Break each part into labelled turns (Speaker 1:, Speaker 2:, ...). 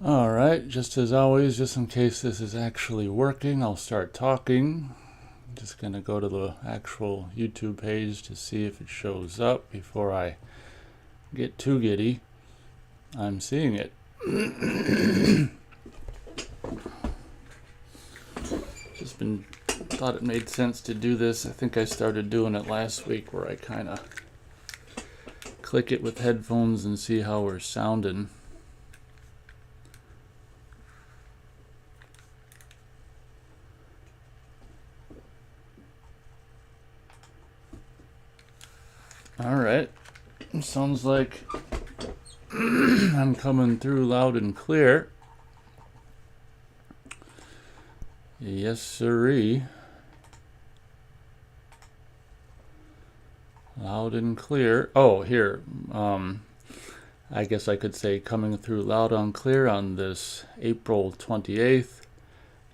Speaker 1: Alright, just as always, just in case this is actually working, I'll start talking. I'm just going to go to the actual YouTube page to see if it shows up before I get too giddy. I'm seeing it. Thought it made sense to do this. I think I started doing it last week where I kind of click it with headphones and see how we're sounding. Alright, sounds like I'm coming through loud and clear. Yes, sirree. Loud and clear. Oh, here. I guess I could say coming through loud and clear on this April 28th,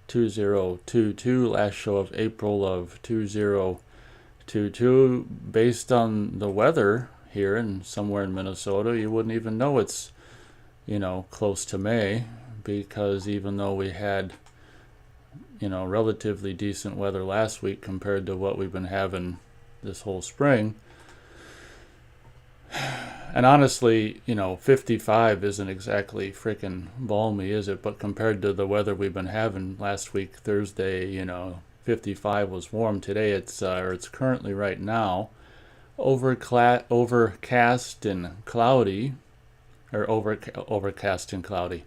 Speaker 1: 2022, last show of April of 2022. Based on the weather here and somewhere in Minnesota, you wouldn't even know it's, close to May, because even though we had, relatively decent weather last week compared to what we've been having this whole spring. And honestly, 55 isn't exactly freaking balmy, is it? But compared to the weather we've been having last week, Thursday, 55 was warm. Today it's currently right now overcast and cloudy, or overcast and cloudy.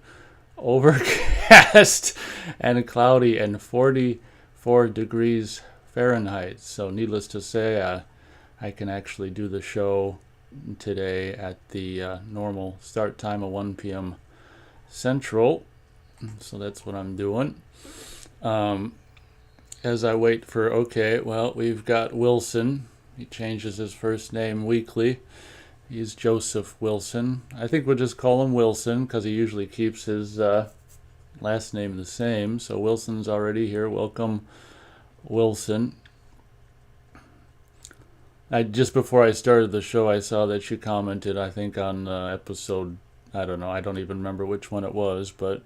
Speaker 1: Overcast and cloudy and 44 degrees Fahrenheit. So needless to say, I can actually do the show today at the normal start time of 1 p.m. Central. So that's what I'm doing. As I wait for, we've got Wilson. He changes his first name weekly. He's Joseph Wilson. I think we'll just call him Wilson because he usually keeps his last name the same. So Wilson's already here. Welcome, Wilson. Just before I started the show, I saw that you commented, I think, on episode, I don't know, I don't even remember which one it was, but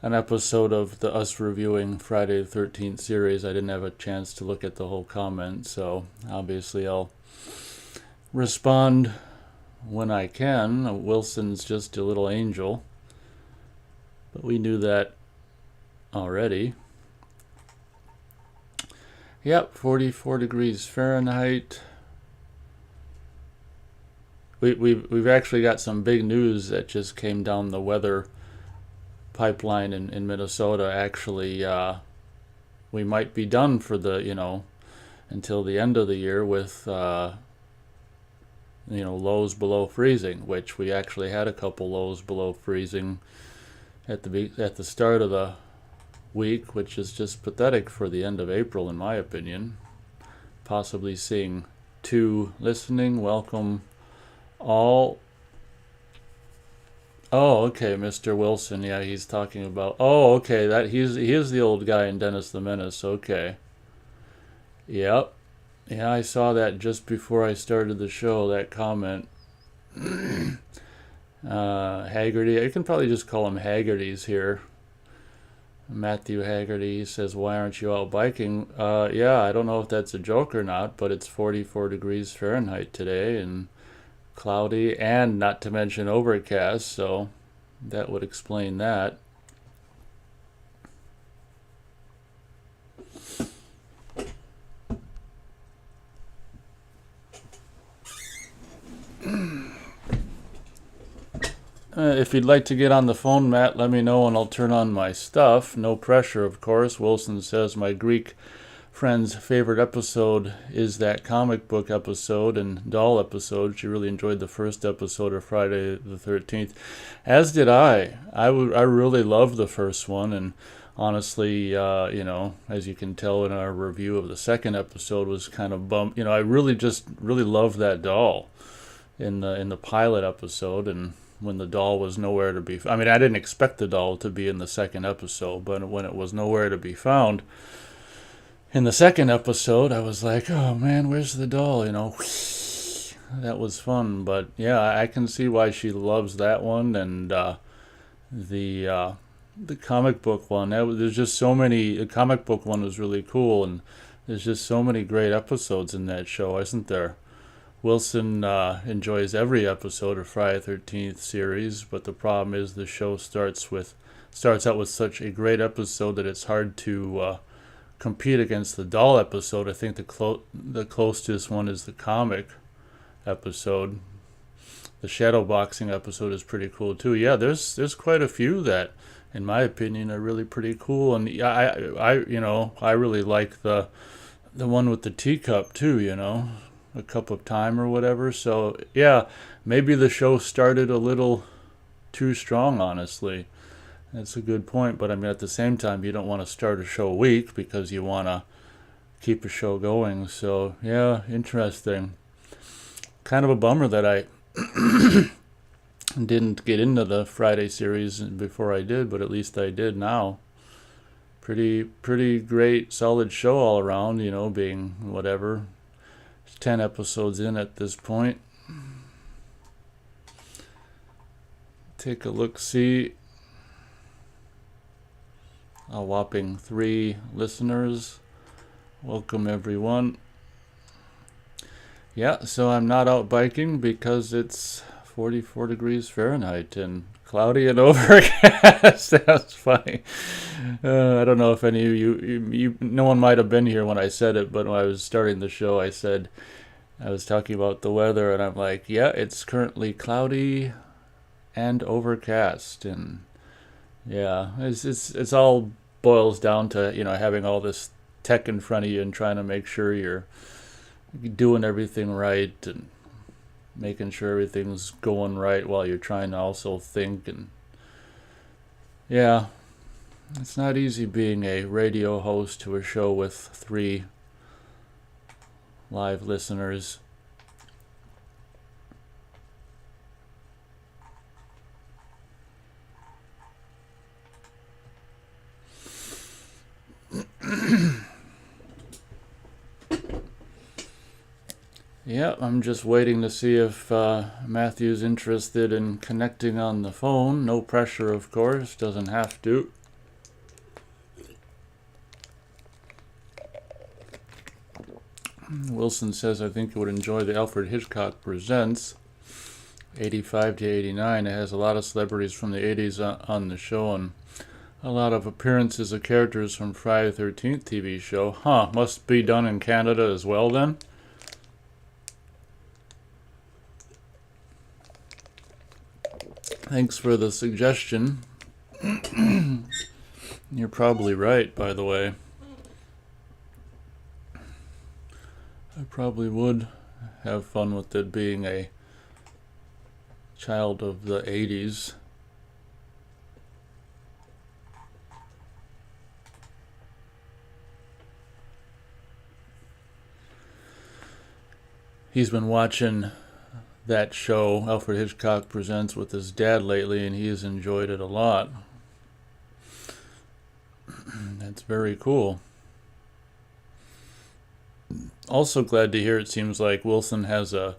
Speaker 1: an episode of the us reviewing Friday the 13th series. I didn't have a chance to look at the whole comment, so obviously I'll respond when I can. Wilson's just a little angel, but we knew that already. Yep, 44 degrees Fahrenheit. We've actually got some big news that just came down the weather pipeline in Minnesota. Actually, we might be done for the, until the end of the year with, lows below freezing, which we actually had a couple lows below freezing at the start of the week, which is just pathetic for the end of April, in my opinion. Possibly seeing 2 listening. Welcome all. Oh, okay, Mr. Wilson. Yeah, he's talking about. Oh, okay, he is the old guy in Dennis the Menace. Okay. Yep. Yeah, I saw that just before I started the show. That comment. Heagerty. I can probably just call him Heagerty's here. Matthew Heagerty says, "Why aren't you out biking?" Yeah, I don't know if that's a joke or not, but it's 44 degrees Fahrenheit today and cloudy, and not to mention overcast, so that would explain that. If you'd like to get on the phone, Matt, let me know and I'll turn on my stuff. No pressure, of course. Wilson says, my Greek friend's favorite episode is that comic book episode and doll episode. She really enjoyed the first episode of Friday the 13th, as did I. I really loved the first one, and honestly, as you can tell in our review of the second episode, was kind of bummed. I really loved that doll in the pilot episode, and when the doll was nowhere to be I didn't expect the doll to be in the second episode, but when it was nowhere to be found in the second episode, I was like, oh man, where's the doll? That was fun. But yeah, I can see why she loves that one. And the comic book one. There's just so many. The comic book one was really cool, and there's just so many great episodes in that show, isn't there? Wilson enjoys every episode of Friday the 13th series, but the problem is the show starts out with such a great episode that it's hard to compete against the doll episode. I think the closest one is the comic episode. The shadow boxing episode is pretty cool too. Yeah, there's quite a few that, in my opinion, are really pretty cool. And I really like the one with the teacup too. A cup of time or whatever. So yeah, maybe the show started a little too strong, honestly. That's a good point. But I mean, at the same time, you don't want to start a show weak because you want to keep a show going. So yeah, interesting. Kind of a bummer that I didn't get into the Friday series before I did, but at least I did now. Pretty great, solid show all around, being whatever, 10 episodes in at this point. Take a look, see. A whopping 3 listeners. Welcome, everyone. Yeah, so I'm not out biking because it's 44 degrees Fahrenheit and cloudy and overcast. That's funny. I don't know if any of you, no one might have been here when I said it, but when I was starting the show, I was talking about the weather, and I'm like, yeah, it's currently cloudy and overcast, and yeah, it's all boils down to having all this tech in front of you and trying to make sure you're doing everything right and making sure everything's going right while you're trying to also think. And yeah, it's not easy being a radio host to a show with 3 live listeners. Yeah, I'm just waiting to see if Matthew's interested in connecting on the phone. No pressure, of course. Doesn't have to. Wilson says, I think you would enjoy the Alfred Hitchcock Presents 85 to 89. It has a lot of celebrities from the 80s on the show and a lot of appearances of characters from Friday the 13th TV show. Must be done in Canada as well then? Thanks for the suggestion. You're probably right, by the way. I probably would have fun with it being a child of the 80s. He's been watching that show, Alfred Hitchcock Presents, with his dad lately, and he has enjoyed it a lot. That's very cool. Also glad to hear it seems like Wilson has a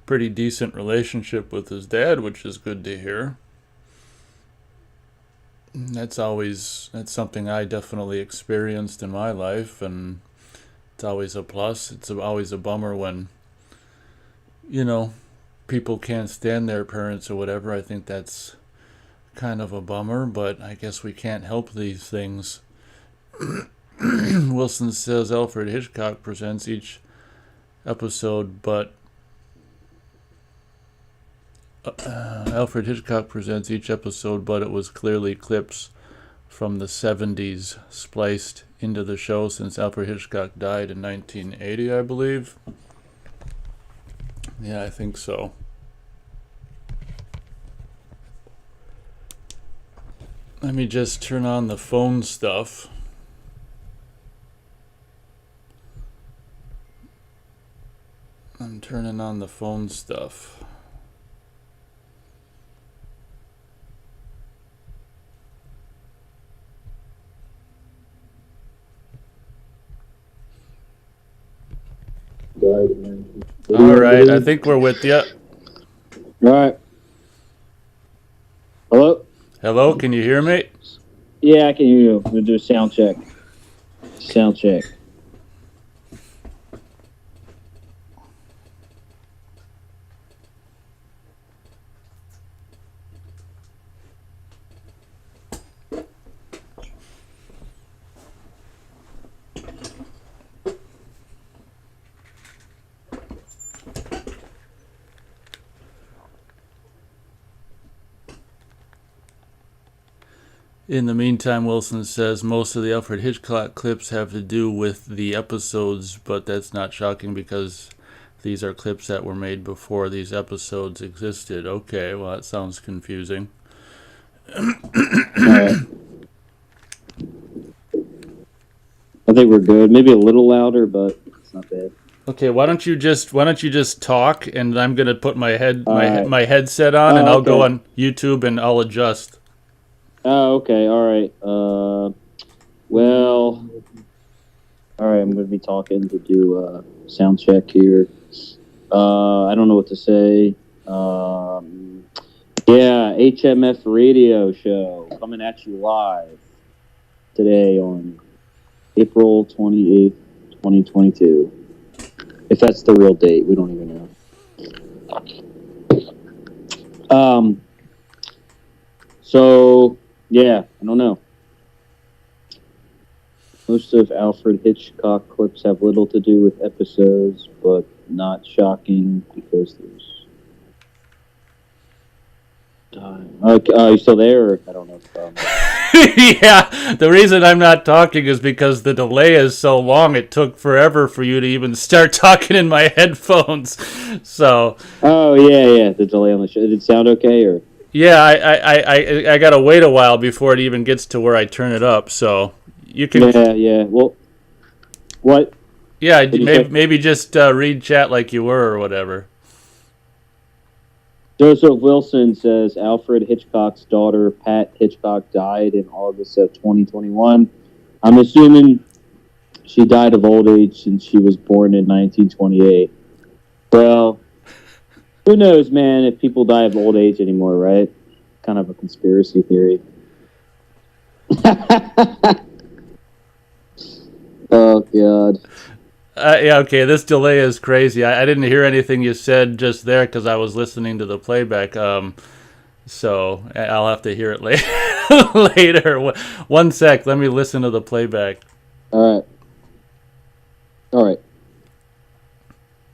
Speaker 1: pretty decent relationship with his dad, which is good to hear. That's something I definitely experienced in my life, and it's always a plus. It's always a bummer when, people can't stand their parents or whatever. I think that's kind of a bummer, but I guess we can't help these things. Wilson says Alfred Hitchcock presents each episode, but Alfred Hitchcock presents each episode, but it was clearly clips from the 70s spliced into the show since Alfred Hitchcock died in 1980, I believe. Yeah, I think so. Let me just turn on the phone stuff. I'm turning on the phone stuff. All right, I think we're with you.
Speaker 2: All right. Hello?
Speaker 1: Hello, can you hear me?
Speaker 2: Yeah, I can hear you. We'll do a sound check. Sound check.
Speaker 1: In the meantime, Wilson says most of the Alfred Hitchcock clips have to do with the episodes, but that's not shocking because these are clips that were made before these episodes existed. Okay, well, that sounds confusing.
Speaker 2: All right. I think we're good. Maybe a little louder, but it's not bad.
Speaker 1: Okay, why don't you just talk, and I'm gonna put my
Speaker 2: Right.
Speaker 1: my headset on, and I'll
Speaker 2: Okay.
Speaker 1: go on YouTube and I'll adjust.
Speaker 2: Oh, okay. All right. Well. All right. I'm going to be talking to do a sound check here. I don't know what to say. Yeah, HMF radio show coming at you live today on April 28th, 2022. If that's the real date, we don't even know. So, yeah, I don't know. Most of Alfred Hitchcock clips have little to do with episodes, but not shocking because there's time. You still there? Or I don't know.
Speaker 1: Yeah, the reason I'm not talking is because the delay is so long. It took forever for you to even start talking in my headphones. So.
Speaker 2: Oh yeah. The delay on the show. Did it sound okay or?
Speaker 1: Yeah, I gotta wait a while before it even gets to where I turn it up. So you can.
Speaker 2: Yeah. Well, what?
Speaker 1: Yeah, maybe just read chat like you were or whatever.
Speaker 2: Joseph Wilson says Alfred Hitchcock's daughter, Pat Hitchcock, died in August of 2021. I'm assuming she died of old age since she was born in 1928. Well, who knows, man, if people die of old age anymore, right? Kind of a conspiracy theory. Oh, God.
Speaker 1: Yeah, okay, this delay is crazy. I didn't hear anything you said just there because I was listening to the playback. So I'll have to hear it later. One sec, let me listen to the playback.
Speaker 2: All right.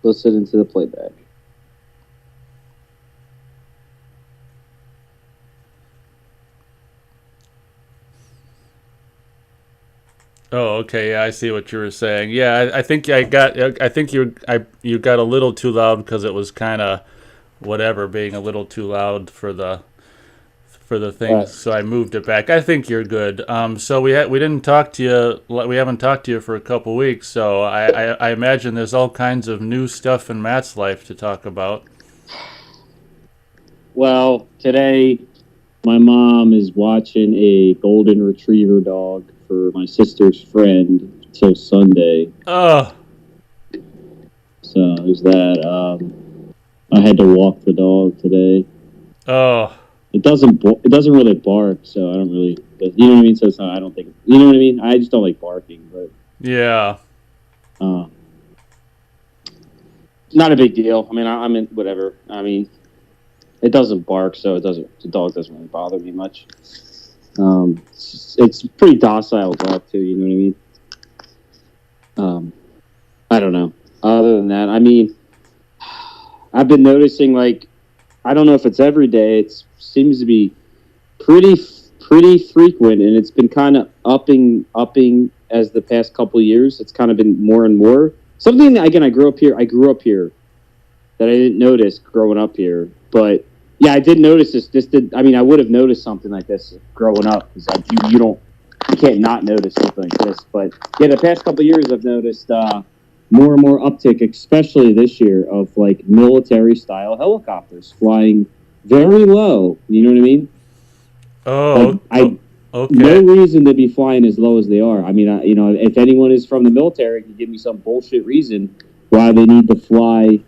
Speaker 2: Listen into the playback.
Speaker 1: Oh, okay. Yeah, I see what you were saying. Yeah, I think I got. I think you got a little too loud because it was kind of whatever, being a little too loud for the things.
Speaker 2: Right.
Speaker 1: So I moved it back. I think you're good. So we didn't talk to you. We haven't talked to you for a couple weeks. So I imagine there's all kinds of new stuff in Matt's life to talk about.
Speaker 2: Well, today my mom is watching a golden retriever dog for my sister's friend till Sunday.
Speaker 1: Oh.
Speaker 2: So there's that. I had to walk the dog today.
Speaker 1: Oh.
Speaker 2: It doesn't really bark, so I don't really. You know what I mean? So it's not. I don't think. You know what I mean? I just don't like barking, but
Speaker 1: Yeah.
Speaker 2: Not a big deal. I mean, I'm in whatever. I mean, it doesn't bark, so it doesn't. The dog doesn't really bother me much. It's a pretty docile dog too. You know what I mean? I don't know. Other than that, I mean, I've been noticing like, I don't know if it's every day. It seems to be pretty frequent, and it's been kind of upping as the past couple of years. It's kind of been more and more. Something that, again, I grew up here that I didn't notice growing up here, but yeah, I did notice this. I would have noticed something like this growing up because you can't not notice something like this. But yeah, the past couple of years, I've noticed more and more uptick, especially this year, of like military style helicopters flying very low. You know what I mean?
Speaker 1: Oh. Okay.
Speaker 2: No reason to be flying as low as they are. I mean, if anyone is from the military, can give me some bullshit reason why they need to fly.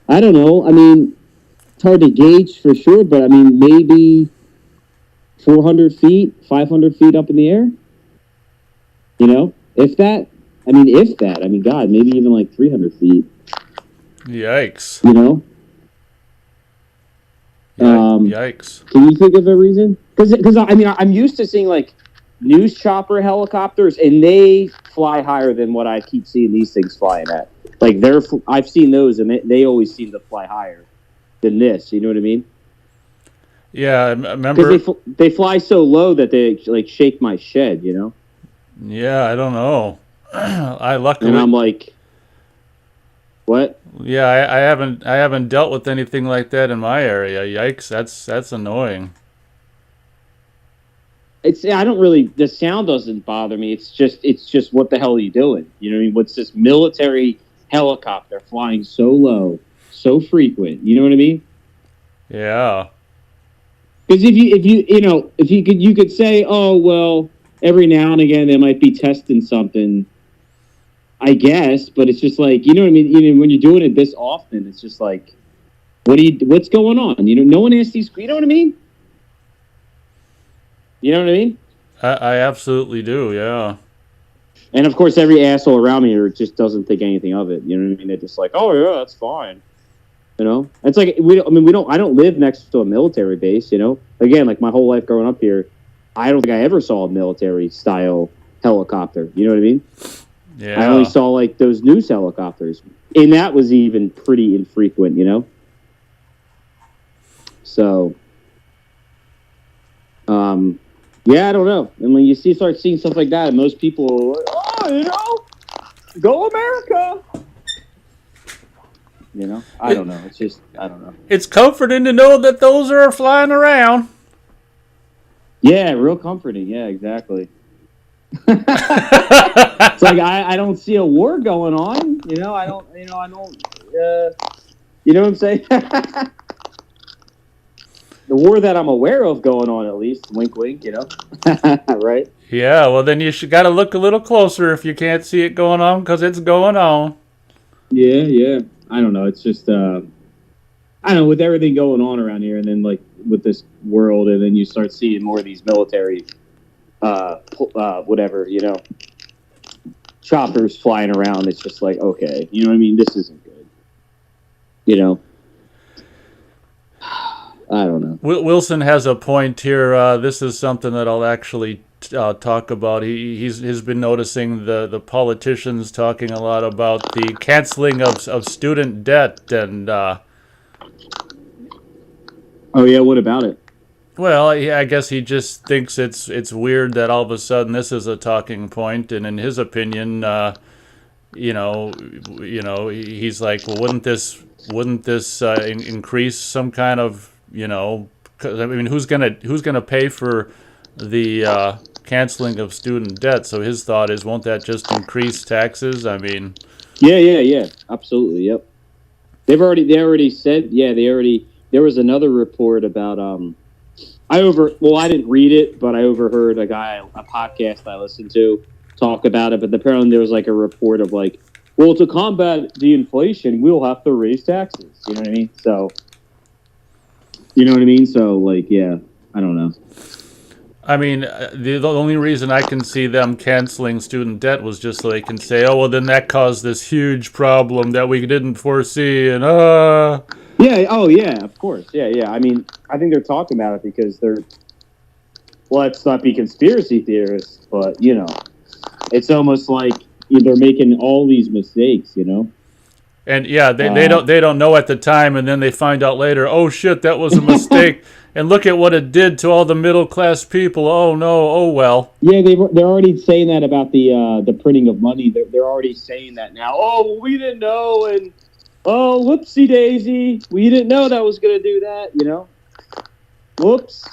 Speaker 2: I don't know. I mean, it's hard to gauge for sure, but I mean, maybe 400 feet, 500 feet up in the air. You know, if that. I mean, God, maybe even like 300 feet.
Speaker 1: Yikes.
Speaker 2: You know.
Speaker 1: Yikes.
Speaker 2: Can you think of a reason? Because I mean, I'm used to seeing like news chopper helicopters, and they fly higher than what I keep seeing these things flying at. Like I've seen those, and they always seem to fly higher than this. You know what I mean?
Speaker 1: Yeah, I remember.
Speaker 2: Because they fly so low that they like shake my shed. You know?
Speaker 1: Yeah, I don't know.
Speaker 2: And I'm like, what?
Speaker 1: Yeah, I haven't dealt with anything like that in my area. Yikes, that's annoying.
Speaker 2: I don't really, the sound doesn't bother me. It's just what the hell are you doing? You know what I mean? What's this military helicopter flying so low, so frequent? You know what I mean?
Speaker 1: Yeah.
Speaker 2: Because if you could say, oh well, every now and again they might be testing something, I guess, but it's just like, you know what I mean? You know, when you're doing it this often, it's just like, what's going on? You know, no one asks these. You know what I mean? You know what I mean?
Speaker 1: I absolutely do, yeah.
Speaker 2: And of course, every asshole around me just doesn't think anything of it. You know what I mean? They're just like, "Oh yeah, that's fine." You know, it's like I don't live next to a military base. You know, again, like my whole life growing up here, I don't think I ever saw a military style helicopter. You know what I mean?
Speaker 1: Yeah.
Speaker 2: I only saw like those news helicopters, and that was even pretty infrequent. You know, so. Yeah, I don't know. And when you start seeing stuff like that, and most people are like, oh, you know, go America. You know, I don't know. It's just, I don't know.
Speaker 1: It's comforting to know that those are flying around.
Speaker 2: Yeah, real comforting. Yeah, exactly. It's like I don't see a war going on. You know, I don't. You know what I'm saying? The war that I'm aware of going on, at least. Wink, wink, you know? Right?
Speaker 1: Yeah, well, then you got to look a little closer if you can't see it going on, because it's going on.
Speaker 2: Yeah. I don't know. It's just, I don't know, with everything going on around here, and then, like, with this world, and then you start seeing more of these military, whatever, you know, choppers flying around. It's just like, okay, you know what I mean? This isn't good. You know? I don't know.
Speaker 1: Wilson has a point here. This is something that I'll actually talk about. He's been noticing the politicians talking a lot about the canceling of student debt, and
Speaker 2: oh yeah, what about it?
Speaker 1: Well, I guess he just thinks it's weird that all of a sudden this is a talking point, and in his opinion, you know, he's like, well, wouldn't this increase some kind of, you know, 'cause, I mean, who's gonna pay for the canceling of student debt? So his thought is, won't that just increase taxes? I mean,
Speaker 2: yeah, absolutely, yep. They already said, there was another report about I didn't read it, but I overheard a podcast I listened to talk about it. But apparently there was like a report of like, well, to combat the inflation, we'll have to raise taxes. You know what I mean? So. You know what I mean? So, like, yeah, I don't know.
Speaker 1: I mean, the only reason I can see them canceling student debt was just so they can say, oh, well, then that caused this huge problem that we didn't foresee, and
Speaker 2: Yeah, oh, yeah, of course. Yeah. I mean, I think they're talking about it because let's not be conspiracy theorists, but, you know, it's almost like they're making all these mistakes, you know?
Speaker 1: And yeah, they don't know at the time, and then they find out later. Oh shit, that was a mistake, and look at what it did to all the middle class people. Oh no, oh well.
Speaker 2: Yeah, they're already saying that about the printing of money. They're already saying that now. Oh, we didn't know, and oh, whoopsie daisy, we didn't know that was gonna do that. You know, whoops.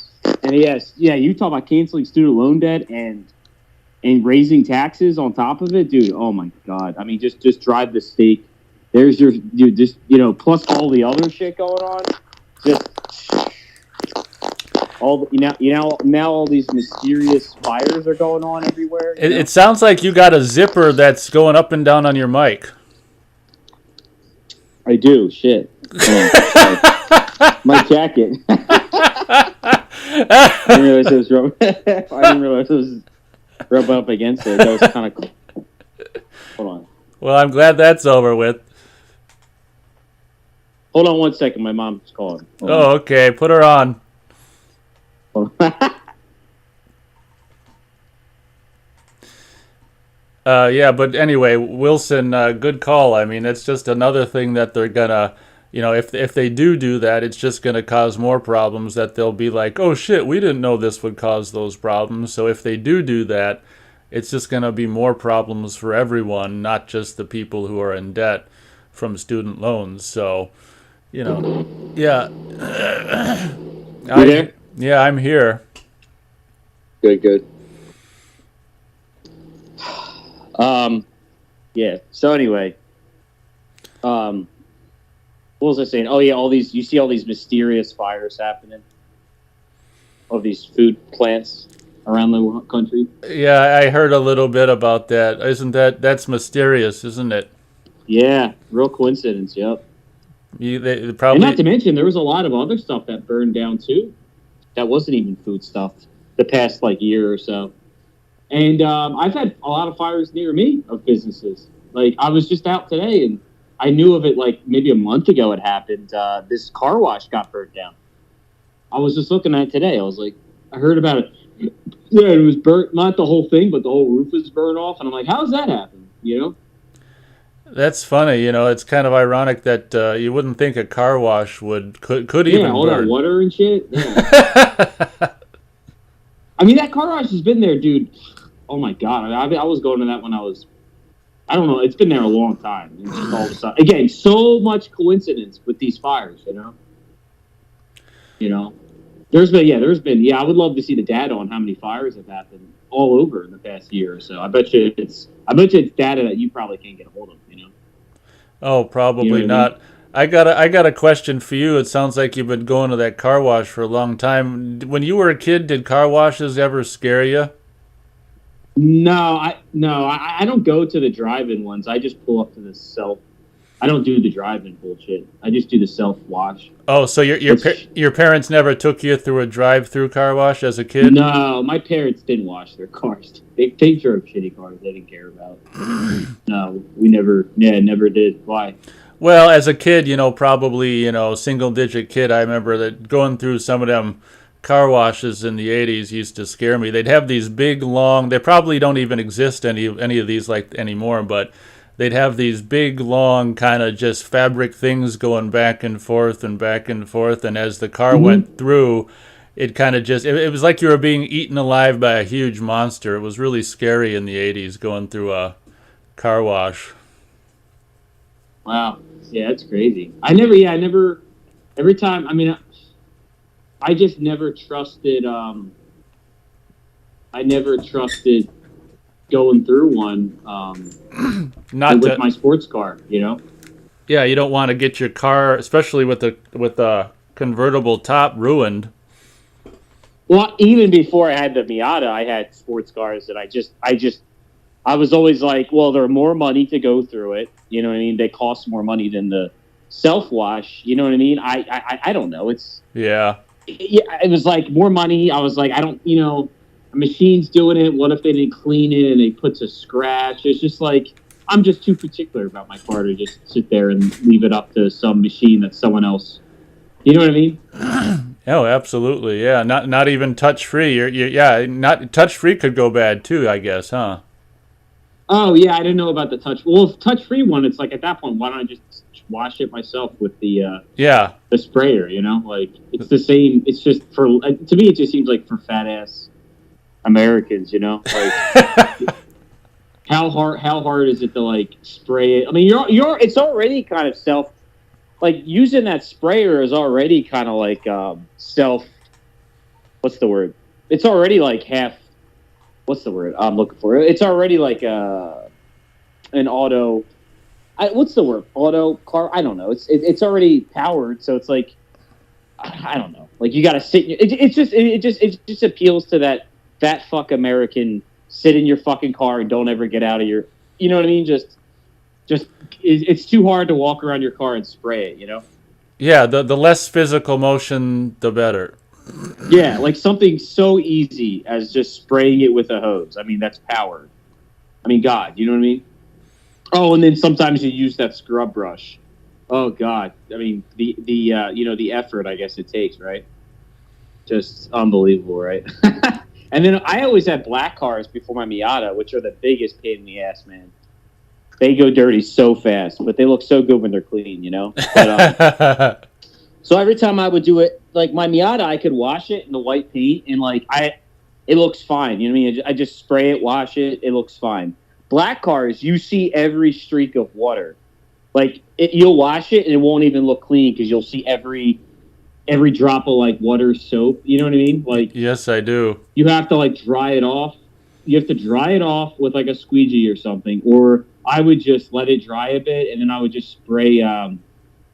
Speaker 2: And you talk about canceling student loan debt and raising taxes on top of it, dude. Oh my god, I mean, just drive the stake. There's plus all the other shit going on. Just all now all these mysterious fires are going on everywhere.
Speaker 1: It sounds like you got a zipper that's going up and down on your mic.
Speaker 2: I do. Shit. My jacket. I didn't realize it was rub. I didn't realize it was rub up against it. That was kind of cool. Hold on.
Speaker 1: Well, I'm glad that's over with.
Speaker 2: Hold on 1 second. My mom's calling. Hold
Speaker 1: Oh, okay. Put her on.
Speaker 2: on.
Speaker 1: Yeah, but anyway, Wilson, good call. I mean, it's just another thing that they're gonna, if they do that, it's just gonna cause more problems. That they'll be like, oh shit, we didn't know this would cause those problems. So if they do that, it's just gonna be more problems for everyone, not just the people who are in debt from student loans. So, yeah.
Speaker 2: You there?
Speaker 1: Yeah, I'm here.
Speaker 2: Good. Yeah. So anyway, what was I saying? Oh yeah, you see all these mysterious fires happening of these food plants around the country.
Speaker 1: Yeah, I heard a little bit about that. That's mysterious, isn't it?
Speaker 2: Yeah, real coincidence. Yep.
Speaker 1: They probably.
Speaker 2: And not to mention, there was a lot of other stuff that burned down too. That wasn't even food stuff. The past year or so. And I've had a lot of fires near me of businesses. Like, I was just out today, and I knew of it maybe a month ago it happened. This car wash got burnt down. I was just looking at it today. I was like, I heard about it. Yeah, it was burnt, not the whole thing, but the whole roof was burned off. And I'm like, how's that happen?
Speaker 1: That's funny. It's kind of ironic that you wouldn't think a car wash could even
Speaker 2: all
Speaker 1: burn.
Speaker 2: that water and shit. Yeah. I mean, that car wash has been there, dude. Oh my god! I was going to that when I don't know. It's been there a long time. It's just all of a sudden, again, so much coincidence with these fires. There's been. I would love to see the data on how many fires have happened all over in the past year or so. I bet you it's data that you probably can't get a hold of.
Speaker 1: Oh, probably not. I got a question for you. It sounds like you've been going to that car wash for a long time. When you were a kid, did car washes ever scare you?
Speaker 2: No, I don't go to the drive-in ones. I just pull up to the self. I don't do the drive-in bullshit. I just do the self-wash.
Speaker 1: Oh, so your parents never took you through a drive-through car wash as a kid?
Speaker 2: No, my parents didn't wash their cars. They drove shitty cars. They didn't care about. No, we never did. Why?
Speaker 1: Well, as a kid, probably, single-digit kid, I remember that going through some of them car washes in the 80s used to scare me. They'd have these big, long, they probably don't even exist, any of these anymore, but they'd have these big, long, kind of just fabric things going back and forth, and as the car went through, it kind of it was like you were being eaten alive by a huge monster. It was really scary in the 80s going through a car wash.
Speaker 2: Wow. Yeah, that's crazy. Every time, I just never trusted, going through one, with my sports car,
Speaker 1: Yeah, you don't want to get your car, especially with a convertible top, ruined.
Speaker 2: Well, even before I had the Miata, I had sports cars that I was always like, well, they're more money to go through it. You know what I mean? They cost more money than the self-wash. You know what I mean? I don't know. It was like more money. I was like, I don't, a machine's doing it. What if they didn't clean it and they put to scratch? It's just like, I'm just too particular about my car to just sit there and leave it up to some machine that someone else. You know what I mean?
Speaker 1: Oh, absolutely. Yeah. Not even touch-free. Not touch-free could go bad too, I guess, huh?
Speaker 2: Oh, yeah, I didn't know about the touch. Well, if touch-free one, it's like at that point, why don't I just wash it myself with the sprayer, It's the same. It's just to me, it just seems like for fat-ass Americans, how hard is it to, spray it? I mean, it's already kind of using that sprayer is already kind of what's the word? It's already half. What's the word I'm looking for? It's already an auto. What's the word? Auto car? I don't know. It's already powered, so it's I don't know. You got to sit. It just appeals to that fat fuck American. Sit in your fucking car and don't ever get out of your. You know what I mean? Just it's too hard to walk around your car and spray it.
Speaker 1: Yeah, the less physical motion, the better.
Speaker 2: Yeah, like something so easy as just spraying it with a hose. I mean, that's power. I mean, God, you know what I mean? Oh, and then sometimes you use that scrub brush. Oh God, I mean the effort I guess it takes, right? Just unbelievable, right? And then I always had black cars before my Miata, which are the biggest pain in the ass, man. They go dirty so fast, but they look so good when they're clean, you know. But so every time I would do it, like my Miata, I could wash it in the white paint, and it looks fine. You know what I mean? I just spray it, wash it, it looks fine. Black cars, you see every streak of water. Like you'll wash it and it won't even look clean because you'll see every drop of like water soap. You know what I mean? Like
Speaker 1: Yes, I do.
Speaker 2: you have to like dry it off. You have to dry it off with like a squeegee or something, or I would just let it dry a bit and then I would just spray. I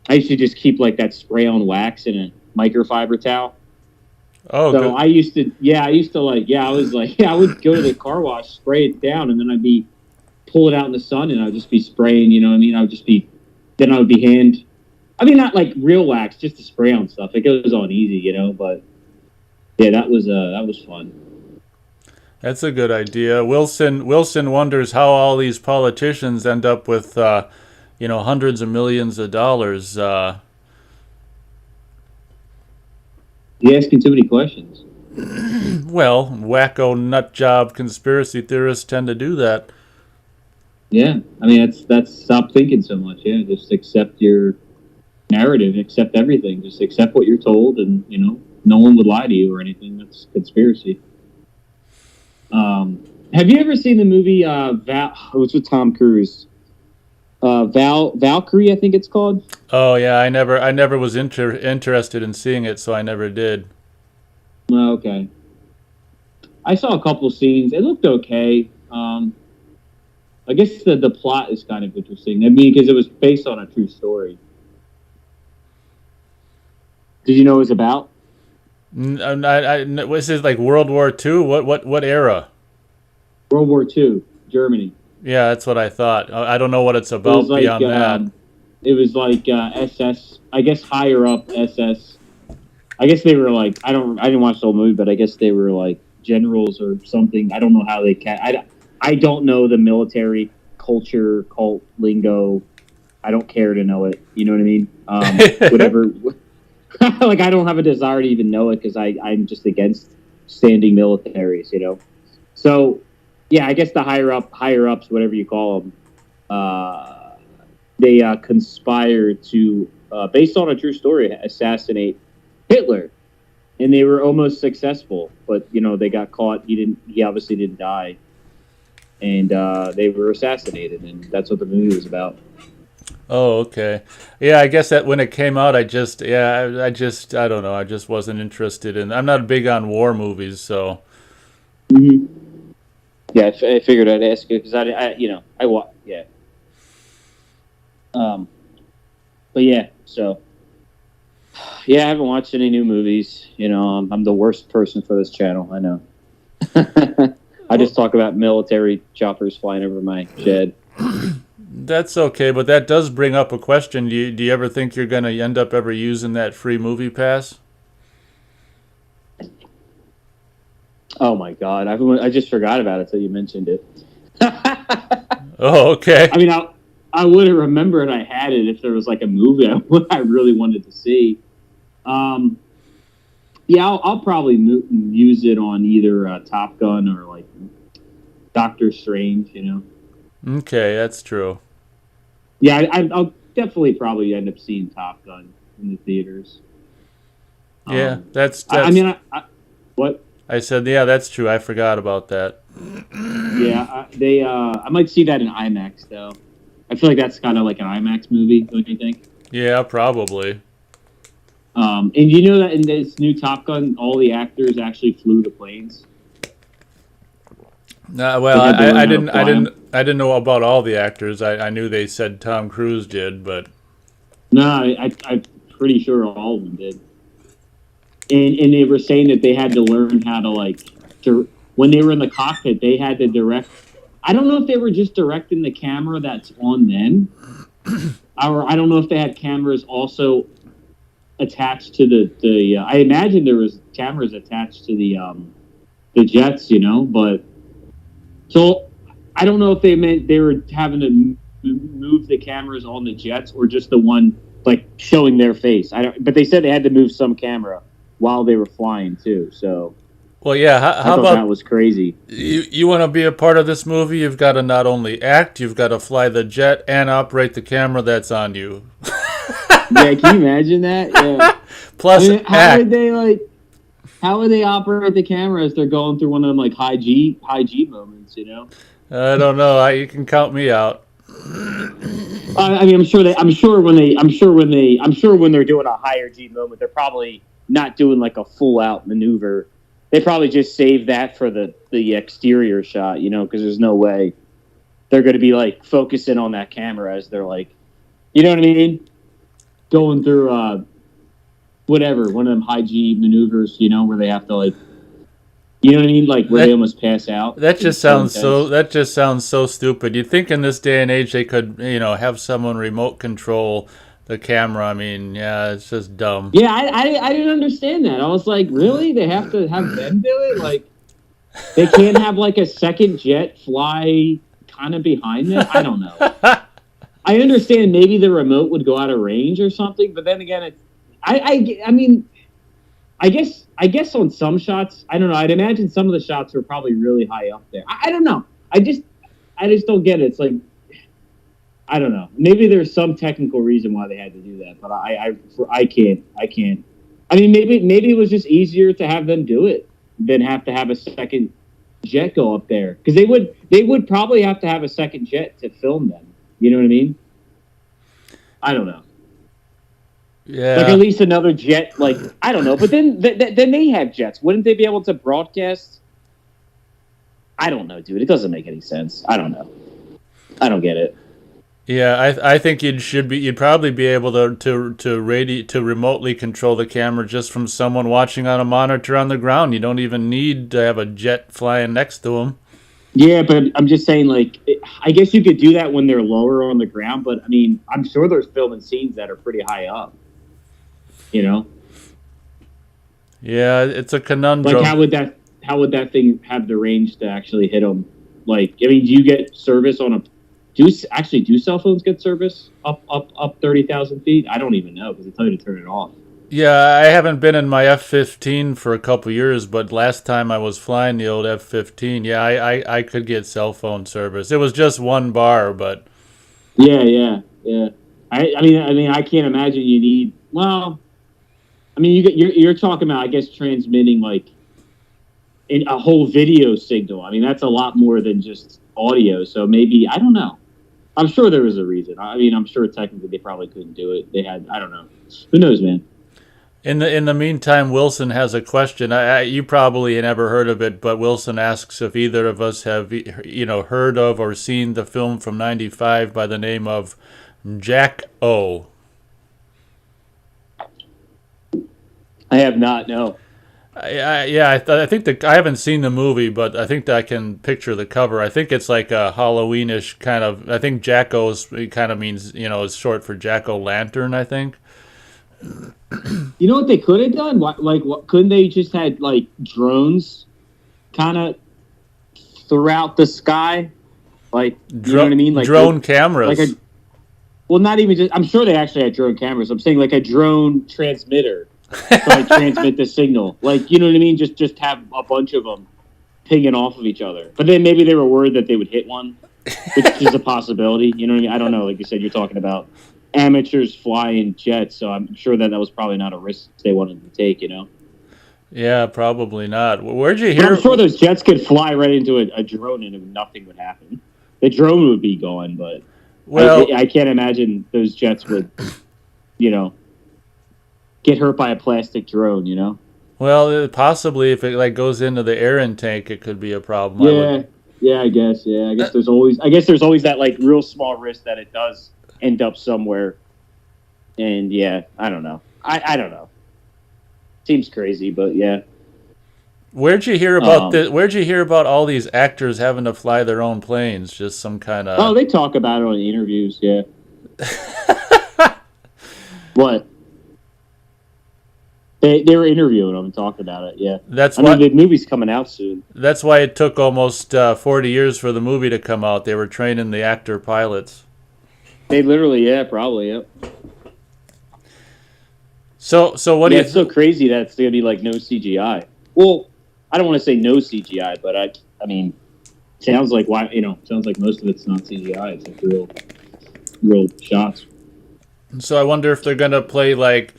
Speaker 2: used to just keep like that spray on wax in a microfiber towel.
Speaker 1: Oh,
Speaker 2: So
Speaker 1: good.
Speaker 2: I used to I was like, I would go to the car wash, spray it down, and then pull it out in the sun, and I'd just be spraying. You know what I mean? I would be I mean, not like real wax, just to spray on stuff. It goes on easy, you know. But yeah, that was fun.
Speaker 1: That's a good idea. Wilson wonders how all these politicians end up with, hundreds of millions of dollars.
Speaker 2: You're asking too many questions.
Speaker 1: Well, wacko nut job conspiracy theorists tend to do that.
Speaker 2: Yeah, I mean that's stop thinking so much. Yeah, just accept your narrative, accept everything, just accept what you're told, and you know no one would lie to you or anything. That's conspiracy. Have you ever seen the movie It's with Tom Cruise? Valkyrie, I think it's called.
Speaker 1: Oh yeah, I never was interested in seeing it, so I never did.
Speaker 2: Oh, okay. I saw a couple scenes. It looked okay. I guess the plot is kind of interesting. I mean, because it was based on a true story. Did you know what it was about?
Speaker 1: Was it like World War II? What era?
Speaker 2: World War II, Germany.
Speaker 1: Yeah, that's what I thought. I don't know what it's
Speaker 2: It
Speaker 1: about
Speaker 2: was like
Speaker 1: beyond that.
Speaker 2: it was like SS. I guess higher up SS. I guess they were like I didn't watch the whole movie, but I guess they were like generals or something. I don't know how they can. I don't know the military culture, cult lingo. I don't care to know it. You know what I mean? Whatever. Like I don't have a desire to even know it because I'm just against standing militaries. You know. So yeah, I guess the higher ups, whatever you call them, they conspired to, based on a true story, assassinate Hitler, and they were almost successful. But you know, they got caught. He obviously didn't die, and they were assassinated, and that's what the movie was about.
Speaker 1: Oh, okay. Yeah, I guess that when it came out, I don't know. I just wasn't interested in. I'm not big on war movies, so.
Speaker 2: Mm-hmm. Yeah, I figured I'd ask you because yeah. But yeah, so yeah, I haven't watched any new movies. You know, I'm the worst person for this channel. I know. I just talk about military choppers flying over my shed.
Speaker 1: That's okay, but that does bring up a question. Do you ever think you're going to end up ever using that free movie pass?
Speaker 2: Oh my God, I just forgot about it till you mentioned it.
Speaker 1: Oh, okay.
Speaker 2: I mean, I would have remembered I had it if there was like a movie I really wanted to see. Yeah, I'll probably use it on either Top Gun or like Doctor Strange. You know.
Speaker 1: Okay, that's true.
Speaker 2: Yeah, I'll definitely probably end up seeing Top Gun in the theaters.
Speaker 1: Yeah, that's
Speaker 2: I mean, what?
Speaker 1: I said, yeah, that's true. I forgot about that.
Speaker 2: Yeah, I might see that in IMAX though. I feel like that's kind of like an IMAX movie, don't you think?
Speaker 1: Yeah, probably.
Speaker 2: And you know that in this new Top Gun, all the actors actually flew the planes.
Speaker 1: Well, I didn't know about all the actors. I knew they said Tom Cruise did, but
Speaker 2: no, I'm pretty sure all of them did. And they were saying that they had to learn how to when they were in the cockpit, they had to direct. I don't know if they were just directing the camera that's on them, or I don't know if they had cameras also attached to the. I imagine there was cameras attached to the jets, but so I don't know if they meant they were having to move the cameras on the jets or just the one like showing their face. But they said they had to move some camera while they were flying too. So.
Speaker 1: Well, yeah.
Speaker 2: I thought
Speaker 1: about
Speaker 2: that was crazy?
Speaker 1: You want to be a part of this movie? You've got to not only act, you've got to fly the jet and operate the camera that's on you.
Speaker 2: Yeah, can you imagine that? Yeah.
Speaker 1: Plus,
Speaker 2: how would they operate the camera as they're going through one of them like high G moments?
Speaker 1: I don't know. You can count me out.
Speaker 2: I mean, I'm sure when they're doing a higher G moment, they're probably not doing like a full out maneuver. They probably just save that for the exterior shot, because there's no way they're going to be like focusing on that camera as they're like, you know what I mean, going through whatever, one of them high G maneuvers, where they have to like, you know what I mean, like where they almost pass out.
Speaker 1: That just sounds so stupid. You'd think in this day and age they could, have someone remote control the camera. I mean, yeah, it's just dumb.
Speaker 2: Yeah, I didn't understand that. I was like, really? They have to have them do it? Like, they can't have like a second jet fly kind of behind them? I don't know. I understand maybe the remote would go out of range or something, but then again, I mean, I guess on some shots, I don't know. I'd imagine some of the shots were probably really high up there. I don't know. I just don't get it. It's like, I don't know. Maybe there's some technical reason why they had to do that, but I can't. I mean, maybe it was just easier to have them do it than have to have a second jet go up there, because they would probably have to have a second jet to film them. You know what I mean? I don't know.
Speaker 1: Yeah.
Speaker 2: Like at least another jet. Like I don't know. But then they have jets. Wouldn't they be able to broadcast? I don't know, dude. It doesn't make any sense. I don't know. I don't get it.
Speaker 1: Yeah, I think you'd probably be able to remotely control the camera just from someone watching on a monitor on the ground. You don't even need to have a jet flying next to them.
Speaker 2: Yeah, but I'm just saying, like, I guess you could do that when they're lower on the ground. But I mean, I'm sure there's filming scenes that are pretty high up.
Speaker 1: Yeah, it's a conundrum.
Speaker 2: Like, how would that thing have the range to actually hit them? Like, I mean, do you get service on a? Do cell phones get service up 30,000 feet? I don't even know, because they tell you to turn it off.
Speaker 1: Yeah, I haven't been in my F-15 for a couple years, but last time I was flying the old F-15, yeah, I could get cell phone service. It was just one bar, but
Speaker 2: yeah. I mean, I can't imagine you need. Well, I mean, you're talking about, I guess, transmitting like in a whole video signal. I mean, that's a lot more than just audio. So maybe, I don't know. I'm sure there was a reason. I mean, I'm sure technically they probably couldn't do it. They had, I don't know. Who knows, man?
Speaker 1: In the meantime, Wilson has a question. You probably never heard of it, but Wilson asks if either of us have heard of or seen the film from '95 by the name of Jack O.
Speaker 2: I have not. No.
Speaker 1: I think I haven't seen the movie, but I think that I can picture the cover. I think it's like a Halloweenish kind of. I think Jack-O's kind of means is short for Jack-O-Lantern. I think.
Speaker 2: You know what they could have done? Couldn't they just had like drones, kind of throughout the sky, like you know what I mean, like
Speaker 1: drone cameras.
Speaker 2: Well, not even just. I'm sure they actually had drone cameras. I'm saying like a drone transmitter. To like transmit the signal, like you know what I mean. Just have a bunch of them pinging off of each other. But then maybe they were worried that they would hit one, which is a possibility. You know what I mean? I don't know. Like you said, you're talking about amateurs flying jets, so I'm sure that was probably not a risk they wanted to take.
Speaker 1: Yeah, probably not. Where'd you hear?
Speaker 2: I'm sure those jets could fly right into a drone and nothing would happen. The drone would be gone, but I can't imagine those jets would, get hurt by a plastic drone,
Speaker 1: Well, possibly if it goes into the air intake, it could be a problem.
Speaker 2: Yeah, I guess. Yeah, I guess there's always that like real small risk that it does end up somewhere. And yeah, I don't know. I don't know. Seems crazy, but yeah.
Speaker 1: Where'd you hear about Where'd you hear about all these actors having to fly their own planes? Just some kind of.
Speaker 2: Oh, they talk about it on the interviews. Yeah. What? They were interviewing him and talking about it. Yeah,
Speaker 1: That's
Speaker 2: I
Speaker 1: why.
Speaker 2: mean, the movie's coming out soon.
Speaker 1: That's why it took almost 40 years for the movie to come out. They were training the actor pilots.
Speaker 2: They literally, yeah, probably, yeah.
Speaker 1: So what do you?
Speaker 2: It's so crazy that it's gonna be like no CGI. Well, I don't want to say no CGI, but I mean, sounds like sounds like most of it's not CGI. It's like real shots.
Speaker 1: So I wonder if they're gonna play like,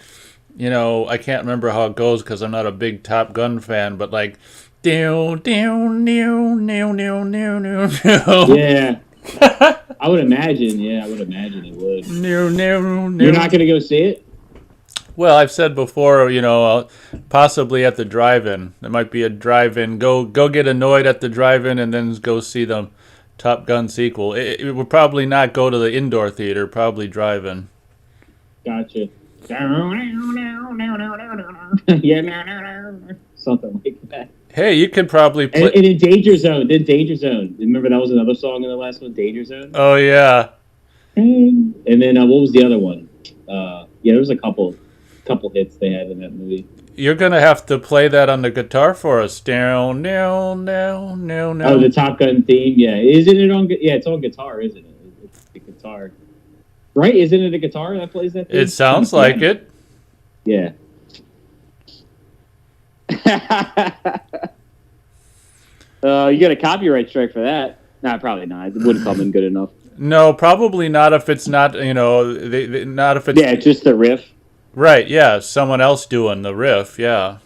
Speaker 1: I can't remember how it goes because I'm not a big Top Gun fan, but like, down, down, down, down, down, down, down.
Speaker 2: Yeah, I would imagine. Yeah, I would imagine it would.
Speaker 1: No, no, no.
Speaker 2: You're not gonna go see it?
Speaker 1: Well, I've said before, possibly at the drive-in. There might be a drive-in. Go get annoyed at the drive-in and then go see the Top Gun sequel. It would probably not go to the indoor theater. Probably drive-in.
Speaker 2: Gotcha. Yeah, something like that.
Speaker 1: Hey, you could probably play.
Speaker 2: And in Danger Zone, remember that was another song in the last one, Danger Zone.
Speaker 1: Oh yeah.
Speaker 2: And then what was the other one? Yeah, there was a couple hits they had in that movie.
Speaker 1: You're gonna have to play that on the guitar for us. Down, down, down, down, down.
Speaker 2: Oh, the Top Gun theme. Yeah, isn't it on? Yeah, it's on guitar, isn't it? It's the guitar, right? Isn't it a guitar that plays that theme?
Speaker 1: It sounds like it.
Speaker 2: Yeah. You got a copyright strike for that? Nah, probably not. It wouldn't come in good enough.
Speaker 1: No, probably not if it's not. Not if it's.
Speaker 2: Yeah, just the riff.
Speaker 1: Right. Yeah, someone else doing the riff. Yeah.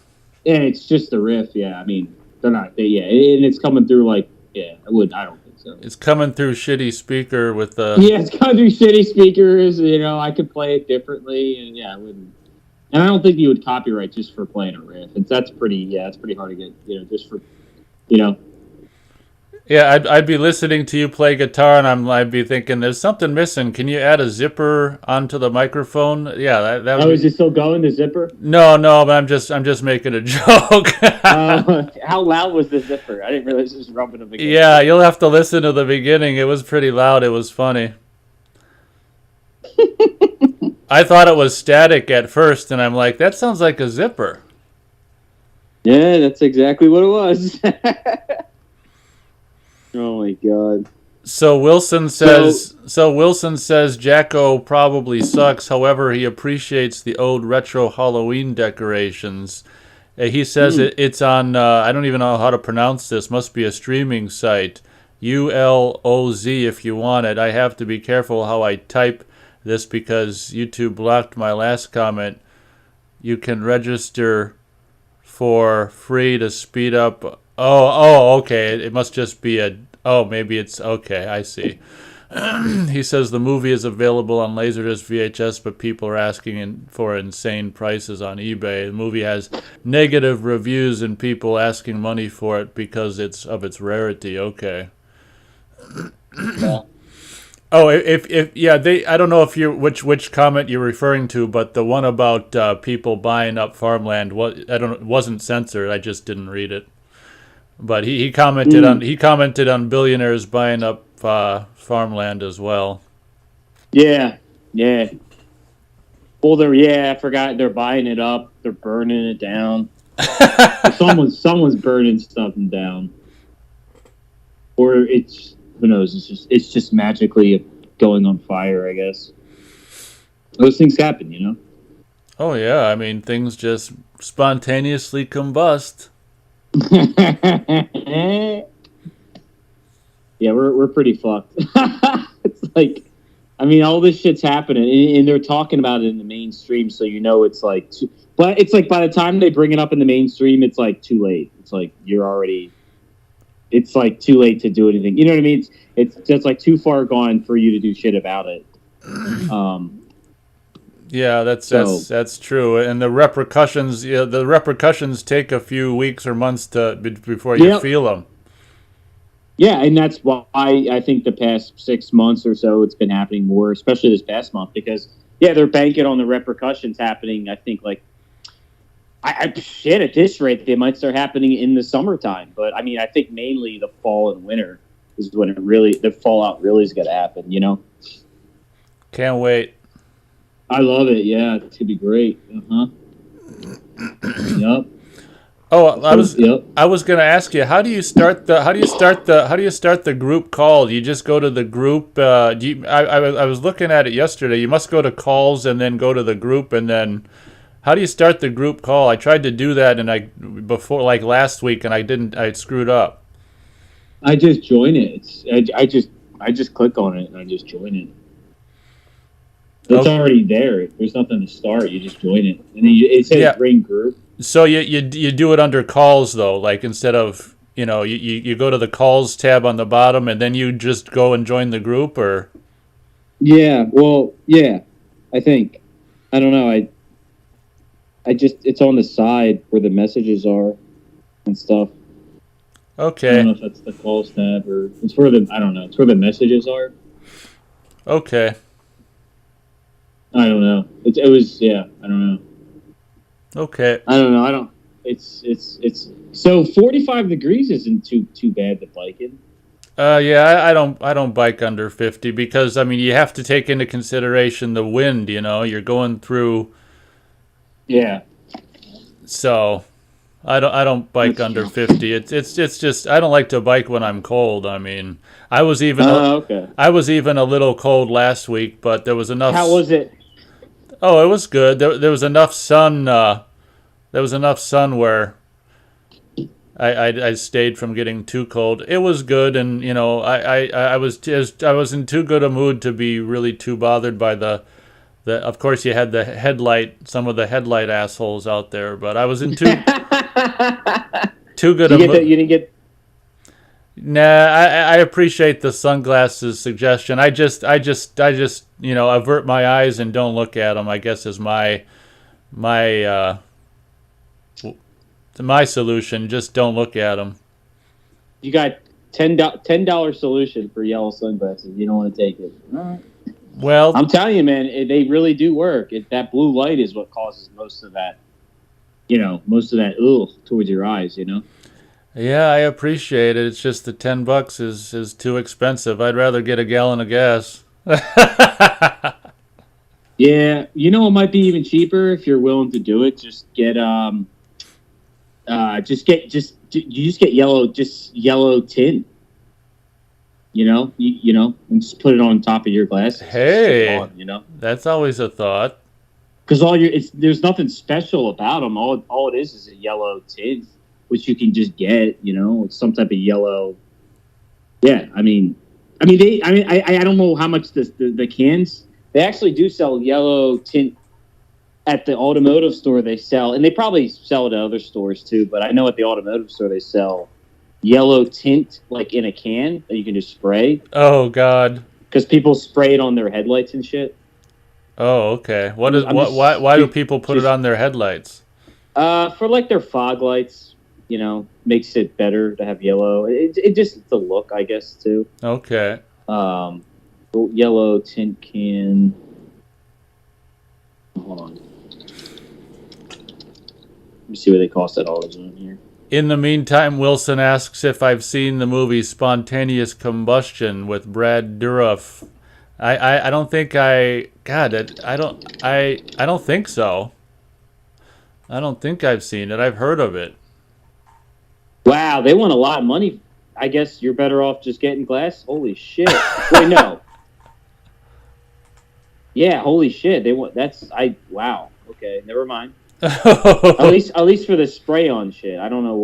Speaker 2: Yeah, it's just the riff. Yeah, I mean, they're not. Yeah, and it's coming through like. Yeah, I don't think so.
Speaker 1: It's coming through shitty speaker with the.
Speaker 2: Yeah, it's coming through shitty speakers. I could play it differently, and yeah, I wouldn't. And I don't think you would copyright just for playing a riff. That's pretty hard to get. Just for.
Speaker 1: Yeah, I'd be listening to you play guitar, and I'd be thinking, "There's something missing. Can you add a zipper onto the microphone?" Yeah, that.
Speaker 2: Oh, is it still going, the zipper?
Speaker 1: No, but I'm just making a joke.
Speaker 2: How loud was the zipper? I didn't realize it was rubbing up against.
Speaker 1: Yeah, you'll have to listen to the beginning. It was pretty loud. It was funny. I thought it was static at first, and I'm like, "That sounds like a zipper."
Speaker 2: Yeah, that's exactly what it was. Oh my god.
Speaker 1: So Wilson says Jacko probably sucks. However, he appreciates the old retro Halloween decorations. He says it's on. I don't even know how to pronounce this. Must be a streaming site. ULOZ if you want it. I have to be careful how I type this because YouTube blocked my last comment. You can register for free to speed up. Oh, okay. It must just be maybe it's okay. I see. He says the movie is available on Laserdisc VHS, but people are asking for insane prices on eBay. The movie has negative reviews and people asking money for it because of its rarity. Okay.
Speaker 2: Yeah.
Speaker 1: Oh, I don't know if which comment you're referring to, but the one about people buying up farmland wasn't censored. I just didn't read it. But he commented on billionaires buying up farmland as well. Yeah.
Speaker 2: Well, I forgot they're buying it up. They're burning it down. Someone's burning something down, or who knows? It's just magically going on fire. I guess those things happen,
Speaker 1: Oh yeah, I mean things just spontaneously combust.
Speaker 2: Yeah, we're pretty fucked. It's like, I mean, all this shit's happening, and they're talking about it in the mainstream, so it's like, but it's like by the time they bring it up in the mainstream, it's like too late. It's like it's like too late to do anything. You know what I mean? It's just like too far gone for you to do shit about it.
Speaker 1: Yeah, that's true, and the repercussions take a few weeks or months before you feel them.
Speaker 2: Yeah, and that's why I think the past 6 months or so it's been happening more, especially this past month, because they're banking on the repercussions happening. I think at this rate they might start happening in the summertime, but I mean I think mainly the fall and winter is when the fallout really is going to happen.
Speaker 1: Can't wait.
Speaker 2: I love it. Yeah, it's gonna be great.
Speaker 3: Yep.
Speaker 1: Oh,
Speaker 3: Yep.
Speaker 1: I was gonna ask you, how do you start the group call? Do you just go to the group? I was looking at it yesterday. You must go to calls and then go to the group, and then how do you start the group call? I tried to do that before, like last week, and I didn't. I screwed up.
Speaker 3: I just join it. I just click on it and I just join it. It's already there. There's nothing to start. You just join it, and then it says ring group.
Speaker 1: So you do it under calls though, like instead of you go to the calls tab on the bottom and then you just go and join the group, or
Speaker 2: Yeah, well, yeah, I think. I don't know. I just it's on the side where the messages are and stuff.
Speaker 1: Okay.
Speaker 3: I don't know if that's the calls tab or it's where I don't know. It's where the messages are.
Speaker 1: Okay.
Speaker 3: I don't know. It was I don't know.
Speaker 1: Okay.
Speaker 2: I don't know. I don't. It's so 45 degrees isn't too bad to bike in.
Speaker 1: Yeah, I don't bike under 50 because I mean you have to take into consideration the wind. You're going through.
Speaker 2: Yeah.
Speaker 1: So, I don't bike under 50. It's just I don't like to bike when I'm cold. I mean, I was even I was even a little cold last week, but there was enough.
Speaker 2: How was it?
Speaker 1: Oh, it was good. There was enough sun. There was enough sun where I stayed from getting too cold. It was good, and I was in too good a mood to be really too bothered by the. Of course, you had some of the headlight assholes out there, but I was in too good a mood.
Speaker 2: You didn't get.
Speaker 1: Nah, I appreciate the sunglasses suggestion. I just avert my eyes and don't look at them. I guess is my solution. Just don't look at them.
Speaker 2: You got $10 solution for yellow sunglasses. You don't want to take it. All right.
Speaker 1: Well,
Speaker 2: I'm telling you, man, they really do work. That blue light is what causes most of that. Towards your eyes.
Speaker 1: Yeah, I appreciate it. It's just the $10 is too expensive. I'd rather get a gallon of gas.
Speaker 2: Yeah, it might be even cheaper if you're willing to do it. Just get yellow tint. And just put it on top of your glasses.
Speaker 1: Hey, that's always a thought.
Speaker 2: Because there's nothing special about them. All it is a yellow tint, which you can just get. It's some type of yellow. Yeah, I don't know how much the cans. They actually do sell yellow tint at the automotive store. They sell, and they probably sell it at other stores too. But I know at the automotive store they sell yellow tint like in a can that you can just spray.
Speaker 1: Oh God!
Speaker 2: Because people spray it on their headlights and shit.
Speaker 1: Oh, okay. Why do people put it on their headlights?
Speaker 2: For like their fog lights, makes it better to have yellow. It just it's a look, I guess, too.
Speaker 1: Okay.
Speaker 2: Yellow tint can. Hold on. Let me see what they cost at AutoZone here.
Speaker 1: In the meantime, Wilson asks if I've seen the movie Spontaneous Combustion with Brad Dourif. I don't think I don't think so. I don't think I've seen it. I've heard of it.
Speaker 2: Wow, they want a lot of money. I guess you're better off just getting glass. Holy shit! Wait, no. Yeah, holy shit. Wow. Okay, never mind. at least for the spray on shit. I don't know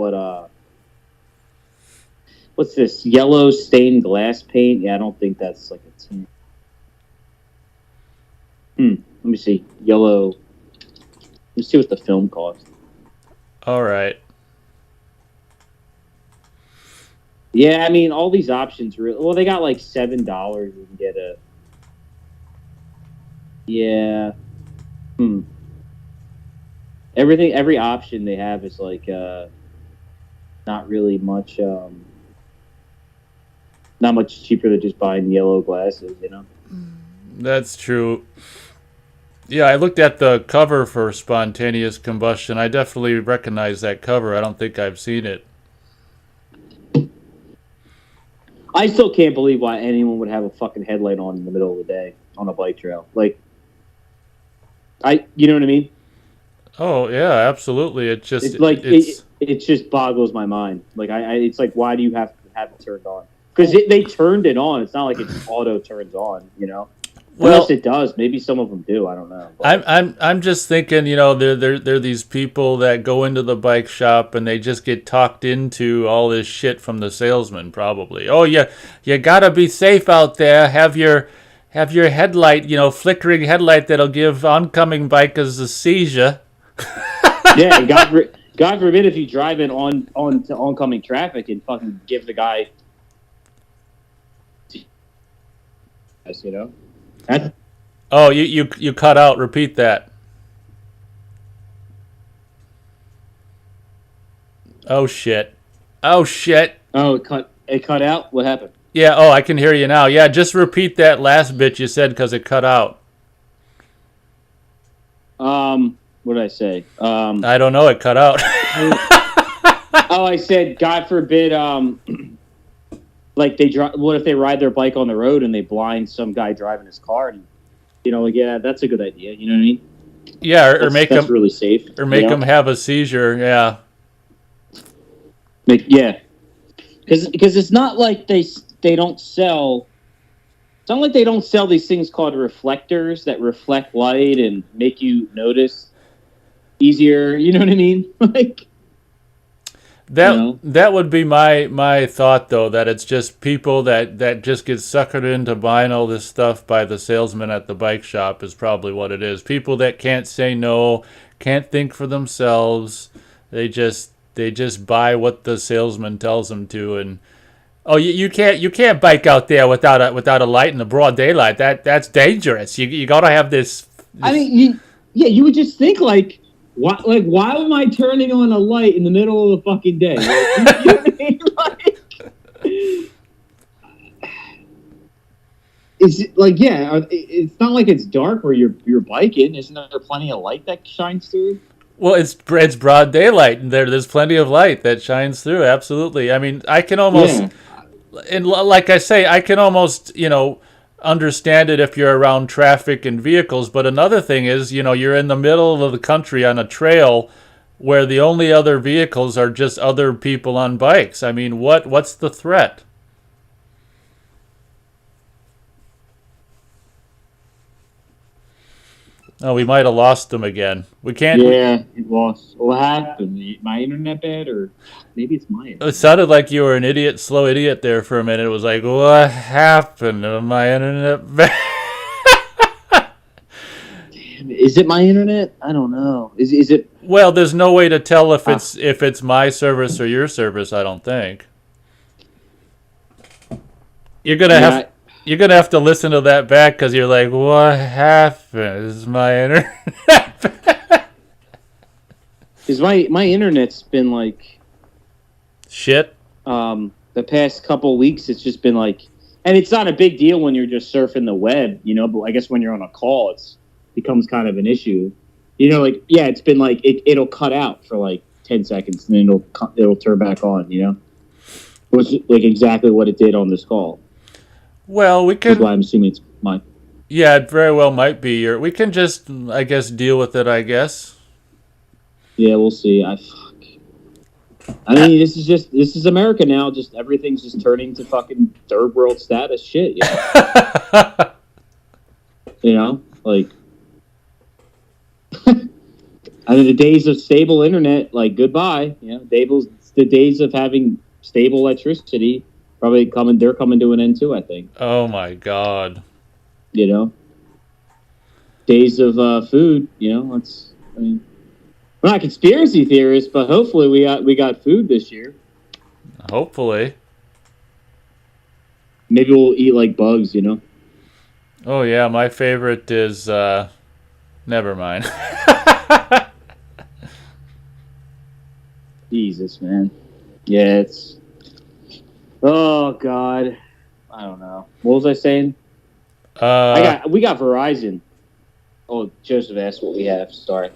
Speaker 2: what's this? Yellow stained glass paint? Yeah, I don't think that's like a tint. Let me see. Yellow. Let's see what the film costs.
Speaker 1: All right.
Speaker 2: Yeah, all these options really. Well, they got like $7. You can get a. Yeah. Every option they have is like not really much. Not much cheaper than just buying yellow glasses,
Speaker 1: That's true. Yeah, I looked at the cover for Spontaneous Combustion. I definitely recognize that cover. I don't think I've seen it.
Speaker 2: I still can't believe why anyone would have a fucking headlight on in the middle of the day on a bike trail. Like, you know what I mean?
Speaker 1: Oh yeah, absolutely. It just
Speaker 2: It's like
Speaker 1: it's
Speaker 2: it just boggles my mind. Like it's like, why do you have to have it turned on? Because they turned it on. It's not like it just auto turns on, you know.
Speaker 1: well.
Speaker 2: Unless it does, maybe some of them do. I don't know.
Speaker 1: I'm just thinking, you know, they're these people that go into the bike shop and they just get talked into all this shit from the salesman, probably. Oh, you gotta be safe out there. Have your headlight, you know, flickering headlight that'll give oncoming bikers a seizure.
Speaker 2: Yeah, and God forbid if you drive in on to oncoming traffic and fucking give the guy, you know. That's
Speaker 1: Oh, you cut out. Repeat that. Oh shit. Oh shit.
Speaker 2: oh, it cut out. What happened?
Speaker 1: Yeah. Oh, I can hear you now. Yeah, just repeat that last bit you said because it cut out.
Speaker 2: What did I say?
Speaker 1: I don't know. It cut out.
Speaker 2: I said, God forbid, like what if they ride their bike on the road and they blind some guy driving his car? And, you know, like, yeah, that's a good idea. You know what I mean?
Speaker 1: Yeah, or make
Speaker 2: that's
Speaker 1: them
Speaker 2: really safe.
Speaker 1: or make them have a seizure. Yeah.
Speaker 2: Yeah, because it's not like they don't sell. It's not like they don't sell these things called reflectors that reflect light and make you notice easier. You know what I mean? Like
Speaker 1: that would be my thought though, that it's just people that just get suckered into buying all this stuff by the salesman at the bike shop is probably what it is. People that can't say no, can't think for themselves. They just buy what the salesman tells them to, and oh, you can't bike out there without a light in the broad daylight. That's dangerous. You gotta have this.
Speaker 3: I mean, you would just think why am I turning on a light in the middle of the fucking day? Like, you know what I mean? Like, is it like, yeah? It's not like it's dark where you're biking. Isn't there plenty of light that shines through?
Speaker 1: Well, it's broad daylight, and there's plenty of light that shines through. Absolutely. I mean, I can almost, and like I say, I can almost, you know, understand it if you're around traffic and vehicles. But another thing is, you know, you're in the middle of the country on a trail where the only other vehicles are just other people on bikes. I mean, what's the threat? Oh, we might have lost them again. We can't.
Speaker 3: Yeah, it lost. What happened? My internet bad, or maybe it's my internet?
Speaker 1: It sounded like you were an idiot, slow idiot there for a minute. It was like, what happened to my internet bad?
Speaker 2: damn, is it my internet? I don't know. Is it?
Speaker 1: Well, there's no way to tell if it's my service or your service. I don't think. You're gonna have to listen to that back because you're like, what happened? Is my internet?
Speaker 2: Because my internet's been like
Speaker 1: shit.
Speaker 2: The past couple of weeks, it's just been like, and it's not a big deal when you're just surfing the web, you know. But I guess when you're on a call, it becomes kind of an issue. You know, like, yeah, it's been like it'll cut out for like 10 seconds and then it'll turn back on. You know, which like exactly what it did on this call.
Speaker 1: Well, we can.
Speaker 2: That's why I'm assuming it's mine.
Speaker 1: Yeah, it very well might be. We can just, I guess, deal with it. I guess.
Speaker 2: Yeah, we'll see. I mean, this is America now. Just everything's just turning to fucking third world status shit. You know, you know, like. I mean, the days of stable internet, like, goodbye. You know, the days of having stable electricity. Probably they're coming to an end too, I think.
Speaker 1: Oh my God.
Speaker 2: You know? Days of food, you know, we're not conspiracy theorists, but hopefully we got food this year.
Speaker 1: Hopefully.
Speaker 2: Maybe we'll eat like bugs, you know?
Speaker 1: Oh yeah, my favorite is never mind.
Speaker 2: Jesus, man. Yeah, oh God, I don't know. What was I saying? We got Verizon. Oh, Joseph asked what we have. Sorry.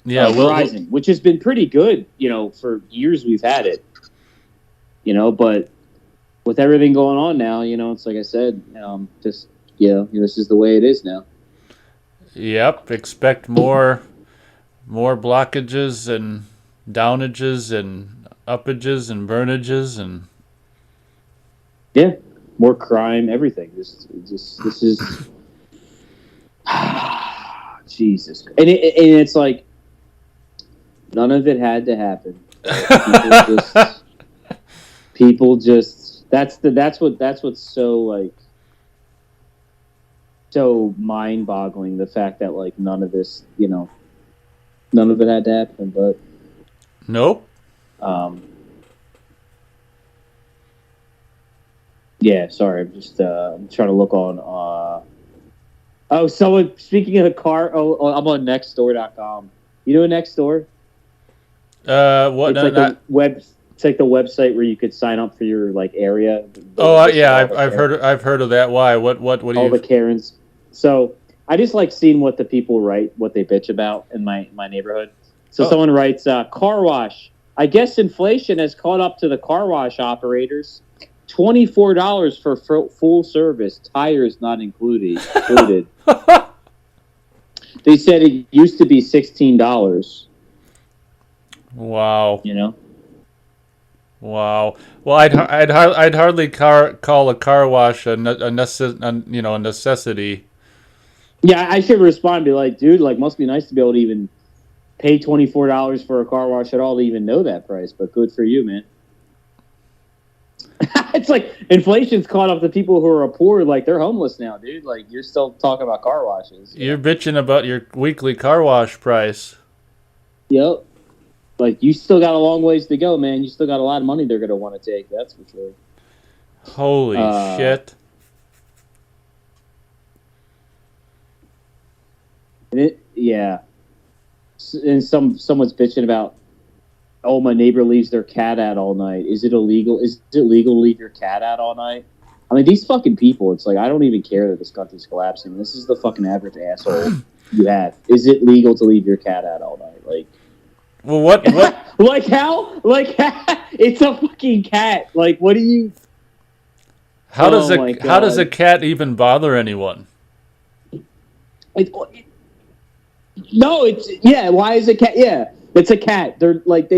Speaker 1: Yeah,
Speaker 2: Verizon, which has been pretty good. You know, for years we've had it. You know, but with everything going on now, you know, it's like I said, just this is the way it is now.
Speaker 1: Yep. Expect more More blockages and downages and upages and burnages and
Speaker 2: Yeah, more crime, everything. This is Jesus, and it's like none of it had to happen. People just that's what's so like so mind-boggling. The fact that like none of this, none of it had to happen, but
Speaker 1: nope.
Speaker 2: Yeah, sorry. I'm just I'm trying to look on. Someone speaking of the car. I'm on Nextdoor.com. You know Nextdoor?
Speaker 1: What?
Speaker 2: It's like It's like the website where you could sign up for your like area.
Speaker 1: Yeah, I've heard of that. Why? What do you?
Speaker 2: All the Karens. So I just like seeing what the people write, what they bitch about in my neighborhood. So someone writes, car wash. I guess inflation has caught up to the car wash operators. $24 for full service, tires not included. They said it used to be $16.
Speaker 1: Wow.
Speaker 2: Wow.
Speaker 1: Well, I'd hardly call a car wash a necessity.
Speaker 2: Yeah, I should respond and be like, dude, like must be nice to be able to even pay $24 for a car wash at all to even know that price. But good for you, man. It's like inflation's caught up to people who are poor, like they're homeless now, dude. Like you're still talking about car washes.
Speaker 1: You're bitching about your weekly car wash price.
Speaker 2: Yep. Like you still got a long ways to go, man. You still got a lot of money they're gonna want to take. That's for sure.
Speaker 1: Holy shit!
Speaker 2: And and someone's bitching about, oh, my neighbor leaves their cat out all night. Is it illegal? Is it legal to leave your cat out all night? I mean, these fucking people. It's like I don't even care that this country's collapsing. This is the fucking average asshole you have. Is it legal to leave your cat out all night? Like.
Speaker 1: Well, what?
Speaker 2: Like how? It's a fucking cat. Like, what do you?
Speaker 1: How does a cat even bother anyone?
Speaker 2: No, why is a cat? Yeah, it's a cat. They're like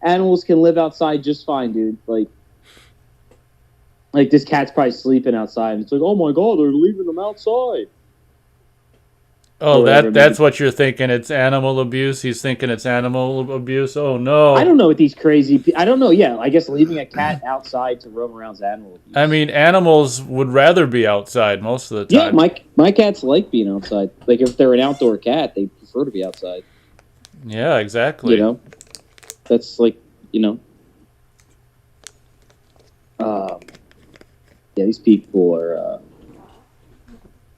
Speaker 2: animals can live outside just fine, dude. Like this cat's probably sleeping outside. And it's like, oh my god, they're leaving them outside.
Speaker 1: Oh, that's what you're thinking. It's animal abuse. He's thinking it's animal abuse. Oh no!
Speaker 2: I don't know what these crazy. I don't know. Yeah, I guess leaving a cat outside to roam around is animal abuse.
Speaker 1: I mean, animals would rather be outside most of the time.
Speaker 2: Yeah, my cats like being outside. Like if they're an outdoor cat, they prefer to be outside.
Speaker 1: Yeah, exactly.
Speaker 2: That's like these people are.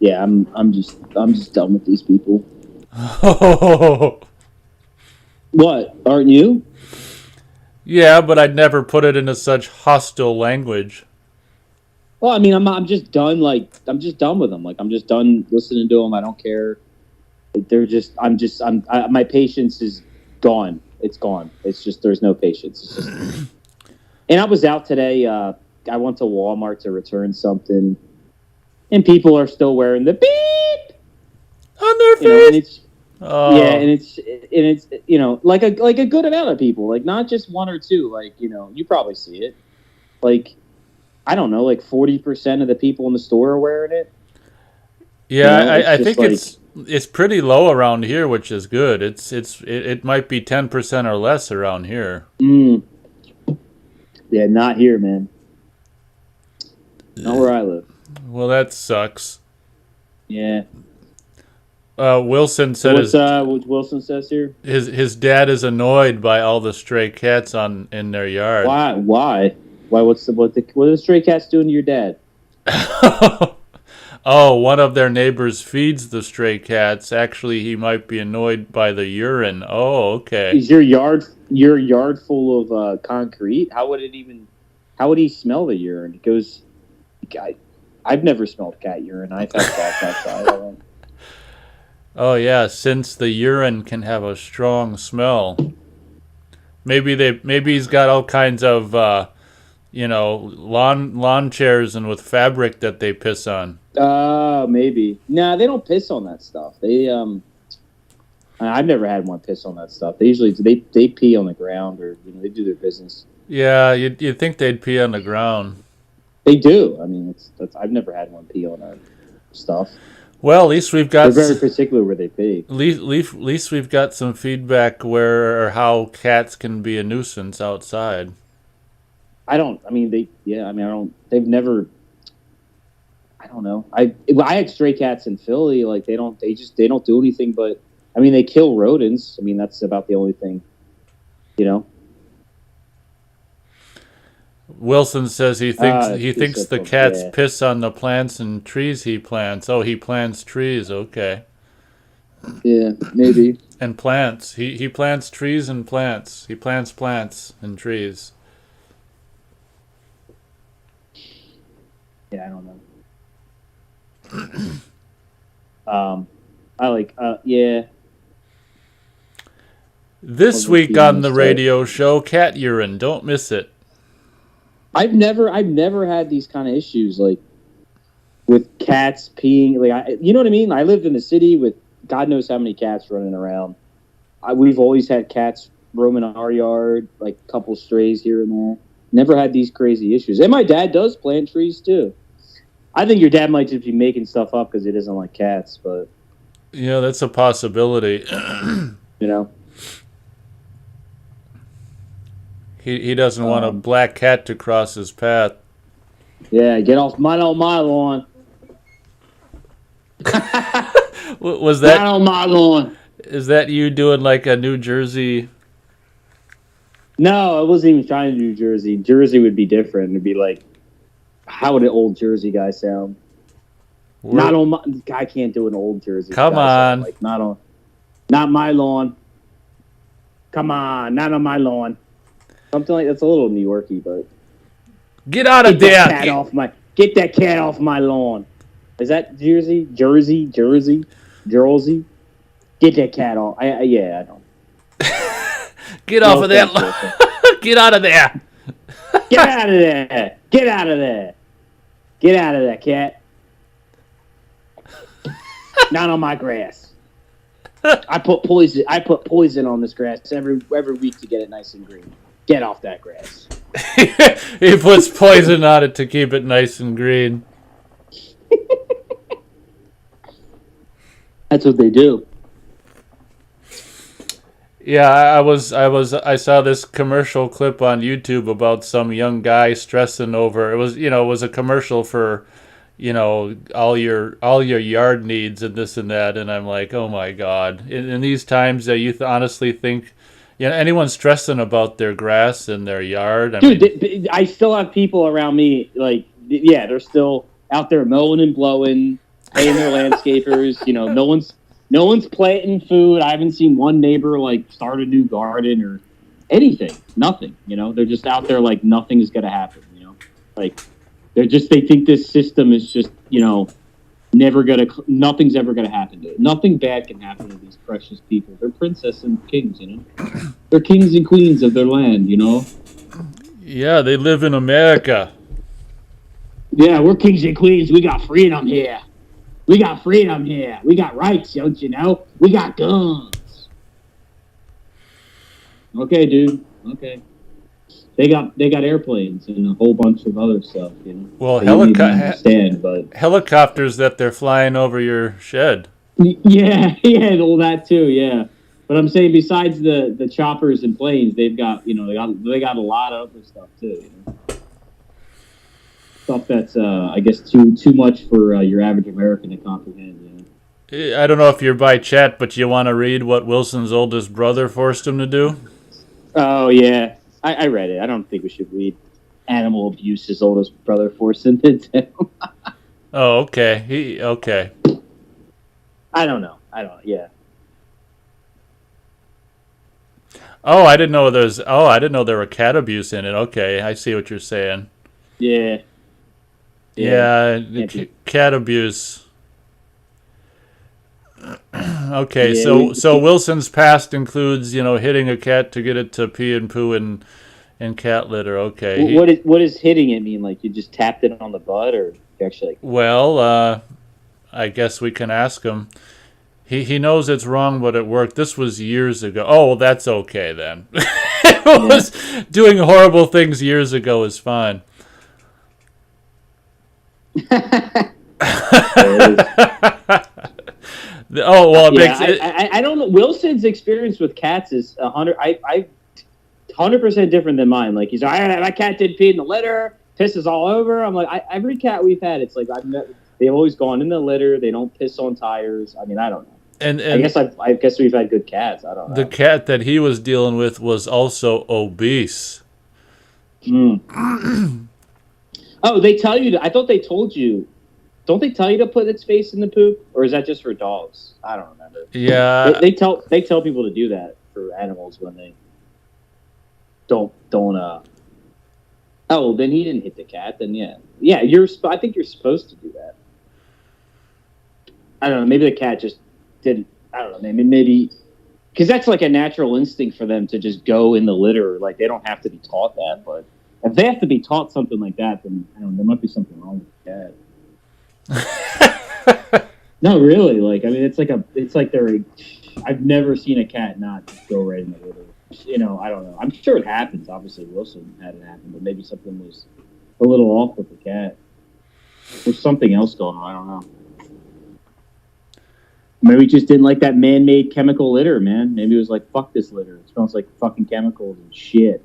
Speaker 2: Yeah, I'm just done with these people. What? Aren't you?
Speaker 1: Yeah, but I'd never put it into such hostile language.
Speaker 2: Well, I mean, I'm just done. Like, I'm just done with them. Like, I'm just done listening to them. I don't care. My patience is gone. It's gone. It's just there's no patience. It's just. And I was out today. I went to Walmart to return something. And people are still wearing the beep
Speaker 1: on their face.
Speaker 2: And it's like a good amount of people, like not just one or two. Like you probably see it. Like I don't know, like 40% of the people in the store are wearing it.
Speaker 1: Yeah, I think it's pretty low around here, which is good. It might be 10% or less around here.
Speaker 2: Yeah, not here, man. Not where I live.
Speaker 1: Well, that sucks.
Speaker 2: Yeah.
Speaker 1: Wilson said
Speaker 2: what Wilson says here?
Speaker 1: His dad is annoyed by all the stray cats in their yard.
Speaker 2: Why? Why? What are the stray cats doing to your dad?
Speaker 1: Oh, one of their neighbors feeds the stray cats. Actually, he might be annoyed by the urine. Oh, okay.
Speaker 2: Is your yard full of concrete? How would he smell the urine? It goes. I've never smelled cat urine. I've had cats outside.
Speaker 1: Oh yeah, since the urine can have a strong smell. Maybe he's got all kinds of lawn chairs and with fabric that they piss on.
Speaker 2: Maybe. Nah, they don't piss on that stuff. They I've never had one piss on that stuff. They usually they pee on the ground, or they do their business.
Speaker 1: Yeah, you'd think they'd pee on the ground.
Speaker 2: They do. I mean, I've never had one pee on our stuff.
Speaker 1: Well, at least we've got.
Speaker 2: They're very particular where they pee.
Speaker 1: At least we've got some feedback or how cats can be a nuisance outside.
Speaker 2: They've never. I don't know. I had stray cats in Philly. Like they don't do anything but. I mean, they kill rodents. I mean, that's about the only thing.
Speaker 1: Wilson says he thinks the cats piss on the plants and trees he plants. Oh, he plants trees. Okay.
Speaker 2: Yeah, maybe.
Speaker 1: And plants. He plants trees and plants. He plants plants and trees.
Speaker 2: Yeah, I don't know. Yeah.
Speaker 1: This week on the radio show, cat urine. Don't miss it.
Speaker 2: I've never had these kind of issues like with cats peeing. Like you know what I mean? I lived in the city with God knows how many cats running around. We've always had cats roaming our yard, like a couple strays here and there. Never had these crazy issues. And my dad does plant trees too. I think your dad might just be making stuff up because he doesn't like cats, but
Speaker 1: yeah, that's a possibility. He doesn't want a black cat to cross his path.
Speaker 2: Yeah, get off my lawn.
Speaker 1: Was that
Speaker 2: not on my lawn?
Speaker 1: Is that you doing like a New Jersey?
Speaker 2: No, I wasn't even trying to do Jersey. Jersey would be different. It'd be like, how would an old Jersey guy sound? Not on my. I can't do an old Jersey.
Speaker 1: Come on,
Speaker 2: like not my lawn. Come on, not on my lawn. Something like that's a little New Yorky, but
Speaker 1: get out of there!
Speaker 2: Get that cat off my lawn. Is that Jersey? Get that cat off. I don't.
Speaker 1: Get off of that! Get out of there!
Speaker 2: Get out of there! Get out of there! Get out of there, cat! Not on my grass. I put poison on this grass every week to get it nice and green. Get off that grass.
Speaker 1: He puts poison on it to keep it nice and green.
Speaker 2: That's what they do.
Speaker 1: Yeah, I saw this commercial clip on YouTube about some young guy stressing over. It was a commercial for, all your yard needs and this and that, and I'm like, oh my God. In these times, you honestly think, anyone stressing about their grass and their yard?
Speaker 2: I still have people around me, like, yeah, they're still out there mowing and blowing, paying their landscapers. No one's planting food. I haven't seen one neighbor like start a new garden or anything. Nothing. They're just out there like nothing is gonna happen. Like they think this system is just nothing's ever gonna happen to it. Nothing bad can happen to these precious people. They're princesses and kings. They're kings and queens of their land.
Speaker 1: Yeah, they live in America.
Speaker 2: Yeah, we're kings and queens. We got freedom here. We got freedom here. We got rights, don't you know? We got guns. Okay, dude. Okay. They got airplanes and a whole bunch of other stuff,
Speaker 1: Well, helicopters that they're flying over your shed.
Speaker 2: Yeah, all that too, yeah. But I'm saying besides the choppers and planes, they've got they got a lot of other stuff too. Stuff that's I guess too much for your average American to comprehend.
Speaker 1: I don't know if you're by chat, but you want to read what Wilson's oldest brother forced him to do?
Speaker 2: Oh yeah, I read it. I don't think we should read animal abuse his oldest brother forced him to do.
Speaker 1: Oh, okay. Okay.
Speaker 2: I don't know. Yeah.
Speaker 1: Oh, I didn't know there were cat abuse in it. Okay, I see what you're saying.
Speaker 2: Yeah.
Speaker 1: Yeah, cat abuse. Okay,
Speaker 2: yeah,
Speaker 1: so Wilson's past includes, hitting a cat to get it to pee and poo and cat litter. Okay.
Speaker 2: What does hitting it mean? Like you just tapped it on the butt, or you actually?
Speaker 1: Well, I guess we can ask him. He knows it's wrong, but it worked. This was years ago. Oh, well, that's okay then. It was doing horrible things years ago is fine. Oh well, it makes it.
Speaker 2: I don't know. Wilson's experience with cats is 100% different than mine. Like he's like, my cat did pee in the litter, pisses all over. I'm like, every cat we've had, it's like they've always gone in the litter. They don't piss on tires. I mean, I don't know.
Speaker 1: And
Speaker 2: I guess we've had good cats. I don't know.
Speaker 1: The cat that he was dealing with was also obese.
Speaker 2: Oh, they tell you. I thought they told you. Don't they tell you to put its face in the poop, or is that just for dogs? I don't remember.
Speaker 1: Yeah,
Speaker 2: they tell people to do that for animals when they don't. Oh, then he didn't hit the cat. Then yeah. I think you're supposed to do that. I don't know. Maybe the cat just didn't. I don't know. Maybe because that's like a natural instinct for them to just go in the litter. Like they don't have to be taught that, but if they have to be taught something like that, then I don't know, there might be something wrong with the cat. No, really. Like, I mean, it's like they're. I've never seen a cat not just go right in the litter. You know, I don't know. I'm sure it happens. Obviously, Wilson had it happen, but maybe something was a little off with the cat. There's something else going on. I don't know. Maybe he just didn't like that man-made chemical litter, man. Maybe it was like, fuck this litter. It smells like fucking chemicals and shit.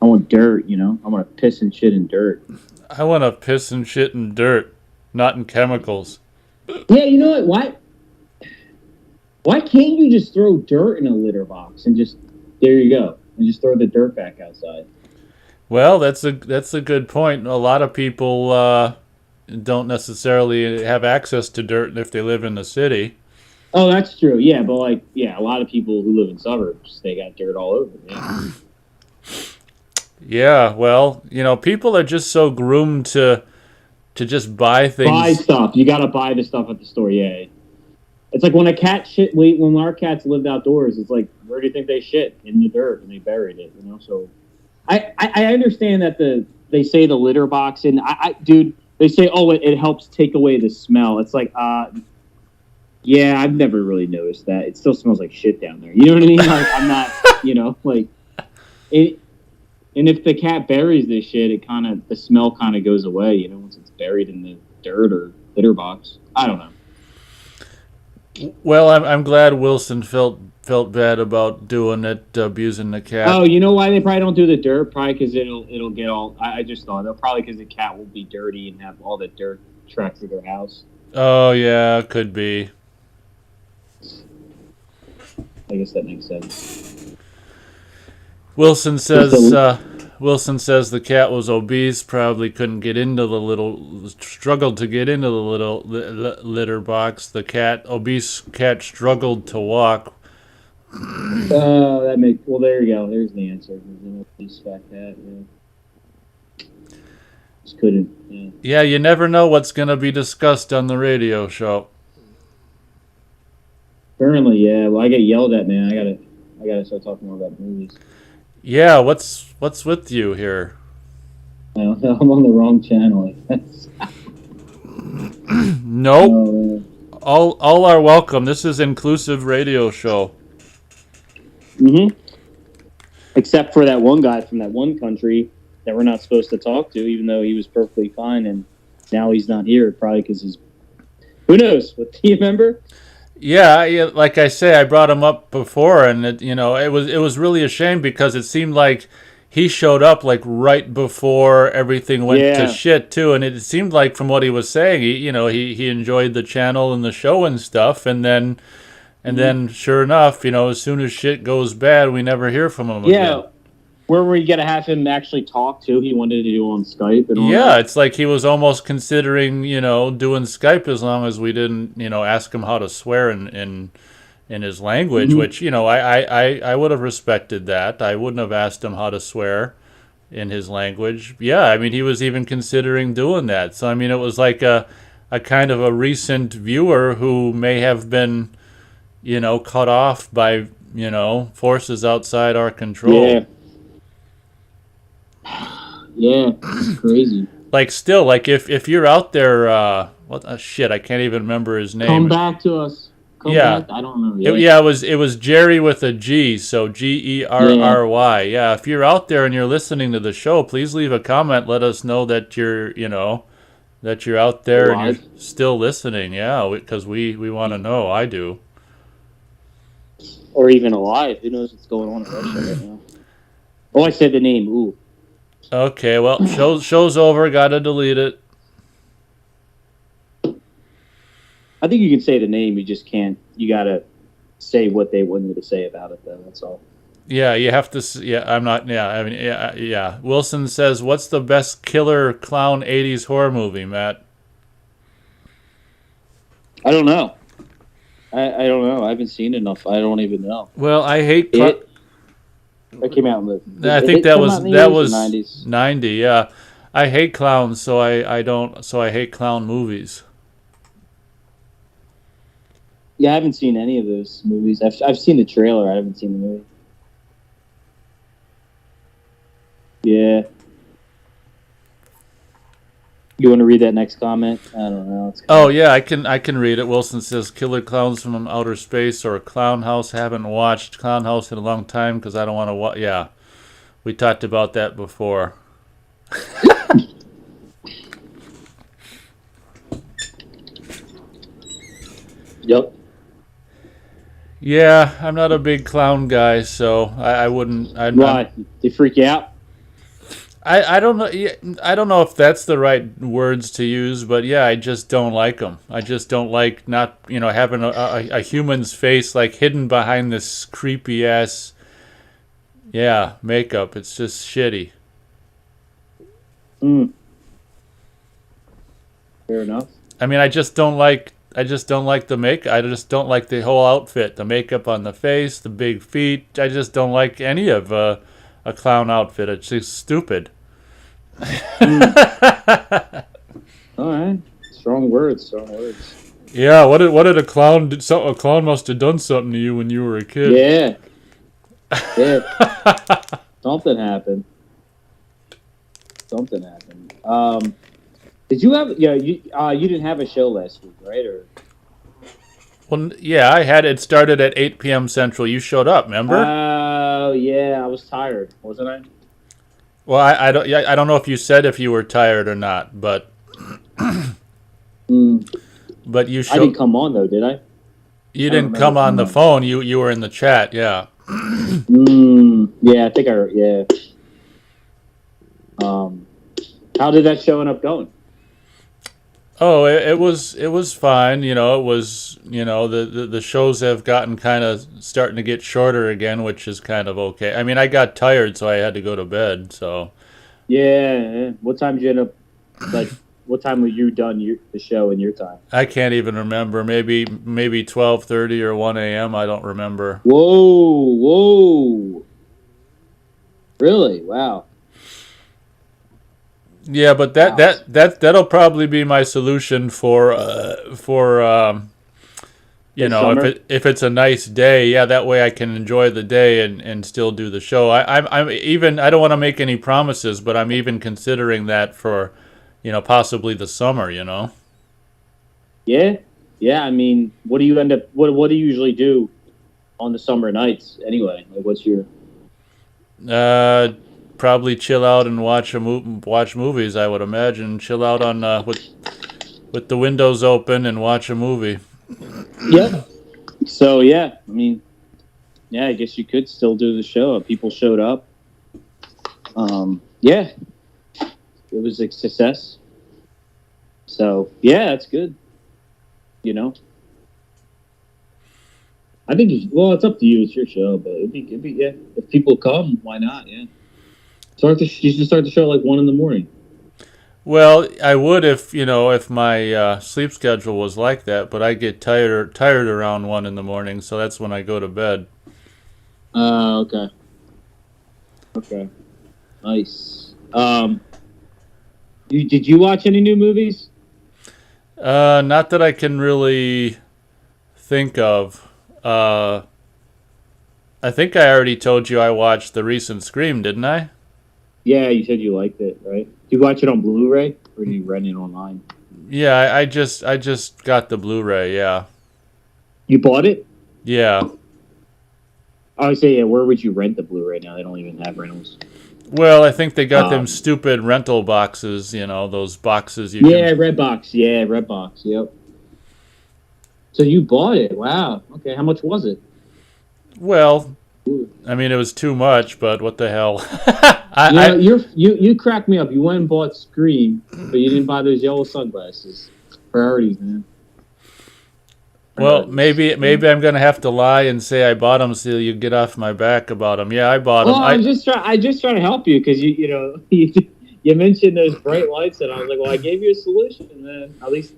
Speaker 2: I want dirt, you know? I want to piss and shit in dirt.
Speaker 1: I want to piss and shit in dirt, not in chemicals.
Speaker 3: Yeah, you know what? Why can't you just throw dirt in a litter box and just, there you go, and just throw the dirt back outside?
Speaker 1: Well, that's a good point. A lot of people don't necessarily have access to dirt if they live in the city.
Speaker 3: Oh, that's true. Yeah, but a lot of people who live in suburbs, they got dirt all over. Yeah.
Speaker 1: Yeah, well, you know, people are just so groomed to just buy things.
Speaker 3: Buy stuff. You got to buy the stuff at the store. Yeah. It's like when a cat shit. When our cats lived outdoors, it's like, where do you think they shit? In the dirt, and they buried it. You know, so I understand that they say the litter box, and dude, they say, oh, it helps take away the smell. It's like, yeah, I've never really noticed that. It still smells like shit down there. You know what I mean? Like, I'm not, you know, like it. And if the cat buries this shit, the smell kind of goes away, you know, once it's buried in the dirt or litter box. I don't know.
Speaker 1: Well, I'm glad Wilson felt bad about doing it, abusing the cat.
Speaker 3: Oh, you know why they probably don't do the dirt? Probably because it'll get all. I just thought probably because the cat will be dirty and have all the dirt tracked through their house.
Speaker 1: Oh yeah, could be.
Speaker 3: I guess that makes sense.
Speaker 1: Wilson says the cat was obese, probably couldn't get into struggled to get into the little litter box. The obese cat struggled to walk.
Speaker 3: There you go. There's the answer. There's an obese fat cat. Yeah. Just couldn't. Yeah.
Speaker 1: Yeah, you never know what's going to be discussed on the radio show.
Speaker 3: Apparently, yeah. Well, I get yelled at, man. I gotta start talking more about movies.
Speaker 1: Yeah, what's with you here?
Speaker 3: I'm on the wrong channel.
Speaker 1: Nope. All are welcome. This is inclusive radio show.
Speaker 2: Mm-hmm. Except for that one guy from that one country that we're not supposed to talk to, even though he was perfectly fine, and now he's not here, probably because he's. Who knows? Do you remember?
Speaker 1: Yeah, like I say, I brought him up before, and it was really a shame because it seemed like he showed up like right before everything went to shit too, and it seemed like from what he was saying, he enjoyed the channel and the show and stuff, and then sure enough, as soon as shit goes bad, we never hear from him again.
Speaker 2: Where were you gonna have him actually talk to? He wanted to do on Skype and all
Speaker 1: yeah,
Speaker 2: that.
Speaker 1: It's like he was almost considering, doing Skype as long as we didn't, ask him how to swear in his language,
Speaker 2: Mm-hmm.
Speaker 1: which, I would have respected that. I wouldn't have asked him how to swear in his language. Yeah, I mean, he was even considering doing that. So, I mean, it was like a kind of a recent viewer who may have been, cut off by, forces outside our control.
Speaker 2: Yeah.
Speaker 3: Yeah, it's crazy.
Speaker 1: Like, still, like, if you're out there, shit, I can't even remember his name.
Speaker 3: Come back to us. come
Speaker 1: Yeah.
Speaker 3: back? I don't remember.
Speaker 1: It was Jerry with a G, so Gerry. Yeah, if you're out there and you're listening to the show, please leave a comment. Let us know that that you're out there and
Speaker 3: Alive?
Speaker 1: you're still listening. Yeah, because we want to know. I do.
Speaker 3: Or even alive. Who knows what's going on in Russia right now? Oh, I said the name. Ooh.
Speaker 1: Okay, well, show's over. Gotta delete it.
Speaker 3: I think you can say the name. You just can't. You gotta say what they want you to say about it, though. That's all.
Speaker 1: Yeah, you have to. Yeah, I'm not. Yeah, I mean, yeah. Wilson says, "What's the best killer clown '80s horror movie, Matt?"
Speaker 3: I don't know. I don't know. I haven't seen enough. I don't even know.
Speaker 1: Well, I hate.
Speaker 3: That came out in the.
Speaker 1: I think that was
Speaker 3: 90s.
Speaker 1: 90. Yeah, I hate clowns, so I don't. So I hate clown movies.
Speaker 3: Yeah, I haven't seen any of those movies. I've seen the trailer. I haven't seen the movie. Yeah. You want to read that next comment? I don't know.
Speaker 1: Oh yeah, I can read it. Wilson says, "Killer Clowns from Outer Space" or "Clown House." Haven't watched Clown House in a long time because I don't want to watch. Yeah, we talked about that before.
Speaker 3: Yep.
Speaker 1: Yeah, I'm not a big clown guy, so I wouldn't.
Speaker 3: Why? They freak you out?
Speaker 1: I don't know. I don't know if that's the right words to use, but yeah, I just don't like them. I just don't like not having a human's face like hidden behind this creepy ass makeup. It's just shitty.
Speaker 3: Fair enough.
Speaker 1: I mean, I just don't like the makeup. I just don't like the whole outfit. The makeup on the face, the big feet. I just don't like any of a clown outfit. It's just stupid.
Speaker 3: All right. Strong words.
Speaker 1: Yeah, what did a clown do? A clown must have done something to you when you were a kid.
Speaker 3: Yeah. Something happened. Did you have? Yeah, you didn't have a show last week, right? Or
Speaker 1: well, yeah, I had it started at 8 p.m. Central. You showed up, remember?
Speaker 3: Oh yeah, I was tired, wasn't I?
Speaker 1: Well, I don't know if you said if you were tired or not, but but you showed.
Speaker 3: I didn't come on though, did I?
Speaker 1: You didn't come on the phone. You were in the chat, yeah.
Speaker 3: Yeah, I think yeah. How did that show end up going?
Speaker 1: Oh, it was fine. It was the shows have gotten kind of starting to get shorter again, which is kind of okay. I mean, I got tired, so I had to go to bed. So
Speaker 3: yeah. What time did you end up? Like, what time were you done the show in your time?
Speaker 1: I can't even remember. Maybe 12:30 or 1 a.m. I don't remember.
Speaker 3: Whoa! Really? Wow.
Speaker 1: Yeah, but that'll probably be my solution for if it's a nice day. Yeah, that way I can enjoy the day and still do the show. I don't want to make any promises, but I'm even considering that for possibly the summer.
Speaker 3: Yeah. I mean, what do you end up? What do you usually do on the summer nights anyway? Like, what's your?
Speaker 1: Probably chill out and watch movies. I would imagine chill out on with the windows open and watch a movie.
Speaker 3: Yeah. So yeah, I mean, yeah, I guess you could still do the show. People showed up. Yeah, it was a success. So yeah, that's good. I think it's up to you. It's your show, but it'd be yeah. If people come, why not? Yeah. You should start the show like 1 a.m.
Speaker 1: Well, I would if my sleep schedule was like that, but I get tired around 1 a.m, so that's when I go to bed.
Speaker 3: Okay. Okay. Nice. Did you watch any new movies?
Speaker 1: Not that I can really think of. I think I already told you I watched the recent Scream, didn't I?
Speaker 3: Yeah, you said you liked it, right? Did you watch it on Blu-ray, or did you rent it online?
Speaker 1: Yeah, I just got the Blu-ray. Yeah.
Speaker 3: You bought it?
Speaker 1: Yeah.
Speaker 3: I would say, yeah, where would you rent the Blu-ray now? They don't even have rentals.
Speaker 1: Well, I think they got them stupid rental boxes, those boxes you can...
Speaker 3: Redbox. Yeah, Redbox. Yep. So you bought it. Wow. Okay, how much was it?
Speaker 1: Well, I mean, it was too much, but what the hell?
Speaker 3: You cracked me up. You went and bought Scream, but you didn't buy those yellow sunglasses. Priorities, man.
Speaker 1: Well, maybe I'm gonna have to lie and say I bought them so you get off my back about them. Yeah, I bought them.
Speaker 3: Well, I just trying to help you because you mentioned those bright lights, and I was like, well, I gave you a solution, man. At least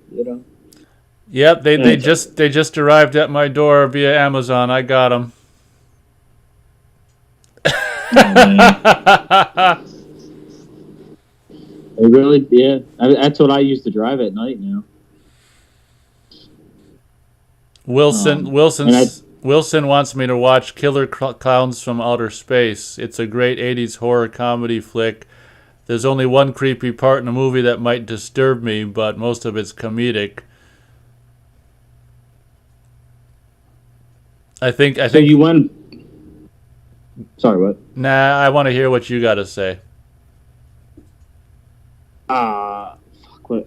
Speaker 1: Yep, they just arrived at my door via Amazon. I got them.
Speaker 3: Really? Yeah, that's what I used to drive at night now.
Speaker 1: Wilson wants me to watch Killer Clowns from Outer Space. It's a great 80s horror comedy flick. There's only one creepy part in the movie that might disturb me, but most of it's comedic. I think
Speaker 3: So you went... Sorry, what?
Speaker 1: Nah, I want to hear what you got to say.
Speaker 3: What?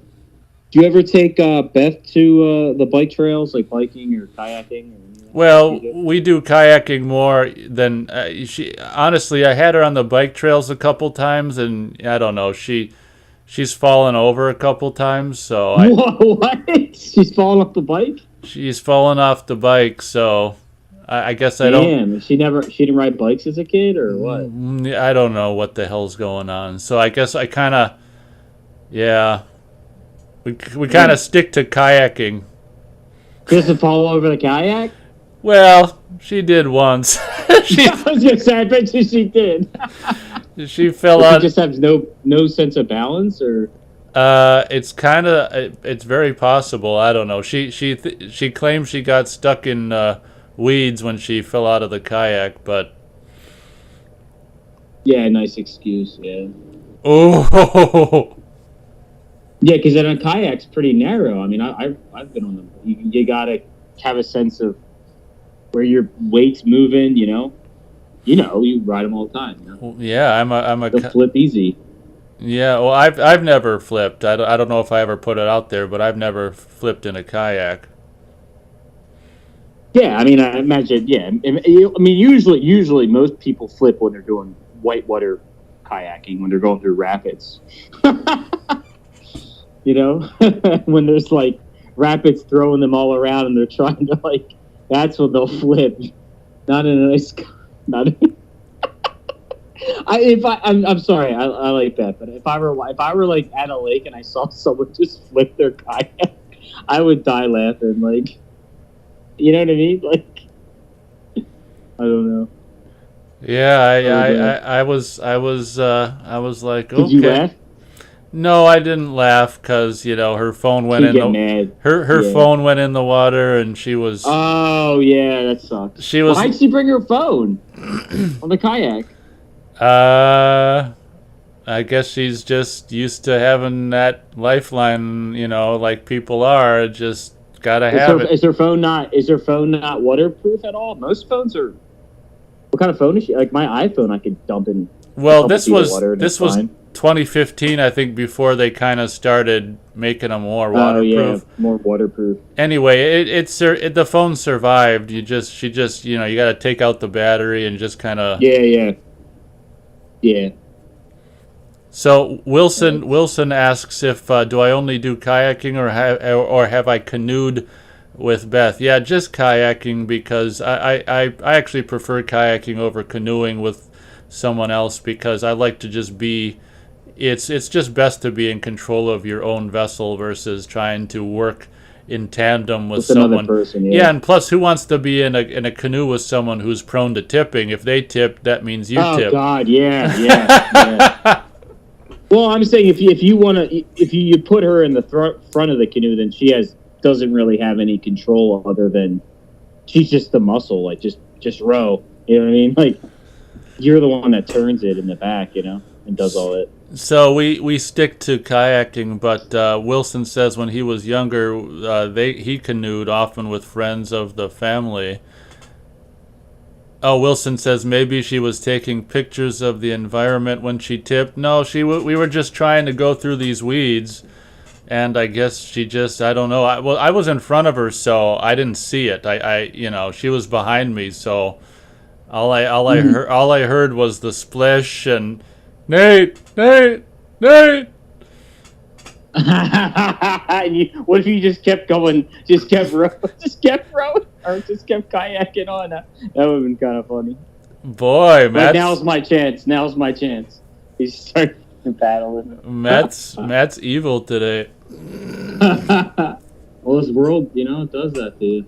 Speaker 3: Do you ever take Beth to the bike trails, like biking or kayaking?
Speaker 1: Well, we do kayaking more than she. Honestly, I had her on the bike trails a couple times, and I don't know. She's fallen over a couple times, so
Speaker 3: what? She's fallen off the bike?
Speaker 1: She's fallen off the bike, so I guess I don't.
Speaker 3: Damn, she didn't ride bikes as a kid, or what?
Speaker 1: I don't know what the hell's going on. So I guess I kind of, yeah. We kind of stick to kayaking.
Speaker 3: Just to fall over the kayak?
Speaker 1: Well, she did once.
Speaker 3: I was gonna say, I bet you she did.
Speaker 1: She fell out.
Speaker 3: She just has no sense of balance, or?
Speaker 1: It's very possible. I don't know. She claims she got stuck in weeds when she fell out of the kayak, but.
Speaker 3: Yeah, nice excuse. Yeah.
Speaker 1: Oh.
Speaker 3: Yeah, because then a kayak's pretty narrow. I mean, I've been on them. You gotta have a sense of where your weight's moving. You ride them all the time.
Speaker 1: Well, yeah,
Speaker 3: They'll flip easy.
Speaker 1: Yeah, well, I've never flipped. I don't know if I ever put it out there, but I've never flipped in a kayak.
Speaker 3: Yeah, I mean, I imagine. Yeah, I mean, usually most people flip when they're doing whitewater kayaking when they're going through rapids. When there's like rapids throwing them all around and they're trying to that's when they'll flip. Not in a nice, not. I'm sorry, I like that, but if I were like at a lake and I saw someone just flip their kayak, I would die laughing. You know what I mean? I don't know.
Speaker 1: Yeah, I was like, okay.
Speaker 3: Did you laugh?
Speaker 1: No, I didn't laugh because her phone went her phone went in the water and she was.
Speaker 3: Oh yeah, that sucks. Why'd she bring her phone on the kayak?
Speaker 1: I guess she's just used to having that lifeline. Like people are. Just gotta have it.
Speaker 3: Is her phone not waterproof at all? Most phones are. What kind of phone is she? Like my iPhone, I could dump in.
Speaker 1: Well, this was 2015, I think, before they kind of started making them more waterproof.
Speaker 3: Oh, yeah, more waterproof.
Speaker 1: Anyway, the phone survived. You just you got to take out the battery and just kind of. Yeah. So Wilson asks if do I only do kayaking or have I canoed with Beth? Yeah, just kayaking because I actually prefer kayaking over canoeing with someone else because I like to just be. It's just best to be in control of your own vessel versus trying to work in tandem with someone.
Speaker 3: Another person, yeah.
Speaker 1: And plus, who wants to be in a canoe with someone who's prone to tipping? If they tip, that means you tip.
Speaker 3: Oh God, yeah. Well, I'm saying if you put her in the front of the canoe, then she doesn't really have any control other than she's just the muscle. Just row. You know what I mean? You're the one that turns it in the back, and does all it.
Speaker 1: So we stick to kayaking, but Wilson says when he was younger, he canoed often with friends of the family. Oh, Wilson says maybe she was taking pictures of the environment when she tipped. No, we were just trying to go through these weeds, and I guess she just, I don't know. I was in front of her, so I didn't see it. She was behind me, so all I heard was the splish and Nate.
Speaker 3: What if you just kept going, just kept rowing, or just kept kayaking on? That would have been kind of funny.
Speaker 1: Boy,
Speaker 3: Matt. Now's my chance. He started paddling.
Speaker 1: Matt's evil today.
Speaker 3: Well, this world, it does that to you.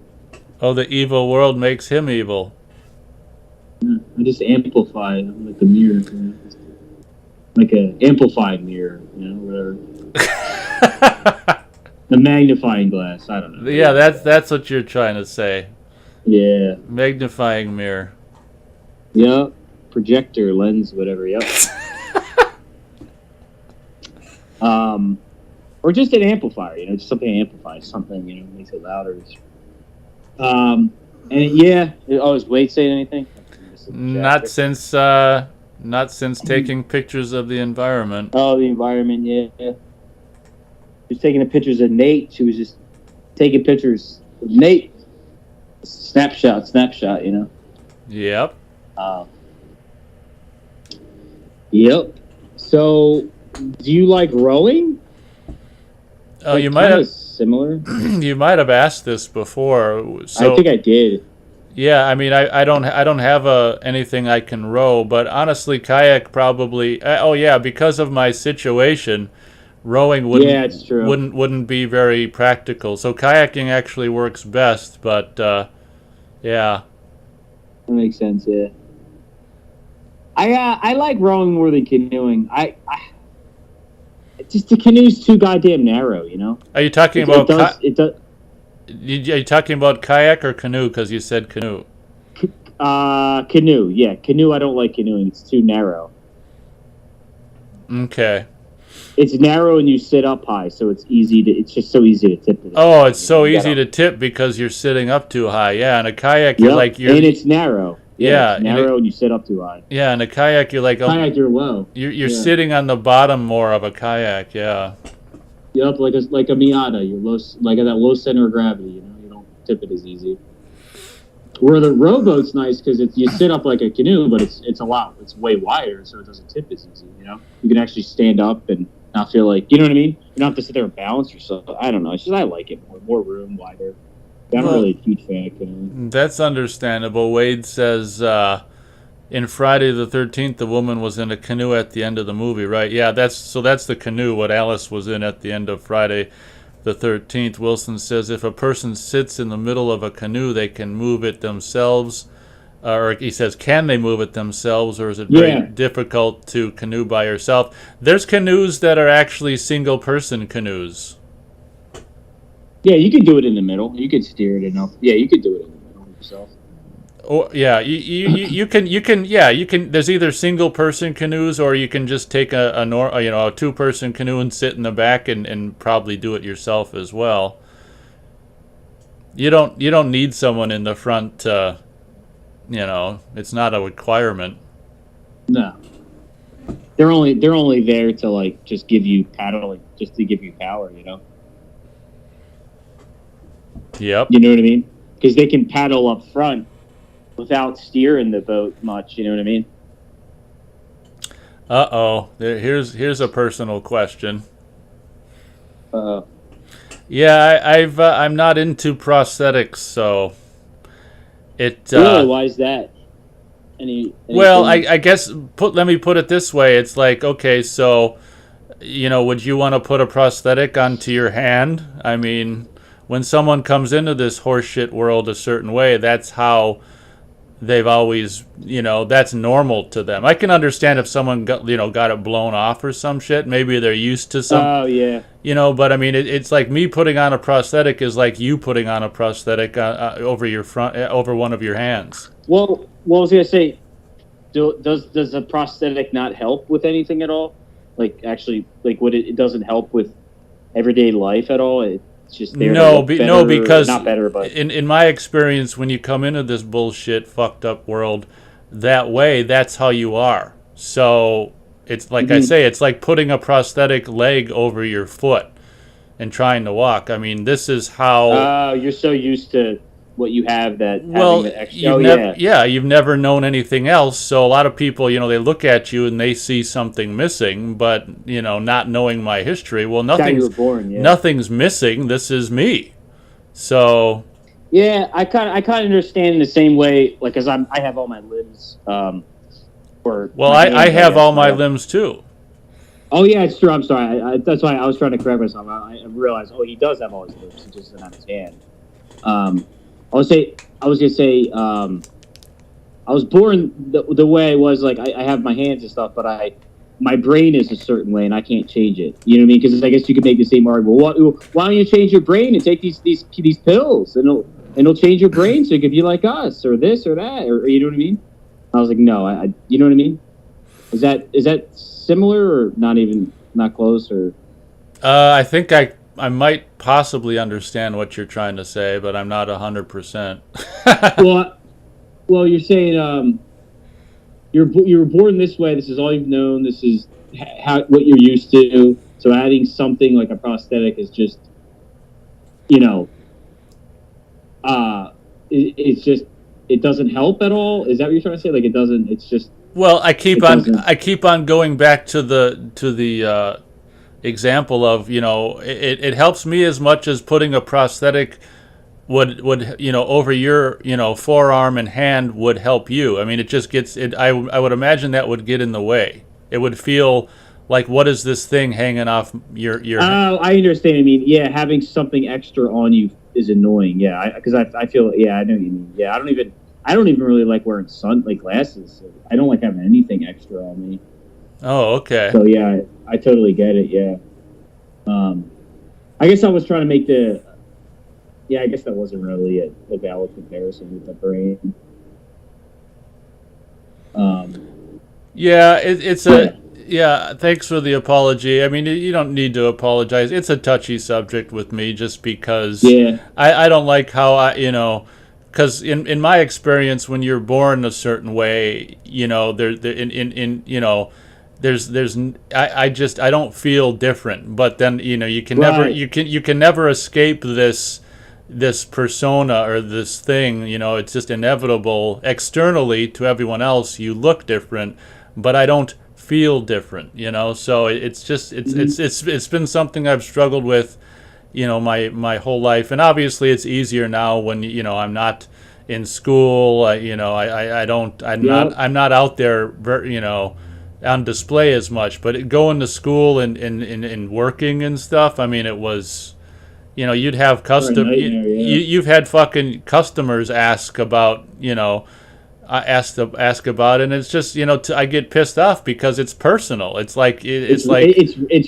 Speaker 1: Oh, the evil world makes him evil.
Speaker 3: Yeah, I just amplify it like a mirror, like an amplified mirror, whatever. The magnifying glass. I don't know.
Speaker 1: Yeah, that's what you're trying to say.
Speaker 3: Yeah.
Speaker 1: Magnifying mirror.
Speaker 3: Yep. Projector, lens, whatever. Yep. Or just an amplifier. Just something that amplifies something. Makes it louder. And yeah. Oh, is Wade saying anything?
Speaker 1: Not since taking pictures of the environment.
Speaker 3: Oh, the environment. Yeah. She was taking the pictures of Nate. She was just taking pictures of Nate. Snapshot.
Speaker 1: Yep.
Speaker 3: Yep. So, do you like rowing?
Speaker 1: Oh, you might have
Speaker 3: similar.
Speaker 1: You might have asked this before. So,
Speaker 3: I think I did.
Speaker 1: Yeah, I mean, I don't have anything I can row, but honestly, kayak probably. Oh yeah, because of my situation. Rowing wouldn't be very practical. So kayaking actually works best, but yeah.
Speaker 3: That makes sense, yeah. I like rowing more than canoeing. I just the canoe's too goddamn narrow,
Speaker 1: Are you talking about
Speaker 3: Are
Speaker 1: you talking about kayak or canoe? Because you said canoe.
Speaker 3: Canoe, yeah. Canoe, I don't like canoeing. It's too narrow.
Speaker 1: Okay.
Speaker 3: It's narrow and you sit up high, so it's just so easy to tip it.
Speaker 1: Oh, it's so easy to tip because you're sitting up too high. Yeah, and a kayak, and
Speaker 3: it's narrow. Yeah, it's narrow and you sit up too high.
Speaker 1: Yeah, and a kayak, you're like
Speaker 3: you're low.
Speaker 1: You're sitting on the bottom more of a kayak. Yeah.
Speaker 3: Yep, like a Miata. You're low, like at that low center of gravity. You don't tip it as easy. Where the rowboat's nice because you sit up like a canoe, but it's way wider, so it doesn't tip as easy. You can actually stand up and not feel like, you know what I mean? You don't have to sit there and balance yourself. I don't know. It's just I like it more room, wider. I'm not really a huge fan of canoe.
Speaker 1: That's understandable. Wade says in Friday the 13th, the woman was in a canoe at the end of the movie, right? Yeah, that's the canoe what Alice was in at the end of Friday the 13th. Wilson says if a person sits in the middle of a canoe, they can move it themselves. Or he says, can they move it themselves, or is it very difficult to canoe by yourself? There's canoes that are actually single-person canoes.
Speaker 3: Yeah, you can do it in the middle. You can steer it enough. Yeah, you could do it in the middle yourself.
Speaker 1: Oh yeah, you can. There's either single-person canoes, or you can just take a two-person canoe and sit in the back and probably do it yourself as well. You don't need someone in the front. It's not a requirement.
Speaker 3: No, they're only there to just give you paddling, just to give you power.
Speaker 1: Yep.
Speaker 3: You know what I mean? Because they can paddle up front without steering the boat much. You know what I mean?
Speaker 1: Uh-oh. Here's a personal question.
Speaker 3: Uh-oh.
Speaker 1: Yeah, I'm not into prosthetics, so it.
Speaker 3: Really? Why is that?
Speaker 1: Well, I guess let me put it this way. It's like, okay, so, would you want to put a prosthetic onto your hand? I mean, when someone comes into this horseshit world a certain way, that's how they've always, that's normal to them. I can understand if someone got it blown off or some shit. Maybe they're used to some.
Speaker 3: Oh yeah.
Speaker 1: But I mean, it's like me putting on a prosthetic is like you putting on a prosthetic over your front, over one of your hands.
Speaker 3: Well, I was gonna say, does a prosthetic not help with anything at all? Like actually, like what it doesn't help with everyday life at all. It's just there.
Speaker 1: No,
Speaker 3: to look better,
Speaker 1: no, because
Speaker 3: not better, but
Speaker 1: in my experience, when you come into this bullshit, fucked up world that way, that's how you are. So it's like I say, it's like putting a prosthetic leg over your foot and trying to walk. I mean, this is how.
Speaker 3: you're so used to what you have that
Speaker 1: Well,
Speaker 3: having the extra.
Speaker 1: you've never known anything else. So a lot of people, they look at you and they see something missing, but not knowing my history. Well,
Speaker 3: How you were born, yeah.
Speaker 1: nothing's missing. This is me. So.
Speaker 3: Yeah, I kind of understand in the same way, like, because I have all my limbs. I
Speaker 1: have all my limbs too.
Speaker 3: Oh yeah, it's true. I'm sorry. That's why I was trying to correct myself. I realized, he does have all his limbs. He just doesn't have his hand. I was gonna say, I was born the way I was. Like, I have my hands and stuff, but my brain is a certain way, and I can't change it. You know what I mean? Because I guess you could make the same argument. Well, why don't you change your brain and take these pills, and it'll change your brain so you could be like us, or this or that, or you know what I mean? I was like, no, you know what I mean? Is that similar or not close or?
Speaker 1: I think I might possibly understand what you're trying to say, but I'm not 100%.
Speaker 3: Well, you're saying you were born this way. This is all you've known. This is what you're used to. So adding something like a prosthetic is just, it's just, it doesn't help at all. Is that what you're trying to say? Like, it doesn't. It's just.
Speaker 1: Well, I keep on going back to the example of it helps me as much as putting a prosthetic would over your forearm and hand would help you. I mean, it just gets it. I would imagine that would get in the way. It would feel like, what is this thing hanging off your?
Speaker 3: Oh, I understand. I mean, yeah, having something extra on you is annoying. Yeah, because I feel. Yeah, I know what you mean. Yeah, I don't even really like wearing glasses. I don't like having anything extra on me.
Speaker 1: Oh, okay.
Speaker 3: So yeah, I totally get it. Yeah. I guess I was trying to make I guess that wasn't really a valid comparison with the brain.
Speaker 1: Thanks for the apology. I mean, you don't need to apologize. It's a touchy subject with me, just because I don't like how because in my experience, when you're born a certain way, I don't feel different. But then you can never escape this persona or this thing. It's just inevitable. Externally to everyone else, you look different, but I don't feel different. So it's been something I've struggled with my whole life, and obviously it's easier now when I'm not in school. I'm not out there on display as much, but going to school and working and stuff, I mean, it was you'd have you've had fucking customers ask about ask about it, and it's just I get pissed off because it's personal. It's like
Speaker 3: it's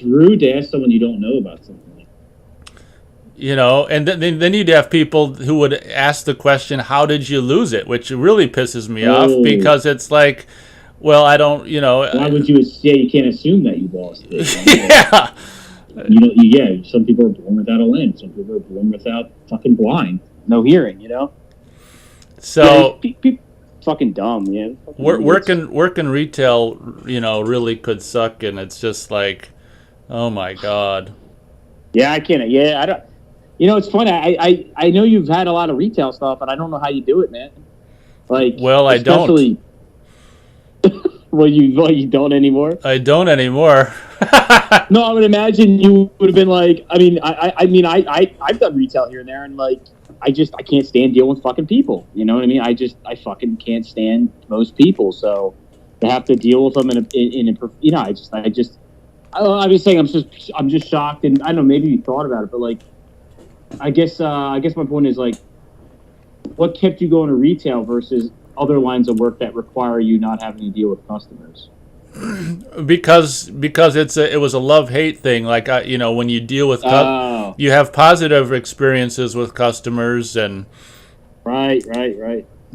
Speaker 3: rude to ask someone you don't know about something.
Speaker 1: And then you'd have people who would ask the question, how did you lose it? Which really pisses me off, because it's like, well, I don't,
Speaker 3: Why would you say you can't assume that you lost it?
Speaker 1: Yeah.
Speaker 3: Some people are born without a limb. Some people are born without fucking blind. No hearing, So... fucking dumb, yeah.
Speaker 1: Working retail, really could suck, and it's just like, oh my God.
Speaker 3: Yeah, I can't. Yeah, I don't... it's funny. I know you've had a lot of retail stuff, and I don't know how you do it, man.
Speaker 1: Well, I don't.
Speaker 3: Well, you don't anymore?
Speaker 1: I don't anymore.
Speaker 3: No, I would imagine you would have been like, I've done retail here and there, and I can't stand dealing with fucking people. You know what I mean? I fucking can't stand most people. So to have to deal with them I was saying I'm just shocked, and I don't know, maybe you thought about it, but I guess my point is what kept you going to retail versus other lines of work that require you not having to deal with customers?
Speaker 1: Because it was a love-hate thing. When you deal with you have positive experiences with customers, and
Speaker 3: right.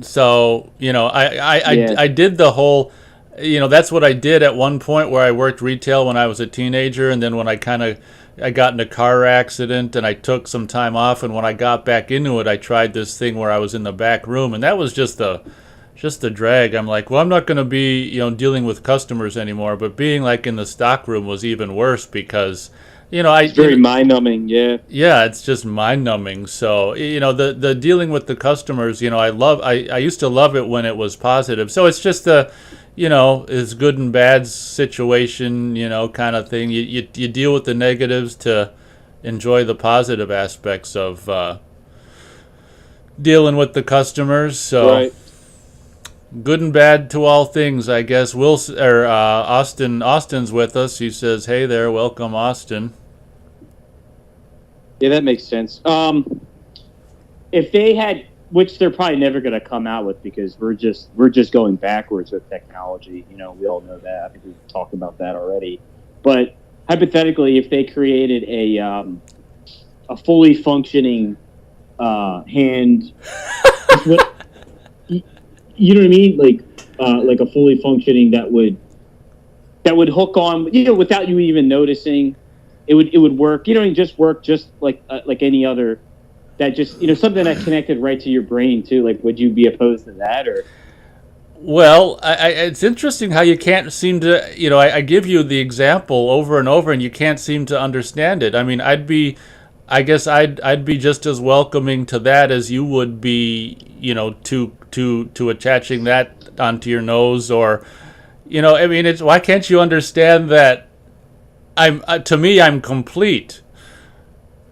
Speaker 1: So I did the whole that's what I did at one point where I worked retail when I was a teenager, and then when I got in a car accident and I took some time off, and when I got back into it, I tried this thing where I was in the back room, and that was just a drag. I'm like, well, I'm not going to be, dealing with customers anymore, but being like in the stock room was even worse because,
Speaker 2: it's very mind numbing. Yeah.
Speaker 1: Yeah, it's just mind numbing. So, the dealing with the customers, I used to love it when it was positive. So it's just it's good and bad situation, kind of thing. You deal with the negatives to enjoy the positive aspects of dealing with the customers. So
Speaker 2: right.
Speaker 1: Good and bad to all things, I guess. Austin's with us. He says, "Hey there, welcome, Austin."
Speaker 2: Yeah, that makes sense. If they had, which they're probably never going to come out with because we're just going backwards with technology. We all know that. I think we've talked about that already. But hypothetically, if they created a fully functioning hand, you know what I mean? Like a fully functioning that would hook on, without you even noticing. It would work. Just work just like any other. That just something that connected right to your brain too. Like, would you be opposed to that or?
Speaker 1: Well, it's interesting how you can't seem to. I give you the example over and over, and you can't seem to understand it. I mean, I'd be just as welcoming to that as you would be. To attaching that onto your nose, or, it's why can't you understand that? To me, I'm complete,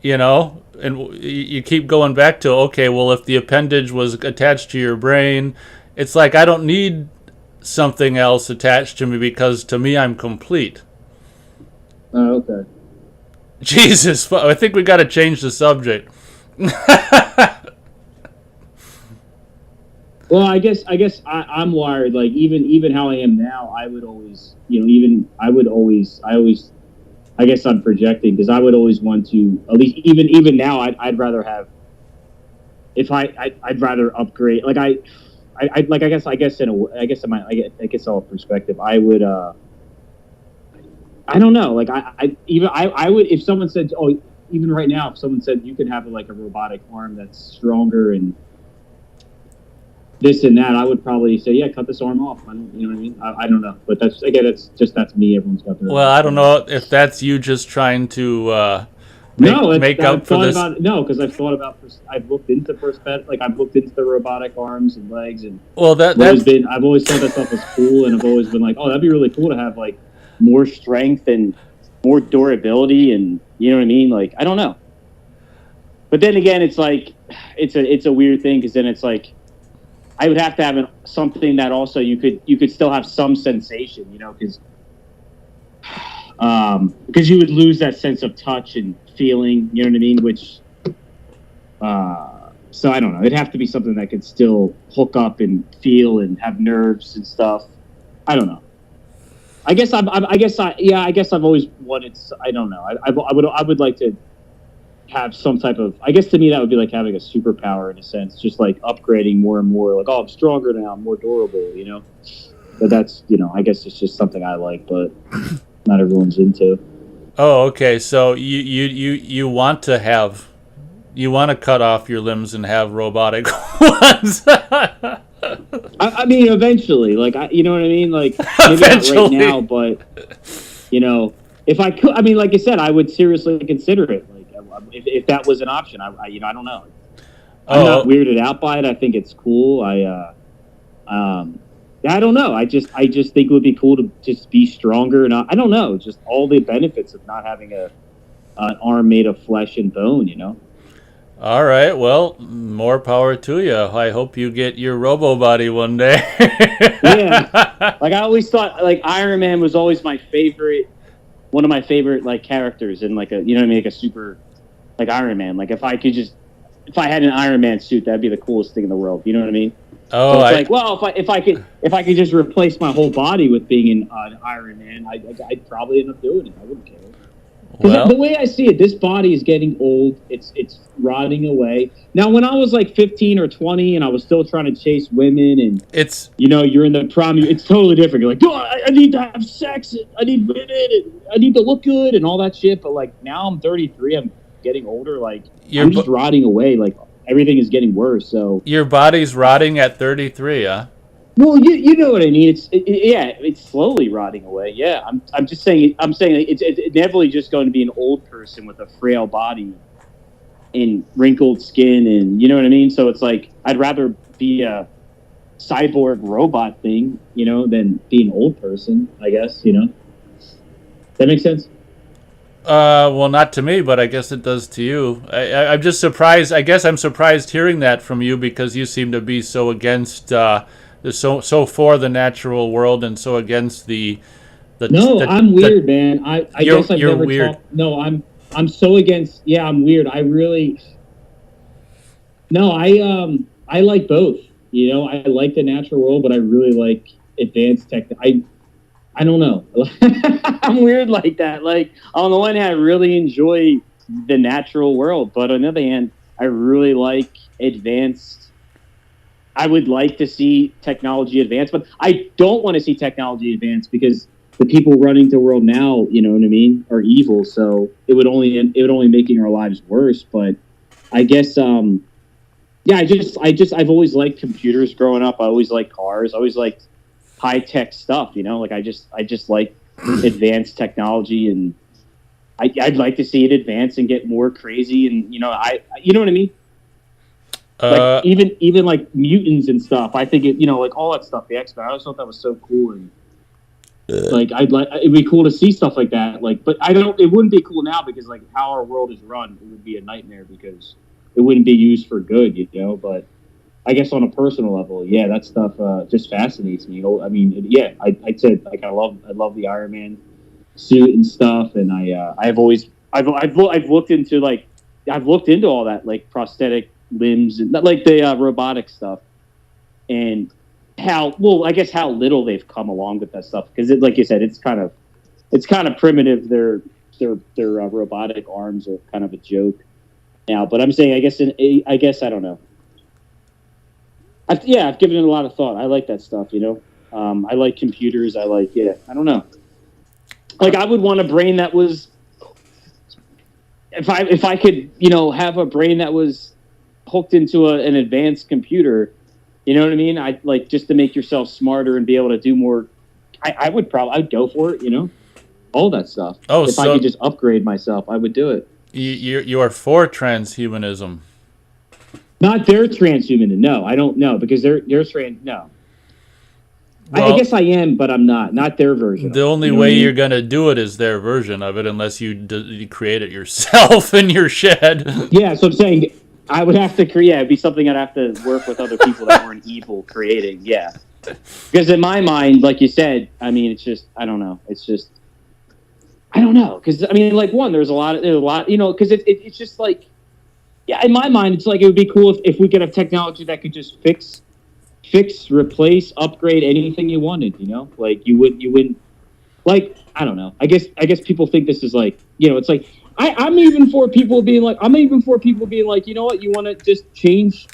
Speaker 1: and you keep going back to, okay, well, if the appendage was attached to your brain, it's like I don't need something else attached to me because to me, I'm complete.
Speaker 3: Oh, okay.
Speaker 1: Jesus, I think we got to change the subject.
Speaker 3: Well, I guess I'm wired like even how I am now. I would always, I guess I'm projecting because I would always want to, at least even now, I'd rather have, I'd rather upgrade. Like I guess all perspective. I would, I don't know. Like I would, if someone said, oh, even right now, if someone said you could have like a robotic arm that's stronger and this and that, I would probably say, yeah, cut this arm off. You know what I mean? I don't know, but that's me. Everyone's got their.
Speaker 1: Well, I don't know if that's you just trying to make up for this.
Speaker 3: Because I've thought about. I've looked into I've looked into the robotic arms and legs, and
Speaker 1: well, I've
Speaker 3: always thought that stuff was cool, and I've always been like, oh, that'd be really cool to have like more strength and more durability, and you know what I mean? Like, I don't know. But then again, it's like it's a weird thing because then it's like. I would have to have something that also you could still have some sensation, because you would lose that sense of touch and feeling, you know what I mean? Which, so I don't know. It'd have to be something that could still hook up and feel and have nerves and stuff. I don't know. I guess I've always wanted. I don't know. I would like to have some type of, I guess to me that would be like having a superpower in a sense, just like upgrading more and more, like, oh, I'm stronger now, I'm more durable, but that's, I guess it's just something I like, but not everyone's into.
Speaker 1: Oh, okay. So you want to cut off your limbs and have robotic ones.
Speaker 3: I mean, eventually, like, you know what I mean? Like, maybe
Speaker 1: eventually.
Speaker 3: Not right now, but, if I could, I mean, like I said, I would seriously consider it. Like, if that was an option, I don't know. I'm not weirded out by it. I think it's cool. I don't know. I just think it would be cool to just be stronger. And I don't know, just all the benefits of not having an arm made of flesh and bone,
Speaker 1: All right. Well, more power to you. I hope you get your robo body one day.
Speaker 3: Yeah. Like, I always thought, like, Iron Man was always one of my favorite, like, characters in, like, like a super, like, Iron Man. Like, if I had an Iron Man suit, that'd be the coolest thing in the world. You know what I mean?
Speaker 1: Oh,
Speaker 3: so it's like, well, if I could just replace my whole body with being an Iron Man, I'd probably end up doing it. I wouldn't care. Because the
Speaker 1: Well,
Speaker 3: way I see it, this body is getting old. It's rotting away. Now, when I was like 15 or 20 and I was still trying to chase women and,
Speaker 1: it's
Speaker 3: you're in the prom, it's totally different. You're like, oh, I need to have sex. And I need women. And I need to look good and all that shit. But like now I'm 33. I'm getting older. Like I'm just rotting away. Like everything is getting worse. So
Speaker 1: your body's rotting at 33, huh?
Speaker 3: well, you know what I mean. It's slowly rotting away. Yeah, I'm just saying. I'm saying it's inevitably just going to be an old person with a frail body and wrinkled skin, and you know what I mean. So it's like I'd rather be a cyborg robot thing, than be an old person. I guess that makes sense.
Speaker 1: Well, not to me, but I guess it does to you. I'm just surprised. I guess I'm surprised hearing that from you because you seem to be so against, so for the natural world and so against the.
Speaker 3: I'm weird, man. I guess I've
Speaker 1: you're
Speaker 3: never
Speaker 1: weird.
Speaker 3: talked. No, I'm so against. Yeah, I'm weird. I really. No, I like both. I like the natural world, but I really like advanced tech. I don't know. I'm weird like that. Like on the one hand, I really enjoy the natural world, but on the other hand, I really like advanced. I would like to see technology advance, but I don't want to see technology advance because the people running the world now, you know what I mean, are evil. So it would only making our lives worse. But I guess, I've always liked computers growing up. I always liked cars. I always liked high tech stuff. Like I just like advanced technology, and I'd like to see it advance and get more crazy. And you know what I mean. Like even like mutants and stuff. I think it, like all that stuff. The X-Men. I always thought that was so cool, and like it'd be cool to see stuff like that. Like, but it wouldn't be cool now because like how our world is run, it would be a nightmare because it wouldn't be used for good, But I guess on a personal level, yeah, that stuff just fascinates me. I mean, I'd say like I love the Iron Man suit and stuff, and I've looked into all that like prosthetic limbs and like the robotic stuff, and how little they've come along with that stuff because like you said, it's kind of primitive. Their robotic arms are kind of a joke now, but I'm saying I guess I don't know. I've given it a lot of thought. I like that stuff, I like computers. I don't know. Like I would want a brain that was, if I could, have a brain that was hooked into an advanced computer, you know what I mean? I'd like just to make yourself smarter and be able to do more. I'd go for it, all that stuff. If I could just upgrade myself, I would do it.
Speaker 1: You are for transhumanism.
Speaker 3: Not their transhumanism. No, I don't know because they're trans. No,
Speaker 1: Well,
Speaker 3: I guess I am, but I'm not. Not their version.
Speaker 1: The only way you're going to do it is their version of it, unless you create it yourself in your shed.
Speaker 3: Yeah, so I'm saying I would have to create. It'd be something I'd have to work with other people that weren't evil creating. Yeah, because in my mind, like you said, I mean, it's just I don't know. It's just I don't know because I mean, like there's a lot, because it's just like. Yeah, in my mind, it's like it would be cool if we could have technology that could just fix, replace, upgrade anything you wanted. Like you wouldn't, like I don't know. I guess people think this is like it's like I'm even for people being like you know what, you want to just change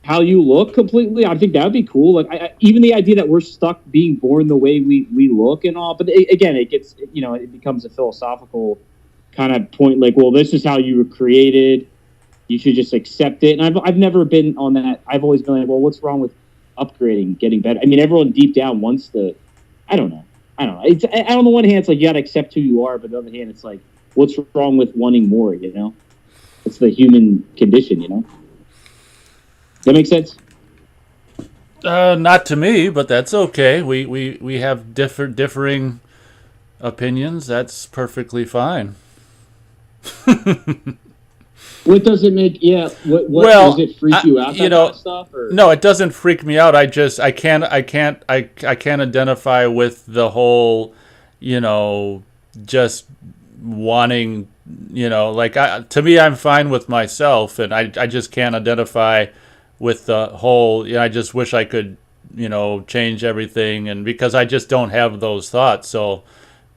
Speaker 3: how you look completely. I think that would be cool. Like even the idea that we're stuck being born the way we look and all. But again, it gets it becomes a philosophical kind of point. Like, well, this is how you were created. You should just accept it. And I've never been on that. I've always been like, well, what's wrong with upgrading, getting better? I mean, everyone deep down wants to. I don't know. It's on the one hand, it's like you got to accept who you are, but on the other hand, it's like, what's wrong with wanting more? It's the human condition. That makes sense.
Speaker 1: Not to me, but that's okay. We have differing opinions. That's perfectly fine.
Speaker 3: What does it make? Yeah. What does it freak you out? That kind of stuff? Or?
Speaker 1: No, it doesn't freak me out. I can't identify with the whole, just wanting, to me, I'm fine with myself, and I just can't identify with the whole. I just wish I could, change everything, and because I just don't have those thoughts, so.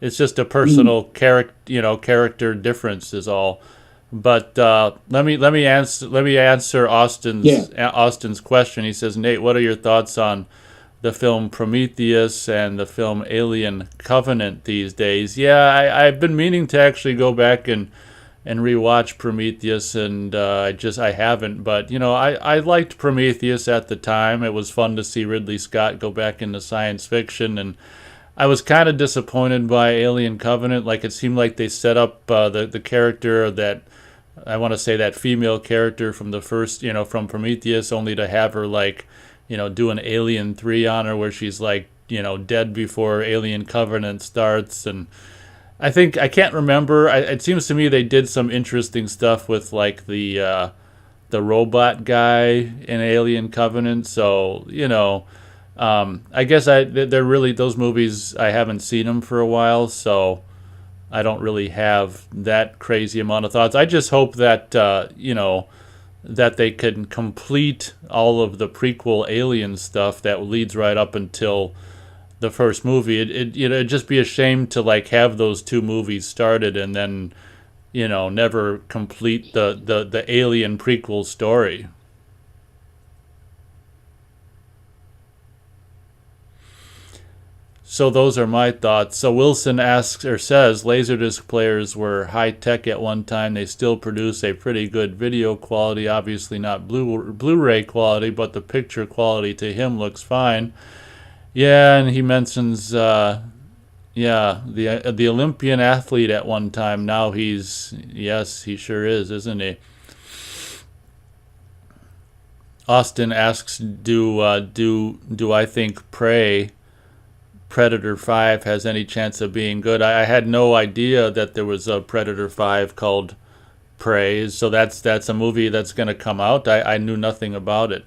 Speaker 1: It's just a personal character difference is all. But let me answer Austin's question. He says, Nate, what are your thoughts on the film Prometheus and the film Alien Covenant these days? Yeah, I've been meaning to actually go back and rewatch Prometheus, and I haven't. But I liked Prometheus at the time. It was fun to see Ridley Scott go back into science fiction, and I was kind of disappointed by Alien Covenant. Like, it seemed like they set up the character that, I want to say, that female character from the first, from Prometheus, only to have her do an Alien 3 on her where she's dead before Alien Covenant starts. And I can't remember. It seems to me they did some interesting stuff with the robot guy in Alien Covenant. So, I guess they're really, those movies, I haven't seen them for a while, so I don't really have that crazy amount of thoughts. I just hope that, that they can complete all of the prequel Alien stuff that leads right up until the first movie. It'd just be a shame to have those two movies started and then, never complete the Alien prequel story. So those are my thoughts. So Wilson asks or says, Laserdisc players were high tech at one time. They still produce a pretty good video quality, obviously not Blu-ray quality, but the picture quality to him looks fine. Yeah, and he mentions, the Olympian athlete at one time. Now yes, he sure is, isn't he? Austin asks, do I think Predator 5 has any chance of being good? I had no idea that there was a Predator 5 called Prey, so that's a movie that's going to come out. I knew nothing about it.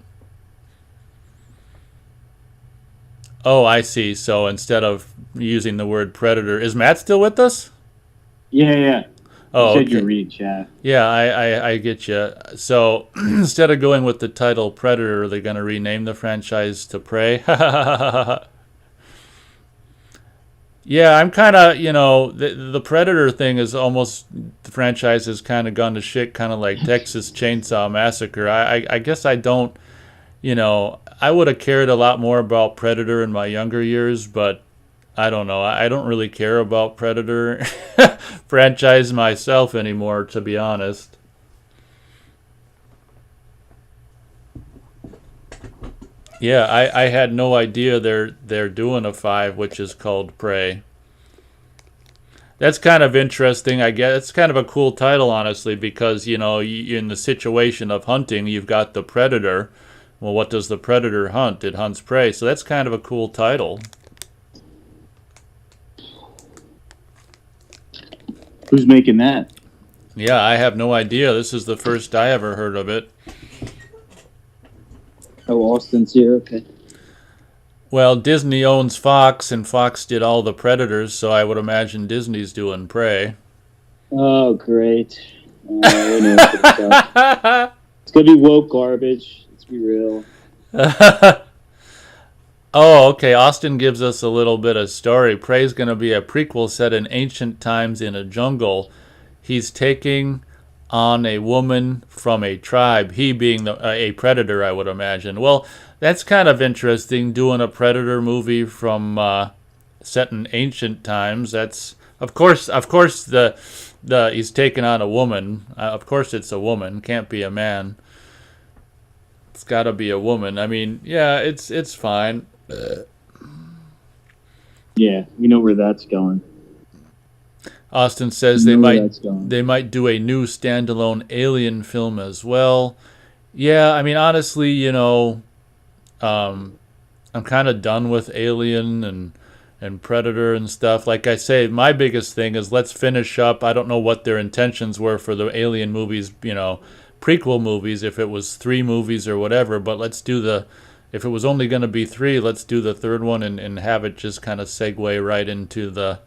Speaker 1: Oh, I see. So instead of using the word Predator, is Matt still with us?
Speaker 3: Yeah.
Speaker 1: Oh,
Speaker 3: you said
Speaker 1: okay.
Speaker 3: you read chat.
Speaker 1: Yeah, I get you. So instead of going with the title Predator, they're going to rename the franchise to Prey. Yeah, I'm kind of, the Predator thing is almost, the franchise has kind of gone to shit, kind of like Texas Chainsaw Massacre. I guess I don't, I would have cared a lot more about Predator in my younger years, but I don't know. I don't really care about Predator franchise myself anymore, to be honest. Yeah, I had no idea they're doing a 5, which is called Prey. That's kind of interesting, I guess. It's kind of a cool title, honestly, because, in the situation of hunting, you've got the predator. Well, what does the predator hunt? It hunts prey. So that's kind of a cool title.
Speaker 3: Who's making that?
Speaker 1: Yeah, I have no idea. This is the first I ever heard of it.
Speaker 2: Oh, Austin's here. Okay.
Speaker 1: Well, Disney owns Fox, and Fox did all the Predators, so I would imagine Disney's doing Prey.
Speaker 2: Oh, great. I know it's going to be woke garbage. Let's be real.
Speaker 1: Oh, okay. Austin gives us a little bit of story. Prey's going to be a prequel set in ancient times in a jungle. He's taking on a woman from a tribe, he being a predator, I would imagine. Well, that's kind of interesting, doing a Predator movie from set in ancient times. That's of course the he's taking on a woman. Of course it's a woman, can't be a man. It's got to be a woman. I mean, yeah, it's fine.
Speaker 3: Yeah, we know where that's going.
Speaker 1: Austin says they might do a new standalone Alien film as well. Yeah, I mean, honestly, I'm kind of done with Alien and Predator and stuff. Like I say, my biggest thing is let's finish up. I don't know what their intentions were for the Alien movies, prequel movies, if it was 3 movies or whatever, but let's do if it was only going to be 3, let's do the third one and have it just kind of segue right into the,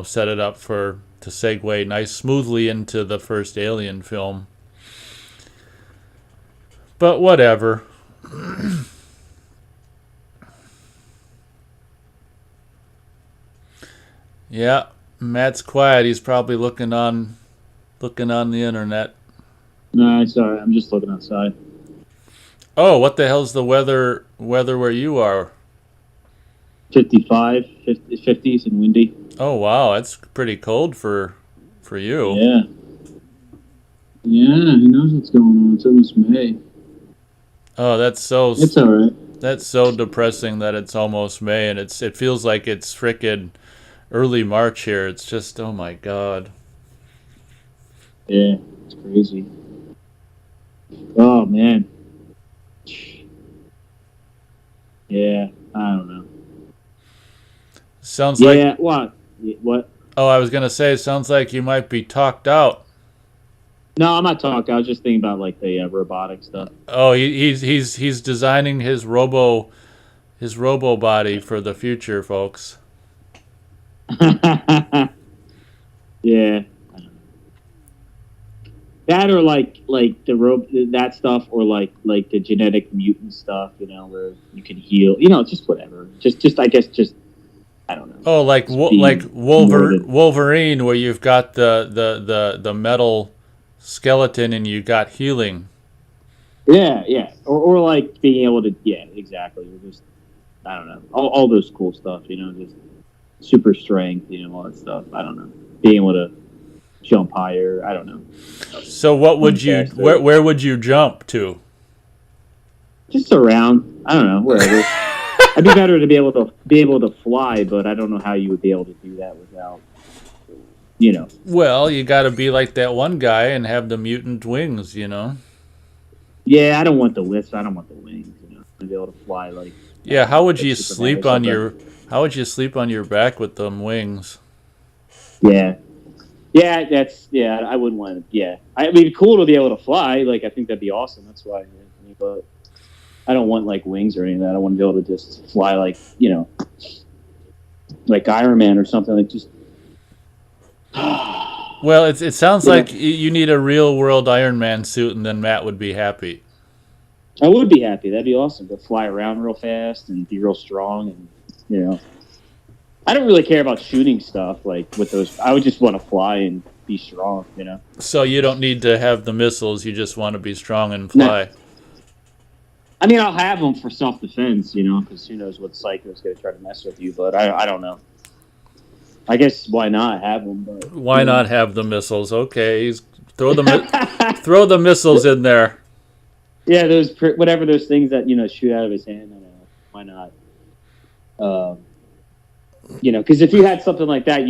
Speaker 1: set it up to segue nice smoothly into the first Alien film. But whatever. Yeah, Matt's quiet. He's probably looking on the internet.
Speaker 3: No, it's all right. I'm just looking outside.
Speaker 1: Oh, what the hell's the weather where you are?
Speaker 3: 55, 50s and windy.
Speaker 1: Oh wow, that's pretty cold for you.
Speaker 3: Yeah. Yeah, who knows what's going on? It's almost May.
Speaker 1: Oh,
Speaker 3: It's all right.
Speaker 1: that's so depressing that it's almost May and it feels like it's frickin' early March here. It's just, oh my god.
Speaker 3: Yeah, it's crazy. Oh, man. Yeah, I don't know.
Speaker 1: Sounds like
Speaker 3: Yeah, what? What?
Speaker 1: Oh, I was gonna say, it sounds like you might be talked out.
Speaker 3: No, I'm not talking. I was just thinking about like the robotic stuff.
Speaker 1: Oh, he's designing his robo body for the future, folks.
Speaker 3: Yeah. That or like that stuff, or like the genetic mutant stuff, where you can heal, just whatever. Just I guess just I don't know.
Speaker 1: Oh, like Wolverine, where you've got the metal skeleton and you got healing.
Speaker 3: Yeah, or like being able to, yeah, exactly. Or just I don't know, all those cool stuff, just super strength, all that stuff. I don't know, being able to jump higher. I don't know.
Speaker 1: So what would you where would you jump to?
Speaker 3: Just around. I don't know, wherever. It'd be better to be able to fly, but I don't know how you would be able to do that without,
Speaker 1: Well, you got to be like that one guy and have the mutant wings,
Speaker 3: Yeah, I don't want the lifts. I don't want the wings. To be able to fly like.
Speaker 1: Yeah, how would you sleep on your back with them wings?
Speaker 3: Yeah, I wouldn't want to. Yeah, I mean, it'd be cool to be able to fly. Like, I think that'd be awesome. That's why. But I don't want like wings or any of that. I want to be able to just fly like like Iron Man or something. Like just.
Speaker 1: Well, it sounds like you need a real world Iron Man suit, and then Matt would be happy.
Speaker 3: I would be happy. That'd be awesome to fly around real fast and be real strong, and I don't really care about shooting stuff like with those. I would just want to fly and be strong,
Speaker 1: So you don't need to have the missiles. You just want to be strong and fly.
Speaker 3: No. I mean, I'll have them for self-defense, because who knows what psycho's going to try to mess with you. But I don't know. I guess why not have them? But
Speaker 1: why not have the missiles? Okay, throw the missiles in there.
Speaker 3: Yeah, those whatever those things that shoot out of his hand. I don't know. Why not? Because if you had something like that,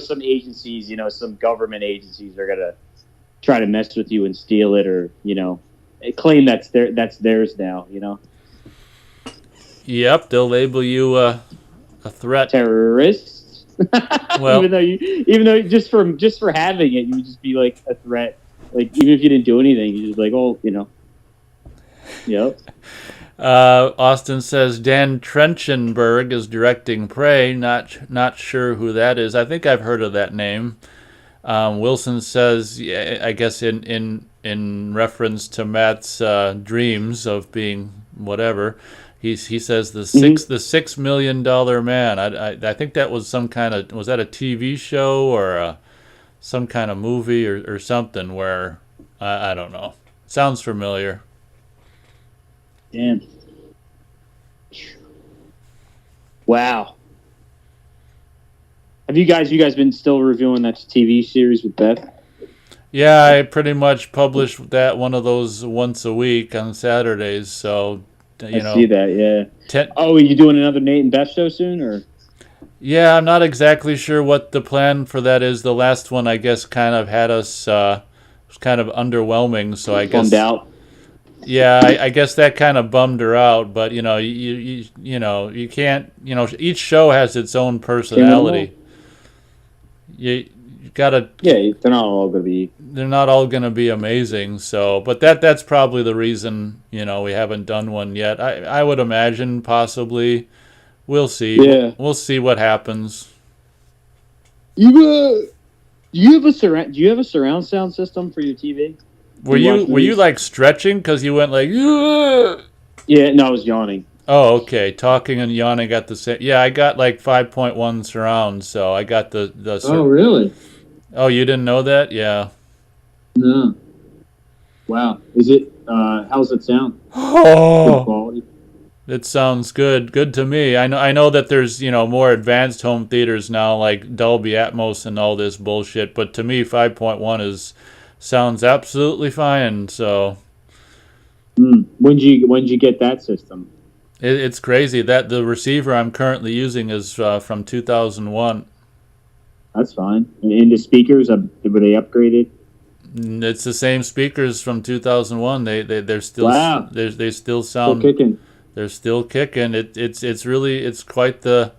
Speaker 3: some agencies, some government agencies are gonna try to mess with you and steal it, or claim that's theirs now.
Speaker 1: Yep, they'll label you a threat,
Speaker 3: terrorist.
Speaker 1: Well,
Speaker 3: even though just for having it, you would just be like a threat. Like, even if you didn't do anything, you just like, Yep.
Speaker 1: Austin says Dan Trenchenberg is directing Prey. Not sure who that is. I think I've heard of that name. Wilson says, yeah, I guess in reference to Matt's dreams of being whatever. He says the $6 million man. I think that was was that a TV show or some kind of movie or something where I don't know. Sounds familiar.
Speaker 3: Damn. Wow. Have you guys been still reviewing that TV series with Beth?
Speaker 1: Yeah, I pretty much publish one of those once a week on Saturdays. So, I
Speaker 3: see that. Yeah. Are you doing another Nate and Beth show soon, or?
Speaker 1: Yeah, I'm not exactly sure what the plan for that is. The last one, I guess, kind of had us was kind of underwhelming. So I guess.
Speaker 3: Bummed out.
Speaker 1: Yeah, I guess that kind of bummed her out, but you can't. Each show has its own personality. You gotta.
Speaker 3: Yeah, they're not all gonna be.
Speaker 1: They're not all gonna be amazing. So, but that's probably the reason we haven't done one yet. I would imagine possibly. We'll see.
Speaker 3: Yeah.
Speaker 1: We'll see what happens.
Speaker 3: Do you have a surround sound system for your TV?
Speaker 1: Were you like stretching because you went like? Ugh!
Speaker 3: Yeah, no, I was yawning.
Speaker 1: Oh, okay. Talking and yawning at the same. Yeah, I got like 5.1 surround, so I got the.
Speaker 3: Oh, really?
Speaker 1: Oh, you didn't know that? Yeah.
Speaker 3: No. Wow. Is it? How's it sound? Good
Speaker 1: Oh,
Speaker 3: quality.
Speaker 1: it sounds good. Good to me. I know that there's more advanced home theaters now, like Dolby Atmos and all this bullshit. But to me, 5.1 sounds absolutely fine. So
Speaker 3: When did you get that system?
Speaker 1: it's crazy that the receiver I'm currently using is from 2001.
Speaker 3: That's fine. And the speakers, were they upgraded?
Speaker 1: It's the same speakers from 2001. They're still
Speaker 3: Wow.
Speaker 1: they still
Speaker 3: Still
Speaker 1: sound
Speaker 3: kicking.
Speaker 1: they're still kicking. It's really it's quite the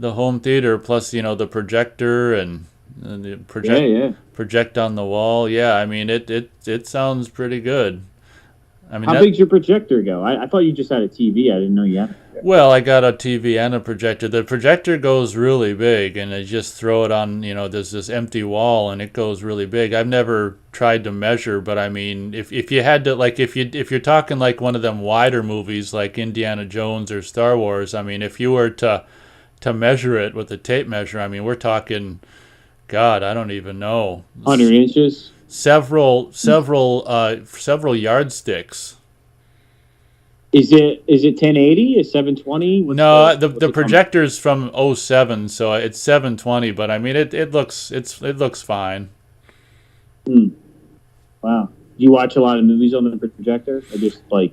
Speaker 1: home theater plus the projector and the
Speaker 3: Yeah.
Speaker 1: project on the wall. Yeah, I mean it sounds pretty good. I mean
Speaker 3: How big's your projector go? I thought you just had a TV. I didn't know you had a projector.
Speaker 1: well, I got a TV and a projector. The projector goes really big, and I just throw it on. There's this empty wall, and it goes really big. I've never tried to measure, but I mean, if you had to, like, if you're talking like one of them wider movies, like Indiana Jones or Star Wars, I mean, if you were to measure it with a tape measure, I mean, we're talking, God, I don't even know,
Speaker 3: 100 inches.
Speaker 1: several yardsticks.
Speaker 3: Is it 1080? Is 720?
Speaker 1: No, the projector's from '07, so it's 720. But I mean, it looks fine.
Speaker 3: Wow. Do you watch a lot of movies on the projector? Or just like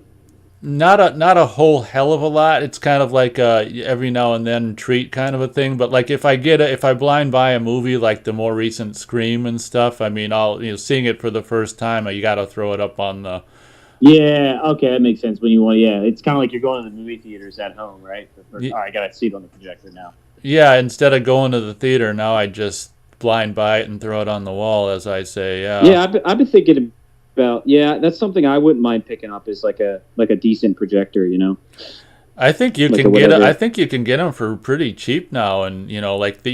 Speaker 1: Not a whole hell of a lot. It's kind of like every now and then treat kind of a thing. But like if I blind buy a movie like the more recent Scream and stuff, I mean, I'll seeing it for the first time, you got to throw it up on the.
Speaker 3: Yeah, okay, that makes sense. When you want, it's kind of like you're going to the movie theaters at home, right? I gotta see it on the projector now.
Speaker 1: Yeah, instead of going to the theater, now I just blind buy it and throw it on the wall, as I say. Yeah.
Speaker 3: Yeah, I've been thinking about. Yeah, that's something I wouldn't mind picking up is like a decent projector.
Speaker 1: I think you
Speaker 3: Like
Speaker 1: can
Speaker 3: a
Speaker 1: get.
Speaker 3: whatever.
Speaker 1: I think you can get them for pretty cheap now, and you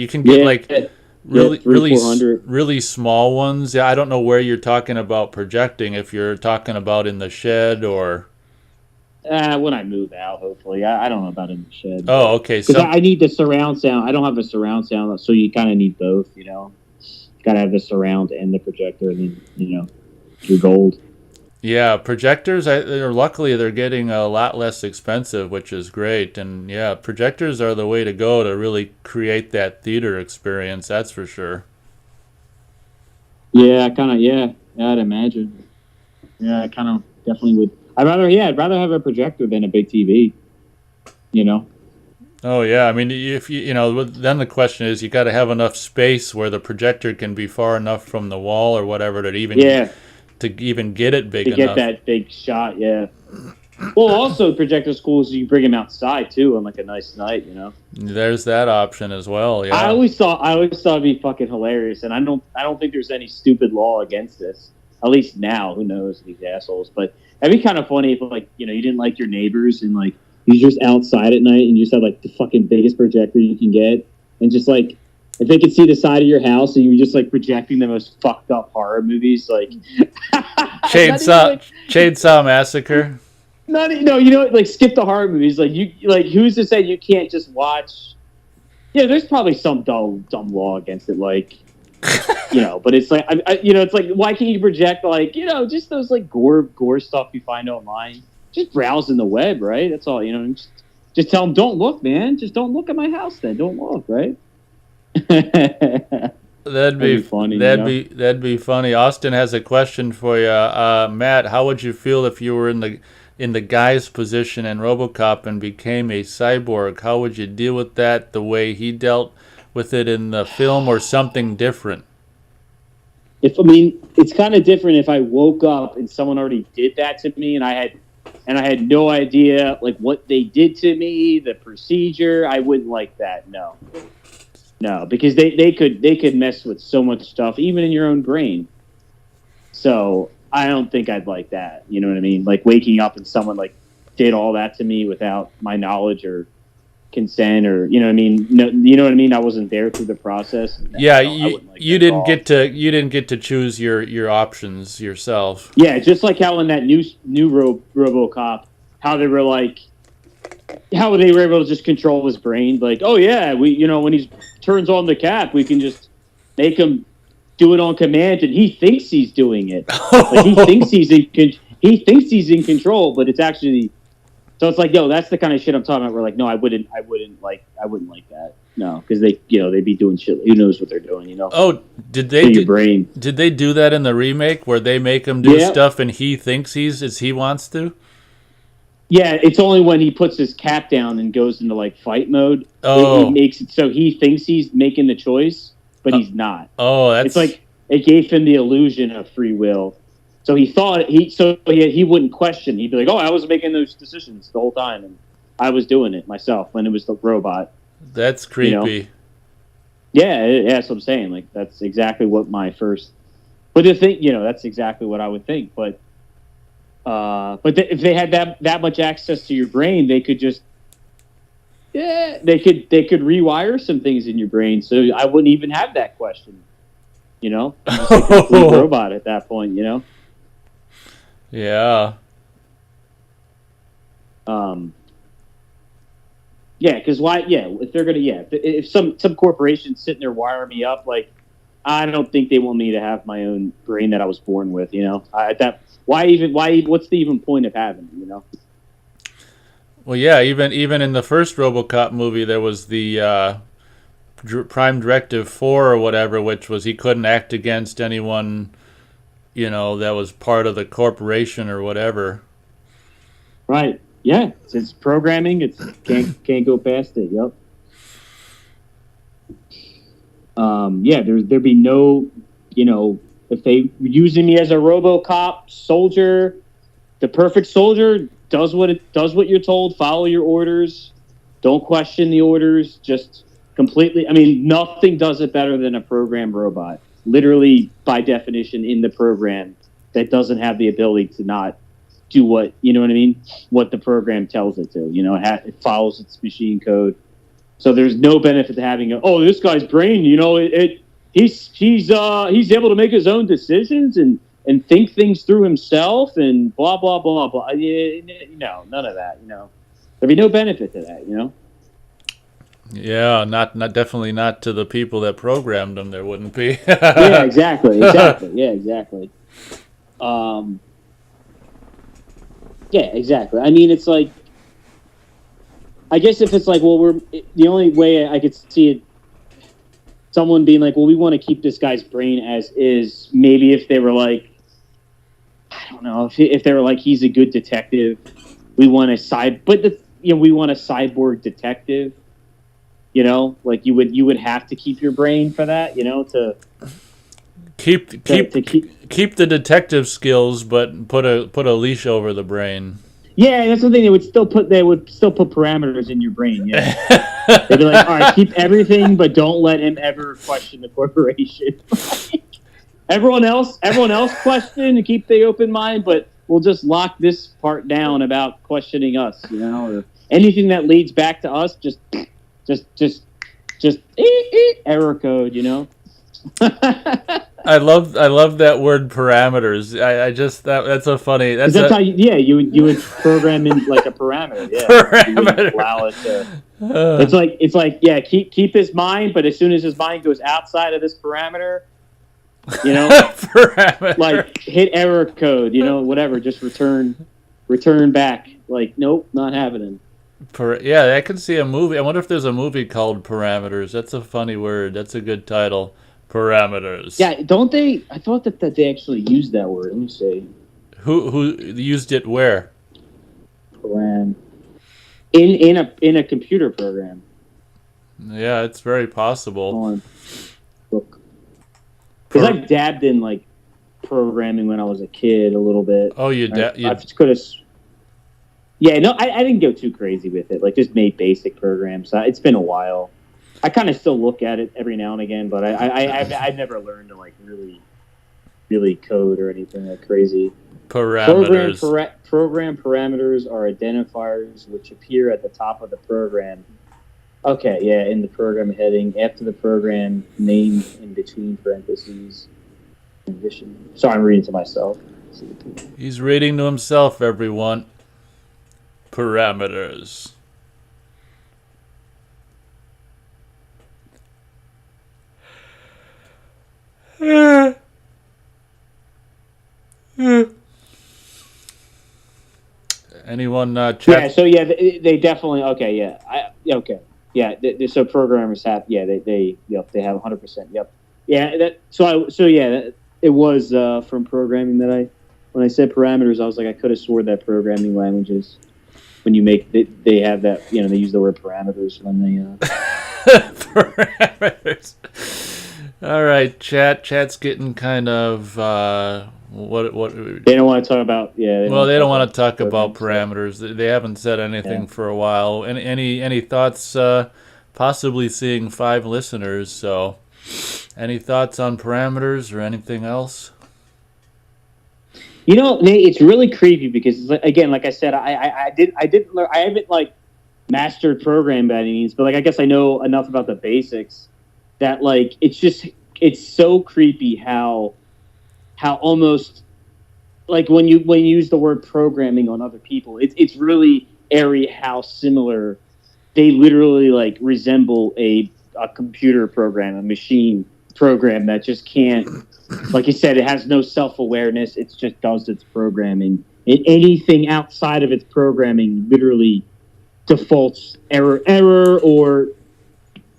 Speaker 1: can get really
Speaker 3: 400.
Speaker 1: really small ones. Yeah, I don't know where you're talking about projecting. If you're talking about in the shed or.
Speaker 3: When I move out, hopefully. I don't know about in the shed.
Speaker 1: Oh, okay.
Speaker 3: Because
Speaker 1: So
Speaker 3: I need the surround sound. I don't have a surround sound, so you kind of need both. Got to have the surround and the projector, and then you're gold.
Speaker 1: yeah, projectors. Luckily they're getting a lot less expensive, which is great. And yeah, projectors are the way to go to really create that theater experience. That's for sure.
Speaker 3: Yeah, I'd imagine. Yeah, I kind of definitely would. I'd rather have a projector than a big TV.
Speaker 1: Oh yeah, I mean, if then the question is, you got to have enough space where the projector can be far enough from the wall or whatever to even get it big
Speaker 3: to
Speaker 1: enough.
Speaker 3: get that big shot. Yeah. Well, also projector's cool is you bring them outside too on like a nice night.
Speaker 1: There's that option as well. Yeah.
Speaker 3: I always thought it'd be fucking hilarious, and I don't think there's any stupid law against this. At least now, who knows these assholes? But that'd be kind of funny if you didn't like your neighbors and like you're just outside at night and you just have like the fucking biggest projector you can get, and just like if they could see the side of your house and you were just like projecting the most fucked up horror movies, like
Speaker 1: Chainsaw Massacre.
Speaker 3: Like skip the horror movies. Like who's to say you can't just watch? Yeah, there's probably some dumb law against it, like. But it's like it's like why can't you project like just those like gore stuff you find online? Just browsing the web, right? That's all. Just tell them don't look, man. Just don't look at my house. Then don't look, right?
Speaker 1: That'd be funny. That'd be funny. Austin has a question for you, Matt. How would you feel if you were in the guy's position in RoboCop and became a cyborg? How would you deal with that? The way he dealt with it in the film, or something different?
Speaker 3: It's kind of different if I woke up and someone already did that to me, and I had no idea like what they did to me, the procedure. I wouldn't like that. No, because they could mess with so much stuff, even in your own brain. So I don't think I'd like that. You know what I mean? Like waking up and someone like did all that to me without my knowledge or consent, or you know what I mean? No, you know what I mean? I wasn't there through the process.
Speaker 1: Yeah, you didn't get to choose your options yourself.
Speaker 3: Yeah, just like how in that new RoboCop, how they were like,
Speaker 2: how they were able to just control his brain. Like, oh yeah, when he turns on the cap, we can just make him do it on command, and he thinks he's doing it. Like he thinks he's in control, but it's actually. So it's like, yo, that's the kind of shit I'm talking about. We're like, no, I wouldn't like that. No, because they'd be doing shit. Who knows what they're doing, you know?
Speaker 1: Oh, did they
Speaker 2: your brain?
Speaker 1: Did they do that in the remake where they make him do stuff and he thinks he wants to?
Speaker 2: Yeah, it's only when he puts his cap down and goes into like fight mode.
Speaker 1: Oh,
Speaker 2: he makes it so he thinks he's making the choice, but he's not.
Speaker 1: Oh,
Speaker 2: it's like it gave him the illusion of free will. So he thought he wouldn't question. He'd be like, "Oh, I was making those decisions the whole time, and I was doing it myself when it was the robot."
Speaker 1: That's creepy.
Speaker 2: You know? Yeah, that's what I'm saying. Like that's exactly what my first. But the thing, that's exactly what I would think. But if they had that much access to your brain, they could just. Yeah, they could rewire some things in your brain, so I wouldn't even have that question. Just a complete robot at that point.
Speaker 1: Yeah.
Speaker 2: Yeah, because why? Yeah, if they're gonna, if some corporation's sitting there wiring me up, like, I don't think they want me to have my own brain that I was born with. Why? What's the even point of having it?
Speaker 1: Well, yeah, even in the first RoboCop movie, there was the Prime Directive 4 or whatever, which was he couldn't act against anyone, that was part of the corporation or whatever.
Speaker 2: Right. Yeah. It's programming. It's can't go past it. Yep. Yeah. There'd be no, if they were using me as a RoboCop soldier, the perfect soldier does what you're told. Follow your orders. Don't question the orders. Just completely. I mean, nothing does it better than a programmed robot. Literally, by definition, in the program that doesn't have the ability to not do what what the program tells it to. It follows its machine code. So there's no benefit to having this guy's brain. He's able to make his own decisions and think things through himself and blah blah blah blah. No, none of that. There'd be no benefit to that.
Speaker 1: Yeah, not definitely not to the people that programmed them. There wouldn't be.
Speaker 2: Yeah, exactly. Yeah, exactly. Yeah, exactly. I mean, it's like, I guess if it's like, well, the only way I could see it, someone being like, well, we want to keep this guy's brain as is. Maybe if they were like, I don't know, if they were like, he's a good detective, we want a we want a cyborg detective. Like you would have to keep your brain for that, to
Speaker 1: keep the detective skills, but put a leash over the brain.
Speaker 2: Yeah, that's the thing. They would still put parameters in your brain. Yeah, they'd be like, all right, keep everything, but don't let him ever question the corporation. everyone else question and keep the open mind, but we'll just lock this part down about questioning us. Or anything that leads back to us, just error code.
Speaker 1: I love that word parameters. That's a funny. That's
Speaker 2: how you would program in like a parameter. Yeah,
Speaker 1: parameter.
Speaker 2: Allow it to. It's like keep his mind, but as soon as his mind goes outside of this parameter,
Speaker 1: parameter.
Speaker 2: Like hit error code, whatever, just return back. Like nope, not happening.
Speaker 1: Yeah, I can see a movie. I wonder if there's a movie called Parameters. That's a funny word. That's a good title. Parameters.
Speaker 2: Yeah, don't they? I thought that they actually used that word. Let me see.
Speaker 1: Who used it where?
Speaker 2: In a computer program.
Speaker 1: Yeah, it's very possible.
Speaker 2: Hold on. Look. Because I dabbed in like programming when I was a kid a little bit.
Speaker 1: Oh, you
Speaker 2: could have. Yeah, no, I didn't go too crazy with it. Like, just made basic programs. It's been a while. I kind of still look at it every now and again, but I've never learned to like really code or anything like crazy.
Speaker 1: Parameters.
Speaker 2: Program parameters are identifiers which appear at the top of the program. Okay, yeah, in the program heading after the program name in between parentheses. Sorry, I'm reading to myself.
Speaker 1: He's reading to himself, everyone. Parameters. Anyone chat?
Speaker 3: Yeah, so yeah, they definitely okay. Yeah, okay. Yeah, so programmers have they have 100%. Yep. Yeah, it was from programming that when I said parameters, I was like I could have swore that programming languages when you make they have that they use the word parameters when they
Speaker 1: parameters. All right, chat's getting kind of what
Speaker 3: they don't want to talk about
Speaker 1: they don't want to talk about parameters. They haven't said anything for a while. Any thoughts? Possibly seeing 5 listeners. So, any thoughts on parameters or anything else?
Speaker 3: Nate, it's really creepy because again, like I said, I haven't like mastered program by any means, but like I guess I know enough about the basics that like it's so creepy how almost like when you use the word programming on other people, it's really airy how similar they literally like resemble a computer program, a machine program that just can't, like you said, it has no self-awareness. It just does its programming. And anything outside of its programming literally defaults error or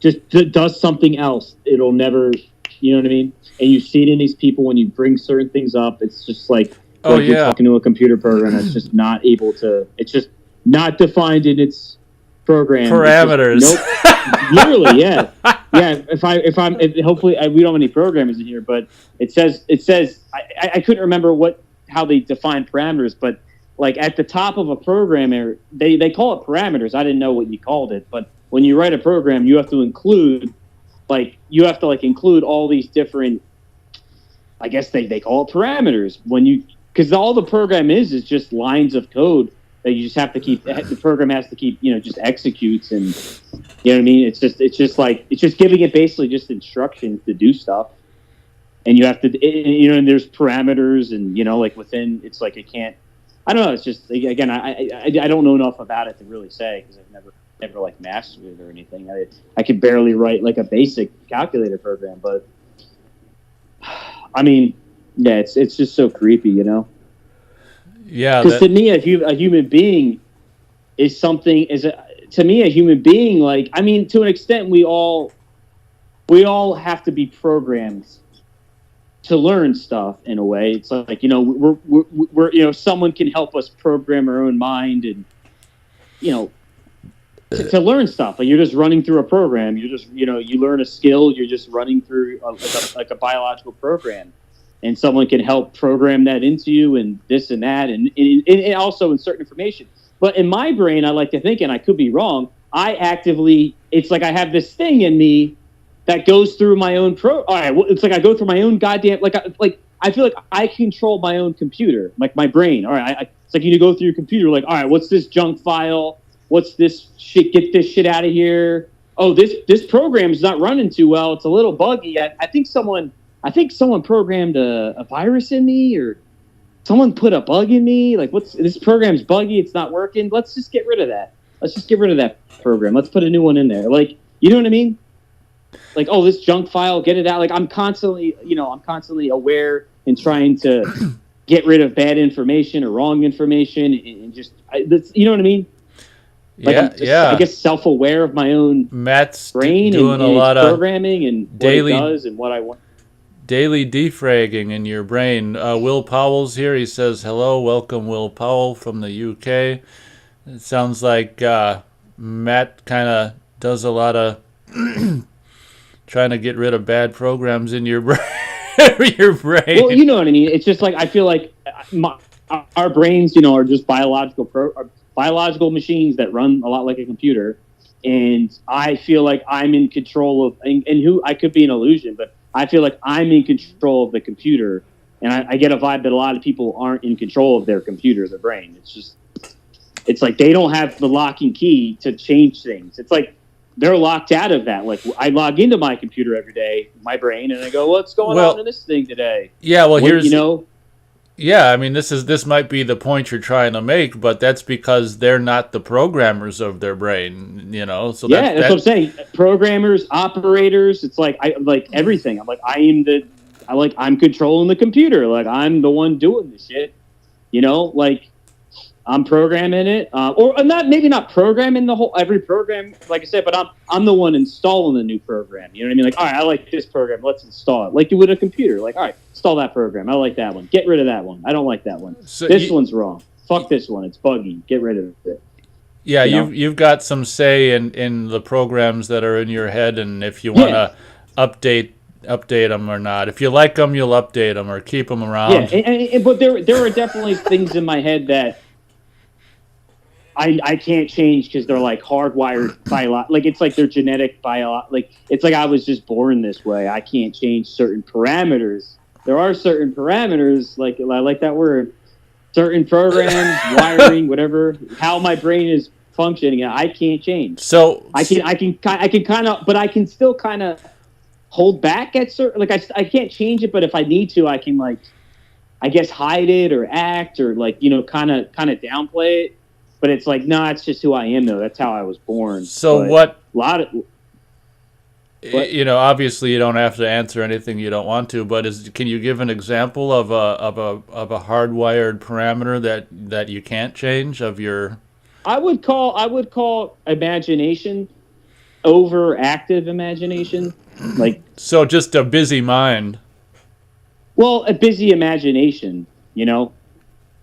Speaker 3: just does something else. It'll never, you know what I mean? And you see it in these people when you bring certain things up. It's just like you're talking to a computer program that's just not able to. It's just not defined in its program
Speaker 1: parameters.
Speaker 3: Nope. Literally, yeah. If hopefully we don't have any programmers in here, but it says I couldn't remember how they define parameters, but like at the top of a programmer, they call it parameters. I didn't know what you called it, but when you write a program, you have to include include all these different. I guess they call it parameters because all the program is just lines of code that you just have to keep. The program has to keep just executes, and you know what I mean. It's just giving it basically just instructions to do stuff, and you have to and there's parameters, and like within it's like it can't. I don't know. It's just again I don't know enough about it to really say because I've never like mastered it or anything. I could barely write like a basic calculator program, but I mean, yeah, it's just so creepy,
Speaker 1: Yeah,
Speaker 3: because to me, a human being is something. To me, a human being, like I mean, to an extent, we all have to be programmed to learn stuff in a way. It's like we're someone can help us program our own mind and to learn stuff. Like you're just running through a program. You're just you learn a skill. You're just running through like a biological program. And someone can help program that into you and this and that and also insert information. But in my brain, I like to think, and I could be wrong, it's like I have this thing in me that goes through my own all right, well, it's like I go through my own goddamn, I feel like I control my own computer, like my brain. All right, it's like you go through your computer, like, all right, what's this junk file? What's this shit? Get this shit out of here. Oh, this program is not running too well. It's a little buggy. I think someone programmed a virus in me, or someone put a bug in me. Like, this program's buggy. It's not working. Let's just get rid of that. Let's just get rid of that program. Let's put a new one in there. Like, you know what I mean? Like, oh, this junk file, get it out. Like, I'm constantly aware and trying to get rid of bad information or wrong information, and just, you know what I mean? Like I guess self-aware of my own
Speaker 1: Matt's
Speaker 3: brain
Speaker 1: doing
Speaker 3: and
Speaker 1: a lot of
Speaker 3: programming and
Speaker 1: daily,
Speaker 3: what it does and what I want.
Speaker 1: Daily defragging in your brain. Will Powell's here. He says, hello, welcome Will Powell from the UK. It sounds like Matt kind of does a lot of trying to get rid of bad programs in your brain.
Speaker 3: Well, you know what I mean. It's just like I feel like our brains, are just biological machines that run a lot like a computer, and I feel like I'm in control of. And who I could be an illusion, but I feel like I'm in control of the computer, and I get a vibe that a lot of people aren't in control of their computer, their brain. It's like they don't have the locking key to change things. It's like they're locked out of that. Like I log into my computer every day, my brain, and I go, "What's going on in this thing today?"
Speaker 1: Yeah, well, Yeah, I mean, this might be the point you're trying to make, but that's because they're not the programmers of their brain, So
Speaker 3: that's what I'm saying. Programmers, operators. It's like I like everything. I'm like I
Speaker 2: I'm controlling the computer. Like, I'm the one doing the shit. You know, like, I'm programming it, or maybe not programming every program, like I said, but I'm the one installing the new program. You know what I mean? Like, all right, I like this program, let's install it. Like you would a computer. Like, all right, install that program. I like that one. Get rid of that one. I don't like that one. So this one's wrong. Fuck this one. It's buggy. Get rid of it.
Speaker 1: Yeah, you've got some say in the programs that are in your head, and if you want to update them or not. If you like them, you'll update them or keep them around.
Speaker 2: Yeah, but there are definitely things in my head that I can't change because they're like hardwired like it's like they're genetic like it's like I was just born this way. I can't change certain parameters. There are certain parameters, like I like that word, certain programs, wiring, whatever, how my brain is functioning. I can't change.
Speaker 1: So
Speaker 2: I can kind of, but I can still kind of hold back at certain, like I can't change it, but if I need to, I can, like, I guess hide it or act or, like, you know, kind of downplay it. But it's like, no, it's just who I am, though. That's how I was born.
Speaker 1: So you know, obviously you don't have to answer anything you don't want to, but can you give an example of a hardwired parameter that you can't change of your?
Speaker 2: I would call imagination overactive imagination. Like,
Speaker 1: so just a busy mind.
Speaker 2: Well, a busy imagination, you know.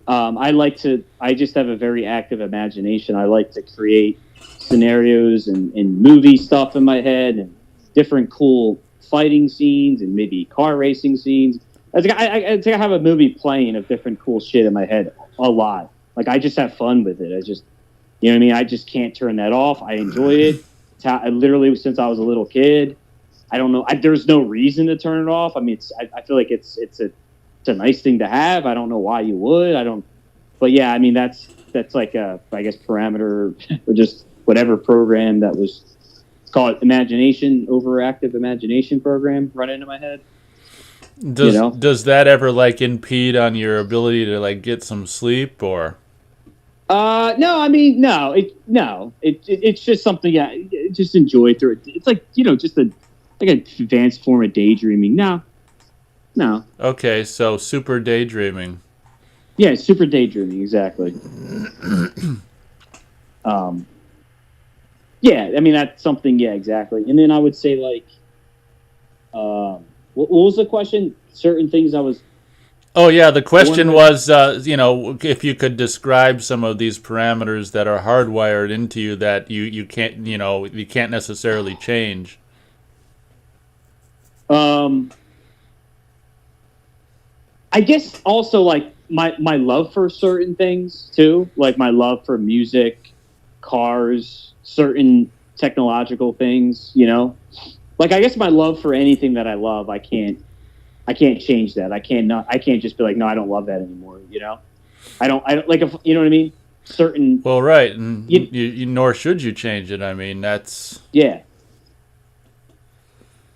Speaker 2: I just have a very active imagination. I like to create scenarios and movie stuff in my head and different cool fighting scenes and maybe car racing scenes. I think I have a movie playing of different cool shit in my head a lot. Like, I just have fun with it. You know what I mean? I just can't turn that off. I enjoy it. Literally, since I was a little kid, I don't know. There's no reason to turn it off. I mean, I feel like it's a nice thing to have. I don't know why you would. But yeah, I mean, that's like a, I guess, parameter or just whatever program that was, call it overactive imagination program running in my head.
Speaker 1: Does that ever, like, impede on your ability to, like, get some sleep or?
Speaker 2: No, I mean, no. It's just something. Yeah, just enjoy through it. It's like, you know, just like an advanced form of daydreaming. No.
Speaker 1: Okay, so super daydreaming.
Speaker 2: Yeah, super daydreaming, exactly. Yeah, I mean, that's something. Yeah, exactly. And then I would say, like, what was the question? Certain things I was.
Speaker 1: Oh yeah, the question was, you know, if you could describe some of these parameters that are hardwired into you that you can't, you know, you can't necessarily change.
Speaker 2: I guess also, like, my love for certain things too, like my love for music, cars, certain technological things, you know. Like, I guess my love for anything that I love, I can't change that. I can't just be like, no, I don't love that anymore, you know. I don't like, if, you know what I mean? Certain.
Speaker 1: Well, right, and you nor should you change it. I mean, that's.
Speaker 2: Yeah.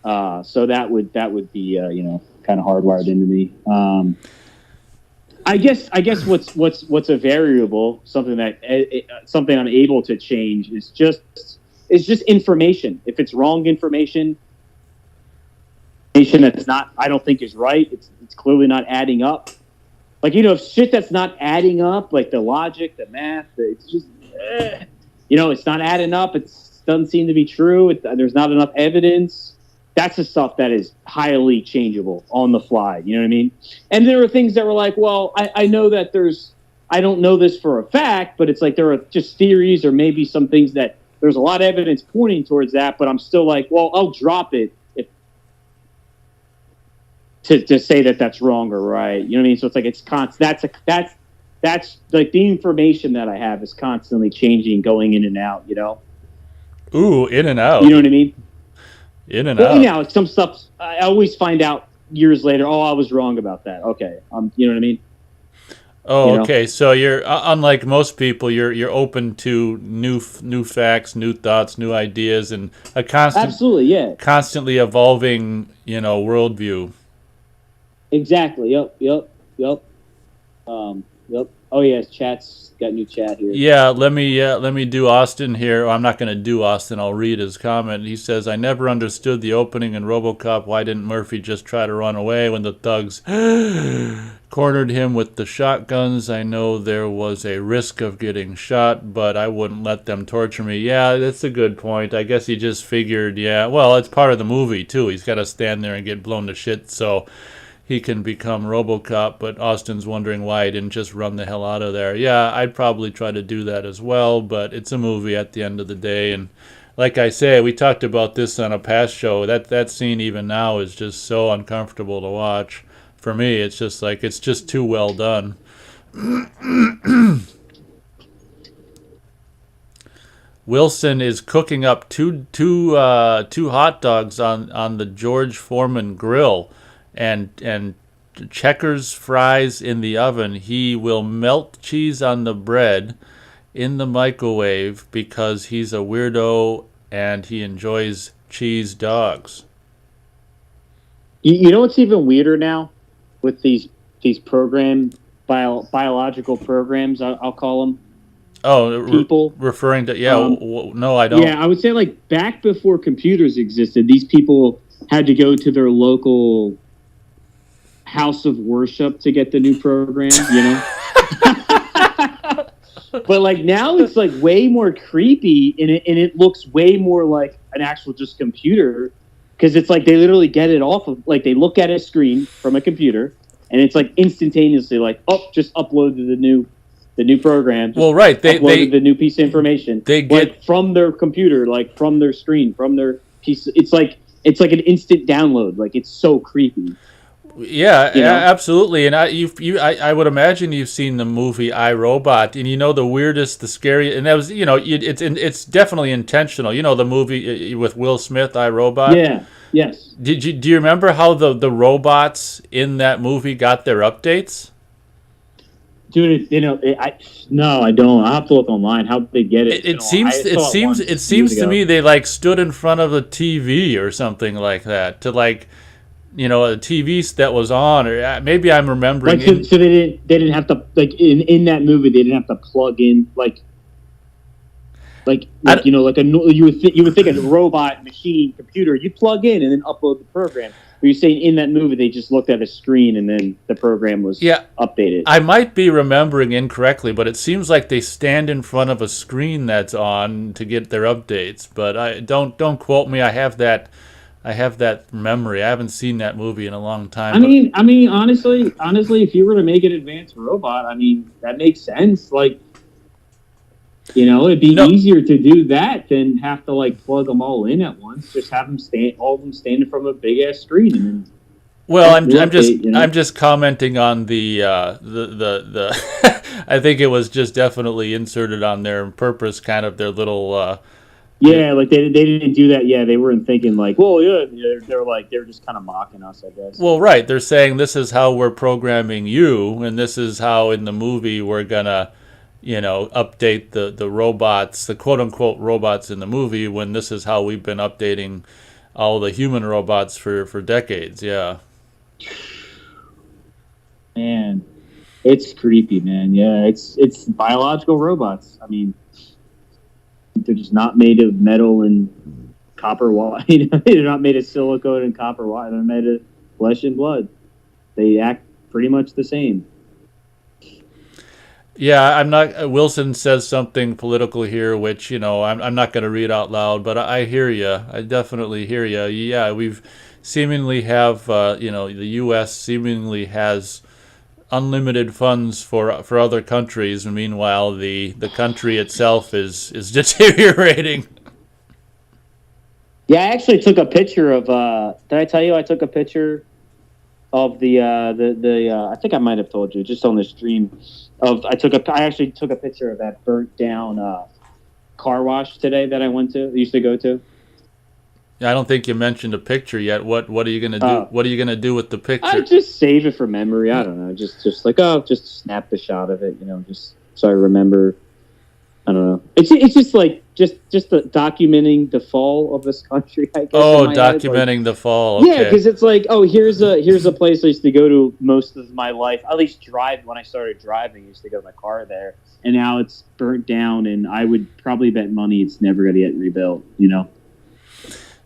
Speaker 2: So that would be, you know, kind of hardwired into me. I guess what's a variable, something I'm able to change is just information. If it's wrong information that's not, I don't think is right, it's clearly not adding up. Like, you know, if shit that's not adding up, like the logic, the math, it's just, you know, it's not adding up. It doesn't seem to be true. There's not enough evidence. That's the stuff that is highly changeable on the fly. You know what I mean? And there are things that were like, well, I know that I don't know this for a fact, but it's like there are just theories or maybe some things that there's a lot of evidence pointing towards that, but I'm still like, well, I'll drop it to say that that's wrong or right. You know what I mean? So it's like, it's constant. That's like the information that I have is constantly changing, going in and out, you know?
Speaker 1: Ooh, in and out.
Speaker 2: You know what I mean?
Speaker 1: In and out.
Speaker 2: You know, some stuff I always find out years later. Oh, I was wrong about that. Okay, you know what I mean?
Speaker 1: Oh,
Speaker 2: you know?
Speaker 1: Okay. So you're unlike most people. You're open to new facts, new thoughts, new ideas, and a constantly evolving, you know, worldview.
Speaker 2: Exactly. Yep. Yep. Oh yes, chat's got new chat here.
Speaker 1: Yeah, let me do Austin here. I'm not going to do Austin. I'll read his comment. He says, "I never understood the opening in RoboCop. Why didn't Murphy just try to run away when the thugs cornered him with the shotguns? I know there was a risk of getting shot, but I wouldn't let them torture me." Yeah, that's a good point. I guess he just figured, yeah, well, it's part of the movie too. He's got to stand there and get blown to shit, so he can become RoboCop, but Austin's wondering why he didn't just run the hell out of there. Yeah, I'd probably try to do that as well, but it's a movie at the end of the day, and like I say, we talked about this on a past show. That scene even now is just so uncomfortable to watch. For me, it's just like, it's just too well done. Wilson is cooking up two hot dogs on the George Foreman grill, and Checkers fries in the oven. He will melt cheese on the bread in the microwave because he's a weirdo and he enjoys cheese dogs.
Speaker 2: You know what's even weirder now with these biological programs, I'll call them.
Speaker 1: Oh,
Speaker 2: people
Speaker 1: referring to, yeah, no, I don't.
Speaker 2: Yeah, I would say like back before computers existed, these people had to go to their local house of worship to get the new program, you know? But like now it's like way more creepy, and it looks way more like an actual just computer, because it's like they literally get it off of, like, they look at a screen from a computer and it's like instantaneously like, oh, just uploaded the new program.
Speaker 1: Well, right, they
Speaker 2: the new piece of information.
Speaker 1: They get
Speaker 2: like from their computer, like from their screen, from their piece. It's like an instant download. Like, it's so creepy.
Speaker 1: Yeah,
Speaker 2: you know?
Speaker 1: Absolutely. And I would imagine you've seen the movie I, Robot, and you know the weirdest, the scariest, and that was, you know, it's definitely intentional. You know the movie with Will Smith, I, Robot.
Speaker 2: Yeah. Yes.
Speaker 1: Do you remember how the robots in that movie got their updates?
Speaker 2: Dude, no, I don't. I have to look online. How did they get it?
Speaker 1: It seems to me they like stood in front of a TV or something like that to, like, you know, a TV that was on, or maybe I'm remembering.
Speaker 2: Like, so they didn't have to, like, in that movie they didn't have to plug in like you know, like you would think a robot, machine, computer, you plug in and then upload the program. But you're saying in that movie they just looked at a screen and then the program was updated.
Speaker 1: I might be remembering incorrectly, but it seems like they stand in front of a screen that's on to get their updates. But I don't quote me. I have that memory. I haven't seen that movie in a long time.
Speaker 2: I mean, honestly, if you were to make an advanced robot, I mean, that makes sense. Like, you know, it'd be easier to do that than have to, like, plug them all in at once. Just have them all of them standing from a big ass screen, and then.
Speaker 1: Well, I'm just commenting on the I think it was just definitely inserted on there on purpose, kind of their little.
Speaker 2: Yeah, like they didn't do that. Yeah, they weren't thinking like, well, yeah, they're just kind of mocking us, I guess.
Speaker 1: Well, right, they're saying this is how we're programming you, and this is how in the movie we're gonna, you know, update the robots, the quote unquote robots in the movie, when this is how we've been updating all the human robots for decades. Yeah.
Speaker 2: Man, it's creepy, man. Yeah, it's biological robots. I mean, they're just not made of metal and copper wire. They're not made of silicone and copper wire. They're made of flesh and blood. They act pretty much the same.
Speaker 1: Yeah, I'm not. Wilson says something political here, which, you know, I'm not going to read out loud, but I hear you. I definitely hear you. Yeah, we've seemingly have, you know, the U.S. seemingly has unlimited funds for other countries, and meanwhile the country itself is deteriorating.
Speaker 2: Yeah, I actually took a picture of. Did I tell you I took a picture of the I think I might have told you just on the stream. I actually took a picture of that burnt down car wash today that I used to go to.
Speaker 1: I don't think you mentioned a picture yet. What are you gonna do? What are you gonna do with the picture?
Speaker 2: I just save it for memory. I don't know. Just like, just snap the shot of it, you know, just so I remember. I don't know. It's just like just documenting the fall of this country, I guess.
Speaker 1: Oh, documenting the fall.
Speaker 2: Okay.
Speaker 1: Yeah,
Speaker 2: because it's like, here's a place I used to go to most of my life. At least drive when I started driving. I used to go in my car there, and now it's burnt down. And I would probably bet money it's never going to get rebuilt.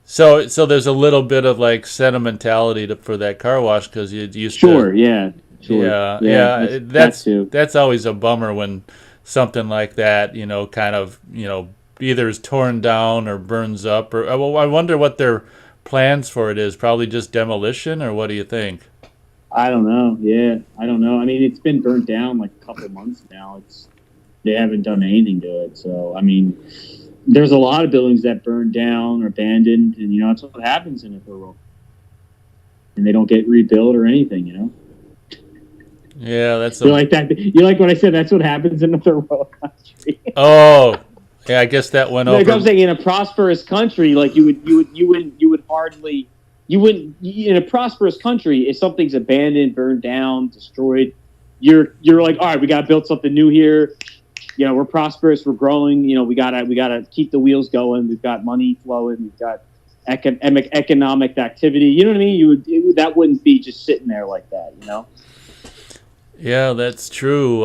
Speaker 1: So there's a little bit of like sentimentality for that car wash because you used to.
Speaker 2: Sure. Yeah.
Speaker 1: That's always a bummer when something like that, kind of, either is torn down or burns up, or I wonder what their plans for it is. Probably just demolition, or what do you think?
Speaker 3: I don't know. Yeah, I don't know. I mean, it's been burnt down like a couple of months now. They haven't done anything to it. So, I mean, there's a lot of buildings that burn down or abandoned, and that's what happens in a third world. And they don't get rebuilt or anything.
Speaker 1: Yeah, that's
Speaker 3: you like that. You like what I said? That's what happens in a third world country.
Speaker 1: Oh, yeah. I guess that went over.
Speaker 2: Like I'm saying, in a prosperous country, like you wouldn't in a prosperous country, if something's abandoned, burned down, destroyed, you're like, all right, we got to build something new here. We're prosperous, we're growing. We gotta keep the wheels going. We've got money flowing. We've got economic activity. You know what I mean? That wouldn't be just sitting there like that.
Speaker 1: Yeah, that's true.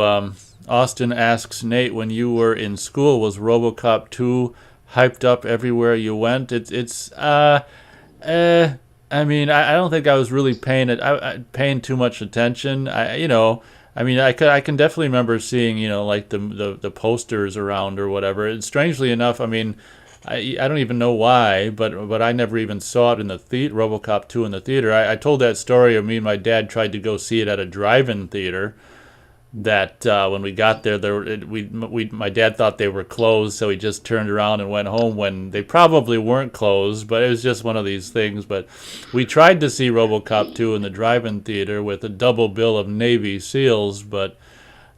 Speaker 1: Austin asks, Nate, when you were in school, was RoboCop 2 hyped up everywhere you went? I mean, I don't think I was really paying too much attention. I can definitely remember seeing, like the posters around or whatever. And strangely enough, I mean, I don't even know why, but I never even saw it in the theater, RoboCop 2 in the theater. I told that story of me and my dad tried to go see it at a drive-in theater. That when we got there, my dad thought they were closed, so he just turned around and went home when they probably weren't closed. But it was just one of these things. But we tried to see RoboCop 2 in the drive-in theater with a double bill of Navy SEALs, but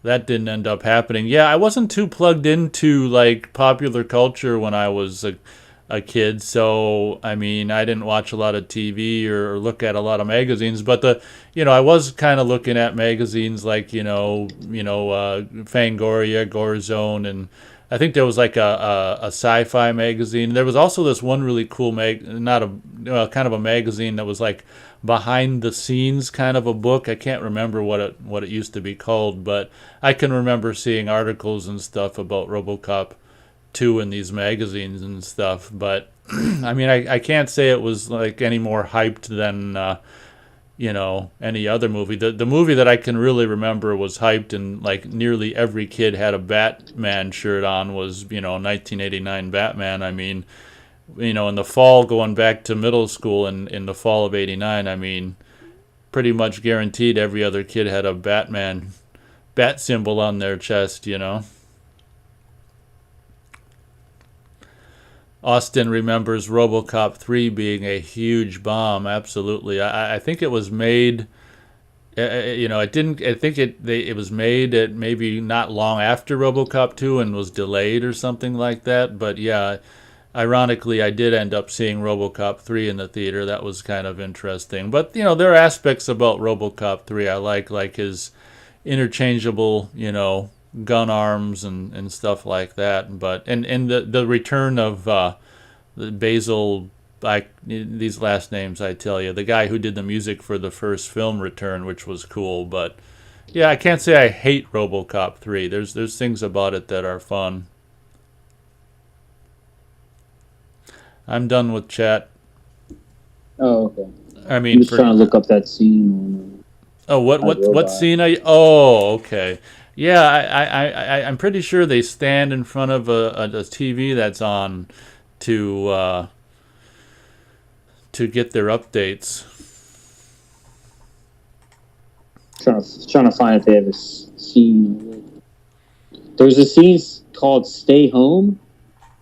Speaker 1: that didn't end up happening. Yeah, I wasn't too plugged into like popular culture when I was a kid, so I mean, I didn't watch a lot of TV or look at a lot of magazines. But I was kind of looking at magazines like Fangoria, Gore Zone, and I think there was like a sci-fi magazine. There was also this one really cool kind of a magazine that was like behind the scenes kind of a book. I can't remember what it used to be called, but I can remember seeing articles and stuff about RoboCop 2 in these magazines and stuff. But I mean, I can't say it was like any more hyped than any other movie. The movie that I can really remember was hyped and like nearly every kid had a Batman shirt on was 1989 Batman. I mean, in the fall, going back to middle school in the fall of '89, I mean, pretty much guaranteed every other kid had a bat symbol on their chest. Austin remembers RoboCop 3 being a huge bomb. Absolutely. I think it was made, it didn't, I think it was made at maybe not long after RoboCop 2 and was delayed or something like that. But yeah, ironically, I did end up seeing RoboCop 3 in the theater. That was kind of interesting. But, there are aspects about RoboCop 3 I like his interchangeable, gun arms and stuff like that. But and the return of Basil, these last names I tell you, the guy who did the music for the first film returned, which was cool. But yeah, I can't say I hate RoboCop 3. There's things about it that are fun. I'm done with chat.
Speaker 3: Oh, okay.
Speaker 1: I mean,
Speaker 3: I'm just trying to look up that scene.
Speaker 1: Oh, what scene are you? Oh, okay. Yeah, I'm pretty sure they stand in front of a TV that's on to get their updates.
Speaker 3: Trying to find if they have a scene. There's a scene called "Stay Home"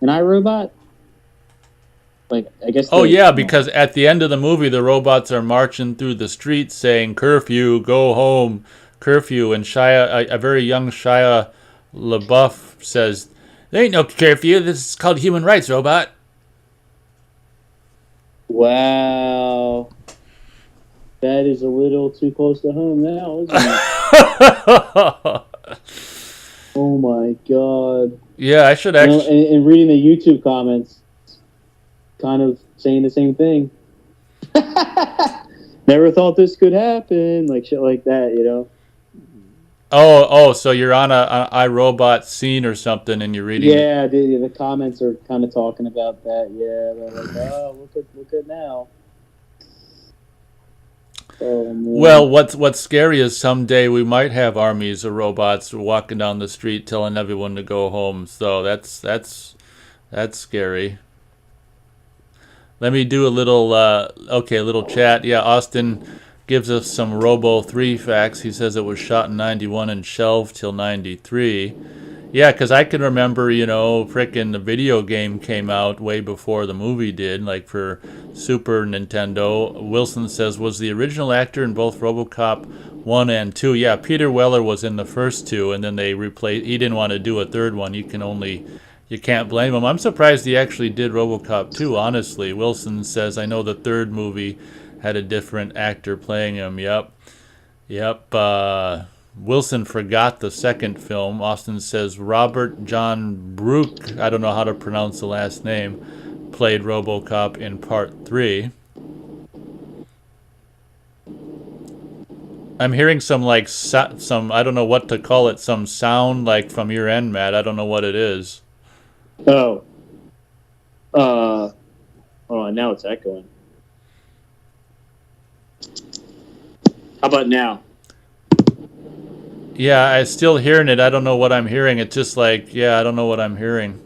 Speaker 3: in iRobot. Like, I guess.
Speaker 1: Oh yeah, because at the end of the movie, the robots are marching through the streets saying "Curfew, go home." Curfew, and a very young Shia LaBeouf says, "There ain't no curfew. This is called human rights, robot."
Speaker 3: Wow, that is a little too close to home now, isn't it? Oh my god!
Speaker 1: Yeah, I should
Speaker 3: You know,
Speaker 1: actually.
Speaker 3: and reading the YouTube comments, kind of saying the same thing. Never thought this could happen, like shit like that, you know.
Speaker 1: Oh, so you're on a iRobot scene or something, and you're reading the.
Speaker 3: Yeah, the comments are kind of talking about that. Yeah, they're like, oh, look at now. Oh man.
Speaker 1: Well, what's scary is someday we might have armies of robots walking down the street telling everyone to go home. So that's scary. Let me do a little a little chat. Yeah, Austin gives us some Robo 3 facts. He says it was shot in 91 and shelved till 93. Yeah, because I can remember, frickin' the video game came out way before the movie did, like for Super Nintendo. Wilson says, was the original actor in both RoboCop 1 and 2. Yeah, Peter Weller was in the first two, and then they replaced, he didn't want to do a third one. You can't blame him. I'm surprised he actually did RoboCop 2, honestly. Wilson says, I know the third movie had a different actor playing him. Yep. Wilson forgot the second film. Austin says Robert John Brooke, I don't know how to pronounce the last name, played RoboCop in part 3. I'm hearing some I don't know what to call it, some sound like from your end, Matt. I don't know what it is.
Speaker 3: Oh. Hold on, now it's echoing. How about now?
Speaker 1: Yeah, I'm still hearing it. I don't know what I'm hearing. It's just like, I don't know what I'm hearing.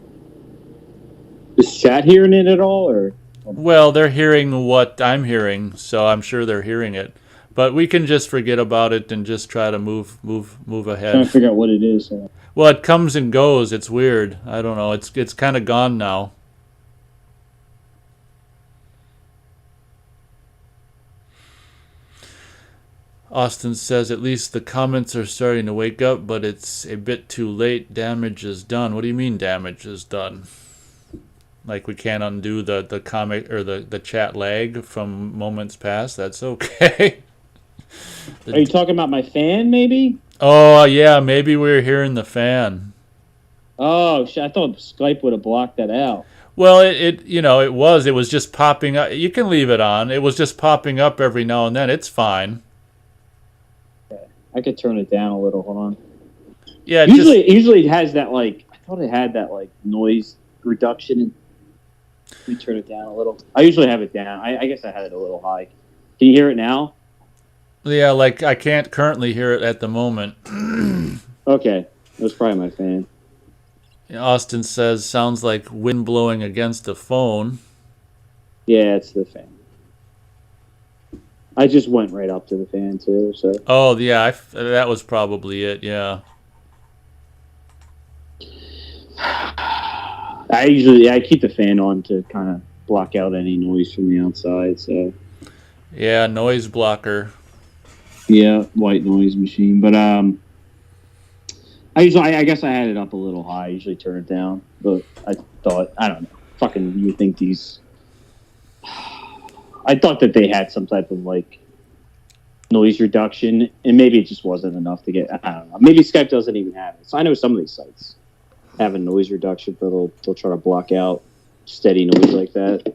Speaker 3: Is chat hearing it at all, or?
Speaker 1: Well, they're hearing what I'm hearing, so I'm sure they're hearing it. But we can just forget about it and just try to move ahead.
Speaker 3: Trying to figure out what it is.
Speaker 1: Well, it comes and goes. It's weird. I don't know. It's kind of gone now. Austin says, at least the comments are starting to wake up, but it's a bit too late. Damage is done. What do you mean damage is done? Like we can't undo the comic or the chat lag from moments past? That's okay.
Speaker 3: Are you talking about my fan, maybe?
Speaker 1: Oh, yeah, maybe we're hearing the fan.
Speaker 3: Oh, shit, I thought Skype would have blocked that out.
Speaker 1: Well, it was just popping up. You can leave it on. It was just popping up every now and then. It's fine.
Speaker 3: I could turn it down a little. Hold on.
Speaker 1: Yeah.
Speaker 3: Usually it has that I thought it had that noise reduction. Let me turn it down a little. I usually have it down. I guess I had it a little high. Can you hear it now?
Speaker 1: Yeah, I can't currently hear it at the moment.
Speaker 3: Okay, it was probably my fan.
Speaker 1: Austin says, sounds like wind blowing against the phone.
Speaker 3: Yeah, it's the fan. I just went right up to the fan too. So.
Speaker 1: Oh yeah, that was probably it. Yeah.
Speaker 3: I keep the fan on to kind of block out any noise from the outside. So.
Speaker 1: Yeah, noise blocker.
Speaker 3: Yeah, white noise machine. But I guess I had it up a little high. I usually turn it down, but I thought, I don't know. Fucking, you would think these. I thought that they had some type of noise reduction, and maybe it just wasn't enough to get. I don't know. Maybe Skype doesn't even have it. So I know some of these sites have a noise reduction, but they'll try to block out steady noise like that,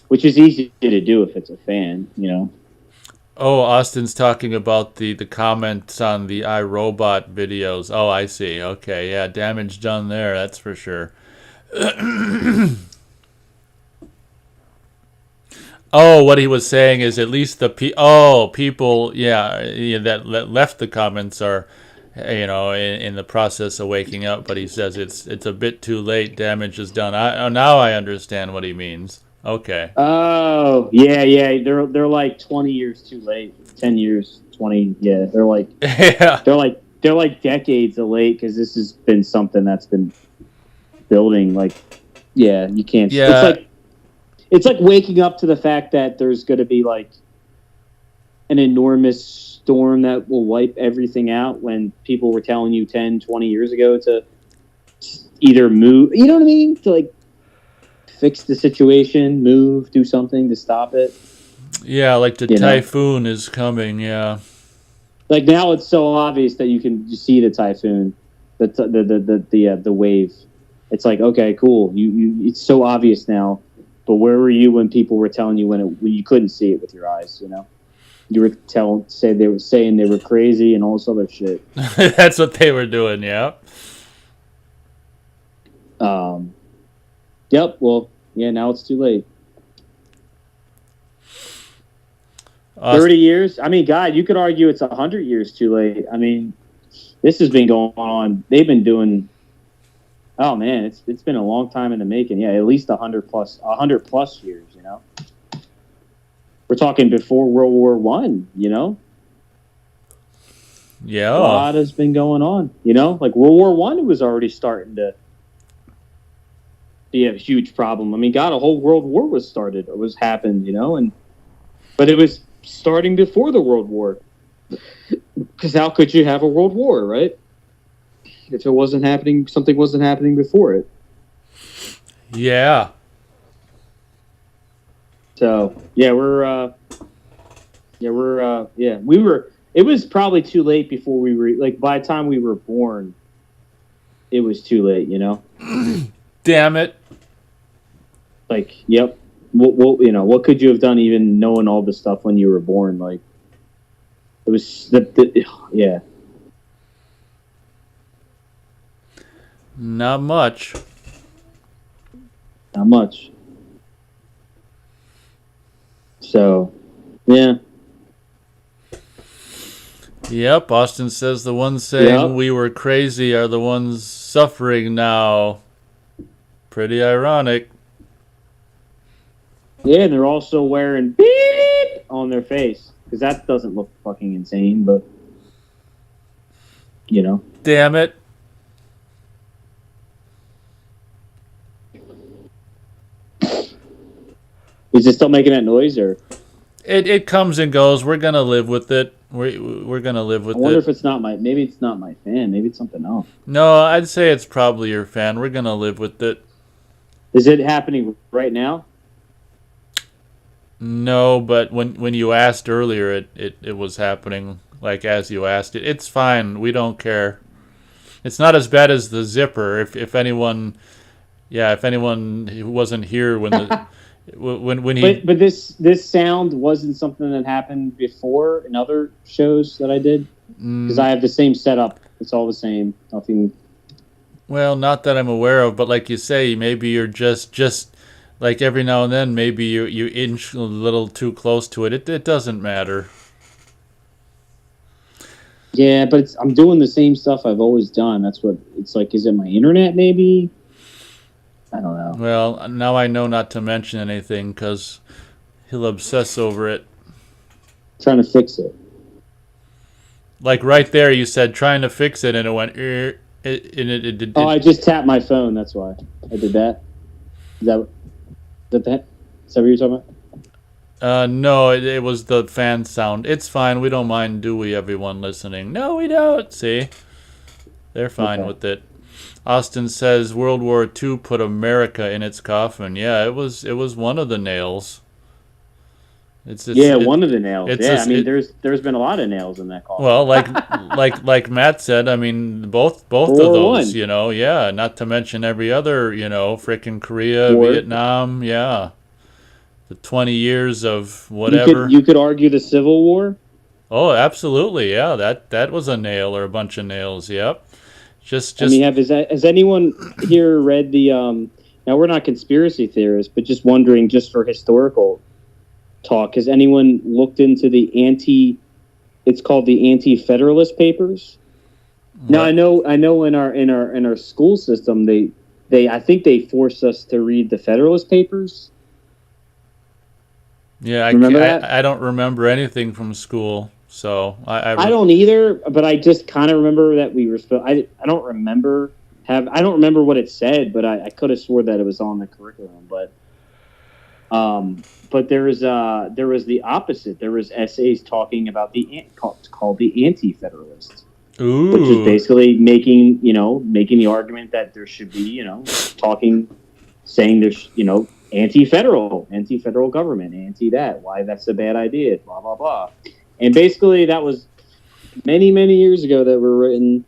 Speaker 3: which is easy to do if it's a fan,
Speaker 1: Oh, Austin's talking about the comments on the iRobot videos. Oh, I see. Okay, yeah, damage done there. That's for sure. Oh, what he was saying is at least the people, that left the comments are, in the process of waking up. But he says it's a bit too late. Damage is done. Now I understand what he means. Okay.
Speaker 3: Oh, yeah. They're like 20 years too late. 10 years, 20. Yeah, they're like
Speaker 1: yeah.
Speaker 3: They're like decades late because this has been something that's been building. You can't.
Speaker 1: Yeah.
Speaker 3: It's like waking up to the fact that there's going to be an enormous storm that will wipe everything out when people were telling you 10, 20 years ago to either move, you know what I mean? To fix the situation, move, do something to stop it.
Speaker 1: Yeah, the typhoon is coming, yeah.
Speaker 3: Now it's so obvious that you can see the typhoon.
Speaker 2: the wave. It's like, okay, cool. It's so obvious now, but where were you when people were telling you when you couldn't see it with your eyes? You know, you were they were saying they were crazy and all this other shit.
Speaker 1: That's what they were doing. Yeah.
Speaker 2: Yep. Well, yeah. Now it's too late. 30 years. I mean, God, you could argue it's 100 years too late. I mean, this has been going on. They've been doing. Oh man, it's been a long time in the making. Yeah, at least 100 plus years. You know, we're talking before World War One. You know,
Speaker 1: yeah,
Speaker 2: a lot has been going on. You know, like World War One was already starting to be a huge problem. I mean, God, a whole world war was happened. You know, but it was starting before the World War. Because how could you have a world war, right? If it wasn't happening, something wasn't happening before it.
Speaker 1: Yeah.
Speaker 2: So yeah, we were. It was probably too late before we were like. By the time we were born, it was too late. You know.
Speaker 1: Damn it.
Speaker 2: Like, yep. What could you have done even knowing all this stuff when you were born? Like, it was yeah.
Speaker 1: Not much.
Speaker 2: Not much. So, yeah.
Speaker 1: Yep, Austin says the ones saying we were crazy are the ones suffering now. Pretty ironic.
Speaker 2: Yeah, and they're also wearing beep on their face. Because that doesn't look fucking insane, but, you know.
Speaker 1: Damn it.
Speaker 2: Is it still making that noise, or?
Speaker 1: It comes and goes. We're gonna live with it. We're gonna live with it.
Speaker 2: I wonder if it's not maybe it's not my fan. Maybe it's something else.
Speaker 1: No, I'd say it's probably your fan. We're gonna live with it.
Speaker 2: Is it happening right now?
Speaker 1: No, but when you asked earlier, it was happening like as you asked it. It's fine. We don't care. It's not as bad as the zipper. If anyone who wasn't here when the when he.
Speaker 2: But this sound wasn't something that happened before in other shows that I did, because I have the same setup. It's all the same. Nothing.
Speaker 1: Well, not that I'm aware of, but like you say, maybe you're just. Like every now and then, maybe you inch a little too close to it. It doesn't matter.
Speaker 2: Yeah, but I'm doing the same stuff I've always done. That's what it's like. Is it my internet? Maybe. I don't know.
Speaker 1: Well, now I know not to mention anything because he'll obsess over it.
Speaker 2: Trying to fix it.
Speaker 1: Like right there, you said trying to fix it, and it went.
Speaker 2: Oh, I just tapped my phone. That's why I did that. Is that what you're talking about?
Speaker 1: No, it was the fan sound. It's fine. We don't mind, do we, everyone listening? No, we don't. See? They're fine with it. Austin says World War II put America in its coffin. Yeah, it was one of the nails.
Speaker 2: One of the nails. There's been a lot of nails in that coffin.
Speaker 1: Well, like Matt said, I mean, both of those, you know, yeah. Not to mention every other, you know, frickin' Korea, war. Vietnam, yeah. The 20 years of whatever.
Speaker 2: You could argue the Civil War.
Speaker 1: Oh, absolutely, yeah. That was a nail or a bunch of nails. Yep. Just.
Speaker 2: I mean, has anyone here read the? Now we're not conspiracy theorists, but just wondering, just for historical talk, has anyone looked into it's called the Anti-Federalist Papers? What? Now I know in our school system I think they forced us to read the Federalist Papers.
Speaker 1: Yeah, I don't remember anything from school, so I
Speaker 2: don't either, but I just kind of remember that we were I don't remember what it said, but I could have swore that it was on the curriculum, but there was the opposite. There was essays talking about called the Anti-Federalist.
Speaker 1: Ooh.
Speaker 2: Which is basically making the argument that there should be, saying there's, anti-federal government, anti that, why that's a bad idea, blah, blah, blah. And basically that was many, many years ago that were written,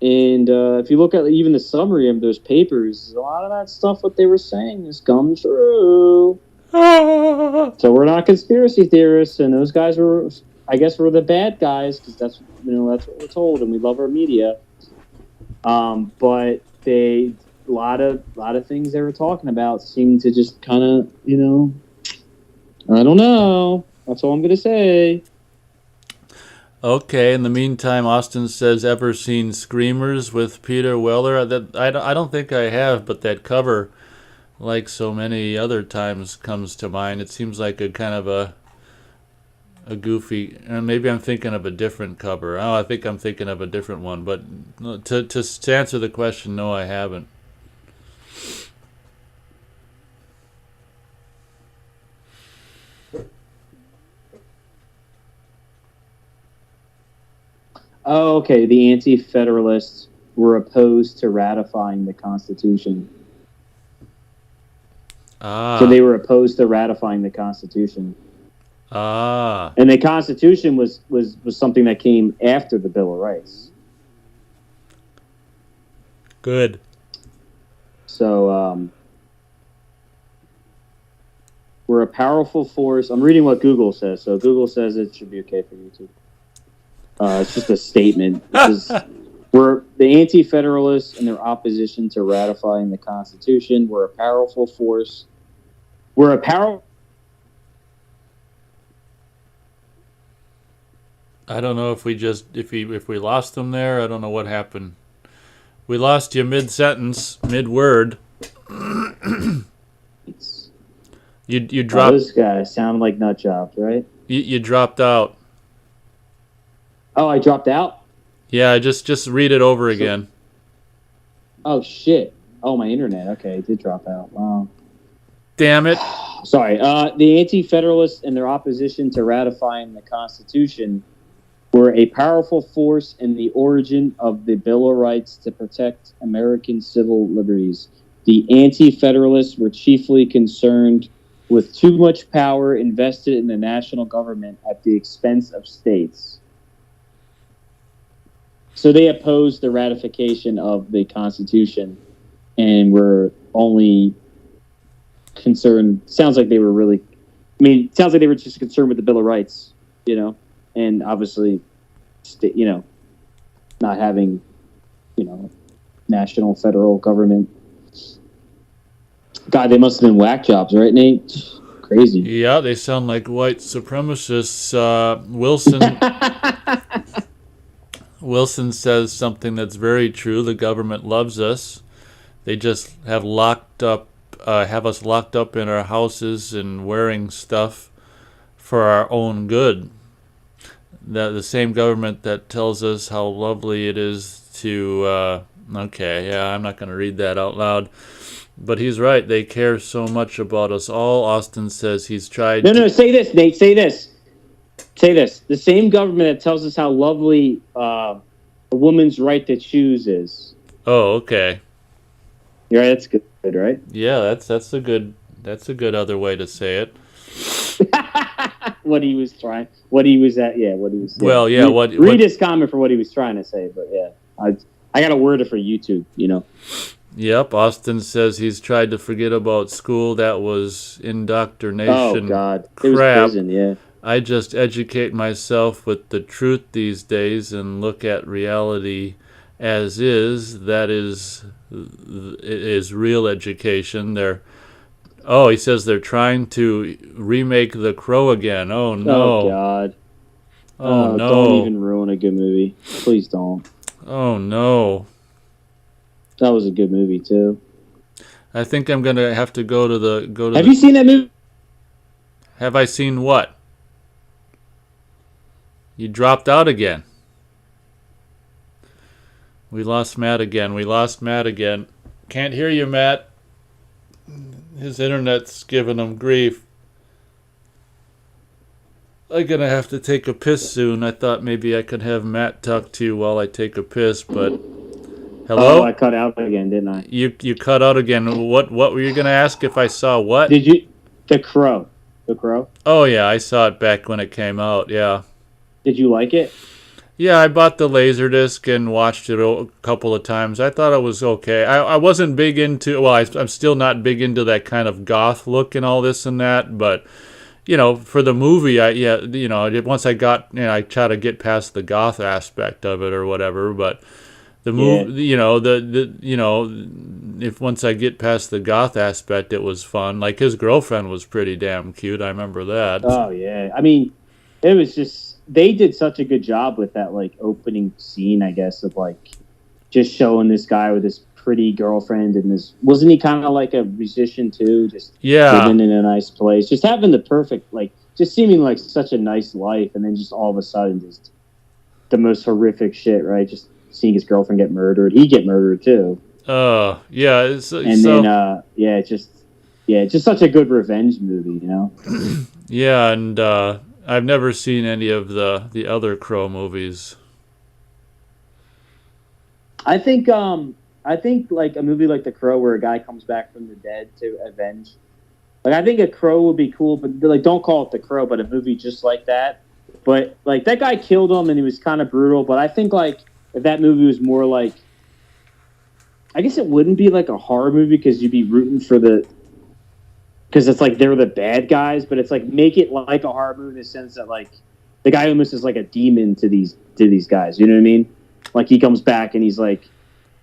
Speaker 2: And if you look at even the summary of those papers, a lot of that stuff, what they were saying, has come true. So we're not conspiracy theorists, and those guys were, I guess, were the bad guys because that's what we're told, and we love our media. But a lot of things they were talking about seemed to just kind of, I don't know. That's all I'm gonna say.
Speaker 1: Okay, in the meantime, Austin says, ever seen Screamers with Peter Weller? I don't think I have, but that cover, like so many other times, comes to mind. It seems like a kind of a goofy, maybe I'm thinking of a different cover. Oh, I think I'm thinking of a different one. But to answer the question, no, I haven't.
Speaker 2: Oh, okay. The Anti-Federalists were opposed to ratifying the Constitution. So they were opposed to ratifying the Constitution. And the Constitution was something that came after the Bill of Rights.
Speaker 1: Good.
Speaker 2: So we're a powerful force. I'm reading what Google says. So Google says it should be okay for YouTube. It's just a statement. We're the Anti-Federalists and their opposition to ratifying the Constitution. We're a powerful force. We're a powerful.
Speaker 1: I don't know if we lost them there. I don't know what happened. We lost you mid-sentence, mid-word. You dropped.
Speaker 2: Those guys sound like nut jobs, right?
Speaker 1: You dropped out.
Speaker 2: Oh, I dropped out?
Speaker 1: Yeah, just read it over again.
Speaker 2: Oh, shit. Oh, my internet. Okay, it did drop out. Wow.
Speaker 1: Damn it.
Speaker 2: Sorry. The Anti-Federalists and their opposition to ratifying the Constitution were a powerful force in the origin of the Bill of Rights to protect American civil liberties. The Anti-Federalists were chiefly concerned with too much power invested in the national government at the expense of states. So they opposed the ratification of the Constitution and were only concerned. Sounds like they were really. Sounds like they were just concerned with the Bill of Rights, and obviously, not having, national federal government. God, they must have been whack jobs, right, Nate? Crazy.
Speaker 1: Yeah, they sound like white supremacists. Wilson. Wilson says something that's very true. The government loves us. They just have us locked up in our houses and wearing stuff for our own good. The same government that tells us how lovely it is to. I'm not going to read that out loud. But he's right. They care so much about us all. Austin says he's tried.
Speaker 2: No, say this, Nate. Say this. Say this. The same government that tells us how lovely a woman's right to choose is.
Speaker 1: Oh, okay.
Speaker 2: Yeah, that's good, right?
Speaker 1: Yeah, that's a good other way to say it.
Speaker 2: What he was trying. What he was at. Yeah, what he was saying.
Speaker 1: Well, yeah.
Speaker 2: Read his comment for what he was trying to say, but yeah, I got to word it for YouTube.
Speaker 1: Yep, Austin says he's tried to forget about school. That was indoctrination.
Speaker 2: Oh, God.
Speaker 1: Crap.
Speaker 2: It was prison, yeah.
Speaker 1: I just educate myself with the truth these days and look at reality as is. That is real education. He says they're trying to remake The Crow again. Oh, no.
Speaker 2: Oh, God.
Speaker 1: Oh, no.
Speaker 2: Don't even ruin a good movie. Please don't.
Speaker 1: Oh, no.
Speaker 2: That was a good movie too.
Speaker 1: I think I'm gonna have to go to.
Speaker 2: Have you seen that movie?
Speaker 1: Have I seen what? You dropped out again. We lost Matt again. Can't hear you, Matt. His internet's giving him grief. I'm gonna have to take a piss soon. I thought maybe I could have Matt talk to you while I take a piss, but. Hello?
Speaker 2: Oh, I cut out again, didn't I?
Speaker 1: You cut out again. What were you going to ask if I saw what?
Speaker 2: Did you? The Crow. The Crow?
Speaker 1: Oh, yeah. I saw it back when it came out. Yeah.
Speaker 2: Did you like it?
Speaker 1: Yeah, I bought the Laserdisc and watched it a couple of times. I thought it was okay. I wasn't big into, well, I'm still not big into that kind of goth look and all this and that, but, for the movie, once I got, I try to get past the goth aspect of it or whatever, but the movie, if once I get past the goth aspect, it was fun. Like, his girlfriend was pretty damn cute. I remember that.
Speaker 3: Oh, yeah. I mean, it was just, they did such a good job with that, like, opening scene, I guess, of, like, just showing this guy with this pretty girlfriend and this, wasn't he kind of like a musician too? Just living in a nice place, just having the perfect, like, just seeming like such a nice life, and then just all of a sudden, just the most horrific shit, right? Just seeing his girlfriend get murdered. He get murdered too.
Speaker 1: Yeah.
Speaker 3: It's just such a good revenge movie,
Speaker 1: Yeah, and I've never seen any of the other Crow movies.
Speaker 3: I think like a movie like The Crow, where a guy comes back from the dead to avenge. Like, I think a Crow would be cool, but like, don't call it The Crow, but a movie just like that. But like, that guy killed him and he was kind of brutal. But I think like if that movie was more like, I guess it wouldn't be like a horror movie because you'd be rooting for because it's like they're the bad guys, but it's like make it like a horror movie in the sense that like the guy almost is like a demon to these guys. You know what I mean? Like, he comes back and he's like,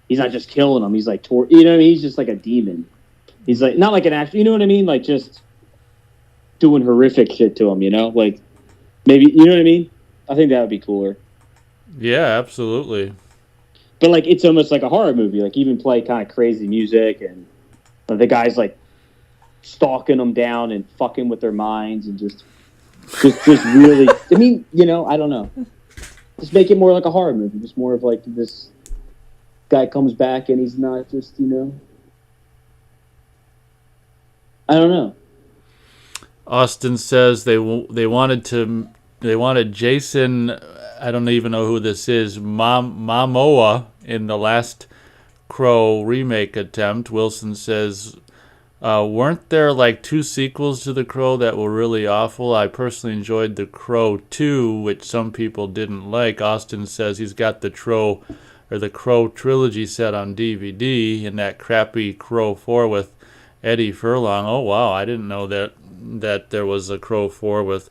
Speaker 3: he's not just killing them. He's like, you know what I mean? He's just like a demon. He's like, not like an actor. You know what I mean? Like, just doing horrific shit to him. Like, maybe, you know what I mean? I think that would be cooler.
Speaker 1: Yeah, absolutely.
Speaker 3: But like, it's almost like a horror movie. Like, even play kind of crazy music, and the guy's like stalking them down and fucking with their minds, and just really. I mean, I don't know. Just make it more like a horror movie. Just more of like this guy comes back and he's not just, I don't know.
Speaker 1: Austin says they wanted Jason, I don't even know who this is, Momoa in the last Crow remake attempt. Wilson says, weren't there like 2 sequels to The Crow that were really awful? I personally enjoyed The Crow 2, which some people didn't like. Austin says he's got the Crow trilogy set on DVD, and that crappy Crow 4 with Eddie Furlong. Oh wow, I didn't know that there was a Crow 4 with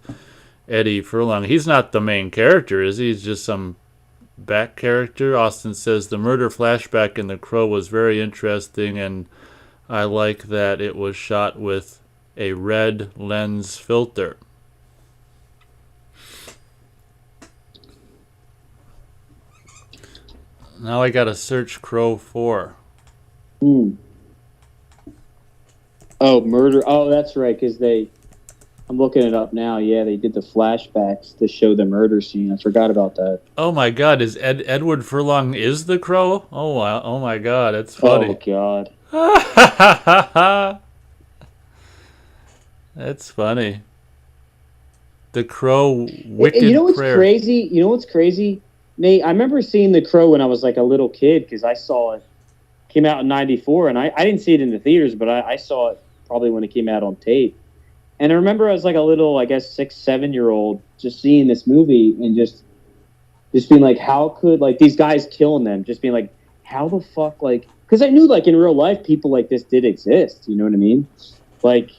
Speaker 1: Eddie Furlong. He's not the main character, is he? He's just some back character. Austin says the murder flashback in The Crow was very interesting, and I like that it was shot with a red lens filter. Now I gotta search Crow 4.
Speaker 3: Oh, murder. Oh, that's right, because I'm looking it up now. Yeah, they did the flashbacks to show the murder scene. I forgot about that.
Speaker 1: Oh my God, is Edward Furlong is the Crow? Oh wow! Oh my God, that's funny.
Speaker 3: Oh God.
Speaker 1: That's funny. The Crow wicked prayer.
Speaker 3: Crazy? You know what's crazy, Nate? I remember seeing The Crow when I was like a little kid, because I saw it. Came out in '94, and I didn't see it in the theaters, but I saw it probably when it came out on tape. And I remember I was like a little, I guess, 6, 7-year-old, just seeing this movie and just being like, how could, like, these guys killing them, just being like, how the fuck, like, because I knew, like, in real life, people like this did exist, you know what I mean? Like,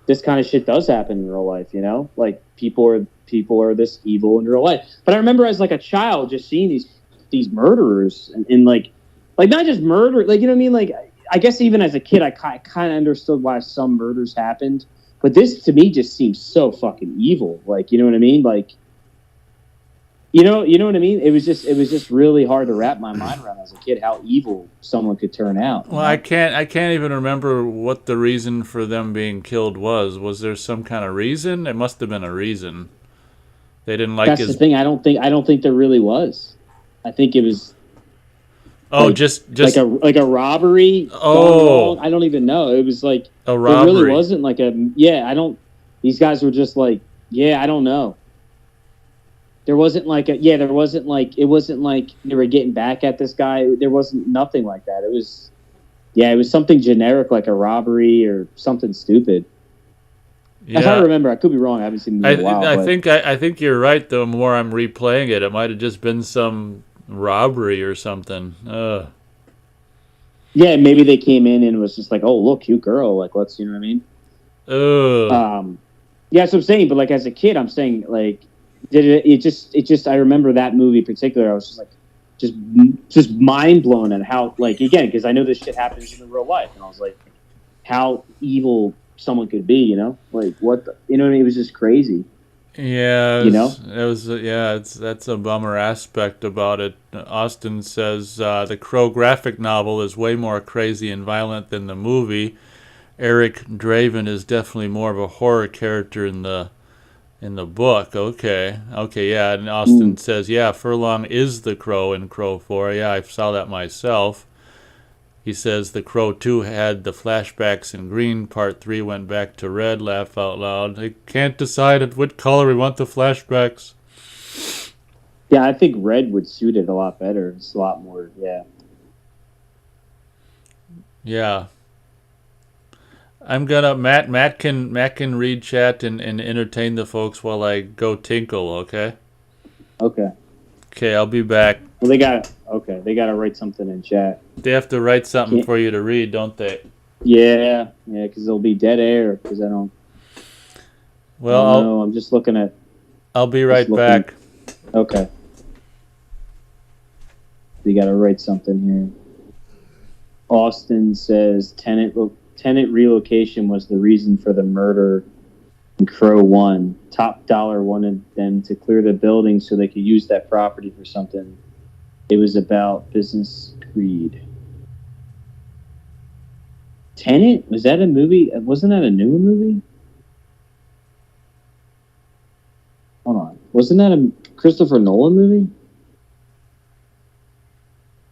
Speaker 3: this kind of shit does happen in real life, Like, people are this evil in real life. But I remember as, like, a child just seeing these murderers and like, not just murder, like, you know what I mean? Like, I guess even as a kid, I kind of understood why some murders happened. But this, to me, just seems so fucking evil. Like, you know what I mean? Like, you know what I mean? It was just really hard to wrap my mind around as a kid how evil someone could turn out.
Speaker 1: Well, I can't even remember what the reason for them being killed was. Was there some kind of reason? It must have been a reason. They didn't like his...
Speaker 3: That's the thing. I don't think there really was. I think it was...
Speaker 1: Oh, like, just
Speaker 3: like a robbery.
Speaker 1: Oh,
Speaker 3: I don't even know. It was like
Speaker 1: a robbery.
Speaker 3: It really wasn't like a. Yeah, I don't. These guys were just like, yeah, I don't know. There wasn't like a. Yeah, there wasn't like. It wasn't like they were getting back at this guy. There wasn't nothing like that. It was. Yeah, it was something generic like a robbery or something stupid.
Speaker 2: If I remember, I could be wrong. I haven't seen it in a while.
Speaker 1: I think you're right. The more I'm replaying it, it might have just been some robbery or something.
Speaker 2: Yeah, maybe they came in and was just like, "Oh, look, cute girl." Like, let's, you know what I mean? Yeah, that's what I'm saying. But like as a kid, I'm saying like, it just I remember that movie in particular. I was just like, just mind blown at how, like, again, because I know this shit happens in the real life, and I was like, how evil someone could be, you know? Like, what the, you know what I mean? It was just crazy.
Speaker 1: Yeah,
Speaker 2: you know?
Speaker 1: that's a bummer aspect about it. Austin says the Crow graphic novel is way more crazy and violent than the movie. Eric Draven is definitely more of a horror character in the book. Okay, yeah. And Austin says, yeah, Furlong is the Crow in Crow 4. Yeah, I saw that myself. He says the Crow 2 had the flashbacks in green. Part 3 went back to red. Laugh out loud. I can't decide at what color we want the flashbacks.
Speaker 2: Yeah, I think red would suit it a lot better. It's a lot more, yeah.
Speaker 1: Yeah. I'm gonna Matt can read chat and entertain the folks while I go tinkle, okay?
Speaker 2: Okay.
Speaker 1: Okay, I'll be back.
Speaker 2: Well, they gotta write something in chat.
Speaker 1: They have to write something for you to read, don't they?
Speaker 2: Yeah, because there'll be dead air. Because I don't.
Speaker 1: Well,
Speaker 2: I'm just looking at.
Speaker 1: I'll be right back.
Speaker 2: Okay. They gotta write something here. Austin says tenant relocation was the reason for the murder in Crow 1. Top Dollar wanted them to clear the building so they could use that property for something. It was about business greed. Tenet? Was that a movie? Wasn't that a newer movie? Hold on. Wasn't that a Christopher Nolan movie?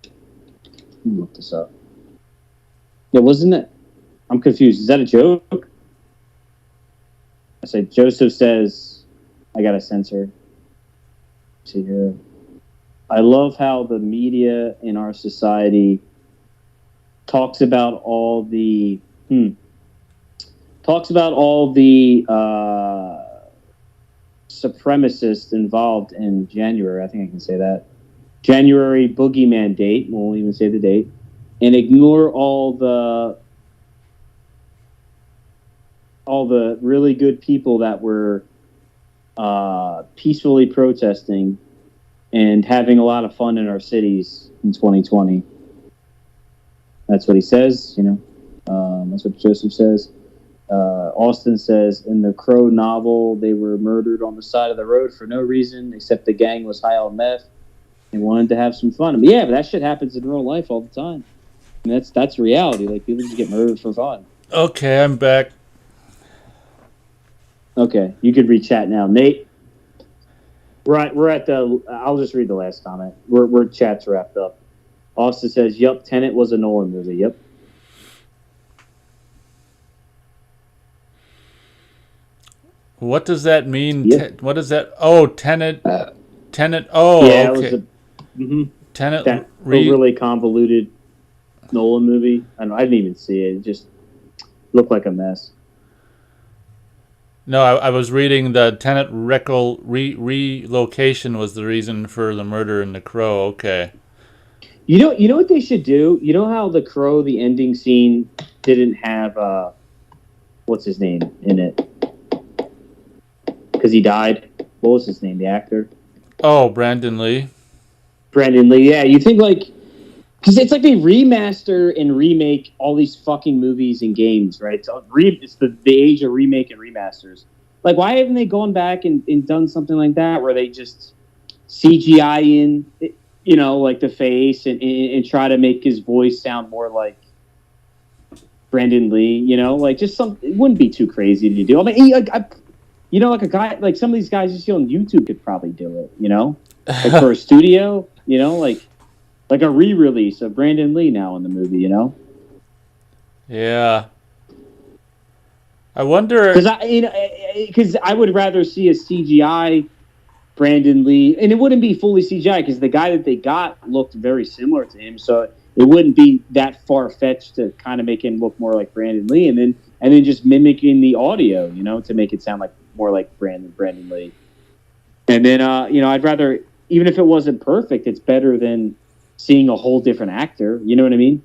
Speaker 2: Let me look this up. Yeah, wasn't it? I'm confused. Is that a joke? I say Joseph says, I got to censor. Let's see here. I love how the media in our society talks about all the supremacists involved in January. I think I can say that. January boogeyman date. We won't even say the date. And ignore all the really good people that were peacefully protesting and having a lot of fun in our cities in 2020. That's what he says, you know. That's what Joseph says. Austin says, in the Crow novel, they were murdered on the side of the road for no reason, except the gang was high on meth and wanted to have some fun. But yeah, but that shit happens in real life all the time. I mean, that's reality. Like, people just get murdered for fun.
Speaker 1: Okay, I'm back.
Speaker 2: Okay, you could read chat now. Nate, we're at the, I'll just read the last comment. We're chat's wrapped up. Austin says, yup, Tenet was a Nolan movie. Yep.
Speaker 1: What does that mean?
Speaker 2: Yep.
Speaker 1: What is that? Oh, Tenet. Tenet. Oh,
Speaker 2: yeah,
Speaker 1: okay.
Speaker 2: It was
Speaker 1: Tenet.
Speaker 2: A really convoluted Nolan movie. I didn't even see it. It just looked like a mess.
Speaker 1: No, I was reading the Tenet relocation was the reason for the murder in The Crow. Okay.
Speaker 2: You know what they should do? You know how The Crow, the ending scene, didn't have what's his name in it? Because he died. What was his name? The actor?
Speaker 1: Oh, Brandon Lee.
Speaker 2: Brandon Lee. Yeah, you think like, because it's like they remaster and remake all these fucking movies and games, right? So it's the age of remake and remasters. Like, why haven't they gone back and done something like that where they just CGI in, you know, like the face and try to make his voice sound more like Brandon Lee, you know? Like, just it wouldn't be too crazy to do. I mean, you know, like a guy, like some of these guys just on YouTube could probably do it, you know? Like for a studio, you know, like a re-release of Brandon Lee now in the movie, you know?
Speaker 1: Yeah. I wonder...
Speaker 2: Because I would rather see a CGI Brandon Lee, and it wouldn't be fully CGI because the guy that they got looked very similar to him, so it wouldn't be that far-fetched to kind of make him look more like Brandon Lee, and then and then just mimicking the audio, you know, to make it sound like more like Brandon Lee. And then, you know, I'd rather, even if it wasn't perfect, it's better than seeing a whole different actor. You know what I mean?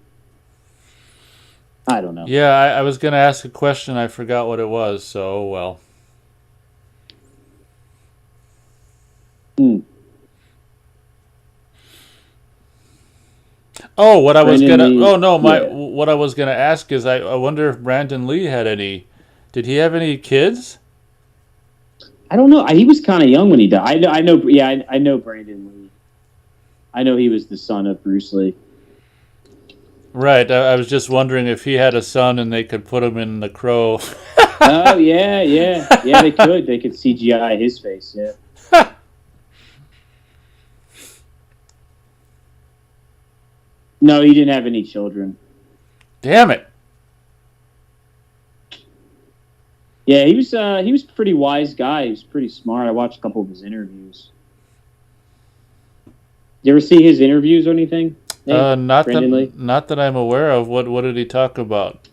Speaker 2: I don't know.
Speaker 1: Yeah, I was going to ask a question. I forgot what it was. So, well. Oh, what I was
Speaker 2: Brandon
Speaker 1: gonna.
Speaker 2: Lee,
Speaker 1: Oh no,
Speaker 2: yeah.
Speaker 1: what I was gonna ask is, I wonder if Brandon Lee had any. Did he have any kids?
Speaker 2: I don't know. He was kind of young when he died. I know. Yeah, I know Brandon Lee. I know he was the son of Bruce Lee.
Speaker 1: Right. I was just wondering if he had a son and they could put him in The Crow.
Speaker 2: Oh yeah. They could. They could CGI his face. Yeah. No, he didn't have any children.
Speaker 1: Damn it.
Speaker 2: Yeah, he was a pretty wise guy. He was pretty smart. I watched a couple of his interviews. You ever see his interviews or anything?
Speaker 1: Not
Speaker 2: Brandon Lee?
Speaker 1: that I'm aware of. What did he talk about?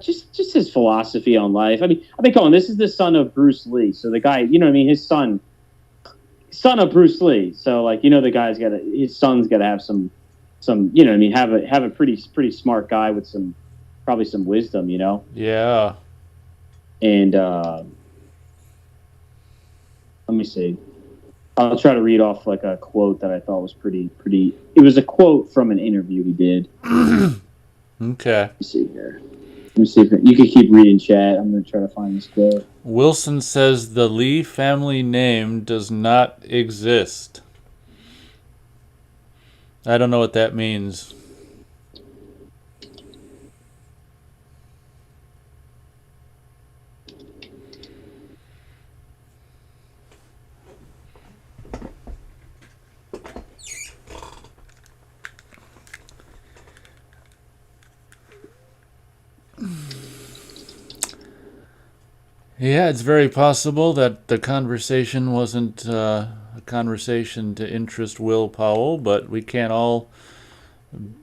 Speaker 2: Just his philosophy on life. I mean, come on, this is the son of Bruce Lee, so the guy, you know what I mean, his son of Bruce Lee. So like, you know, his son's got to have some, you know what I mean, have a pretty smart guy with probably some wisdom, you know.
Speaker 1: Yeah.
Speaker 2: And let me see. I'll try to read off like a quote that I thought was pretty. It was a quote from an interview he did.
Speaker 1: Okay.
Speaker 2: Let me see here. Let me see if you can keep reading chat. I'm going to try to find this quote.
Speaker 1: Wilson says the Lee family name does not exist. I don't know what that means. Yeah, it's very possible that the conversation wasn't a conversation to interest Will Powell, but we can't all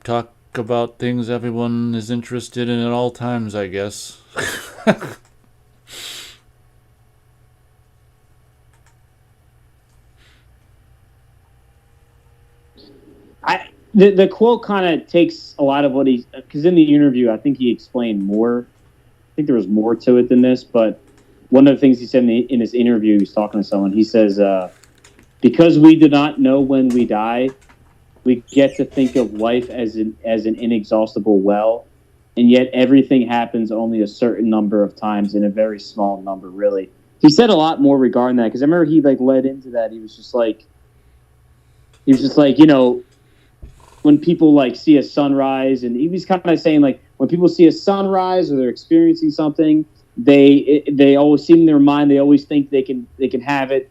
Speaker 1: talk about things everyone is interested in at all times, I guess.
Speaker 2: The quote kind of takes a lot of what because in the interview, I think he explained more. I think there was more to it than this, but one of the things he said in his interview, he was talking to someone. He says, because we do not know when we die, we get to think of life as an inexhaustible well, and yet everything happens only a certain number of times in a very small number, really. He said a lot more regarding that, because I remember he like led into that. He was just like, you know, when people like see a sunrise, and he was kind of saying like when people see a sunrise or they're experiencing something, they always see in their mind, they always think they can have it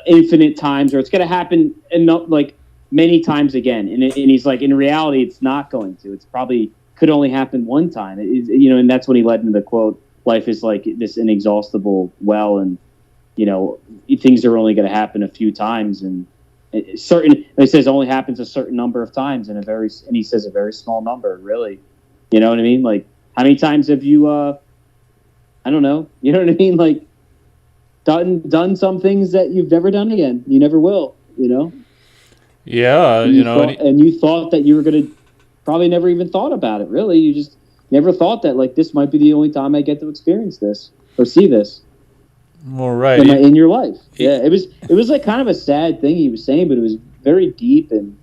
Speaker 2: infinite times, or it's going to happen enough, like many times again. And he's like, in reality, it's not going to. It's probably could only happen one time. You know, and that's when he led into the quote, "Life is like this inexhaustible well, and you know, things are only going to happen a few times, and certain." He says only happens a certain number of times and he says a very small number, really. You know what I mean? Like, how many times have you? I don't know. You know what I mean? Like, done some things that you've never done again. You never will. You know.
Speaker 1: Yeah,
Speaker 2: and you thought that you were gonna probably never even thought about it. Really, you just never thought that like this might be the only time I get to experience this or see this.
Speaker 1: Well, right.
Speaker 2: In your life. Yeah, it was like kind of a sad thing he was saying, but it was very deep, and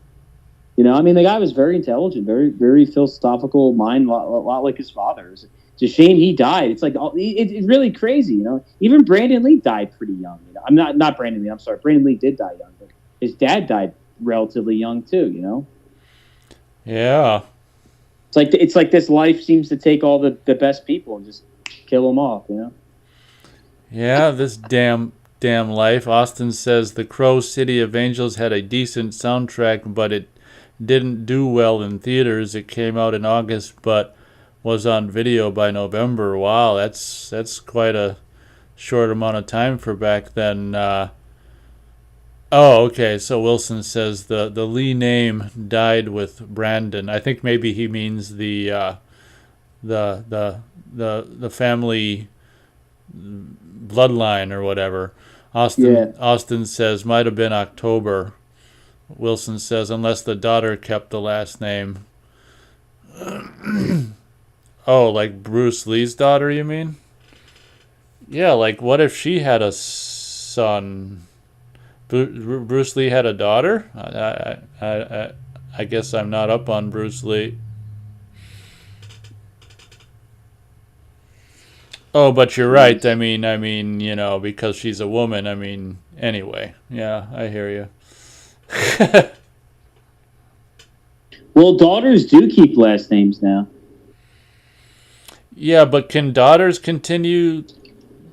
Speaker 2: you know, I mean, the guy was very intelligent, very very philosophical mind, a lot like his father. It's a shame he died. It's like it's really crazy, you know. Even Brandon Lee died pretty young. You know? I'm not Brandon Lee. I'm sorry, Brandon Lee did die young, but his dad died relatively young too. You know.
Speaker 1: Yeah.
Speaker 2: It's like this life seems to take all the best people and just kill them off. You know.
Speaker 1: Yeah, this damn life. Austin says The Crow City of Angels had a decent soundtrack, but it didn't do well in theaters. It came out in August, but was on video by November. Wow, that's quite a short amount of time for back then. Okay. So Wilson says the Lee name died with Brandon. I think maybe he means the the family bloodline or whatever. Austin says might have been October. Wilson says unless the daughter kept the last name. Oh, like Bruce Lee's daughter, you mean? Yeah, like what if she had a son? Bruce Lee had a daughter? I guess I'm not up on Bruce Lee. Oh, but you're right. I mean, you know, because she's a woman. I mean, anyway. Yeah, I hear you.
Speaker 3: Well, daughters do keep last names now.
Speaker 1: Yeah, but can daughters continue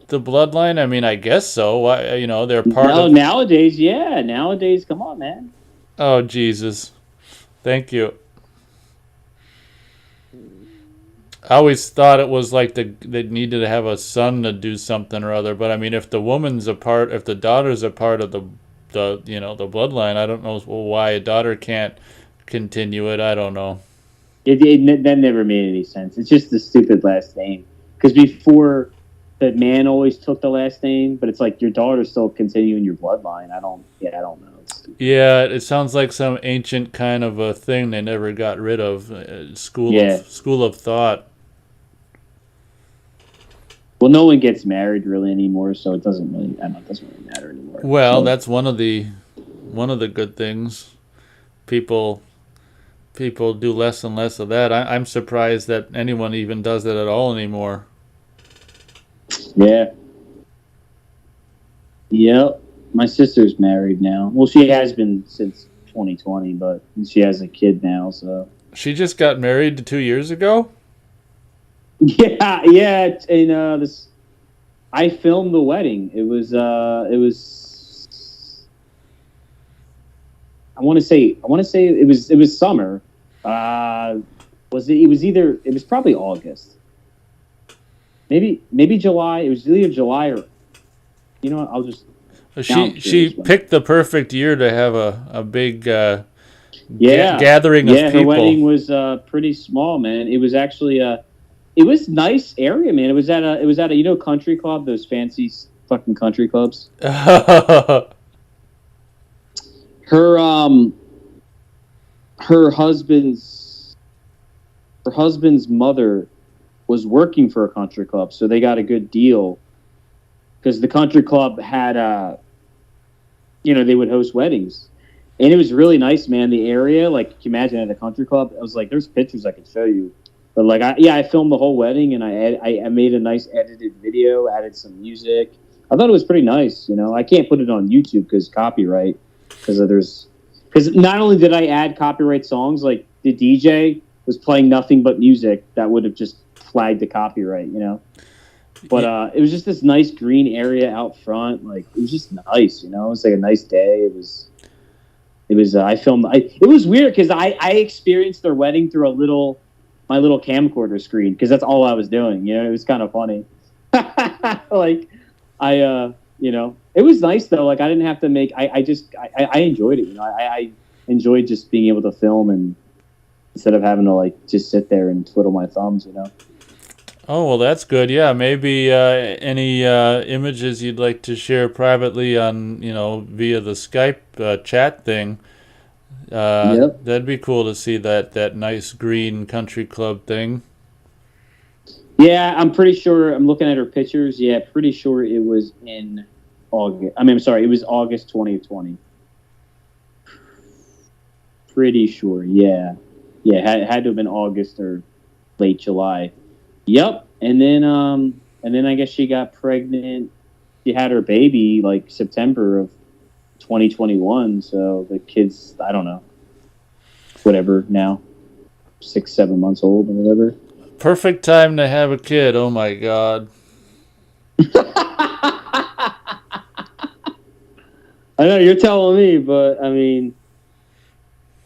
Speaker 1: the bloodline? I mean, I guess so. Why, you know, they're part of...
Speaker 3: Nowadays, yeah. Nowadays, come on, man.
Speaker 1: Oh, Jesus. Thank you. I always thought it was like they needed to have a son to do something or other. But I mean, if the daughter's a part of the you know, the bloodline, I don't know why a daughter can't continue it. I don't know.
Speaker 3: That never made any sense. It's just the stupid last name. Because before, the man always took the last name, but it's like your daughter's still continuing your bloodline. I don't know.
Speaker 1: Yeah, it sounds like some ancient kind of a thing they never got rid of. School of thought.
Speaker 3: Well, no one gets married really anymore, so it doesn't really matter anymore.
Speaker 1: Well, that's one of the good things. People do less and less of that. I'm surprised that anyone even does that at all anymore.
Speaker 3: Yeah. Yep. My sister's married now. Well, she has been since 2020, but she has a kid now, so. She
Speaker 1: just got married 2 years ago?
Speaker 3: Yeah. And this, I filmed the wedding. It was. I want to say it was summer. It was probably August. Maybe July. It was either July or, you know what? I'll just.
Speaker 1: She picked the perfect year to have a big gathering of people.
Speaker 3: Her wedding was pretty small, man. It was actually it was nice area, man. It was at a country club, those fancy fucking country clubs. Her husband's mother was working for a country club, so they got a good deal because the country club had they would host weddings, and it was really nice, man. The area, like, can you imagine at a country club? I was like, there's pictures I could show you, but like, I filmed the whole wedding, and I made a nice edited video, added some music. I thought it was pretty nice. You know, I can't put it on YouTube because copyright, because not only did I add copyright songs, like the DJ was playing nothing but music that would have just flagged the copyright, you know. But it was just this nice green area out front. Like, it was just nice, you know. It was like a nice day. It was. I filmed. It was weird because I experienced their wedding through my little camcorder screen because that's all I was doing. You know, it was kind of funny. Like, it was nice though. Like, I didn't have to make. I enjoyed it. You know, I enjoyed just being able to film and instead of having to like just sit there and twiddle my thumbs. You know.
Speaker 1: Oh, well, that's good. Yeah, maybe any images you'd like to share privately on, via the Skype chat thing.
Speaker 3: Yep.
Speaker 1: That'd be cool to see that nice green country club thing.
Speaker 3: Yeah, I'm pretty sure. I'm looking at her pictures. Yeah, pretty sure it was in August. I mean, I'm sorry, it was August 2020. Pretty sure. Yeah. It had to have been August or late July. Yep, and then I guess she got pregnant. She had her baby like September of 2021. So the kid's, I don't know, whatever now, 6-7 months old or whatever.
Speaker 1: Perfect time to have a kid. Oh my God.
Speaker 3: I know you're telling me, but I mean,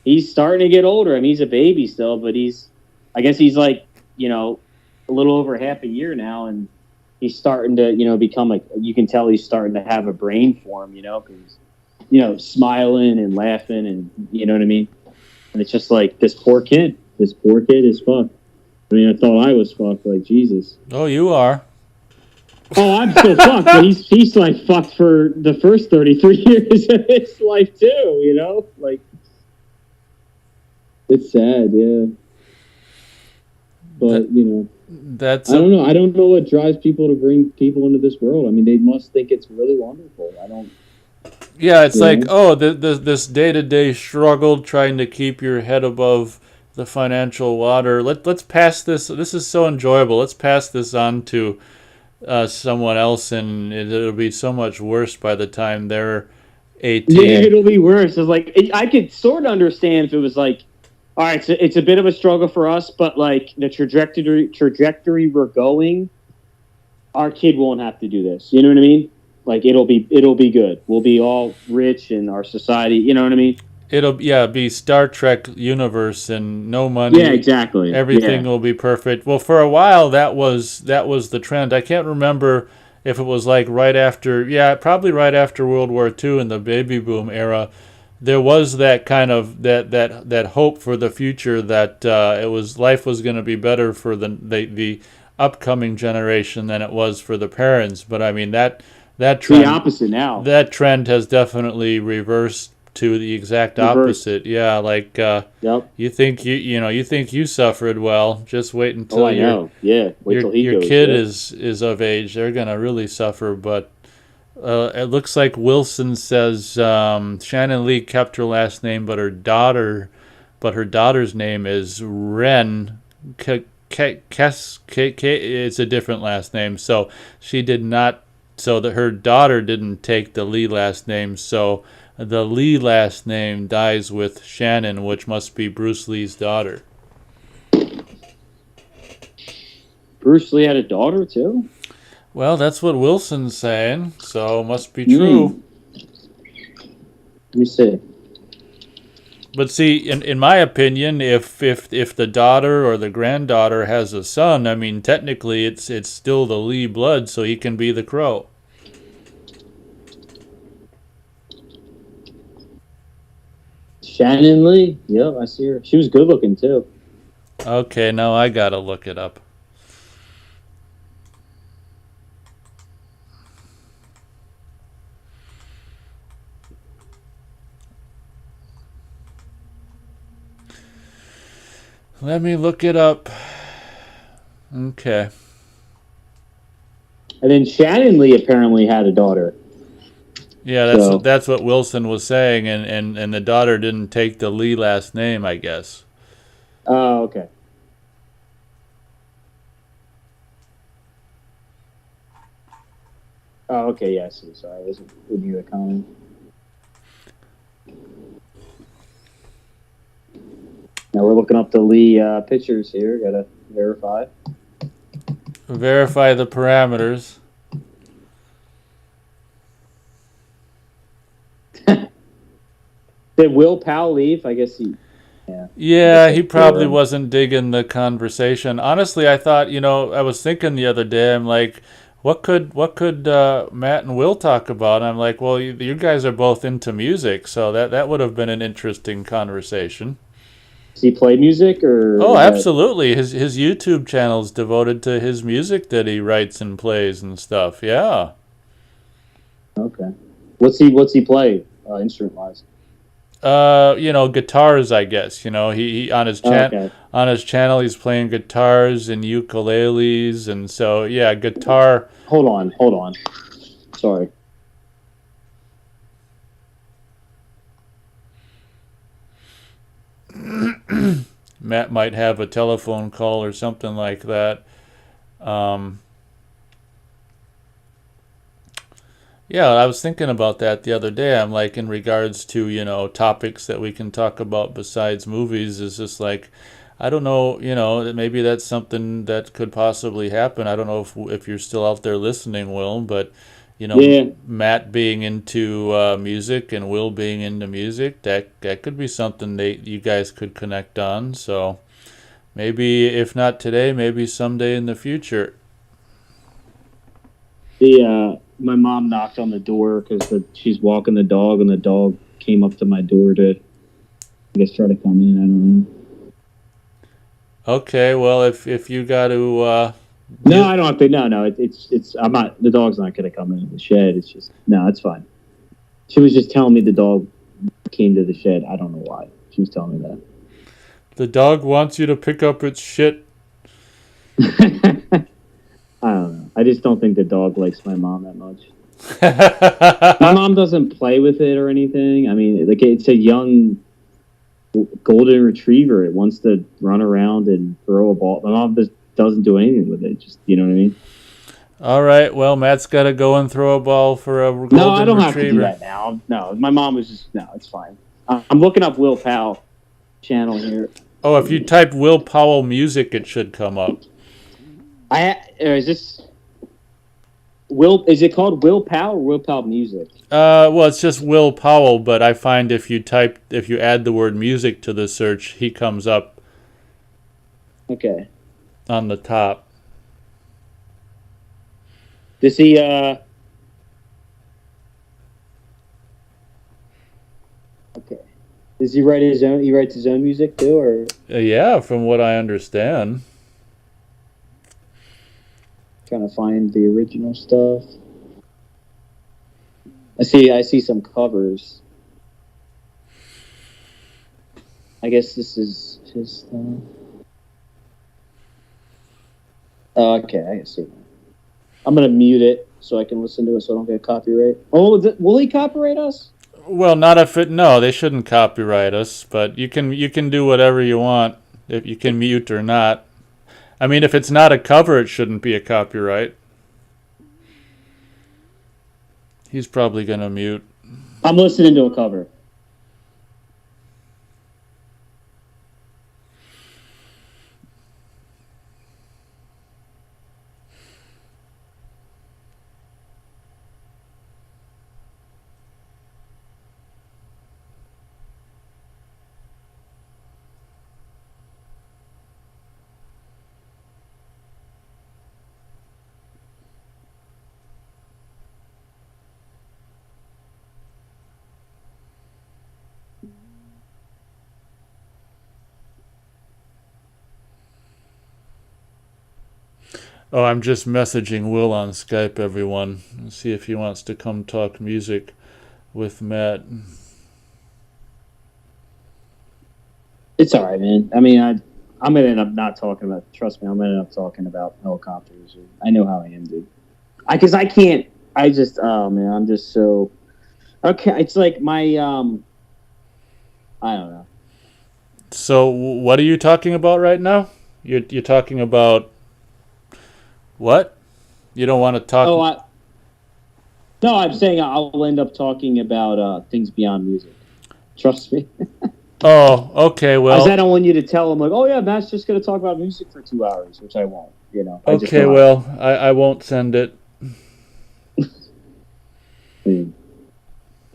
Speaker 3: he's starting to get older. I mean, he's a baby still, but I guess he's like, a little over half a year now, and he's starting to, become like, you can tell he's starting to have a brain form, because, smiling and laughing and, you know what I mean? And it's just like, this poor kid is fucked. I mean, I thought I was fucked. Like, Jesus.
Speaker 1: Oh, you are.
Speaker 3: Oh, I'm still fucked, but he's like fucked for the first 33 years of his life too. You know, like it's sad, yeah. But you know, I don't know. I don't know what drives people to bring people into this world. I mean, they must think it's really wonderful. I don't.
Speaker 1: Yeah, it's like, oh, this day-to-day struggle trying to keep your head above the financial water. Let's pass this. This is so enjoyable. Let's pass this on to someone else, and it'll be so much worse by the time they're 18.
Speaker 3: Yeah, it'll be worse. It's like I could sort of understand if it was like, all right, so it's a bit of a struggle for us, but like the trajectory we're going, our kid won't have to do this. You know what I mean? Like it'll be good. We'll be all rich in our society. You know what I mean?
Speaker 1: It'll be Star Trek universe and no money.
Speaker 3: Yeah, exactly.
Speaker 1: Everything will be perfect. Well, for a while that was the trend. I can't remember if it was like probably right after World War II in the baby boom era. There was that kind of that hope for the future that life was going to be better for the upcoming generation than it was for the parents. But I mean that trend,
Speaker 3: the opposite now.
Speaker 1: That trend has definitely reversed to the exact opposite. Yeah, like
Speaker 3: yep.
Speaker 1: you think you suffered. Well, just wait until
Speaker 3: your
Speaker 1: kid is of age. They're gonna really suffer. But it looks like Wilson says Shannon Lee kept her last name, but her daughter's name is Ren. It's a different last name, so she did not. So that her daughter didn't take the Lee last name, so the Lee last name dies with Shannon, which must be Bruce Lee's daughter.
Speaker 3: Bruce Lee had a daughter too?
Speaker 1: Well, that's what Wilson's saying, so must be true.
Speaker 3: Let me see.
Speaker 1: But see, in my opinion, if the daughter or the granddaughter has a son, I mean, technically it's still the Lee blood, so he can be the Crow.
Speaker 3: Shannon Lee? Yep, I see her. She was good looking too.
Speaker 1: Okay, now I gotta look it up. Let me look it up. Okay.
Speaker 3: And then Shannon Lee apparently had a daughter.
Speaker 1: Yeah, that's what Wilson was saying, and the daughter didn't take the Lee last name, I guess.
Speaker 3: Oh, okay. Oh, okay, yeah, I see. Sorry, I wasn't reading the comment. Now we're looking up the Lee pictures here. Gotta verify.
Speaker 1: Verify the parameters.
Speaker 3: Did Will Powell leave? I guess he...
Speaker 1: Yeah, he probably wasn't digging the conversation. Honestly, I thought, I was thinking the other day, I'm like, what could Matt and Will talk about? And I'm like, well, you guys are both into music, so that would have been an interesting conversation.
Speaker 3: Does he play music or?
Speaker 1: Oh, absolutely. His YouTube channel is devoted to his music that he writes and plays and stuff. Yeah.
Speaker 3: Okay. What's he play instrument wise?
Speaker 1: Guitars, I guess. He on his on his channel he's playing guitars and ukuleles, and so yeah, guitar.
Speaker 3: Hold on. Sorry.
Speaker 1: Matt might have a telephone call or something like that. Yeah, I was thinking about that the other day. I'm like, in regards to, topics that we can talk about besides movies, is just like, I don't know, that maybe that's something that could possibly happen. I don't know if you're still out there listening, Will, but,
Speaker 3: yeah.
Speaker 1: Matt being into music and Will being into music, that could be something that you guys could connect on. So maybe, if not today, maybe someday in the future.
Speaker 3: My mom knocked on the door because she's walking the dog, and the dog came up to my door to, I guess, try to come in. I don't know.
Speaker 1: Okay, well, if you got to,
Speaker 3: No, I don't have to. No. It's. I'm not. The dog's not going to come into the shed. It's just no. It's fine. She was just telling me the dog came to the shed. I don't know why. She was telling me
Speaker 1: the dog wants you to pick up its shit.
Speaker 3: that. I don't know. I just don't think the dog likes my mom that much. My mom doesn't play with it or anything. I mean, like it's a young golden retriever. It wants to run around and throw a ball. My mom just doesn't do anything with it. Just, you know what I mean?
Speaker 1: All right, well, Matt's got to go and throw a ball for a golden retriever.
Speaker 3: No, I don't have to do that now. No, my mom was just, no, it's fine. I'm looking up Will Powell channel here.
Speaker 1: Oh, if you type Will Powell music, it should come up.
Speaker 3: Is it called Will Powell or Will Powell Music?
Speaker 1: Well, it's just Will Powell, but I find if you add the word music to the search, he comes up.
Speaker 3: Okay.
Speaker 1: On the top.
Speaker 3: Does he, okay. Does he write he writes his own music too, or?
Speaker 1: Yeah, from what I understand.
Speaker 3: Trying to find the original stuff. I see some covers. I guess this is his stuff. Oh, okay, I see. I'm gonna mute it so I can listen to it so I don't get copyright. Oh, will he copyright us?
Speaker 1: Well, not if it. No, they shouldn't copyright us. But you can do whatever you want. If you can mute or not. I mean, if it's not a cover, it shouldn't be a copyright. He's probably gonna mute.
Speaker 3: I'm listening to a cover.
Speaker 1: Oh, I'm just messaging Will on Skype, everyone. Let's see if he wants to come talk music with Matt.
Speaker 3: It's all right, man. I mean, I'm gonna end up not talking about. Trust me, I'm gonna end up talking about helicopters. I know how I am, dude. Because I can't. I just. Oh man, I'm just so. Okay, it's like my. I don't know.
Speaker 1: So, what are you talking about right now? You're talking about. What? You don't want to talk?
Speaker 3: Oh, no, I'm saying I'll end up talking about things beyond music. Trust me.
Speaker 1: Oh, okay. Well,
Speaker 3: I don't want you to tell them like, oh yeah, Matt's just going to talk about music for 2 hours, which I won't. You know.
Speaker 1: Okay. Well, I won't send it.
Speaker 3: He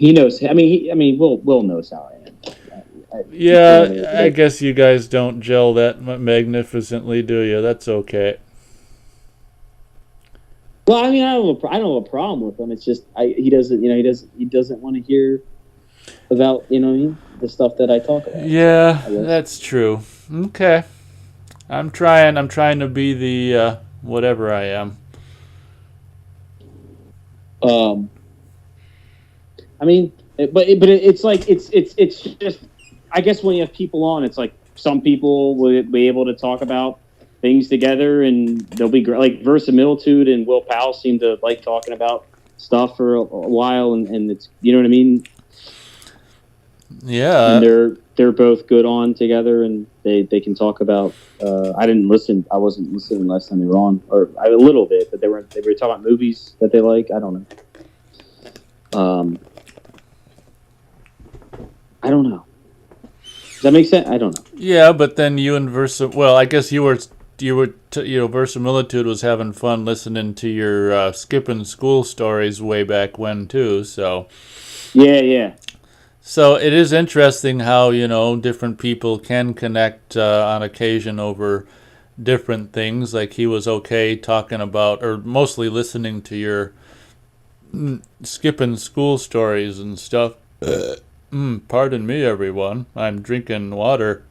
Speaker 3: knows. I mean, Will knows how I am.
Speaker 1: Yeah, I guess you guys don't gel that magnificently, do you? That's okay.
Speaker 3: Well, I mean, I don't have a problem with him. It's just he doesn't want to hear about, you know what I mean, the stuff that I talk about.
Speaker 1: Yeah, that's true. Okay, I'm trying to be the whatever I am.
Speaker 3: I mean, it's like it's just, I guess when you have people on, it's like some people will be able to talk about things together, and they'll be great. Like Verisimilitude and Will Powell seem to like talking about stuff for a while, and it's, you know what I mean.
Speaker 1: Yeah,
Speaker 3: and they're both good on together, and they can talk about. I wasn't listening last time they were on, or a little bit, but they were talking about movies that they like. I don't know. I don't know. Does that make sense? I don't know.
Speaker 1: Yeah, but then you and well, I guess you were Verisimilitude was having fun listening to your skipping school stories way back when too. So
Speaker 3: yeah.
Speaker 1: So it is interesting how, different people can connect on occasion over different things. Like he was okay talking about, or mostly listening to your skipping school stories and stuff. Pardon me, everyone. I'm drinking water.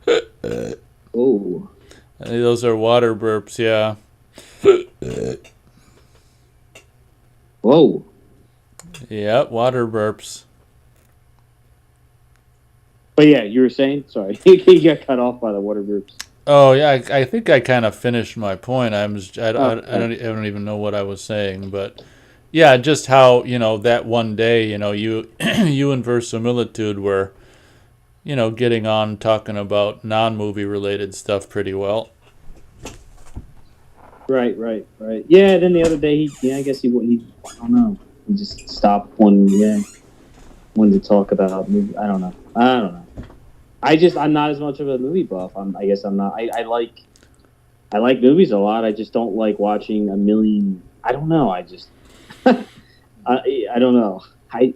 Speaker 3: Oh.
Speaker 1: Those are water burps, yeah.
Speaker 3: Whoa.
Speaker 1: Yep, water burps.
Speaker 3: But yeah, you were saying? Sorry. You got cut off by the water groups.
Speaker 1: Oh yeah, I think I kind of finished my point. I
Speaker 3: Okay.
Speaker 1: don't even know what I was saying, but yeah, just how that one day you you and Verisimilitude were getting on talking about non-movie related stuff pretty well.
Speaker 3: Right. Yeah, then the other day, I guess he, I don't know. He just stopped wanted to talk about movie. I don't know. I'm not as much of a movie buff. I guess I'm not. I like movies a lot. I just don't like watching a million. I don't know. I just, I don't know. I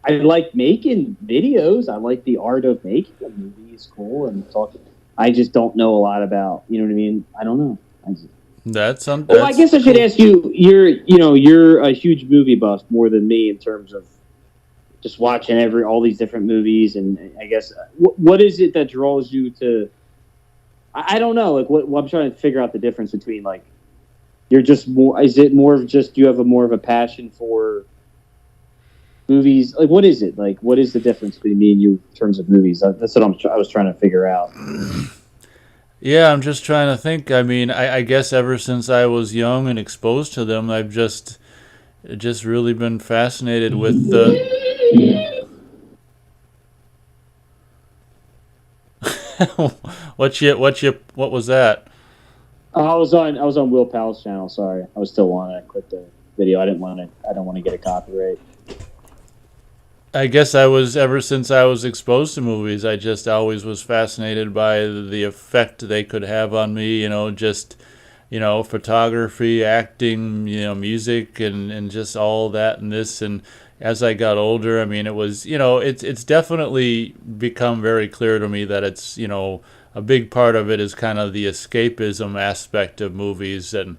Speaker 3: like making videos. I like the art of making a movie. It's cool and talking. I just don't know a lot about. You know what I mean? I don't know. Well, I guess I should ask you. You're a huge movie buff more than me in terms of just watching all these different movies, and I guess what is it that draws you to? I don't know. Like, what I'm trying to figure out the difference between like you're just more. Is it more of just you have more of a passion for movies? Like, what is it? Like, what is the difference between me and you in terms of movies? That's what I was trying to figure out.
Speaker 1: Yeah, I'm just trying to think. I mean, I guess ever since I was young and exposed to them, I've just really been fascinated with the. What was that?
Speaker 3: I was on Will Powell's channel. Sorry, I was still on it. I quit the video. I don't want to get a copyright.
Speaker 1: I guess ever since I was exposed to movies, I just always was fascinated by the effect they could have on me, photography, acting, music and just all that and this. And as I got older, I mean, it was, it's definitely become very clear to me that it's, a big part of it is kind of the escapism aspect of movies and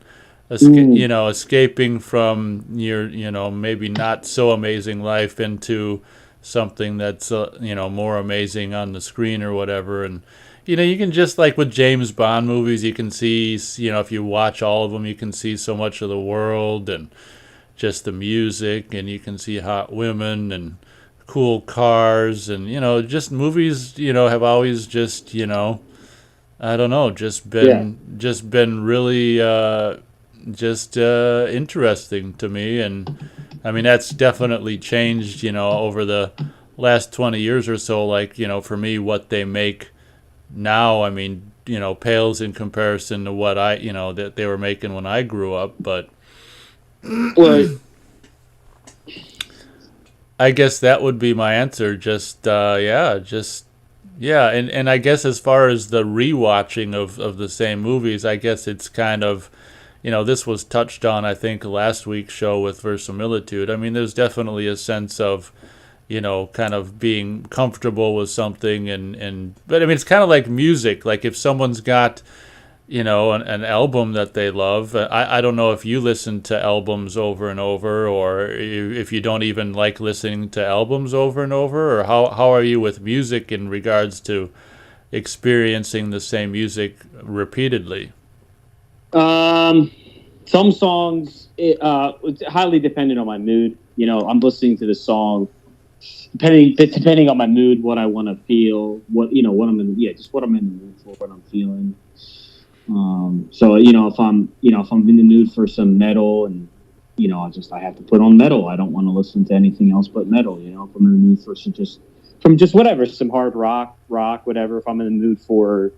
Speaker 1: escaping from your, maybe not so amazing life into something that's, more amazing on the screen or whatever. And, you can just like with James Bond movies, you can see, if you watch all of them, you can see so much of the world and just the music, and you can see hot women and cool cars. And, just movies, have always just, I don't know, just been really, interesting to me. And I mean that's definitely changed over the last 20 years or so. Like for me, what they make now, I mean pales in comparison to what I that they were making when I grew up. But
Speaker 3: Well,
Speaker 1: I guess that would be my answer. And I guess as far as the rewatching of the same movies, I guess it's kind of, this was touched on, I think, last week's show with Verisimilitude. I mean, there's definitely a sense of, kind of being comfortable with something, but I mean, it's kind of like music. Like if someone's got, an album that they love. I don't know if you listen to albums over and over, or if you don't even like listening to albums over and over, or how are you with music in regards to experiencing the same music repeatedly?
Speaker 3: Some songs, it's highly dependent on my mood. I'm listening to the song depending on my mood, what I want to feel, what I'm just what I'm in the mood for, what I'm feeling. So if I'm in the mood for some metal, and I have to put on metal. I don't want to listen to anything else but metal. If I'm in the mood for some whatever, some hard rock, whatever. If I'm in the mood for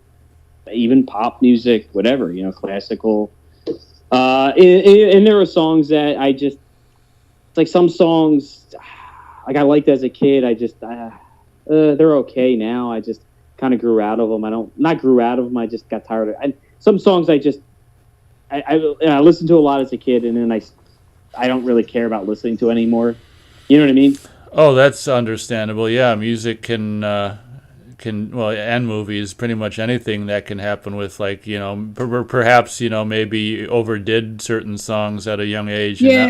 Speaker 3: even pop music, whatever, classical. And there are songs that it's like some songs, like I liked as a kid. They're okay now. I just kind of grew out of them. Not grew out of them. I just got tired of it. Some songs I listened to a lot as a kid, and then I don't really care about listening to anymore. You know what I mean?
Speaker 1: Oh, that's understandable. Yeah, music can and movies, pretty much anything that can happen with, like, perhaps, maybe overdid certain songs at a young age.
Speaker 3: Yeah,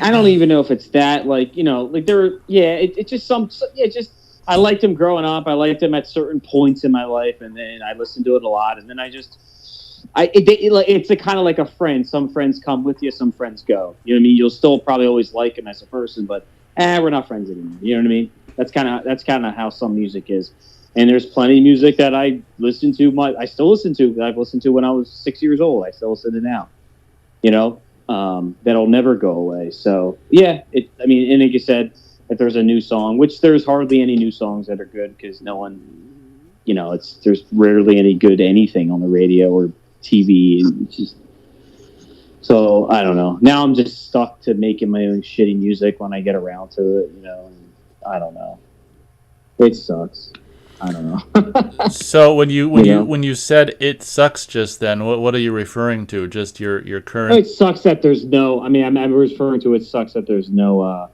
Speaker 3: I don't even know if it's that, like, like there, it just I liked him growing up. I liked him at certain points in my life, and then I listened to it a lot, and then it's a kind of like a friend. Some friends come with you, some friends go. You know what I mean? You'll still probably always like him as a person, but we're not friends anymore. You know what I mean? That's kind of how some music is. And there's plenty of music that I listen to. I still listen to. That I've listened to when I was 6 years old. I still listen to now. You know, that'll never go away. So yeah, and like you said, if there's a new song, which there's hardly any new songs that are good because no one, you know, there's rarely any good anything on the radio or TV. And so I don't know. Now I'm just stuck to making my own shitty music when I get around to it. You know, and I don't know. It sucks. I don't know.
Speaker 1: So when you said it sucks just then, what are you referring to? Just your current?
Speaker 3: It sucks that there's no. I mean, I'm referring to it sucks that there's no.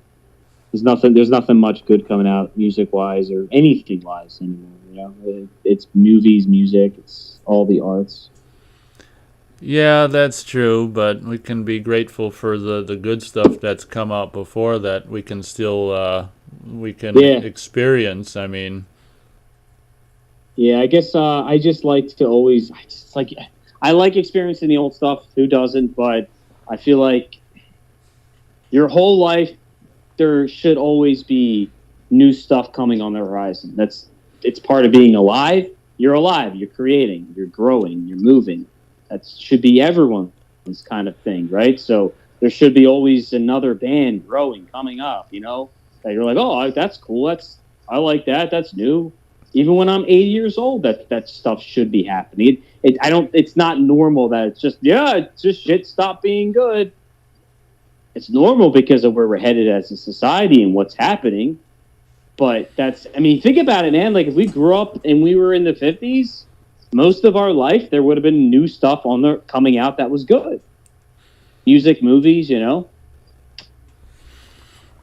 Speaker 3: There's nothing much good coming out music wise or anything wise anymore. You know, it's movies, music, it's all the arts.
Speaker 1: Yeah, that's true, but we can be grateful for the good stuff that's come out before that we can still experience. I mean.
Speaker 3: Yeah, I guess I just like to always. I like experiencing the old stuff. Who doesn't? But I feel like your whole life there should always be new stuff coming on the horizon. It's part of being alive. You're alive. You're creating. You're growing. You're moving. That should be everyone's kind of thing, right? So there should be always another band growing, coming up. You know, that you're like, oh, that's cool. I like that. That's new. Even when I'm 80 years old, that stuff should be happening. It's not normal that it's just shit stop being good. It's normal because of where we're headed as a society and what's happening. But think about it, man. Like if we grew up and we were in the 50s, most of our life there would have been new stuff on there coming out that was good. Music, movies, you know.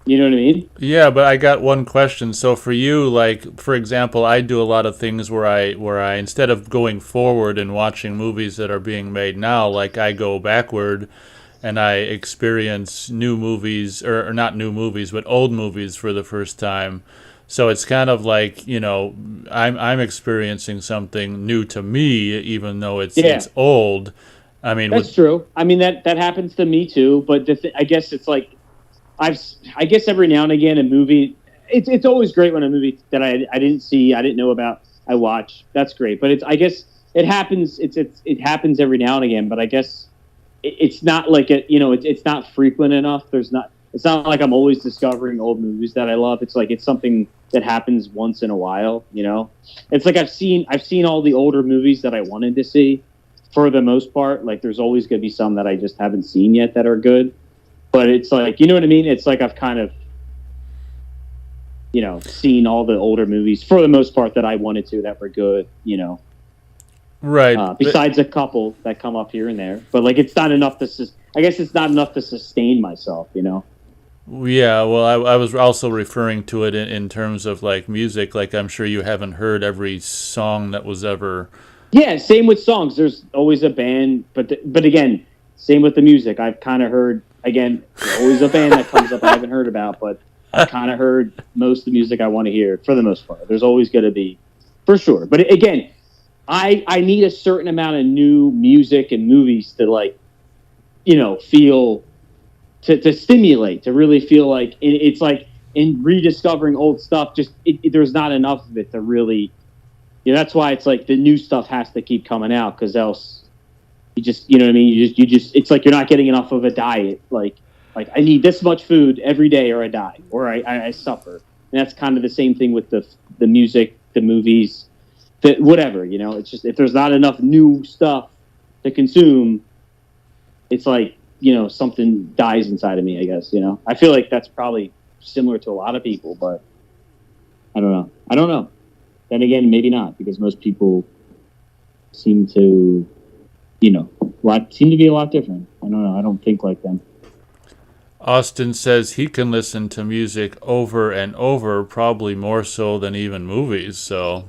Speaker 3: You know what I mean?
Speaker 1: Yeah, but I got one question. So for you, like for example, I do a lot of things where I instead of going forward and watching movies that are being made now, like I go backward and I experience new movies or not new movies, but old movies for the first time. So it's kind of like, you know, I'm experiencing something new to me even though it's old. I mean,
Speaker 3: that's true. I mean that happens to me too, but I guess it's like I guess every now and again a movie. It's always great when a movie that I didn't see, I didn't know about, I watch. That's great, but I guess it happens. It happens every now and again. But I guess it's not like it's not frequent enough. It's not like I'm always discovering old movies that I love. It's like it's something that happens once in a while. You know, it's like I've seen all the older movies that I wanted to see. For the most part, like there's always going to be some that I just haven't seen yet that are good. But it's like, you know what I mean? It's like I've kind of, you know, seen all the older movies for the most part that I wanted to that were good, you know.
Speaker 1: Right.
Speaker 3: Besides a couple that come up here and there. But, like, it's not enough I guess it's not enough to sustain myself, you know.
Speaker 1: Yeah, well, I was also referring to it in terms of, like, music. Like, I'm sure you haven't heard every song that was ever...
Speaker 3: Yeah, same with songs. There's always a band. But again, same with the music. I've kind of heard... Again, there's always a band that comes up I haven't heard about, but I kind of heard most of the music I want to hear for the most part. There's always going to be, for sure. But again, I need a certain amount of new music and movies to, like, you know, feel, to stimulate, to really feel like it's like in rediscovering old stuff, just there's not enough of it to really, you know, that's why it's like the new stuff has to keep coming out because else. You just, you know what I mean? You just, it's like you're not getting enough of a diet. Like I need this much food every day or I die or I suffer. And that's kind of the same thing with the music, the movies, whatever, you know, it's just, if there's not enough new stuff to consume, it's like, you know, something dies inside of me, I guess, you know. I feel like that's probably similar to a lot of people, but I don't know. Then again, maybe not because most people seem to... You know, seem to be a lot different. I don't know. I don't think like them.
Speaker 1: Austin says he can listen to music over and over, probably more so than even movies. So,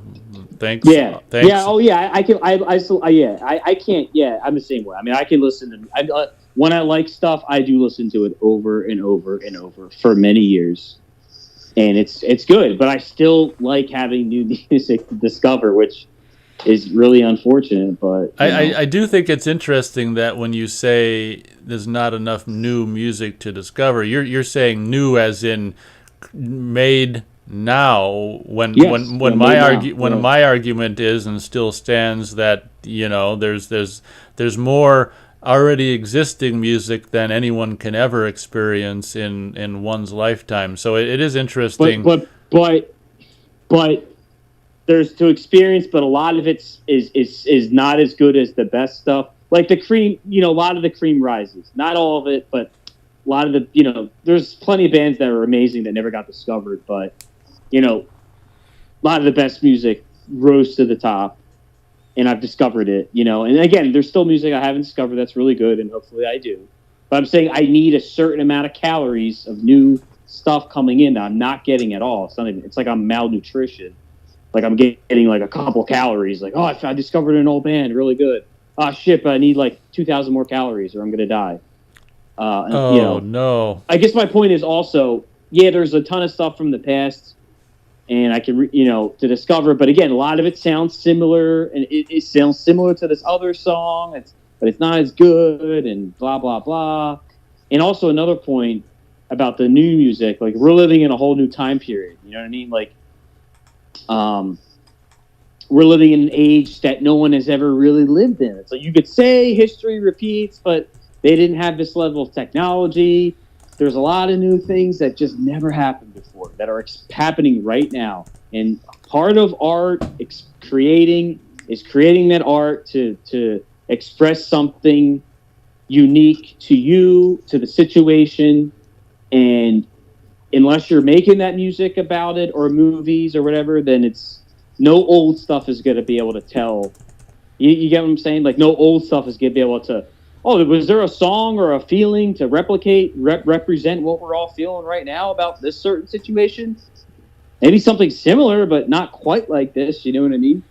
Speaker 1: thanks.
Speaker 3: Yeah.
Speaker 1: Thanks.
Speaker 3: Yeah. Oh, yeah. I can. I can't. Yeah, I'm the same way. I mean, I can listen to. When I like stuff, I do listen to it over and over and over for many years. and it's good. But I still like having new music to discover, which is really unfortunate. But
Speaker 1: I do think it's interesting that when you say there's not enough new music to discover, you're saying new as in made now. When my argument is and still stands that there's more already existing music than anyone can ever experience in one's lifetime. So it is interesting.
Speaker 3: But there's to experience, but a lot of it is not as good as the best stuff. Like the cream, a lot of the cream rises. Not all of it, but a lot of the, there's plenty of bands that are amazing that never got discovered. But, a lot of the best music rose to the top, and I've discovered it, And again, there's still music I haven't discovered that's really good, and hopefully I do. But I'm saying I need a certain amount of calories of new stuff coming in that I'm not getting at all. It's like I'm malnutrition. Like I'm getting like a couple calories. Like, I discovered an old band, really good. Oh shit, but I need like 2,000 more calories, or I'm gonna die.
Speaker 1: No.
Speaker 3: I guess my point is also, there's a ton of stuff from the past, and I can to discover. But again, a lot of it sounds similar, and it sounds similar to this other song. But it's not as good, and blah blah blah. And also another point about the new music, like we're living in a whole new time period. You know what I mean? Like. We're living in an age that no one has ever really lived in. So you could say history repeats, but they didn't have this level of technology. There's a lot of new things that just never happened before that are happening right now. And part of art is creating that art to express something unique to you, to the situation, and unless you're making that music about it or movies or whatever, then it's no old stuff is going to be able to tell. You get what I'm saying? Like no old stuff is going to be able to, was there a song or a feeling to represent what we're all feeling right now about this certain situation? Maybe something similar, but not quite like this. You know what I mean?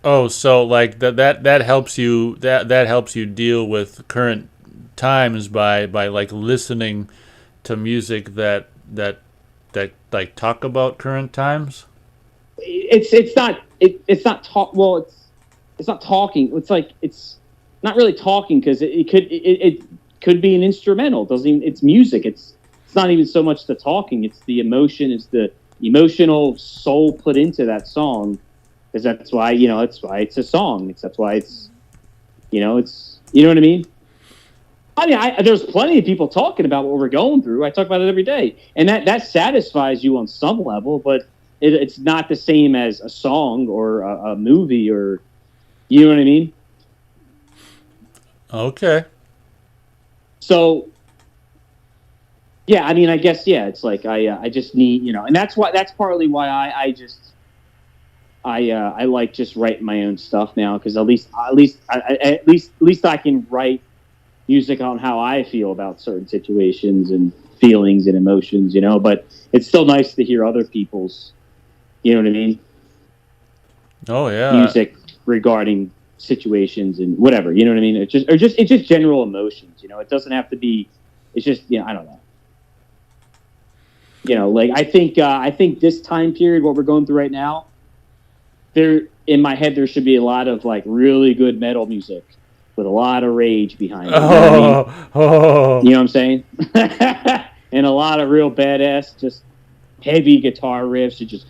Speaker 1: Oh, so like that helps you that helps you deal with current times by like listening to music that like talk about current times.
Speaker 3: It's not talking. It's like it's not really talking because it could be an instrumental. It doesn't even, it's music. It's not even so much the talking. It's the emotion. It's the emotional soul put into that song. Because that's why it's a song. That's why it's it's you know what I mean. I mean, there's plenty of people talking about what we're going through. I talk about it every day, and that satisfies you on some level, but it's not the same as a song or a movie, or you know what I mean.
Speaker 1: Okay.
Speaker 3: So, I mean, I guess it's like I just need and that's partly why I like just writing my own stuff now, because at least I can write music on how I feel about certain situations and feelings and emotions, but it's still nice to hear other people's, you know what I mean?
Speaker 1: Oh yeah.
Speaker 3: Music regarding situations and whatever, you know what I mean? It's just general emotions, it doesn't have to be, it's just, I don't know. Like I think this time period, what we're going through right now, in my head, there should be a lot of like really good metal music with a lot of rage behind it. You know what I'm saying? And a lot of real badass, just heavy guitar riffs, and just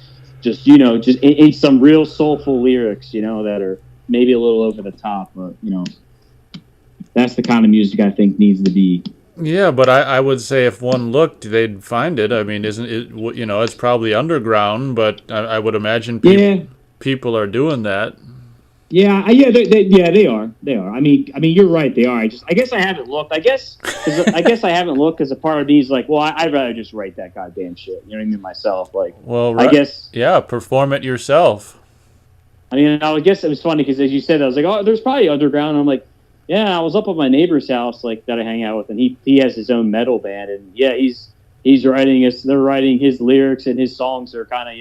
Speaker 3: in some real soulful lyrics, that are maybe a little over the top, but that's the kind of music I think needs to be.
Speaker 1: Yeah, but I would say if one looked, they'd find it. I mean, isn't it? It's probably underground, but I would imagine people are doing that.
Speaker 3: They are. I mean, you're right. They are. I guess I haven't looked. I guess I haven't looked because a part of me is like, well, I'd rather just write that goddamn shit. You know what I mean? Myself, like,
Speaker 1: well,
Speaker 3: I guess.
Speaker 1: Yeah, perform it yourself.
Speaker 3: I mean, I guess it was funny because as you said, I was like, oh, there's probably underground. And I'm like, yeah, I was up at my neighbor's house, like that I hang out with, and he has his own metal band, and he's writing they're writing his lyrics, and his songs are kind of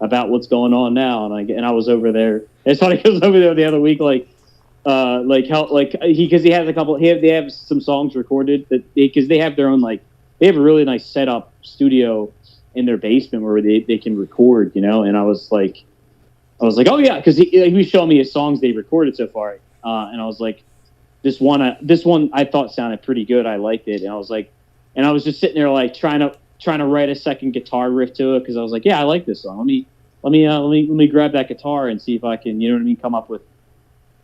Speaker 3: about what's going on now, and I was over there. It's funny because I was over there the other week, because he has a couple. They have some songs recorded because they have their own they have a really nice setup studio in their basement where they can record, you know. And I was like, oh yeah, because he was showing me his songs they recorded so far, and I was like, this one I thought sounded pretty good. I liked it, and I was like, and I was just sitting there like trying to write a second guitar riff to it because I was like, yeah, I like this song. Let me grab that guitar and see if I can, you know what I mean, come up with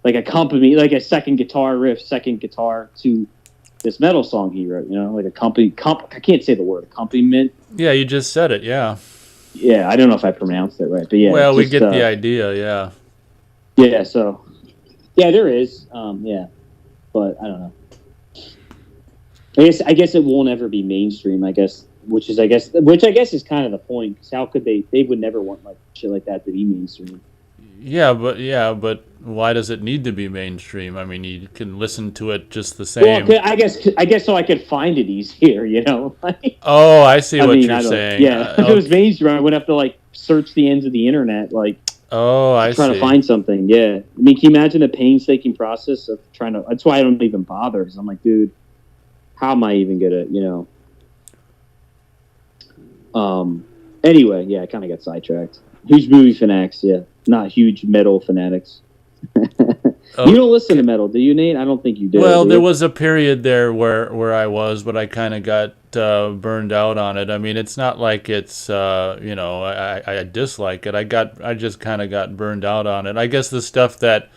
Speaker 3: like a second guitar riff, second guitar to this metal song he wrote, you know, like I can't say the word accompaniment.
Speaker 1: Yeah, you just said it. Yeah.
Speaker 3: Yeah, I don't know if I pronounced it right, but yeah.
Speaker 1: Well, we get the idea. Yeah.
Speaker 3: Yeah. So, yeah, there is. Yeah, but I don't know. I guess it won't ever be mainstream. Which I guess is kind of the point. Because how could they would never want like shit like that to be mainstream.
Speaker 1: Yeah, but why does it need to be mainstream? I mean, you can listen to it just the same.
Speaker 3: Well, I guess so I could find it easier, you know.
Speaker 1: Oh, I see what you're saying.
Speaker 3: Yeah, if it was mainstream, I would have to like search the ends of the internet, like.
Speaker 1: Oh, I see.
Speaker 3: Trying to find something. Yeah, I mean, can you imagine the painstaking process of trying to? That's why I don't even bother. Because I'm like, dude, how am I even gonna, you know? Anyway, yeah, I kind of got sidetracked. Huge movie fanatics, yeah, not huge metal fanatics. You don't listen to metal, do you, Nate? I don't think you do.
Speaker 1: Well, there was a period there where I was, but I kind of got burned out on it. I mean, it's not like it's you know, I dislike it. I just kind of got burned out on it. I guess the stuff that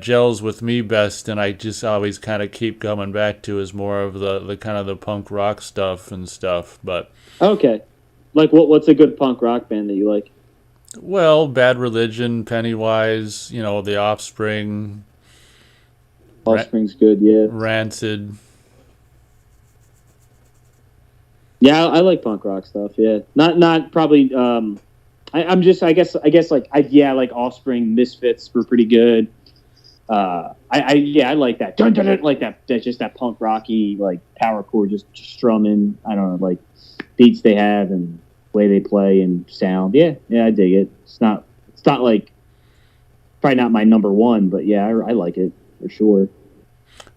Speaker 1: gels with me best, and I just always kind of keep coming back to, is more of the kind of the punk rock stuff and stuff. But
Speaker 3: okay, like what's a good punk rock band that you like?
Speaker 1: Well, Bad Religion, Pennywise, you know, The Offspring.
Speaker 3: Offspring's good, yeah.
Speaker 1: Rancid.
Speaker 3: Yeah, I like punk rock stuff. Yeah, not probably. I guess like like Offspring, Misfits were pretty good. I like that. Dun, dun, dun, like that. Just that punk rocky like power chord, just strumming. I don't know, like beats they have and way they play and sound. Yeah, I dig it. It's not like probably not my number one, but yeah, I like it for sure.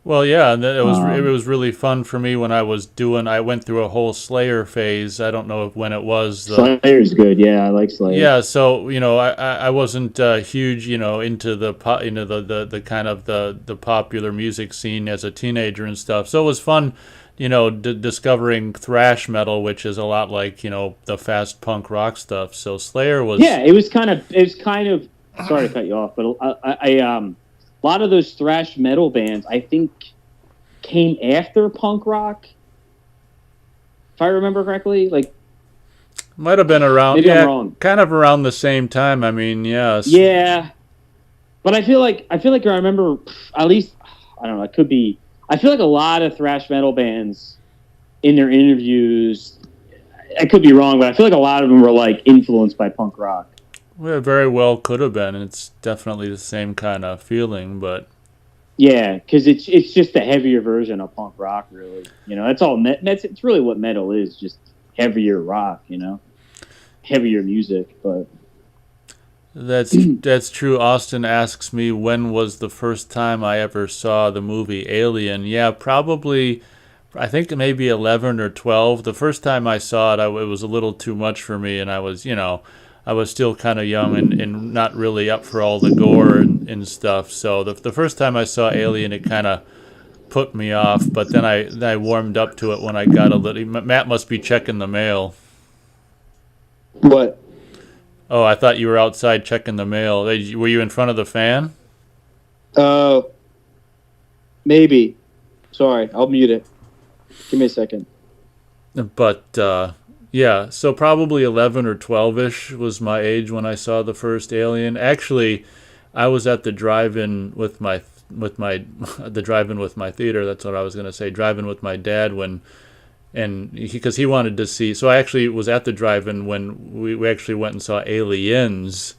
Speaker 1: Well, yeah, and it was really fun for me when I went through a whole Slayer phase. I don't know when it was.
Speaker 3: Slayer's good, yeah, I like Slayer.
Speaker 1: Yeah, so you know, I wasn't huge, you know, into the kind of the popular music scene as a teenager and stuff. So it was fun, you know, discovering thrash metal, which is a lot like, you know, the fast punk rock stuff. So Slayer was.
Speaker 3: Yeah, it was kind of. Sorry to cut you off, but a lot of those thrash metal bands, I think, came after punk rock. If I remember correctly, like
Speaker 1: might have been around.
Speaker 3: Maybe I'm wrong.
Speaker 1: Kind of around the same time. I mean, yes.
Speaker 3: Yeah, but I feel like I remember at least. I don't know. It could be. I feel like a lot of thrash metal bands in their interviews. I could be wrong, but I feel like a lot of them were like influenced by punk rock.
Speaker 1: Well, it very well could have been. It's definitely the same kind of feeling, but
Speaker 3: yeah, because it's just a heavier version of punk rock, really. You know, that's all. It's really what metal is, just heavier rock. You know, heavier music. But
Speaker 1: that's true. Austin asks me, when was the first time I ever saw the movie Alien? Yeah, probably. I think maybe 11 or 12. The first time I saw it, it was a little too much for me, and I was, you know. I was still kind of young and not really up for all the gore and stuff. So the first time I saw Alien, it kind of put me off. But then I warmed up to it when I got a little. Matt must be checking the mail.
Speaker 3: What?
Speaker 1: Oh, I thought you were outside checking the mail. Were you in front of the fan?
Speaker 3: Maybe. Sorry, I'll mute it. Give me a second.
Speaker 1: But. Yeah, so probably 11 or 12-ish was my age when I saw the first Alien. Actually, I was at the drive-in with my theater. That's what I was going to say. Drive-in with my dad because he wanted to see. So I actually was at the drive-in when we actually went and saw Aliens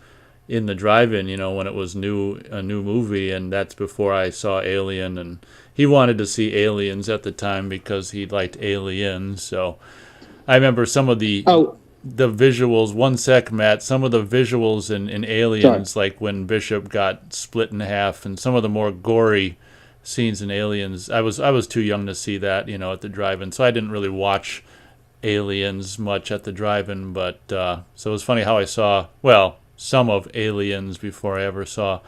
Speaker 1: in the drive-in. You know, when it was a new movie, and that's before I saw Alien. And he wanted to see Aliens at the time because he liked Aliens. So. I remember some of the visuals. One sec, Matt. Some of the visuals in Aliens, Sorry. Like when Bishop got split in half, and some of the more gory scenes in Aliens. I was too young to see that, you know, at the drive-in, so I didn't really watch Aliens much at the drive-in, but so it was funny how I saw, well, some of Aliens before I ever saw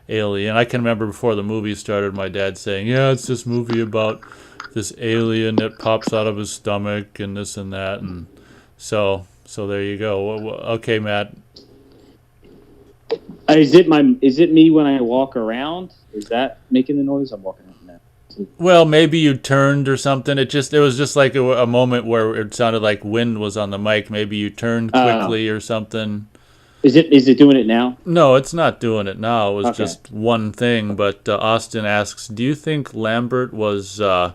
Speaker 1: Alien. I can remember before the movie started, my dad saying, "Yeah, it's this movie about this alien that pops out of his stomach and this and that," and so there you go. Okay, Matt.
Speaker 3: Is it me when I walk around? Is that making the noise? I'm walking around now.
Speaker 1: Well, maybe you turned or something. It was just like a moment where it sounded like wind was on the mic. Maybe you turned quickly or something.
Speaker 3: Is it doing it now?
Speaker 1: No, it's not doing it now. It was
Speaker 3: Okay.
Speaker 1: just one thing. But Austin asks, do you think Lambert was, I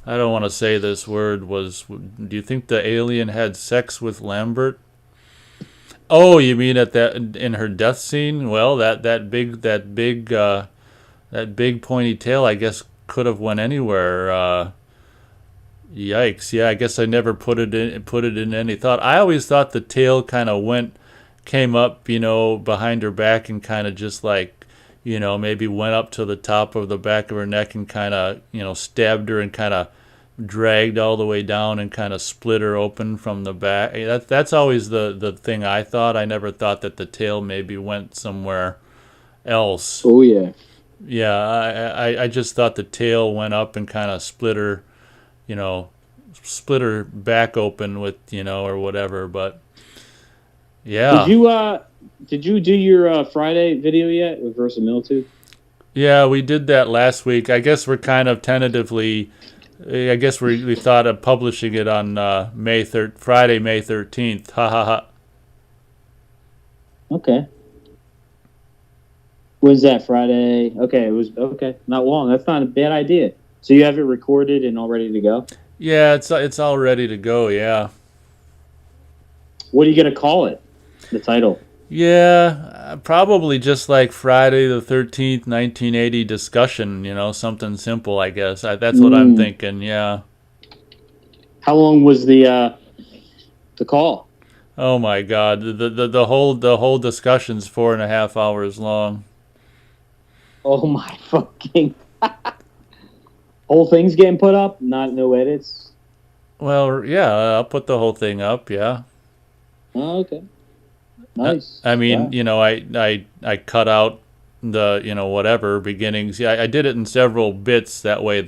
Speaker 1: don't want to say this word, do you think the alien had sex with Lambert? Oh, you mean in her death scene? Well, that big pointy tail, I guess, could have went anywhere. Yikes! Yeah, I guess I never put it in any thought. I always thought the tail kind of came up, behind her back and kind of just like, maybe went up to the top of the back of her neck and kind of, stabbed her and kind of dragged all the way down and kind of split her open from the back. That's always the thing I thought. I never thought that the tail maybe went somewhere else.
Speaker 2: Oh yeah.
Speaker 1: Yeah, I just thought the tail went up and kind of split her back open with, or whatever. But yeah.
Speaker 3: Did you do your Friday video yet with Verisimilitude?
Speaker 1: Yeah, we did that last week. I guess we're kind of tentatively. I guess we thought of publishing it on Friday, May 13th. Ha ha ha.
Speaker 3: Okay. When's that, Friday? Okay, it was okay. Not long. That's not a bad idea. So you have it recorded and all ready to go?
Speaker 1: Yeah, it's all ready to go. Yeah.
Speaker 3: What are you gonna call it? The title?
Speaker 1: Yeah, probably just like Friday the 13th, 1980 discussion. Something simple. I guess that's what I'm thinking. Yeah.
Speaker 3: How long was the call?
Speaker 1: Oh my God, the whole discussion's 4.5 hours long.
Speaker 3: Oh my fucking! Whole thing's getting put up, no edits.
Speaker 1: Well, yeah, I'll put the whole thing up. Yeah.
Speaker 3: Oh, okay. Nice.
Speaker 1: I mean, I cut out the whatever beginnings. Yeah, I did it in several bits. That way,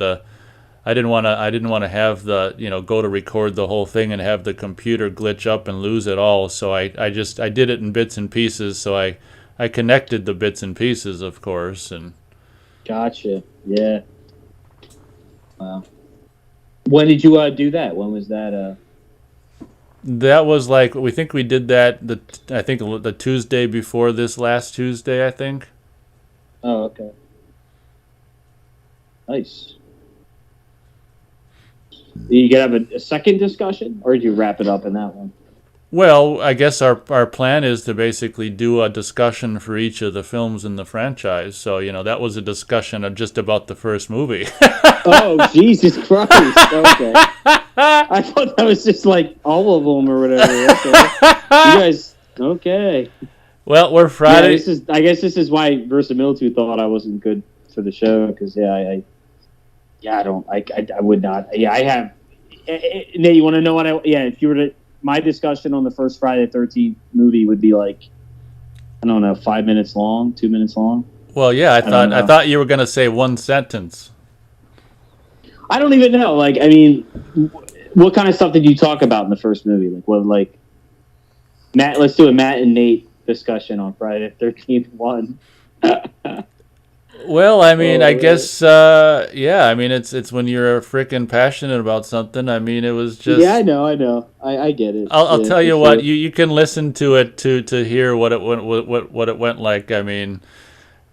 Speaker 1: I didn't want to have the go to record the whole thing and have the computer glitch up and lose it all. So I did it in bits and pieces. So I connected the bits and pieces, of course, and.
Speaker 3: Gotcha. Yeah. Wow. When did you do that? When was that?
Speaker 1: That was like we think we did that. I think the Tuesday before this last Tuesday. I think.
Speaker 3: Oh, okay. Nice. You gonna have a second discussion, or did you wrap it up in that one?
Speaker 1: Well, I guess our plan is to basically do a discussion for each of the films in the franchise. So, that was a discussion of just about the first movie.
Speaker 3: Oh, Jesus Christ. Okay. I thought that was just like all of them or whatever. Okay. You guys, okay.
Speaker 1: Well, we're Friday.
Speaker 3: Yeah, I guess this is why Verisimilitude thought I wasn't good for the show, because, I would not. Yeah, I have. Nate, you want to know what if you were to. My discussion on the first Friday the 13th movie would be like, I don't know, 5 minutes long, 2 minutes long.
Speaker 1: Well, yeah, I thought you were going to say one sentence.
Speaker 3: I don't even know. Like, I mean, what kind of stuff did you talk about in the first movie? Like Matt? Let's do a Matt and Nate discussion on Friday the 13th one.
Speaker 1: Well, I mean, I guess, I mean, it's when you're freaking passionate about something. I mean, it was just.
Speaker 3: Yeah, I know. I get it.
Speaker 1: I'll tell you what. You can listen to it to hear what it went like. I mean,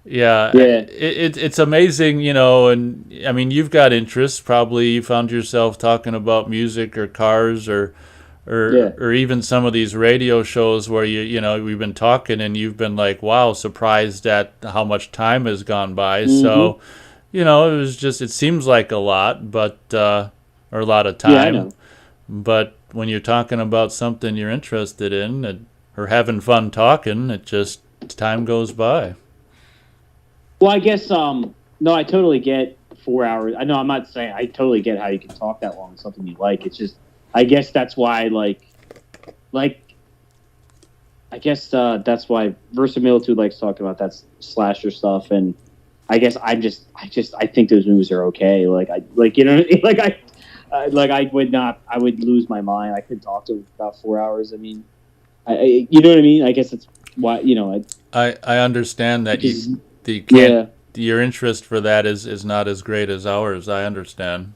Speaker 1: yeah. It's amazing, and I mean, you've got interests. Probably you found yourself talking about music or cars or even some of these radio shows where we've been talking and you've been like, wow, surprised at how much time has gone by. Mm-hmm. So, it was just, it seems like a lot, but, or a lot of time. Yeah, I know. But when you're talking about something you're interested in or having fun talking, time goes by.
Speaker 3: Well, I guess, no, I totally get 4 hours. I know I'm not saying I totally get how you can talk that long on something you like. It's just,
Speaker 2: I guess that's why, I guess that's why Verisimilitude likes talking about that slasher stuff, and I guess I think those movies are okay. I would lose my mind. I could talk to him for about 4 hours. I mean, you know what I mean? I guess it's why,
Speaker 1: I understand that
Speaker 2: because,
Speaker 1: you can't. Your interest for that is not as great as ours. I understand.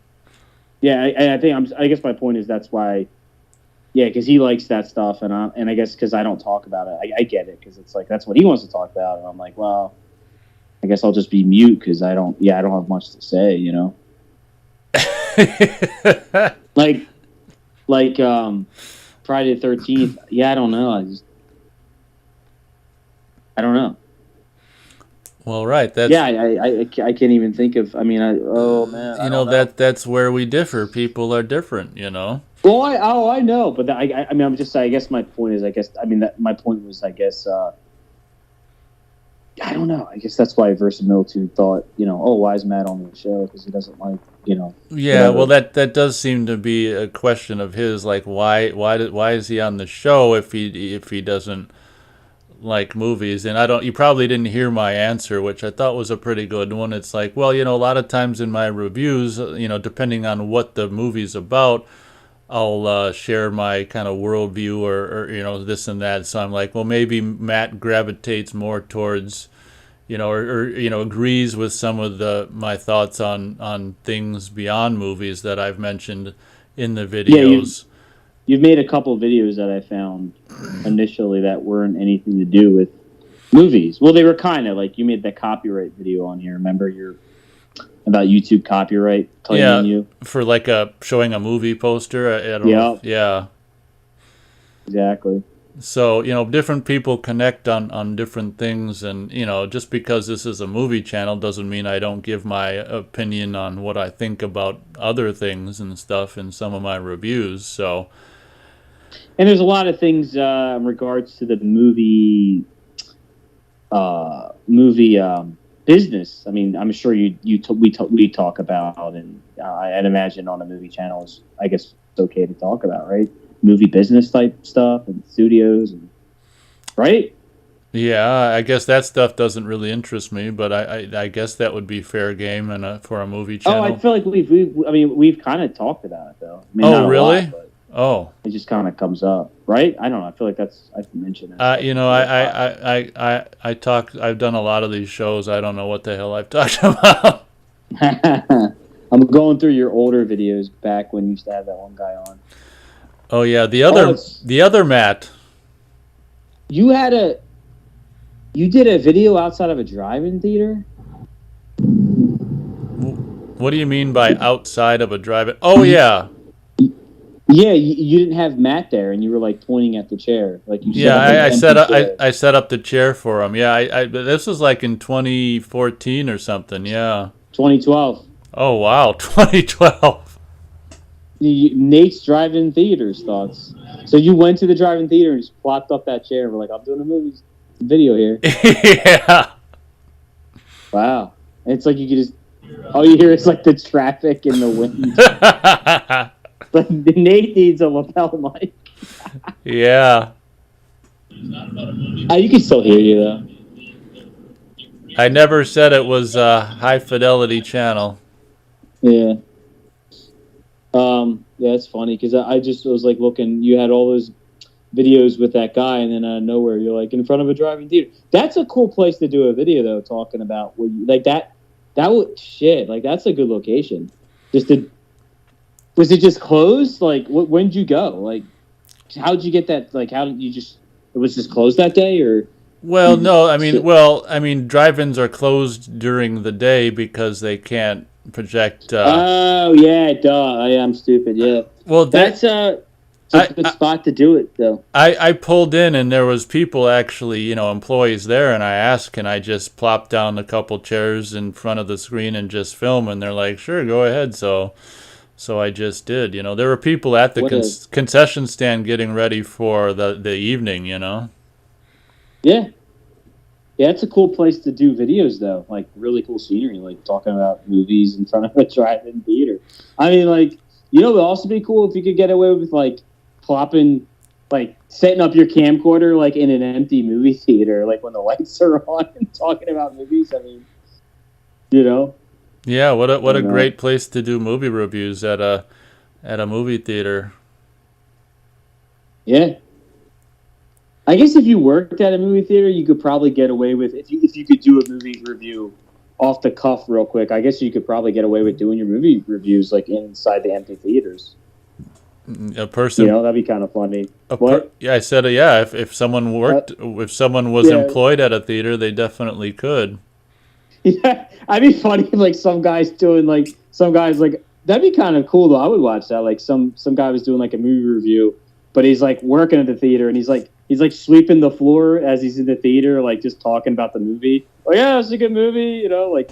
Speaker 2: Yeah, I guess my point is that's why. Yeah, because he likes that stuff, and I guess because I don't talk about it, I get it, because it's like that's what he wants to talk about, and I'm like, well, I guess I'll just be mute because I don't have much to say, like Friday the 13th. Yeah, I don't know. I don't know.
Speaker 1: Well, right. That's
Speaker 2: I can't even think of. I mean, oh man, I don't know.
Speaker 1: That's where we differ. People are different,
Speaker 2: Well, I know, but I mean, I'm just saying. I guess my point is, my point was, I don't know. I guess that's why Verisimilitude thought, why is Matt on the show? Because he doesn't like,
Speaker 1: Yeah,
Speaker 2: whatever.
Speaker 1: well, that does seem to be a question of his. Like, why is he on the show if he doesn't like movies? And you probably didn't hear my answer, which I thought was a pretty good one. It's like, well, a lot of times in my reviews, depending on what the movie's about, I'll share my kind of worldview or this and that. So I'm like, well, maybe Matt gravitates more towards, or agrees with some of my thoughts on things beyond movies that I've mentioned in the videos.
Speaker 2: You've made a couple of videos that I found initially that weren't anything to do with movies. Well, they were kind of like, you made that copyright video on here. Remember about YouTube copyright claiming you?
Speaker 1: For like showing a movie poster. I don't know. Yeah.
Speaker 2: Exactly.
Speaker 1: So, different people connect on different things, and, just because this is a movie channel doesn't mean I don't give my opinion on what I think about other things and stuff in some of my reviews, so.
Speaker 2: And there's a lot of things in regards to the movie business. I mean, I'm sure we talk about, and I'd imagine on a movie channel is, I guess, it's okay to talk about, right? Movie business type stuff and studios, right?
Speaker 1: Yeah, I guess that stuff doesn't really interest me, but I guess that would be fair game for a movie channel.
Speaker 2: Oh, I feel like we've kind of talked about it though. I mean,
Speaker 1: oh, really? Lot,
Speaker 2: it just kind of comes up, right? I don't know. I feel like I can mention it.
Speaker 1: I've done a lot of these shows. I don't know what the hell I've talked about.
Speaker 2: I'm going through your older videos back when you used to have that one guy on.
Speaker 1: Oh yeah, the other Matt.
Speaker 2: You did a video outside of a drive-in theater?
Speaker 1: What do you mean by outside of a drive-in? Oh yeah.
Speaker 2: Yeah, you didn't have Matt there, and you were like pointing at the chair, like you.
Speaker 1: I set up the chair for him. Yeah, this was like in 2014 or something. Yeah.
Speaker 2: 2012.
Speaker 1: Oh wow, 2012.
Speaker 2: Nate's drive-in theaters thoughts. So you went to the drive-in theater and just plopped up that chair and were like, I'm doing a video here.
Speaker 1: Yeah.
Speaker 2: Wow. And it's like you could just, all you hear is like the traffic and the wind. But Nate needs a lapel mic.
Speaker 1: Yeah.
Speaker 2: You can still hear you though.
Speaker 1: I never said it was a high-fidelity channel.
Speaker 2: Yeah. Yeah, it's funny because I just was like looking. You had all those videos with that guy, and then out of nowhere, you're like in front of a driving theater. That's a cool place to do a video, though, talking about what you, like that. That would shit. Like that's a good location. Was it just closed? Like when'd you go? Like how'd you get that? Like how did you just? It was just closed that day, or?
Speaker 1: Well, no. I mean, drive-ins are closed during the day because they can't project.
Speaker 2: Oh yeah, duh. I'm stupid. Yeah.
Speaker 1: Well,
Speaker 2: that's a good spot to do it, though.
Speaker 1: I pulled in and there was people actually, employees there, and I asked, can I just plop down a couple chairs in front of the screen and just film? And they're like, sure, go ahead. So I just did. There were people at the concession stand getting ready for the evening.
Speaker 2: Yeah. Yeah, it's a cool place to do videos, though. Like, really cool scenery, like talking about movies in front of a drive-in theater. I mean, like, You know, it would also be cool if you could get away with like plopping, like setting up your camcorder like in an empty movie theater, like when the lights are on and talking about movies. I mean, you know.
Speaker 1: Yeah, what a great place to do movie reviews at a movie theater.
Speaker 2: Yeah. I guess if you worked at a movie theater, you could probably get away with if you could do a movie review off the cuff real quick. I guess you could probably get away with doing your movie reviews like inside the empty theaters.
Speaker 1: A person,
Speaker 2: you know, that'd be kind of funny.
Speaker 1: Yeah, I said, yeah. If someone worked, if someone was employed at a theater, they definitely could.
Speaker 2: Yeah, I'd be funny if like some guys like that'd be kind of cool though. I would watch that. Like some guy was doing like a movie review, but he's like working at the theater and he's like sweeping the floor as he's in the theater, like just talking about the movie. Oh yeah, it's a good movie, you know, like,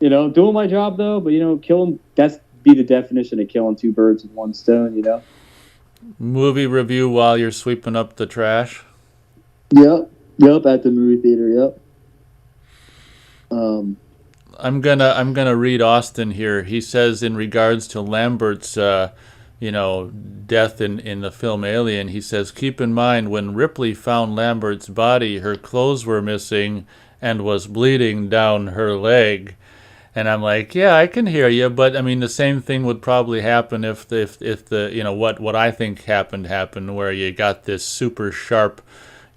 Speaker 2: you know, doing my job though, but you know, killing, that's be the definition of killing two birds with one stone, you know.
Speaker 1: Movie review while you're sweeping up the trash.
Speaker 2: Yep, at the movie theater. Yep.
Speaker 1: I'm gonna read Austin here. He says in regards to Lambert's death in the film Alien, he says, keep in mind when Ripley found Lambert's body, her clothes were missing and was bleeding down her leg. And I'm like, yeah, I can hear you, but I mean, the same thing would probably happen if the you know what I think happened, where you got this super sharp,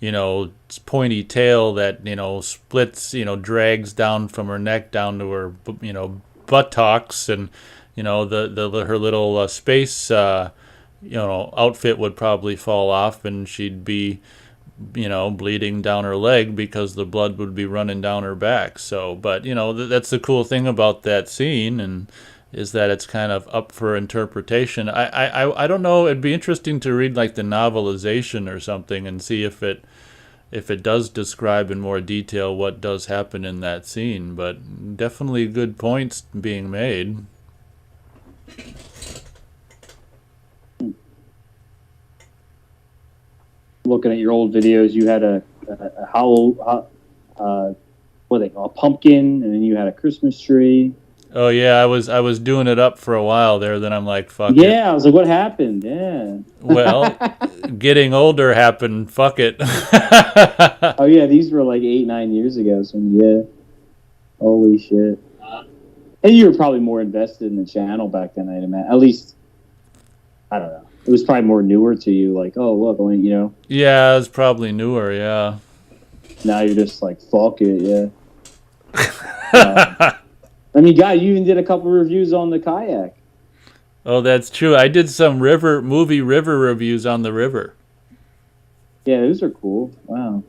Speaker 1: you know, pointy tail that, you know, splits, you know, drags down from her neck down to her, you know, buttocks, and you know her little space outfit would probably fall off, and she'd be, you know, bleeding down her leg because the blood would be running down her back. So, but you know, that's the cool thing about that scene, and is that it's kind of up for interpretation. I don't know. It'd be interesting to read like the novelization or something and see if it does describe in more detail what does happen in that scene. But definitely good points being made.
Speaker 2: Looking at your old videos, you had a pumpkin, and then you had a Christmas tree.
Speaker 1: Oh yeah, I was doing it up for a while there. Then I'm like, fuck it.
Speaker 2: Yeah, I was like, what happened? Yeah.
Speaker 1: Well, getting older happened. Fuck it.
Speaker 2: Oh yeah, these were like 8-9 years ago. So yeah, holy shit. And you were probably more invested in the channel back then, I'd imagine. At least, I don't know. It was probably more newer to you. Like, oh look, you know.
Speaker 1: Yeah, it's probably newer. Yeah.
Speaker 2: Now you're just like, fuck it, yeah. I mean, God, you even did a couple reviews on the kayak.
Speaker 1: Oh, that's true. I did some movie river reviews on the river.
Speaker 2: Yeah, those are cool. Wow.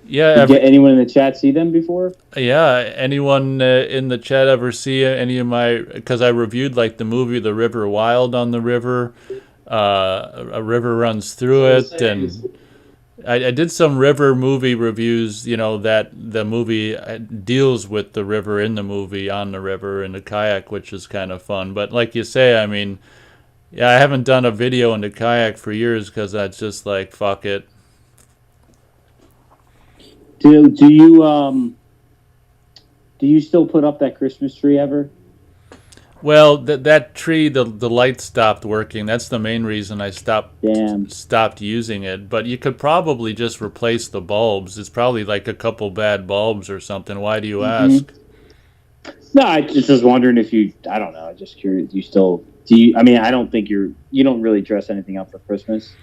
Speaker 1: Yeah.
Speaker 2: Did anyone in the chat see them before?
Speaker 1: Yeah. Anyone in the chat ever see any of my? Because I reviewed like the movie The River Wild on the river. A river runs through it, and I did some river movie reviews, you know, that the movie deals with the river in the movie, on the river in the kayak, which is kind of fun. But like you say, I mean, yeah, I haven't done a video in the kayak for years because that's just like, fuck it.
Speaker 2: Do you still put up that Christmas tree ever?
Speaker 1: Well, that tree, the light stopped working. That's the main reason I stopped using it. But you could probably just replace the bulbs. It's probably like a couple bad bulbs or something. Why do you ask?
Speaker 2: No, I just was wondering if you. I don't know. I'm just curious. I mean, I don't think you don't really dress anything up for Christmas.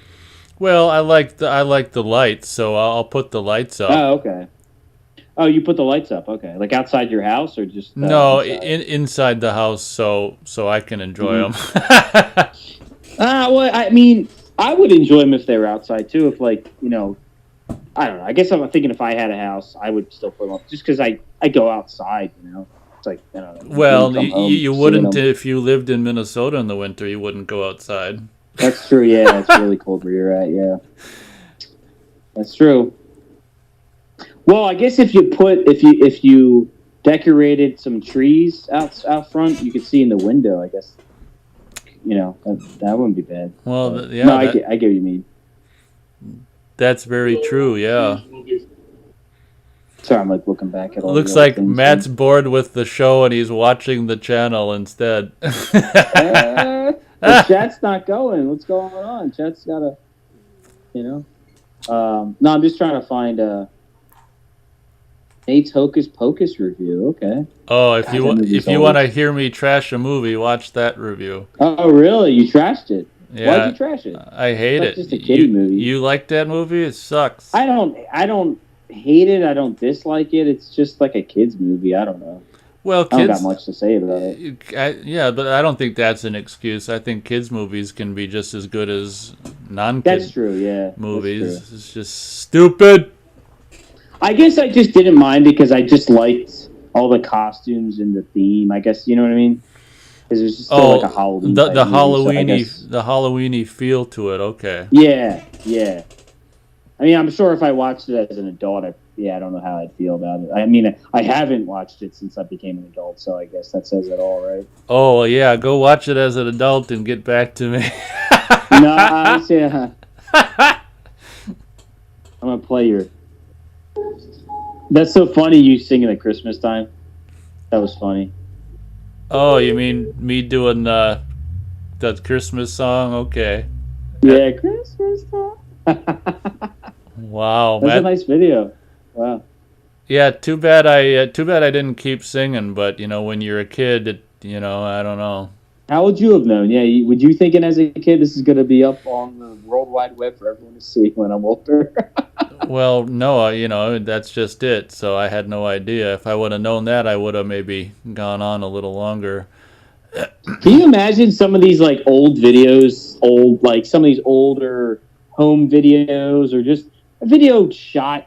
Speaker 1: Well, I like the lights, so I'll put the lights up.
Speaker 2: Oh, okay. Oh, you put the lights up, okay. Like outside your house or just...
Speaker 1: no, inside the house, so I can enjoy them.
Speaker 2: Well, I mean, I would enjoy them if they were outside, too. If, like, you know, I don't know. I guess I'm thinking if I had a house, I would still put them up. Just because I go outside, you know. It's like, I don't know.
Speaker 1: Well, you wouldn't, if you lived in Minnesota in the winter, you wouldn't go outside.
Speaker 2: That's true, yeah. It's really cold where you're at, yeah. That's true. Well, I guess if you decorated some trees out front, you could see in the window. I guess, you know, that wouldn't be bad.
Speaker 1: Well, yeah.
Speaker 2: No, I get what you mean.
Speaker 1: That's very true. Yeah.
Speaker 2: Sorry, I'm like looking back at all.
Speaker 1: Looks
Speaker 2: the other
Speaker 1: like
Speaker 2: things
Speaker 1: Matt's bored with the show and he's watching the channel instead.
Speaker 2: The chat's not going. What's going on? Chat's gotta, No, I'm just trying to find Nate's Hocus Pocus review. Okay.
Speaker 1: Oh, if
Speaker 2: God,
Speaker 1: you want to hear me trash a movie, watch that review.
Speaker 2: Oh, really? You trashed it?
Speaker 1: Yeah,
Speaker 2: Why'd you trash it?
Speaker 1: I hate it.
Speaker 2: Just a kiddie movie.
Speaker 1: You like that movie? It sucks.
Speaker 2: I don't hate it. I don't dislike it. It's just like a kids movie. I don't know.
Speaker 1: Well,
Speaker 2: I don't got much to say about it.
Speaker 1: Yeah, but I don't think that's an excuse. I think kids' movies can be just as good as non-kids.
Speaker 2: That's true. Yeah.
Speaker 1: Movies. It's just stupid.
Speaker 2: I guess I just didn't mind because I just liked all the costumes and the theme. I guess you know what I mean. Because it was just still like a Halloween.
Speaker 1: The
Speaker 2: movie,
Speaker 1: Halloweeny feel to it. Okay.
Speaker 2: Yeah. I mean, I'm sure if I watched it as an adult, I don't know how I'd feel about it. I mean, I haven't watched it since I became an adult, so I guess that says it all, right?
Speaker 1: Oh yeah, go watch it as an adult and get back to me.
Speaker 2: I'm gonna play your. That's so funny. You singing at Christmas time. That was funny.
Speaker 1: Oh, you mean me doing that Christmas song? Okay.
Speaker 2: Yeah, Christmas time.
Speaker 1: Wow,
Speaker 2: that's a nice video. Wow.
Speaker 1: Yeah, too bad I didn't keep singing. But when you're a kid, I don't know.
Speaker 2: How would you have known? Yeah, would you thinking as a kid this is going to be up on the World Wide Web for everyone to see when I'm older?
Speaker 1: Well, no, that's just it. So I had no idea. If I would have known that, I would have maybe gone on a little longer.
Speaker 2: Can you imagine some of these like old videos, some of these older home videos, or just a video shot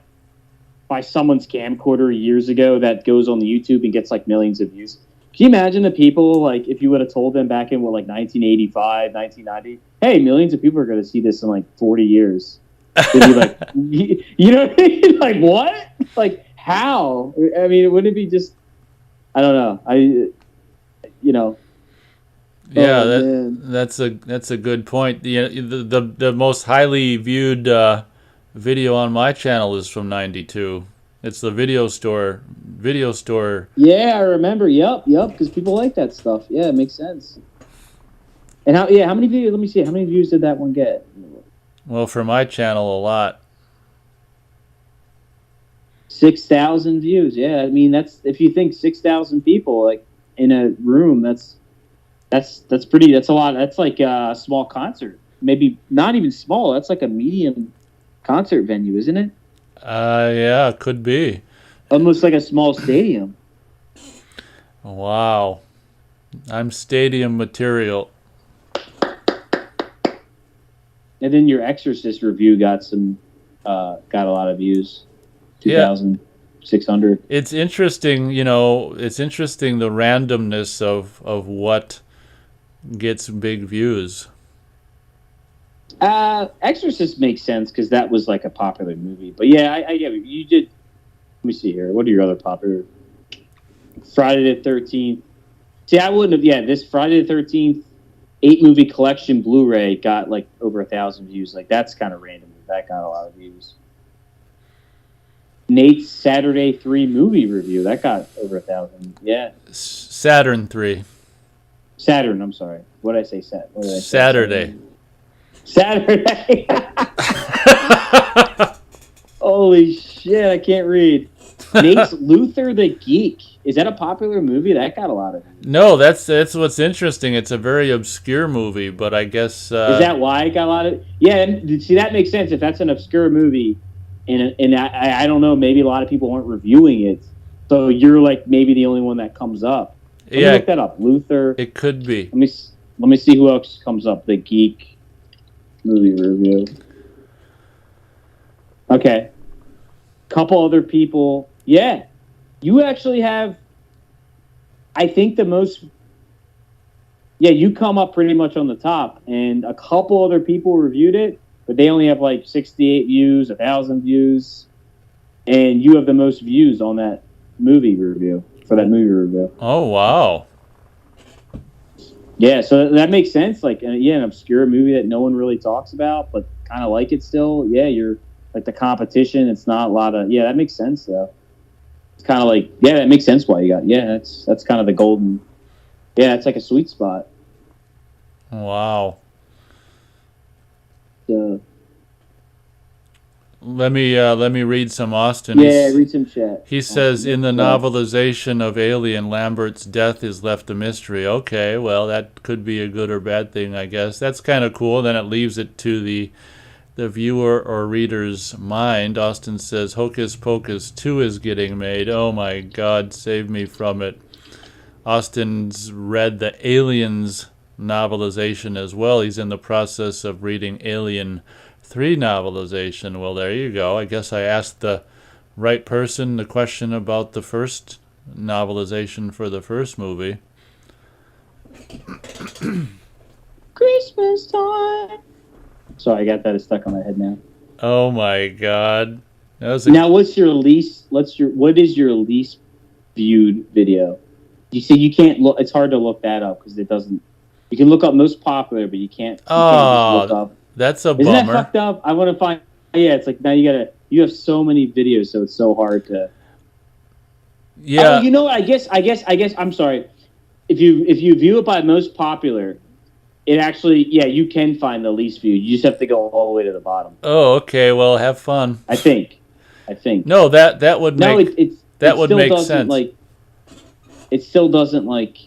Speaker 2: by someone's camcorder years ago that goes on the YouTube and gets like millions of views? Can you imagine the people, like, if you would have told them back in, 1985, 1990, hey, millions of people are going to see this in, 40 years? They'd be like, you know what I mean? Like, what? Like, how? I mean, wouldn't it be just, I don't know.
Speaker 1: Yeah, that's a good point. The most highly viewed video on my channel is from '92. It's the video store.
Speaker 2: Yeah, I remember. Yep. Because people like that stuff. Yeah, it makes sense. And how many views? Let me see. How many views did that one get?
Speaker 1: Well, for my channel, a lot.
Speaker 2: 6,000 views. Yeah, I mean that's if you think 6,000 people like in a room, that's pretty. That's a lot. That's like a small concert. Maybe not even small. That's like a medium concert venue, isn't it?
Speaker 1: Yeah, could be.
Speaker 2: Almost like a small stadium.
Speaker 1: Wow. I'm stadium material.
Speaker 2: And then your Exorcist review got a lot of views. 2,600.
Speaker 1: It's interesting, the randomness of what gets big views.
Speaker 2: Exorcist makes sense because that was like a popular movie. But yeah, I get it. You did. Let me see here. What are your other popular? Friday the 13th. See, I wouldn't have. Yeah, this Friday the 13th 8-movie collection Blu-ray got like over 1,000 views. Like that's kind of random. That got a lot of views. Nate's Saturday 3 movie review that got over 1,000. Yeah.
Speaker 1: Saturn 3.
Speaker 2: Saturn. I'm sorry. What did I say?
Speaker 1: Saturday.
Speaker 2: Saturday. Holy shit! I can't read. Nate's Luther the Geek. Is that a popular movie? That got a lot of views.
Speaker 1: No, that's what's interesting. It's a very obscure movie, but I guess
Speaker 2: is that why it got a lot of? Yeah, and see that makes sense if that's an obscure movie, and I don't know, maybe a lot of people aren't reviewing it, so you're like maybe the only one that comes up. Let me look that up. Luther.
Speaker 1: It could be.
Speaker 2: Let me see who else comes up. The Geek movie review. Okay. Couple other people. Yeah. You actually have, I think, the most. Yeah, you come up pretty much on the top, and a couple other people reviewed it, but they only have like 68 views, 1,000 views, and you have the most views on that movie review for that movie review.
Speaker 1: Oh wow!
Speaker 2: Yeah, so that makes sense. Like, an obscure movie that no one really talks about, but kind of like it still. Yeah, you're like the competition. It's not a lot of. Yeah, that makes sense though.
Speaker 3: it's kind of like, yeah, that makes sense why you got, yeah, that's kind of the golden, yeah, it's like a sweet spot.
Speaker 1: Wow.
Speaker 3: So,
Speaker 1: Let me read some Austin.
Speaker 3: yeah, read some chat.
Speaker 1: He says, in the novelization of Alien, Lambert's death is left a mystery. Okay, well, that could be a good or bad thing, I guess. That's kind of cool. Then it leaves it to the viewer or reader's mind. Austin says, Hocus Pocus 2 is getting made. Oh my God, save me from it. Austin's read the Aliens novelization as well. He's in the process of reading Alien 3 novelization. Well, there you go. I guess I asked the right person the question about the first novelization for the first movie.
Speaker 3: Christmas time. Sorry, I got that stuck on my head now.
Speaker 1: Oh my God.
Speaker 3: Now, what is your least viewed video? You see, you can't look. It's hard to look that up because it doesn't. You can look up most popular, but you can't. You can't just look up.
Speaker 1: That's a bummer.
Speaker 3: Isn't that fucked up? I want to find. Yeah, it's like now you have so many videos, so it's so hard to.
Speaker 1: Yeah.
Speaker 3: Oh, you know what? I guess. I'm sorry. If you view it by most popular, it actually, yeah, you can find the least viewed. You just have to go all the way to the bottom.
Speaker 1: Oh, okay. Well, have fun.
Speaker 3: I think.
Speaker 1: No, that would make that would make sense.
Speaker 3: Like, it still doesn't like.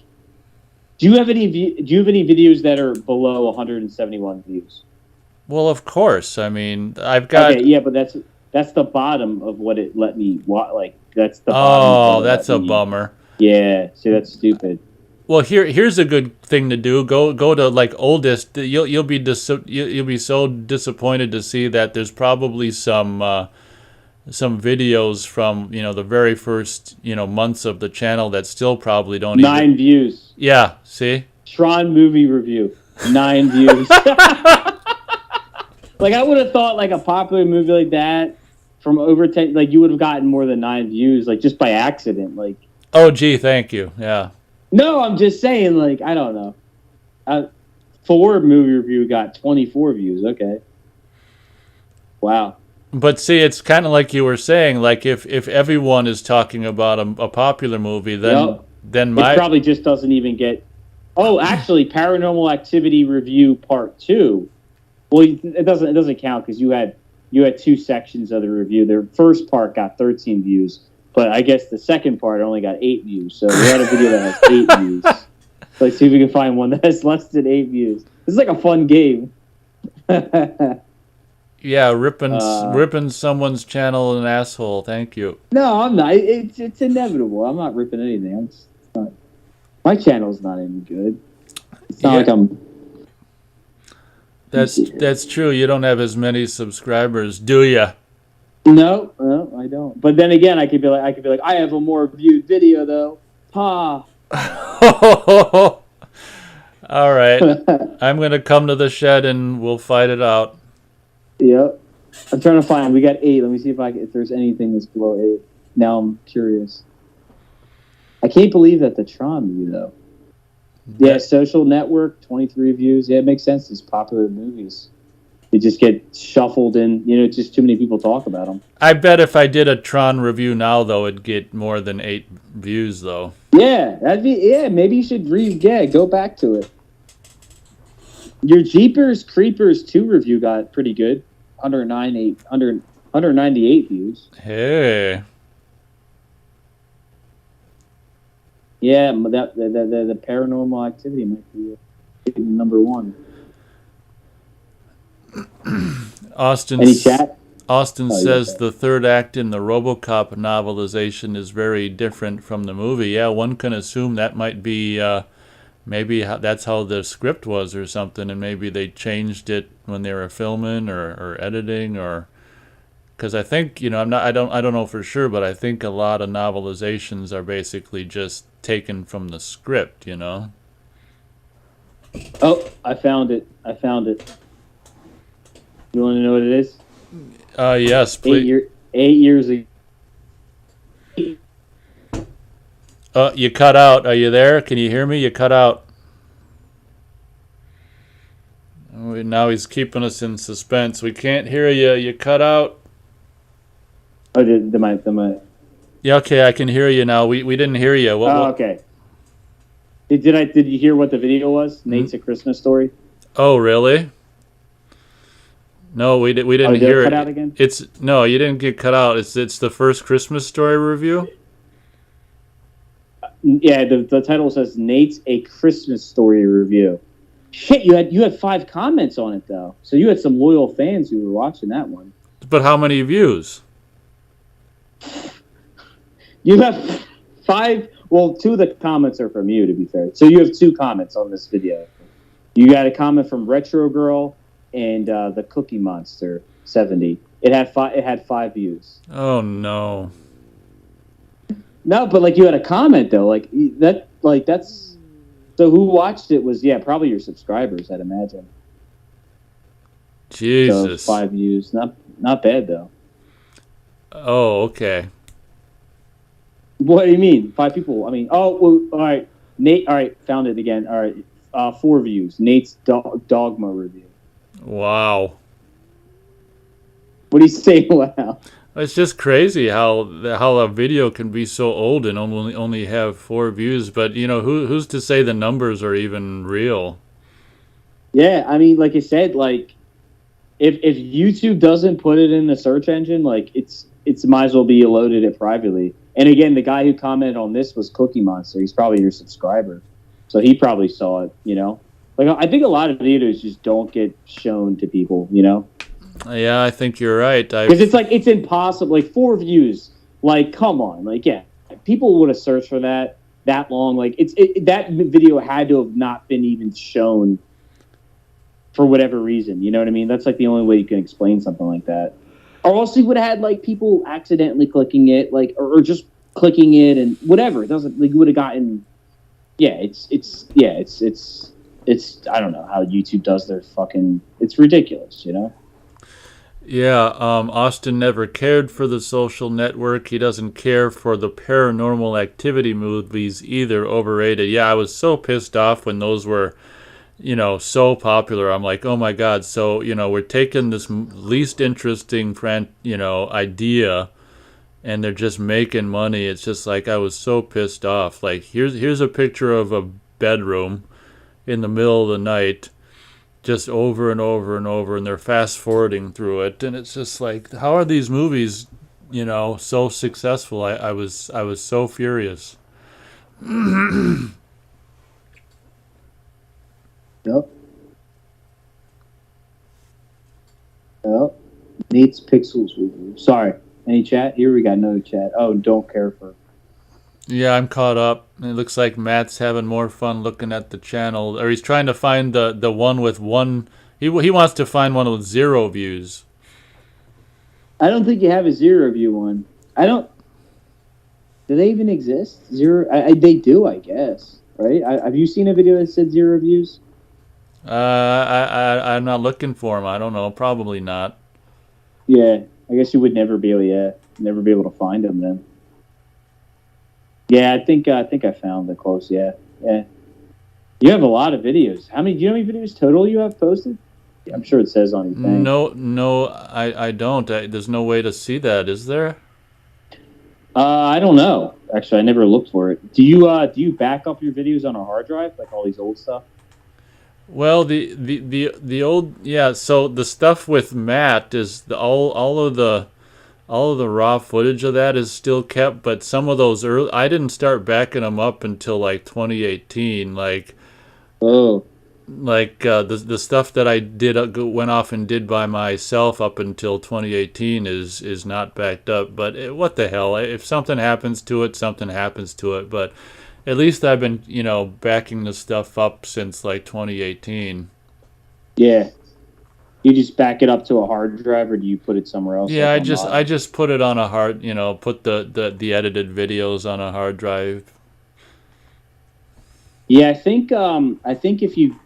Speaker 3: Do you have any videos that are below 171 views?
Speaker 1: Well, of course. I mean, I've got.
Speaker 3: Okay, yeah, but that's the bottom of what it let me watch. Like that's the.
Speaker 1: Oh, that's a bummer.
Speaker 3: Yeah, see, that's stupid.
Speaker 1: Well, here's a good thing to do. Go to like oldest. You'll be so disappointed to see that there's probably some videos from the very first months of the channel that still probably don't
Speaker 3: 9 views.
Speaker 1: Yeah, see?
Speaker 3: Tron movie review, 9 views. Like I would have thought like a popular movie like that from over 10, like you would have gotten more than 9 views, like just by accident, like.
Speaker 1: Oh, gee, thank you. Yeah.
Speaker 3: No, I'm just saying, like, I don't know. Ford movie review got 24 views. Okay. Wow.
Speaker 1: But see, it's kind of like you were saying, like if everyone is talking about a popular movie, then
Speaker 3: it probably just doesn't even get. Oh, actually, Paranormal Activity review part 2. Well, it doesn't count because you had 2 sections of the review. The first part got 13 views. But I guess the second part only got 8 views. So we had a video that has 8 views. So let's see if we can find one that has less than 8 views. This is like a fun game.
Speaker 1: Yeah, ripping someone's channel an asshole. Thank you.
Speaker 3: No, I'm not. It's inevitable. I'm not ripping anything. My channel's not any good. It's not like I'm.
Speaker 1: That's true. You don't have as many subscribers, do you?
Speaker 3: No, I don't. But then again, I could be like, I have a more viewed video though. Ha.
Speaker 1: All right. I'm gonna come to the shed and we'll fight it out.
Speaker 3: Yep. I'm trying to find. We got 8. Let me see if there's anything that's below 8. Now I'm curious. I can't believe that the Tron movie though. Yeah, Social Network, 23 views. Yeah, it makes sense. These popular movies. They just get shuffled in, just too many people talk about them.
Speaker 1: I bet if I did a Tron review now, though, it'd get more than 8 views, though.
Speaker 3: Yeah, maybe you should go back to it. Your Jeepers Creepers 2 review got pretty good. 198 views.
Speaker 1: Hey.
Speaker 3: Yeah, the Paranormal Activity might be number 1.
Speaker 1: Austin says the third act in the RoboCop novelization is very different from the movie. Yeah, one can assume that might be maybe that's how the script was or something, and maybe they changed it when they were filming or editing, or because I think I don't know for sure, but I think a lot of novelizations are basically just taken from the script. Oh,
Speaker 3: I found it. You want to know what it is?
Speaker 1: Yes, please.
Speaker 3: 8 years ago.
Speaker 1: You cut out. Are you there? Can you hear me? You cut out. Now he's keeping us in suspense. We can't hear you. You cut out.
Speaker 3: Oh, did my
Speaker 1: Yeah, okay, I can hear you now. We didn't hear you. What?
Speaker 3: Okay. Did you hear what the video was? Nate's A Christmas Story.
Speaker 1: Oh, really? No, we didn't
Speaker 3: did it
Speaker 1: hear
Speaker 3: cut
Speaker 1: it.
Speaker 3: out again?
Speaker 1: No, you didn't get cut out. It's the first Christmas Story review.
Speaker 3: Yeah, the title says Nate's A Christmas Story review. Shit, you had 5 comments on it though, so you had some loyal fans who were watching that one.
Speaker 1: But how many views?
Speaker 3: You have 5. Well, 2 of the comments are from you, to be fair. So you have 2 comments on this video. You got a comment from Retro Girl and the Cookie Monster 70. It had 5 views.
Speaker 1: Oh no.
Speaker 3: No, but like you had a comment though, that's. So who watched it was probably your subscribers, I'd imagine.
Speaker 1: Jesus.
Speaker 3: So 5 views, not bad though.
Speaker 1: Oh, okay.
Speaker 3: What do you mean? 5 people? I mean, oh, well, all right. Nate, all right, found it again. All right, 4 views. Nate's Dogma review.
Speaker 1: Wow.
Speaker 3: What do you say? Wow.
Speaker 1: It's just crazy how a video can be so old and only have 4 views. But who's to say the numbers are even real?
Speaker 3: Yeah, I mean, like I said, like if YouTube doesn't put it in the search engine, like it's might as well be loaded it privately. And again, the guy who commented on this was Cookie Monster. He's probably your subscriber, so he probably saw it. Like I think a lot of videos just don't get shown to people.
Speaker 1: Yeah, I think you're right.
Speaker 3: Because it's impossible. Like 4 views. Like, come on. Like, yeah, people would have searched for that long. Like, that video had to have not been even shown for whatever reason. You know what I mean? That's like the only way you can explain something like that. Or else you would have had like people accidentally clicking it, like, or just clicking it and whatever. It doesn't. Like, you would have gotten. Yeah, it's I don't know how YouTube does their fucking. It's ridiculous.
Speaker 1: Yeah, Austin never cared for The Social Network. He doesn't care for the Paranormal Activity movies either. Overrated. Yeah, I was so pissed off when those were, so popular. I'm like, oh my god. So, we're taking this least interesting, idea, and they're just making money. It's just like I was so pissed off. Like, here's a picture of a bedroom in the middle of the night. Just over and over and over, and they're fast forwarding through it, and it's just like, how are these movies, so successful? I was so furious.
Speaker 3: Yep. Nate's Pixels review. Sorry. Any chat? Here we got no chat. Oh, don't care for.
Speaker 1: Yeah, I'm caught up. It looks like Matt's having more fun looking at the channel, or he's trying to find the one with one. He wants to find one with 0 views.
Speaker 3: I don't think you have a 0 view one. I don't. Do they even exist? 0. They do, I guess. Right? Have you seen a video that said 0 views?
Speaker 1: I'm not looking for them. I don't know. Probably not.
Speaker 3: Yeah, I guess you would never be able to find them then. Yeah, I think I found the close. Yeah. You have a lot of videos. Do you know how many videos total you have posted? Yeah, I'm sure it says on your thing.
Speaker 1: No, I don't. There's no way to see that, is there?
Speaker 3: I don't know. Actually, I never looked for it. Do you back up your videos on a hard drive, like all these old stuff?
Speaker 1: Well, the old, yeah. So the stuff with Matt is all of the raw footage of that is still kept, but some of those early, I didn't start backing them up until like 2018. Like, the stuff that I did went off and did by myself up until 2018 is not backed up. But what the hell? If something happens to it, something happens to it. But at least I've been backing the stuff up since like 2018.
Speaker 3: Yeah. You just back it up to a hard drive, or do you put it somewhere else?
Speaker 1: Yeah, I just put it on a hard, put the edited videos on a hard drive.
Speaker 3: Yeah, I think if you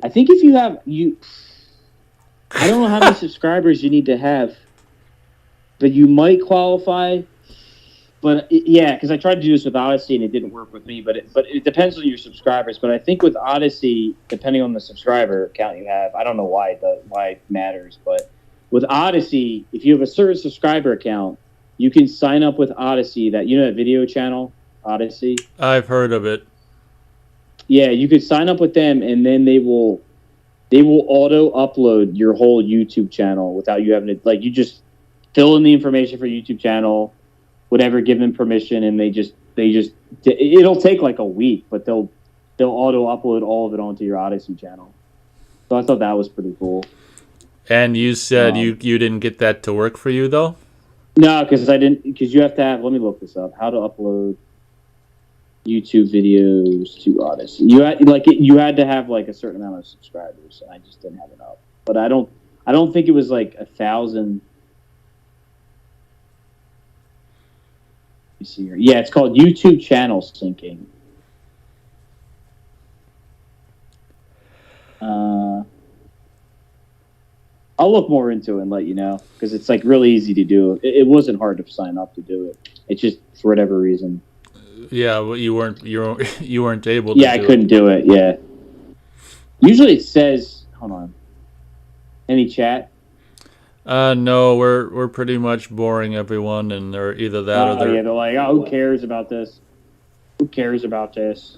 Speaker 3: have I don't know how many subscribers you need to have, but you might qualify. But yeah, because I tried to do this with Odyssey and it didn't work with me. But it depends on your subscribers. But I think with Odyssey, depending on the subscriber count you have, I don't know why it matters. But with Odyssey, if you have a certain subscriber count,
Speaker 2: you can sign up with Odyssey. That that video channel, Odyssey.
Speaker 1: I've heard of it.
Speaker 2: Yeah, you could sign up with them, and then they will auto upload your whole YouTube channel without you having to you just fill in the information for YouTube channel, whatever, give them permission, and it'll take like a week, but they'll auto upload all of it onto your Odyssey channel. So I thought that was pretty cool.
Speaker 1: And you said you didn't get that to work for you though?
Speaker 2: No, because you have to have. Let me look this up. How to upload YouTube videos to Odyssey. You had to have like a certain amount of subscribers, and I just didn't have enough. But I don't think it was like 1,000. You see here, yeah, it's called YouTube channel syncing. I'll look more into it and let you know, because it's like really easy to do. It wasn't hard to sign up to do it. It's just for whatever reason.
Speaker 1: Yeah, well, you weren't able to.
Speaker 2: Yeah, I couldn't do it. Yeah. Usually it says, hold on. Any chat?
Speaker 1: No, we're pretty much boring everyone, and they're either that or they're.
Speaker 2: Yeah, they're like, who cares about this? Who cares about this?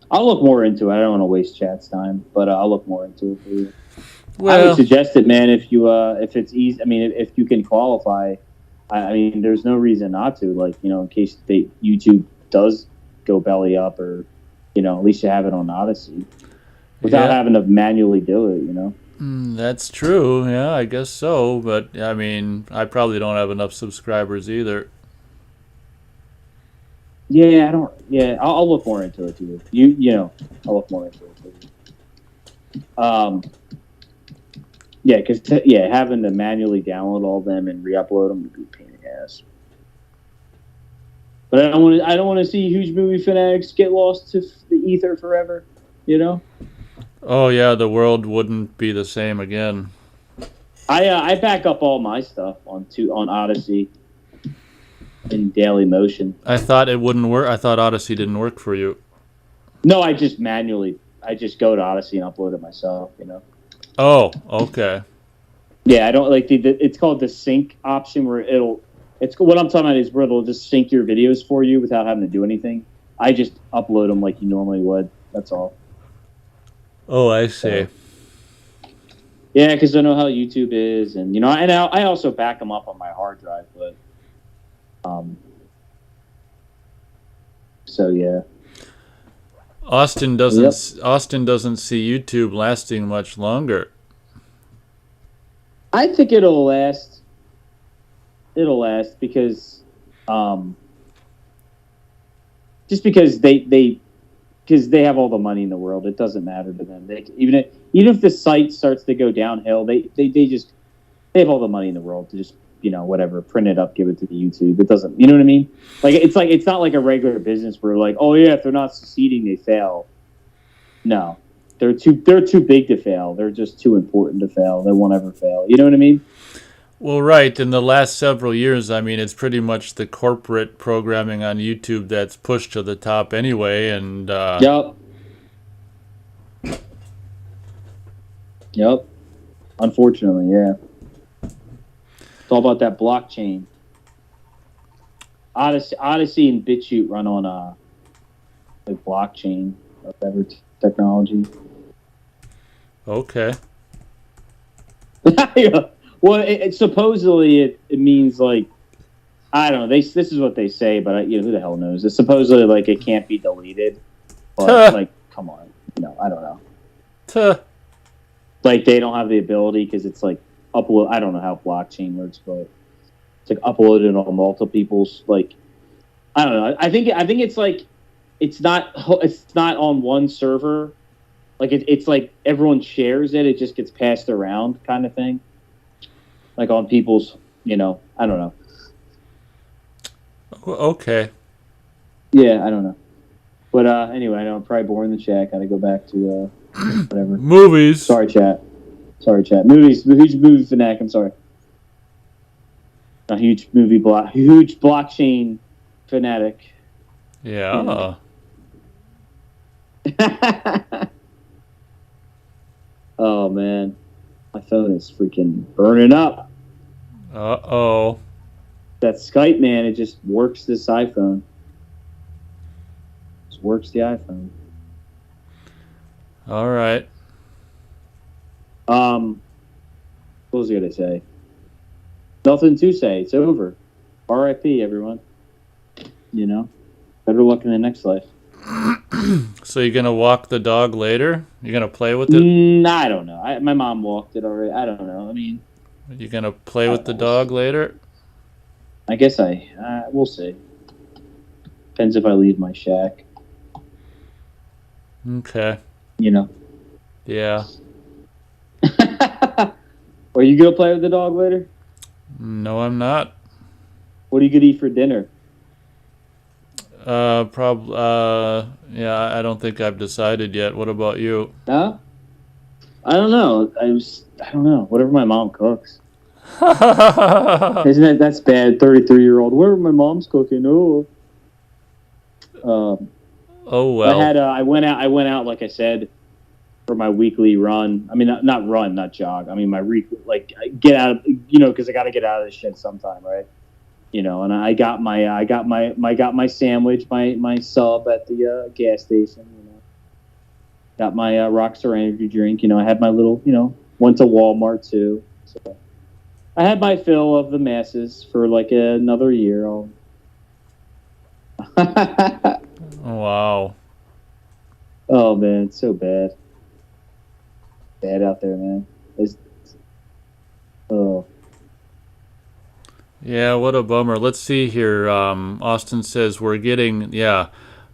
Speaker 2: I'll look more into it. I don't want to waste chat's time, but I'll look more into it for you. Well, I would suggest it, man. If it's easy, I mean, if you can qualify, I mean, there's no reason not to. In case YouTube does go belly up, or at least you have it on Odyssey without having to manually do it.
Speaker 1: That's true. Yeah, I guess so. But I mean, I probably don't have enough subscribers either.
Speaker 2: Yeah, I don't. Yeah, I'll look more into it too. I'll look more into it too. Yeah, because having to manually download all of them and re-upload them would be a pain in the ass. But I don't want to see huge movie fanatics get lost to the ether forever.
Speaker 1: Oh yeah, the world wouldn't be the same again.
Speaker 2: I back up all my stuff on Odyssey. In Daily Motion.
Speaker 1: I thought it wouldn't work. I thought Odyssey didn't work for you.
Speaker 2: No, I just go to Odyssey and upload it myself.
Speaker 1: Oh, okay.
Speaker 2: Yeah, I don't like it's called the sync option, where it's what I'm talking about is where they'll just sync your videos for you without having to do anything. I just upload them like you normally would. That's all.
Speaker 1: Oh, I see.
Speaker 2: Yeah, because I know how YouTube is, and I also back them up on my hard drive, but. So yeah.
Speaker 1: Austin doesn't see YouTube lasting much longer.
Speaker 2: I think it'll last. It'll last because, just because they have all the money in the world, it doesn't matter to them. Even if the site starts to go downhill, they have all the money in the world to just. Whatever, print it up, give it to the YouTube. It doesn't, you know what I mean? It's not like a regular business where if they're not succeeding, they fail. No, they're too big to fail. They're just too important to fail. They won't ever fail. You know what I mean?
Speaker 1: Well, right. In the last several years, I mean, it's pretty much the corporate programming on YouTube that's pushed to the top anyway. And
Speaker 2: Yep. Unfortunately, yeah. It's all about that blockchain. Odyssey and BitChute run on blockchain or whatever technology.
Speaker 1: Okay.
Speaker 2: Well, it supposedly it means I don't know. This is what they say, but who the hell knows? It's supposedly it can't be deleted. But come on, I don't know. They don't have the ability because it's upload. I don't know how blockchain works, but it's uploaded on multiple people's I don't know. I think it's it's not on one server. It's everyone shares it. It just gets passed around, kind of thing. On people's, I don't know.
Speaker 1: Okay.
Speaker 2: Yeah, I don't know. But anyway, I know I'm probably boring the chat. Got to go back to whatever.
Speaker 1: Movies.
Speaker 2: Sorry, chat. Movies. Huge movie fanatic. I'm sorry. A huge blockchain fanatic.
Speaker 1: Yeah.
Speaker 2: Oh man, my phone is freaking burning up.
Speaker 1: Uh-oh.
Speaker 2: That Skype, man, it just works this iPhone. Just works the iPhone.
Speaker 1: All right.
Speaker 2: What was I gonna say? Nothing to say. It's over. R.I.P. everyone. You know, better luck in the next life.
Speaker 1: So you're gonna walk the dog later? You're gonna play with it?
Speaker 2: I don't know. My mom walked it already. I don't know. I mean,
Speaker 1: You're gonna play with the dog later?
Speaker 2: I guess we'll see. Depends if I leave my shack.
Speaker 1: Okay.
Speaker 2: You know.
Speaker 1: Yeah.
Speaker 2: Are you gonna play with the dog later?
Speaker 1: No, I'm not.
Speaker 2: What are you gonna eat for dinner?
Speaker 1: Yeah, I don't think I've decided yet. What about you?
Speaker 2: Huh? I don't know. I don't know. Whatever my mom cooks. Isn't that's bad? 33-year-old. Whatever my mom's cooking. Oh.
Speaker 1: Oh well.
Speaker 2: I went out like I said for my weekly run. I mean, not jog. I mean, my get out, because I got to get out of this shit sometime, right? And I got my sandwich, my sub at the gas station. Got my Rockstar energy drink. I had my little, went to Walmart too. So I had my fill of the masses for like another year.
Speaker 1: Wow.
Speaker 2: Oh man, it's so bad. Bad out there, man. Oh.
Speaker 1: Yeah, what a bummer. Let's see here. Austin says we're getting,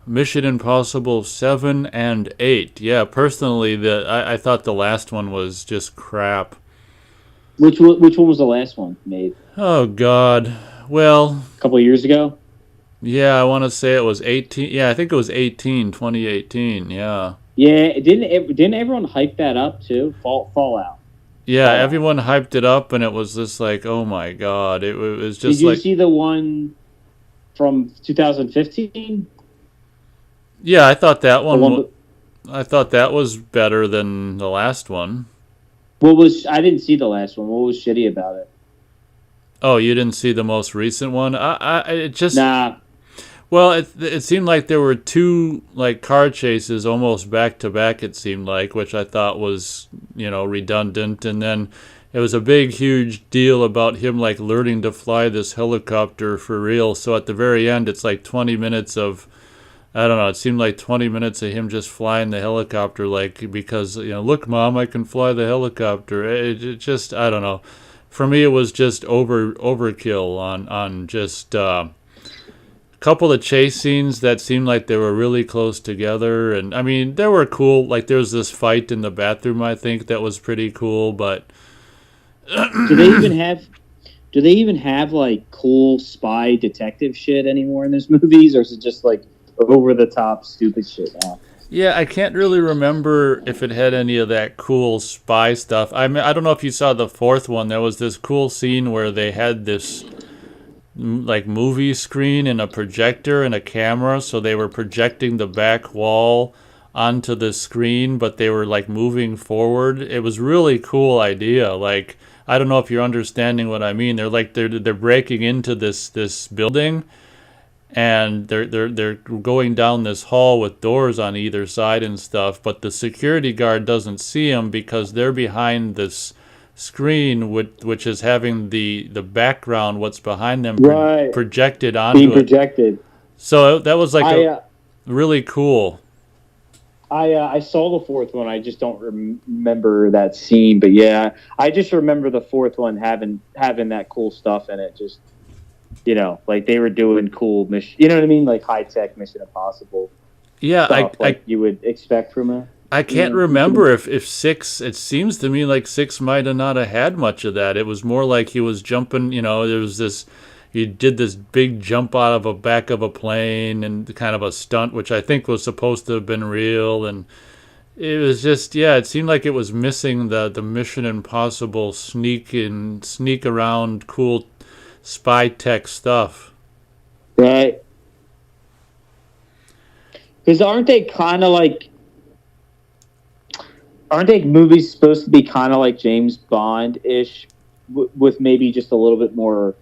Speaker 1: Mission Impossible 7 and 8. Yeah, personally, I thought the last one was just crap.
Speaker 2: Which one was the last one made?
Speaker 1: Oh, God. Well,
Speaker 2: a couple of years ago?
Speaker 1: Yeah, I want to say it was 18. Yeah, I think it was 2018. Yeah.
Speaker 2: Yeah, didn't everyone hype that up too? Fallout.
Speaker 1: Yeah, everyone hyped it up, and it was just like, oh my God, it was just
Speaker 2: like.
Speaker 1: Did
Speaker 2: you see the one from 2015?
Speaker 1: Yeah, I thought that one. I thought that was better than the last one.
Speaker 2: I didn't see the last one. What was shitty about it?
Speaker 1: Oh, you didn't see the most recent one? It just.
Speaker 2: Nah.
Speaker 1: Well, it seemed like there were two car chases almost back to back. It seemed like, which I thought was redundant, and then it was a big, huge deal about him learning to fly this helicopter for real. So at the very end, it's 20 minutes of, I don't know. It seemed like 20 minutes of him just flying the helicopter, because look, Mom, I can fly the helicopter. It just, I don't know. For me, it was just overkill on just. Couple of chase scenes that seemed like they were really close together, and I mean they were cool. There was this fight in the bathroom, I think, that was pretty cool. But
Speaker 2: do they even have cool spy detective shit anymore in those movies, or is it just over the top stupid shit now?
Speaker 1: Yeah, I can't really remember if it had any of that cool spy stuff. I mean, I don't know if you saw the fourth one. There was this cool scene where they had this movie screen and a projector and a camera, so they were projecting the back wall onto the screen, but they were moving forward. It was really cool idea. I don't know if you're understanding what I mean. They're breaking into this building, and they're going down this hall with doors on either side and stuff, but the security guard doesn't see them because they're behind this screen which is having the background, what's behind them, projected onto
Speaker 2: being projected.
Speaker 1: So that was really cool.
Speaker 2: I saw the fourth one. I just don't remember that scene, but yeah, I just remember the fourth one having that cool stuff in it. Just they were doing cool mission. You know what I mean? High tech Mission Impossible.
Speaker 1: Yeah,
Speaker 2: stuff, you would expect from it.
Speaker 1: I can't remember if 6, it seems to me like 6 might have not have had much of that. It was more like he was jumping, there was this, he did this big jump out of a back of a plane and kind of a stunt, which I think was supposed to have been real. And it was just, it seemed like it was missing the Mission Impossible sneak around cool spy tech stuff.
Speaker 2: Right. Because aren't they kind of
Speaker 3: aren't they movies supposed to be kind of like James Bond-ish, with maybe just a little bit more,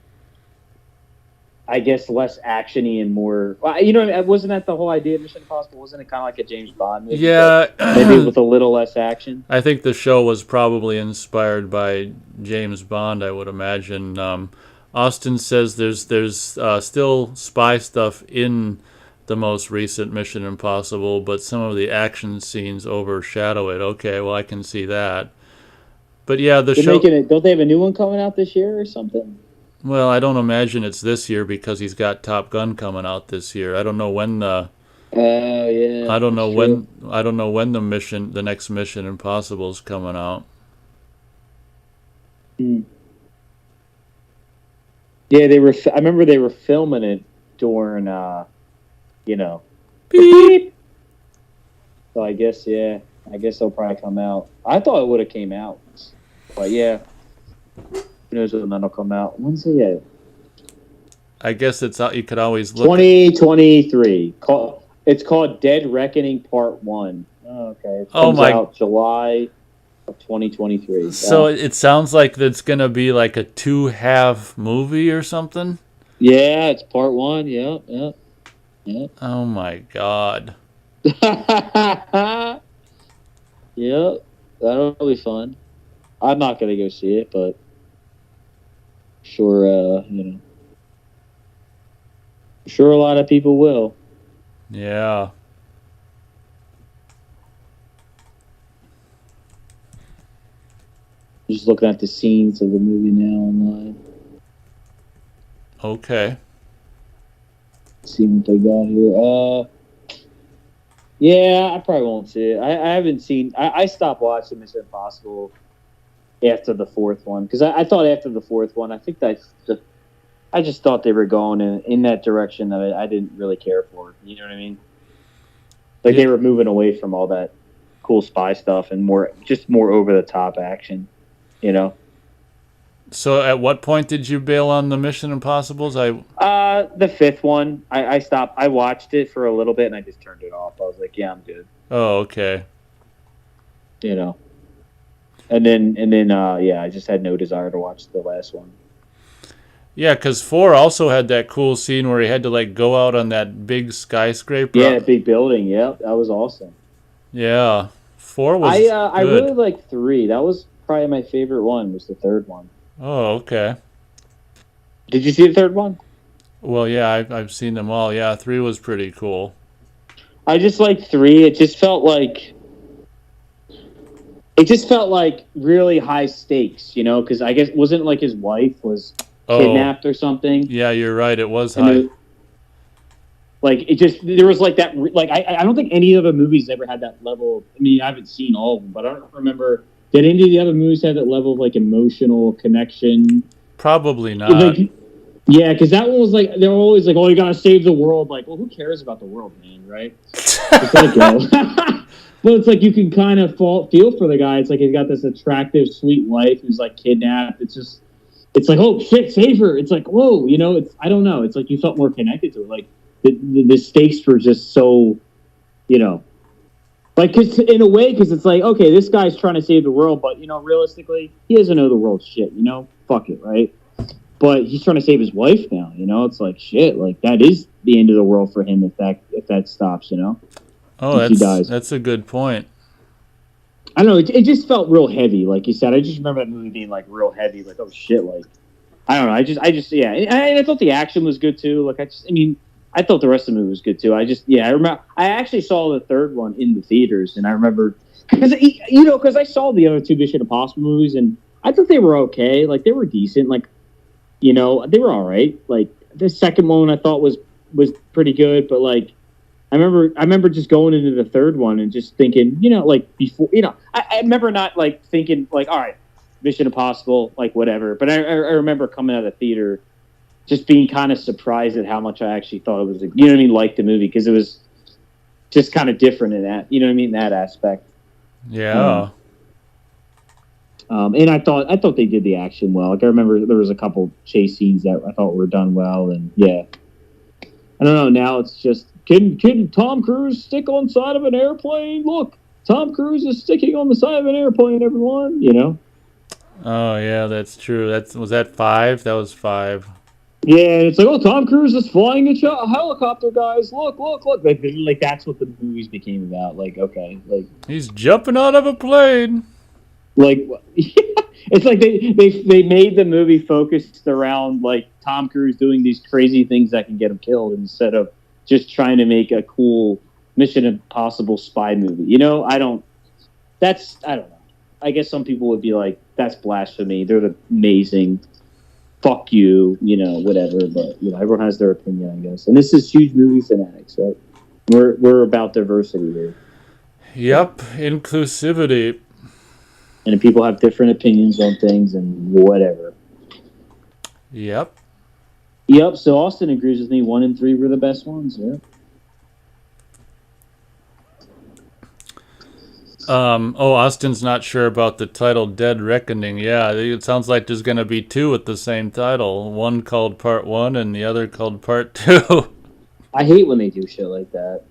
Speaker 3: I guess, less actiony and more. Well, wasn't that the whole idea of Mission Impossible? Wasn't it kind of like a James Bond movie?
Speaker 1: Yeah,
Speaker 3: Maybe with a little less action.
Speaker 1: I think the show was probably inspired by James Bond, I would imagine. Austin says there's still spy stuff in the most recent Mission Impossible, but some of the action scenes overshadow it. Okay, well, I can see that. But yeah, the show.
Speaker 3: Don't they have a new one coming out this year or something?
Speaker 1: Well, I don't imagine it's this year because he's got Top Gun coming out this year. I don't know when the.
Speaker 3: Oh yeah.
Speaker 1: I don't know when the next Mission Impossible is coming out.
Speaker 3: Hmm. Yeah, I remember they were filming it during, beep. So I guess they'll probably come out. I thought it would have came out, but yeah, who knows when that'll come out? When's it yet?
Speaker 1: I guess it's out. You could always look.
Speaker 3: 2023. It's called Dead Reckoning Part 1. Oh, okay. It comes out July of 2023.
Speaker 1: So it sounds like it's gonna be like a 2-half movie or something.
Speaker 3: Yeah, it's Part 1. Yep.
Speaker 1: Oh my God.
Speaker 3: Yep, that'll be fun. I'm not gonna go see it, but sure, sure a lot of people will.
Speaker 1: Yeah.
Speaker 3: Just looking at the scenes of the movie now online.
Speaker 1: Okay.
Speaker 3: Let's see what they got here. Yeah, I probably won't see it. I haven't seen. I stopped watching Mission Impossible after the fourth one because I thought after the fourth one, I think I just thought they were going in that direction that I didn't really care for. You know what I mean? Like they were moving away from all that cool spy stuff and more over the top action.
Speaker 1: So at what point did you bail on the Mission Impossibles?
Speaker 3: The fifth one. I stopped. I watched it for a little bit and I just turned it off. I was like, yeah, I'm good.
Speaker 1: Oh, okay.
Speaker 3: And then I just had no desire to watch the last one.
Speaker 1: Yeah, because 4 also had that cool scene where he had to like go out on that big skyscraper.
Speaker 3: Yeah, that big building. Yeah, that was awesome.
Speaker 1: Yeah, 4 was.
Speaker 3: I really liked 3. That was probably my favorite one. Was the third one.
Speaker 1: Oh, okay.
Speaker 3: Did you see the third one?
Speaker 1: Well, yeah, I've seen them all. Yeah, 3 was pretty cool.
Speaker 3: I just liked 3. It just felt like really high stakes, because I guess wasn't like his wife was kidnapped or something.
Speaker 1: Yeah, you're right. It was high.
Speaker 3: There was like that. Like I don't think any other movies ever had that level. I mean, I haven't seen all of them, but I don't remember. Did any of the other movies have that level of like emotional connection?
Speaker 1: Probably not.
Speaker 3: Yeah, because that one was like they were always like, "Oh, you gotta save the world." Like, well, who cares about the world, man? Right? Just let it go. But it's like you can kind of feel for the guy. It's like he's got this attractive, sweet wife who's like kidnapped. It's like, oh shit, save her. It's like, whoa, I don't know. It's like you felt more connected to it. Like the stakes were just so, like in a way, because it's like, okay, this guy's trying to save the world, but realistically, he doesn't know the world's shit. Fuck it, right? But he's trying to save his wife now. It's like shit. Like that is the end of the world for him if that stops.
Speaker 1: Oh, that's a good point.
Speaker 3: I don't know. It just felt real heavy, like you said. I just remember that movie being like real heavy, like oh shit, like I don't know. I just yeah. And I thought the action was good too. Like I thought the rest of the movie was good too. I remember I actually saw the third one in the theaters, and I remember because I saw the other 2 Mission Impossible movies, and I thought they were okay. Like they were decent. Like they were all right. Like the second one I thought was pretty good, but like. I remember just going into the third one and just thinking, like before, I remember not like thinking like, all right, Mission Impossible, like whatever. But I remember coming out of the theater just being kind of surprised at how much I actually thought it was, like the movie because it was just kind of different in that, in that aspect.
Speaker 1: Yeah.
Speaker 3: And I thought they did the action well. Like I remember there was a couple chase scenes that I thought were done well, and yeah. I don't know. Now it's just can Tom Cruise stick on side of an airplane? Look, Tom Cruise is sticking on the side of an airplane, everyone. You know?
Speaker 1: Oh yeah, that's true. Was that 5? That was 5.
Speaker 3: Yeah, and it's like, oh, Tom Cruise is flying a helicopter, guys. Look. Like that's what the movies became about. Like, okay, like
Speaker 1: He's jumping out of a plane.
Speaker 3: like it's like they made the movie focused around like Tom Cruise doing these crazy things that can get him killed instead of just trying to make a cool Mission Impossible spy movie. You know, I don't know. I guess some people would be like, that's blasphemy. They're amazing. Fuck you, you know, whatever. But you know, everyone has their opinion, I guess. And this is huge movie fanatics, right? We're about diversity here.
Speaker 1: Yep, inclusivity.
Speaker 3: And if people have different opinions on things and whatever.
Speaker 1: Yep.
Speaker 3: So Austin agrees with me. 1 and 3 were the best ones, yeah.
Speaker 1: Austin's not sure about the title Dead Reckoning. Yeah, it sounds like there's going to be 2 with the same title. One called Part 1 and the other called Part 2.
Speaker 3: I hate when they do shit like that.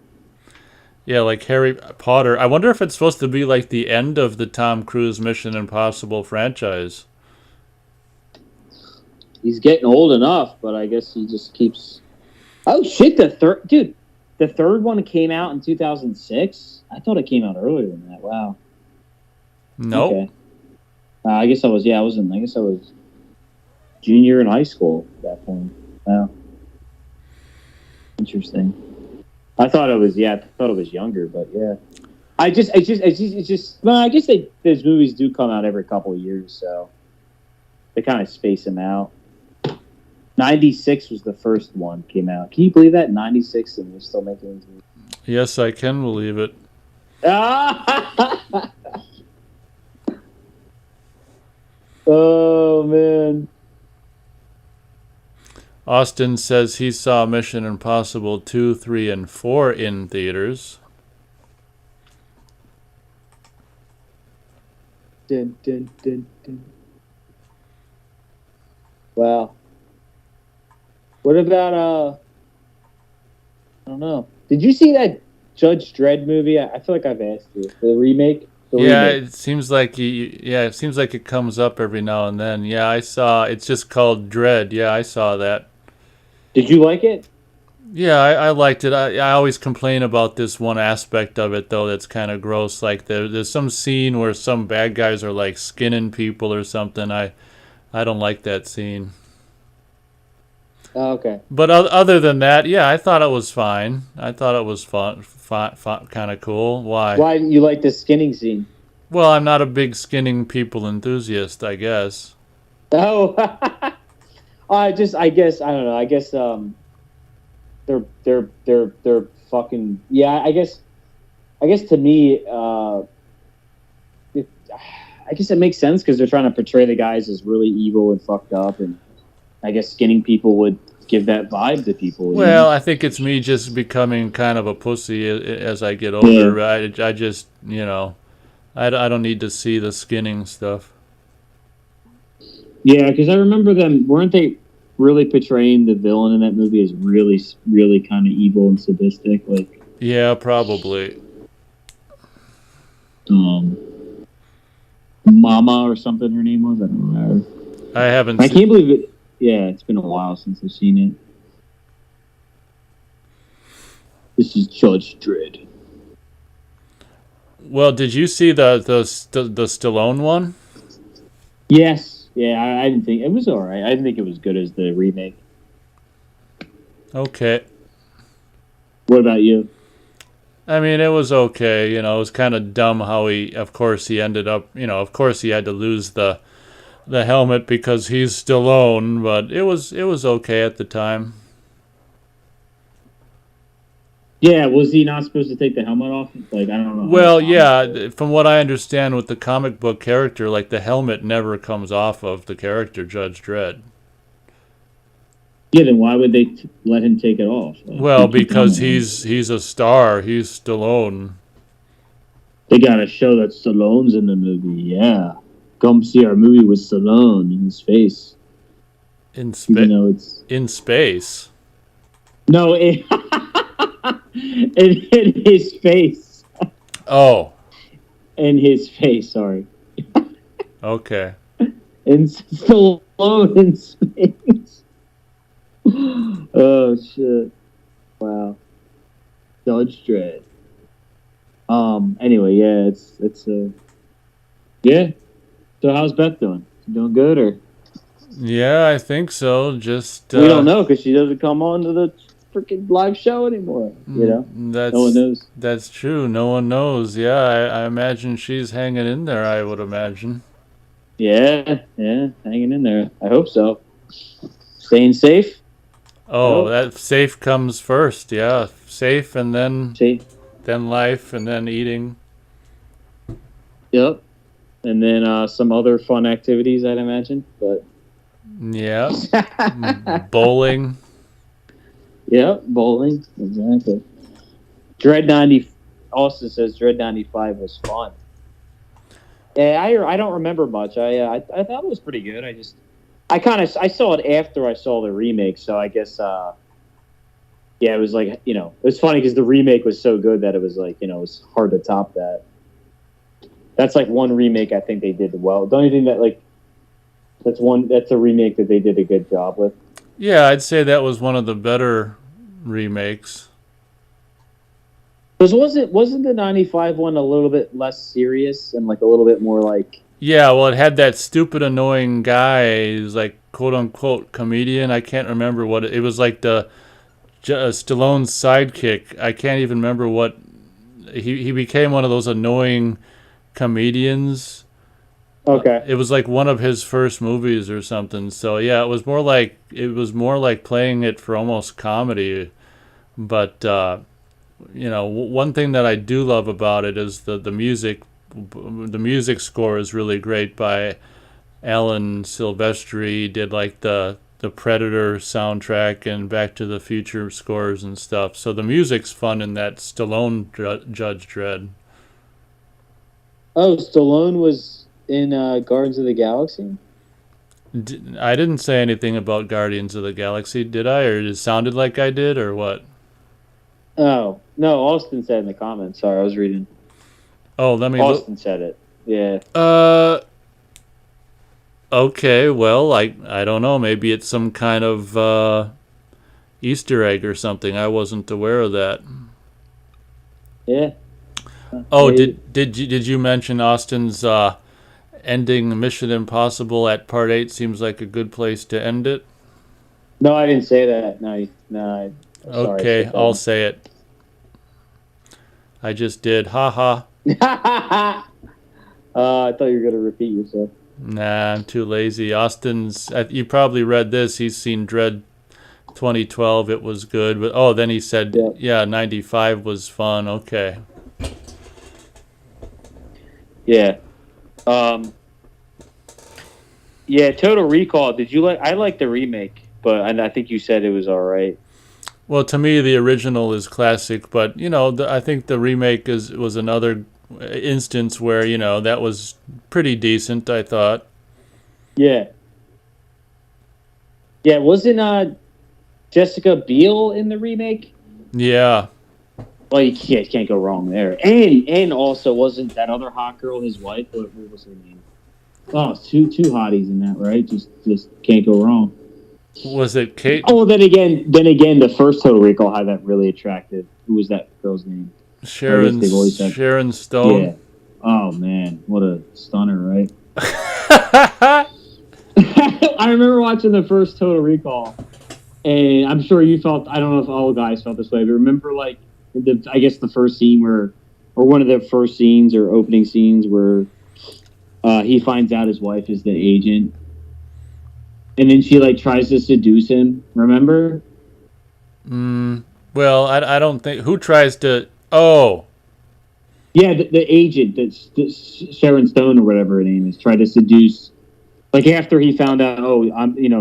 Speaker 1: Yeah, like Harry Potter. I wonder if it's supposed to be like the end of the Tom Cruise Mission Impossible franchise.
Speaker 3: He's getting old enough, but I guess he just keeps... Oh, shit, the third one came out in 2006? I thought it came out earlier than that. Wow.
Speaker 1: Nope.
Speaker 3: Okay. I guess I was junior in high school at that point. Wow. Interesting. I thought it was younger, but yeah. I guess those movies do come out every couple of years, so they kind of space them out. 96 was the first one came out. Can you believe that? 96 and they're still making these movies.
Speaker 1: Yes, I can believe it.
Speaker 3: Oh, man.
Speaker 1: Austin says he saw Mission Impossible 2, 3, and 4 in theaters.
Speaker 3: Dun, dun, dun, dun. Wow. What about, I don't know. Did you see that Judge Dredd movie? I feel like I've asked you. The remake?
Speaker 1: It seems like it comes up every now and then. Yeah, I saw. It's just called Dredd. Yeah, I saw that.
Speaker 3: Did you like it?
Speaker 1: Yeah, I liked it. I always complain about this one aspect of it, though, that's kind of gross. Like, there's some scene where some bad guys are, like, skinning people or something. I don't like that scene.
Speaker 3: Oh, okay.
Speaker 1: But other than that, yeah, I thought it was fine. I thought it was fun kind of cool. Why?
Speaker 3: Why didn't you like the skinning scene?
Speaker 1: Well, I'm not a big skinning people enthusiast, I guess.
Speaker 3: Oh, I guess I don't know. I guess they're fucking yeah. I guess to me, I guess it makes sense because they're trying to portray the guys as really evil and fucked up, and I guess skinning people would give that vibe to people.
Speaker 1: Well, I think it's me just becoming kind of a pussy as I get older. Yeah. I just, I don't need to see the skinning stuff.
Speaker 3: Yeah, because I remember weren't they really portraying the villain in that movie as really, really kind of evil and sadistic? Like,
Speaker 1: yeah, probably.
Speaker 3: Mama or something her name was? I don't remember.
Speaker 1: I
Speaker 3: can't believe it. Yeah, it's been a while since I've seen it. This is Judge Dredd.
Speaker 1: Well, did you see the Stallone one?
Speaker 3: Yes. Yeah, I didn't think it was all right. I didn't think it was good as the remake.
Speaker 1: Okay.
Speaker 3: What about you?
Speaker 1: I mean, it was okay. It was kind of dumb how he ended up. Of course he had to lose the helmet because he's Stallone, but it was okay at the time.
Speaker 3: Yeah, was he not supposed to take the helmet off? Like, I don't know.
Speaker 1: Well, yeah, from what I understand with the comic book character, like the helmet never comes off of the character Judge Dredd.
Speaker 3: Yeah, then why would they let him take it off? Like,
Speaker 1: well, because he's a star. He's Stallone.
Speaker 3: They gotta show that Stallone's in the movie. Yeah. Come see our movie with Stallone in his face.
Speaker 1: In space. In space.
Speaker 3: No, in his face.
Speaker 1: Oh.
Speaker 3: in his face. Sorry,
Speaker 1: Okay.
Speaker 3: and Stallone in space. Oh shit! Wow, Judge Dredd. Anyway, yeah, it's yeah. So how's Beth doing? She doing good or?
Speaker 1: Yeah, I think so. Just
Speaker 3: We don't know because she doesn't come on to the freaking live show anymore. You know, no one knows.
Speaker 1: That's true. No one knows. Yeah, I imagine she's hanging in there. I would imagine.
Speaker 3: Yeah, hanging in there. I hope so. Staying safe.
Speaker 1: Oh, that safe comes first. Yeah, safe, and then life, and then eating.
Speaker 3: Yep. And then some other fun activities, I'd imagine. But
Speaker 1: yeah, bowling.
Speaker 3: Yep, bowling. Exactly. Austin says Dread 95 was fun. Yeah, I don't remember much. I thought it was pretty good. I saw it after I saw the remake, so I guess it was like, it was funny because the remake was so good that it was like, it was hard to top that. That's like one remake I think they did well. Don't you think that like that's a remake that they did a good job with?
Speaker 1: Yeah, I'd say that was one of the better remakes.
Speaker 3: Because wasn't the 95 one a little bit less serious and like a little bit more like...
Speaker 1: Yeah, well, it had that stupid, annoying guy, who's like, quote-unquote comedian. I can't remember what... It was like the Stallone's sidekick. I can't even remember what... He became one of those annoying comedians.
Speaker 3: Okay.
Speaker 1: It was like one of his first movies or something. So, yeah, it was more like playing it for almost comedy. But... one thing that I do love about it is the music. The music score is really great by Alan Silvestri. He did like the Predator soundtrack and Back to the Future scores and stuff. So the music's fun in that Stallone Judge Dredd.
Speaker 3: Oh, Stallone was in Guardians of the Galaxy?
Speaker 1: I didn't say anything about Guardians of the Galaxy, did I? Or it sounded like I did, or what?
Speaker 3: Oh, no, Austin said in the comments. Sorry, I was reading.
Speaker 1: Oh, let me
Speaker 3: Austin said it. Yeah.
Speaker 1: Okay, well, I don't know. Maybe it's some kind of Easter egg or something. I wasn't aware of that.
Speaker 3: Yeah.
Speaker 1: Oh, did you mention Austin's ending Mission Impossible at Part 8 seems like a good place to end it?
Speaker 3: No, I didn't say that. No.
Speaker 1: Okay,
Speaker 3: sorry,
Speaker 1: I'll say it. I just did. Ha ha.
Speaker 3: I thought you were going to repeat yourself.
Speaker 1: Nah, I'm too lazy. Austin's... You probably read this. He's seen Dread 2012. It was good. But then he said, yeah 95 was fun. Okay.
Speaker 3: Yeah. Yeah, Total Recall. Did you like... I like the remake, but I think you said it was all right.
Speaker 1: Well, to me, the original is classic, but, I think the remake was another instance where, that was pretty decent, I thought.
Speaker 3: Yeah. Yeah, wasn't Jessica Biel in the remake?
Speaker 1: Yeah.
Speaker 3: Well, you can't go wrong there. And also, wasn't that other hot girl his wife? What was her name? Oh, two hotties in that, right? Just can't go wrong.
Speaker 1: Was it Kate?
Speaker 3: Oh, then again, the first Total Recall had that really attractive. Who was that girl's name?
Speaker 1: Sharon Stone.
Speaker 3: Yeah. Oh man, what a stunner, right? I remember watching the first Total Recall, and I'm sure you felt. I don't know if all guys felt this way, but remember, like the first scene or one of the first scenes or opening scenes where he finds out his wife is the agent. And then she like tries to seduce him. Remember?
Speaker 1: Well, I don't think who tries to. Oh.
Speaker 3: Yeah, the agent, that's Sharon Stone or whatever her name is, tried to seduce. Like after he found out,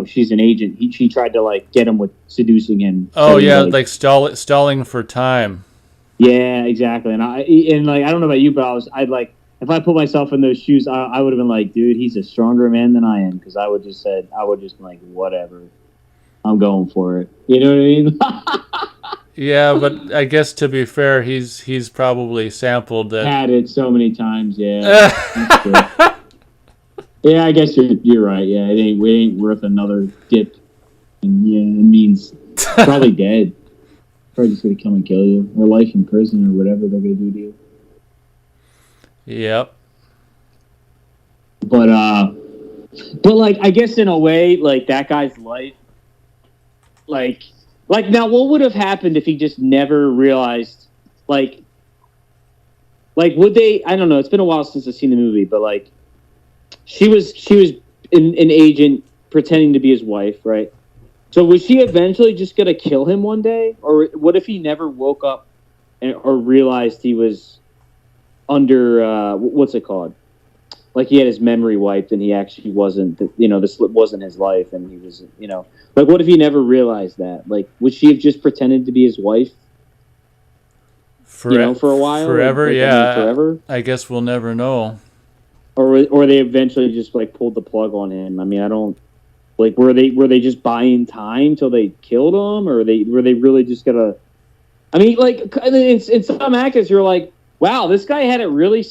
Speaker 3: she's an agent. She tried to like get him with seducing him.
Speaker 1: Oh yeah, like stalling for time.
Speaker 3: Yeah, exactly. And I don't know about you, but I'd like. If I put myself in those shoes, I would have been like, dude, he's a stronger man than I am. Because I would just be like, whatever. I'm going for it. You know what I mean?
Speaker 1: Yeah, but I guess to be fair, he's probably sampled that.
Speaker 3: Had it so many times, yeah. That's true. Yeah, I guess you're right. Yeah, it ain't worth another dip. And yeah, it means probably dead. Probably just gonna come and kill you, or life in prison, or whatever they're gonna do to you.
Speaker 1: Yep.
Speaker 3: But like I guess in a way, like that guy's life, like now, what would have happened if he just never realized, like would they? I don't know. It's been a while since I've seen the movie, but like she was an agent pretending to be his wife, right? So was she eventually just gonna kill him one day, or what if he never woke up or realized he was under what's it called? Like he had his memory wiped and he actually wasn't, this wasn't his life, and he was, like what if he never realized that? Like would she have just pretended to be his wife? For a while,
Speaker 1: forever, yeah.
Speaker 3: Forever.
Speaker 1: I guess we'll never know.
Speaker 3: Or they eventually just like pulled the plug on him. I mean, I don't. Like, were they just buying time till they killed him, or were they really just gonna? I mean, like in some actors, you're like, wow, this guy had it really,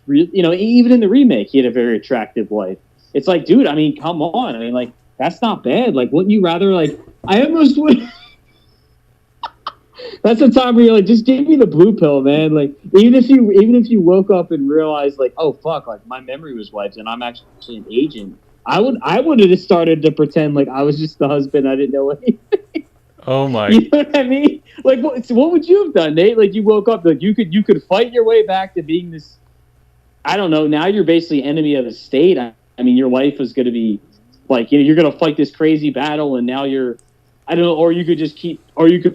Speaker 3: even in the remake, he had a very attractive wife. It's like, dude, I mean, come on, I mean, like that's not bad. Like, wouldn't you rather like? I almost would. That's the time where you're like, just give me the blue pill, man. Like, even if you woke up and realized, like, oh fuck, like my memory was wiped and I'm actually an agent. I would have just started to pretend like I was just the husband. I didn't know anything.
Speaker 1: Oh my!
Speaker 3: You know what I mean? Like, what would you have done, Nate? Like, you woke up, like you could fight your way back to being this. I don't know. Now you're basically enemy of the state. I mean, your life is going to be like you're going to fight this crazy battle, and now you're. I don't know. Or you could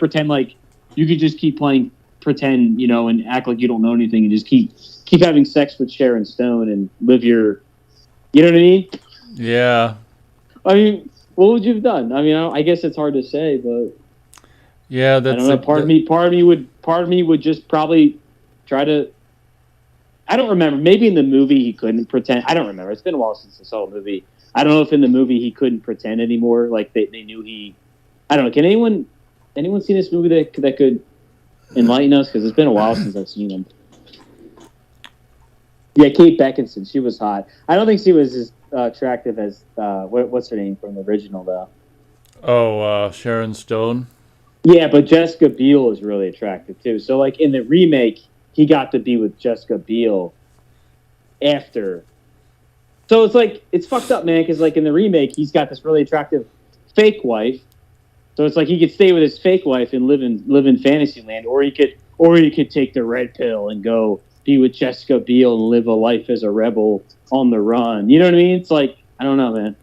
Speaker 3: pretend like you could just keep playing pretend, and act like you don't know anything, and just keep having sex with Sharon Stone and live your. You know what I mean?
Speaker 1: Yeah.
Speaker 3: I mean, what would you have done? I mean, I guess it's hard to say, but
Speaker 1: yeah, that's.
Speaker 3: I don't know. Part of me would just probably try to. I don't remember. Maybe in the movie he couldn't pretend. I don't remember. It's been a while since I saw the movie. I don't know if in the movie he couldn't pretend anymore. Like they knew he. I don't know. Can anyone see this movie that could enlighten us? Because it's been a while since I've seen him. Yeah, Kate Beckinsale. She was hot. I don't think she was as attractive as what's her name from the original though.
Speaker 1: Oh, Sharon Stone.
Speaker 3: Yeah, but Jessica Biel is really attractive too. So like in the remake, he got to be with Jessica Biel after. So it's like it's fucked up, man. Because like in the remake, he's got this really attractive fake wife. So it's like he could stay with his fake wife and live in Fantasyland, or he could take the red pill and go be with Jessica Biel and live a life as a rebel on the run. You know what I mean? It's like, I don't know, man.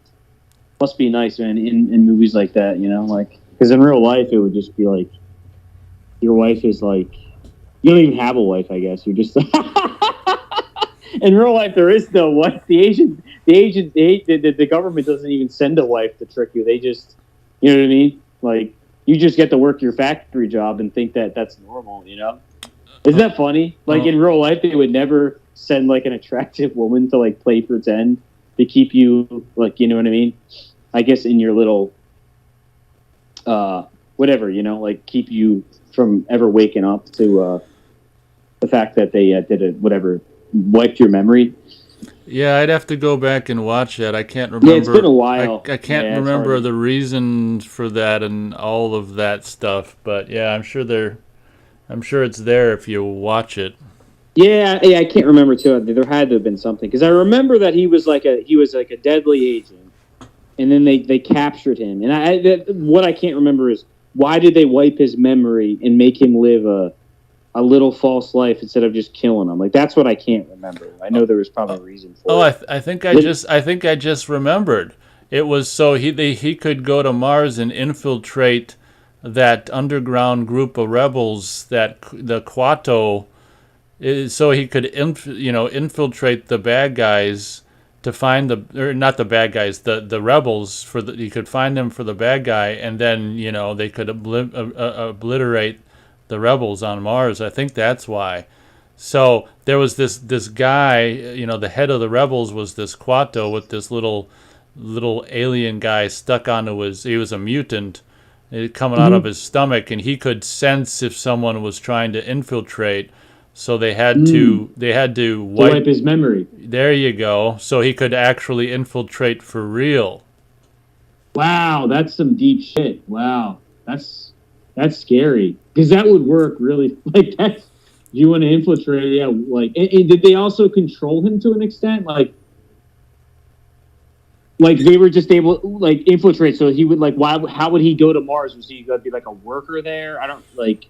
Speaker 3: Must be nice, man, in movies like that, like, because in real life, it would just be like, your wife is like, you don't even have a wife, I guess. You're just, in real life, there is no wife. The government doesn't even send a wife to trick you. They just, you know what I mean? Like, you just get to work your factory job and think that that's normal, Isn't that funny? Like in real life, they would never send like an attractive woman to like play pretend to keep you like, you know what I mean? I guess in your little, whatever, like keep you from ever waking up to the fact that they did it, whatever, wiped your memory.
Speaker 1: Yeah, I'd have to go back and watch that. I can't remember.
Speaker 3: Yeah, it's been a while.
Speaker 1: I can't remember the reason for that and all of that stuff. But yeah, I'm sure it's there if you watch it. Yeah,
Speaker 3: I can't remember too. There had to have been something because I remember that he was like a deadly agent, and then they captured him. And what I can't remember is why did they wipe his memory and make him live a little false life instead of just killing him? Like that's what I can't remember. I know there was probably a reason for it.
Speaker 1: I think I just remembered. It was so he could go to Mars and infiltrate that underground group of rebels, that the Quato, so he could infiltrate the bad guys to find not the bad guys, the rebels he could find them for the bad guy, and then they could obliterate the rebels on Mars. I think that's why. So there was this guy, the head of the rebels was this Quato with this little alien guy stuck onto he was a mutant. it coming out of his stomach, and he could sense if someone was trying to infiltrate. So they had to
Speaker 3: wipe his memory.
Speaker 1: There you go. So he could actually infiltrate for real.
Speaker 3: Wow, that's some deep shit. Wow, that's scary, because that would work really. Like, that's, you want to infiltrate, yeah. Like, and did they also control him to an extent? Like they were just able like infiltrate. So he would like, how would he go to Mars? Was he going to be like a worker there? I don't like.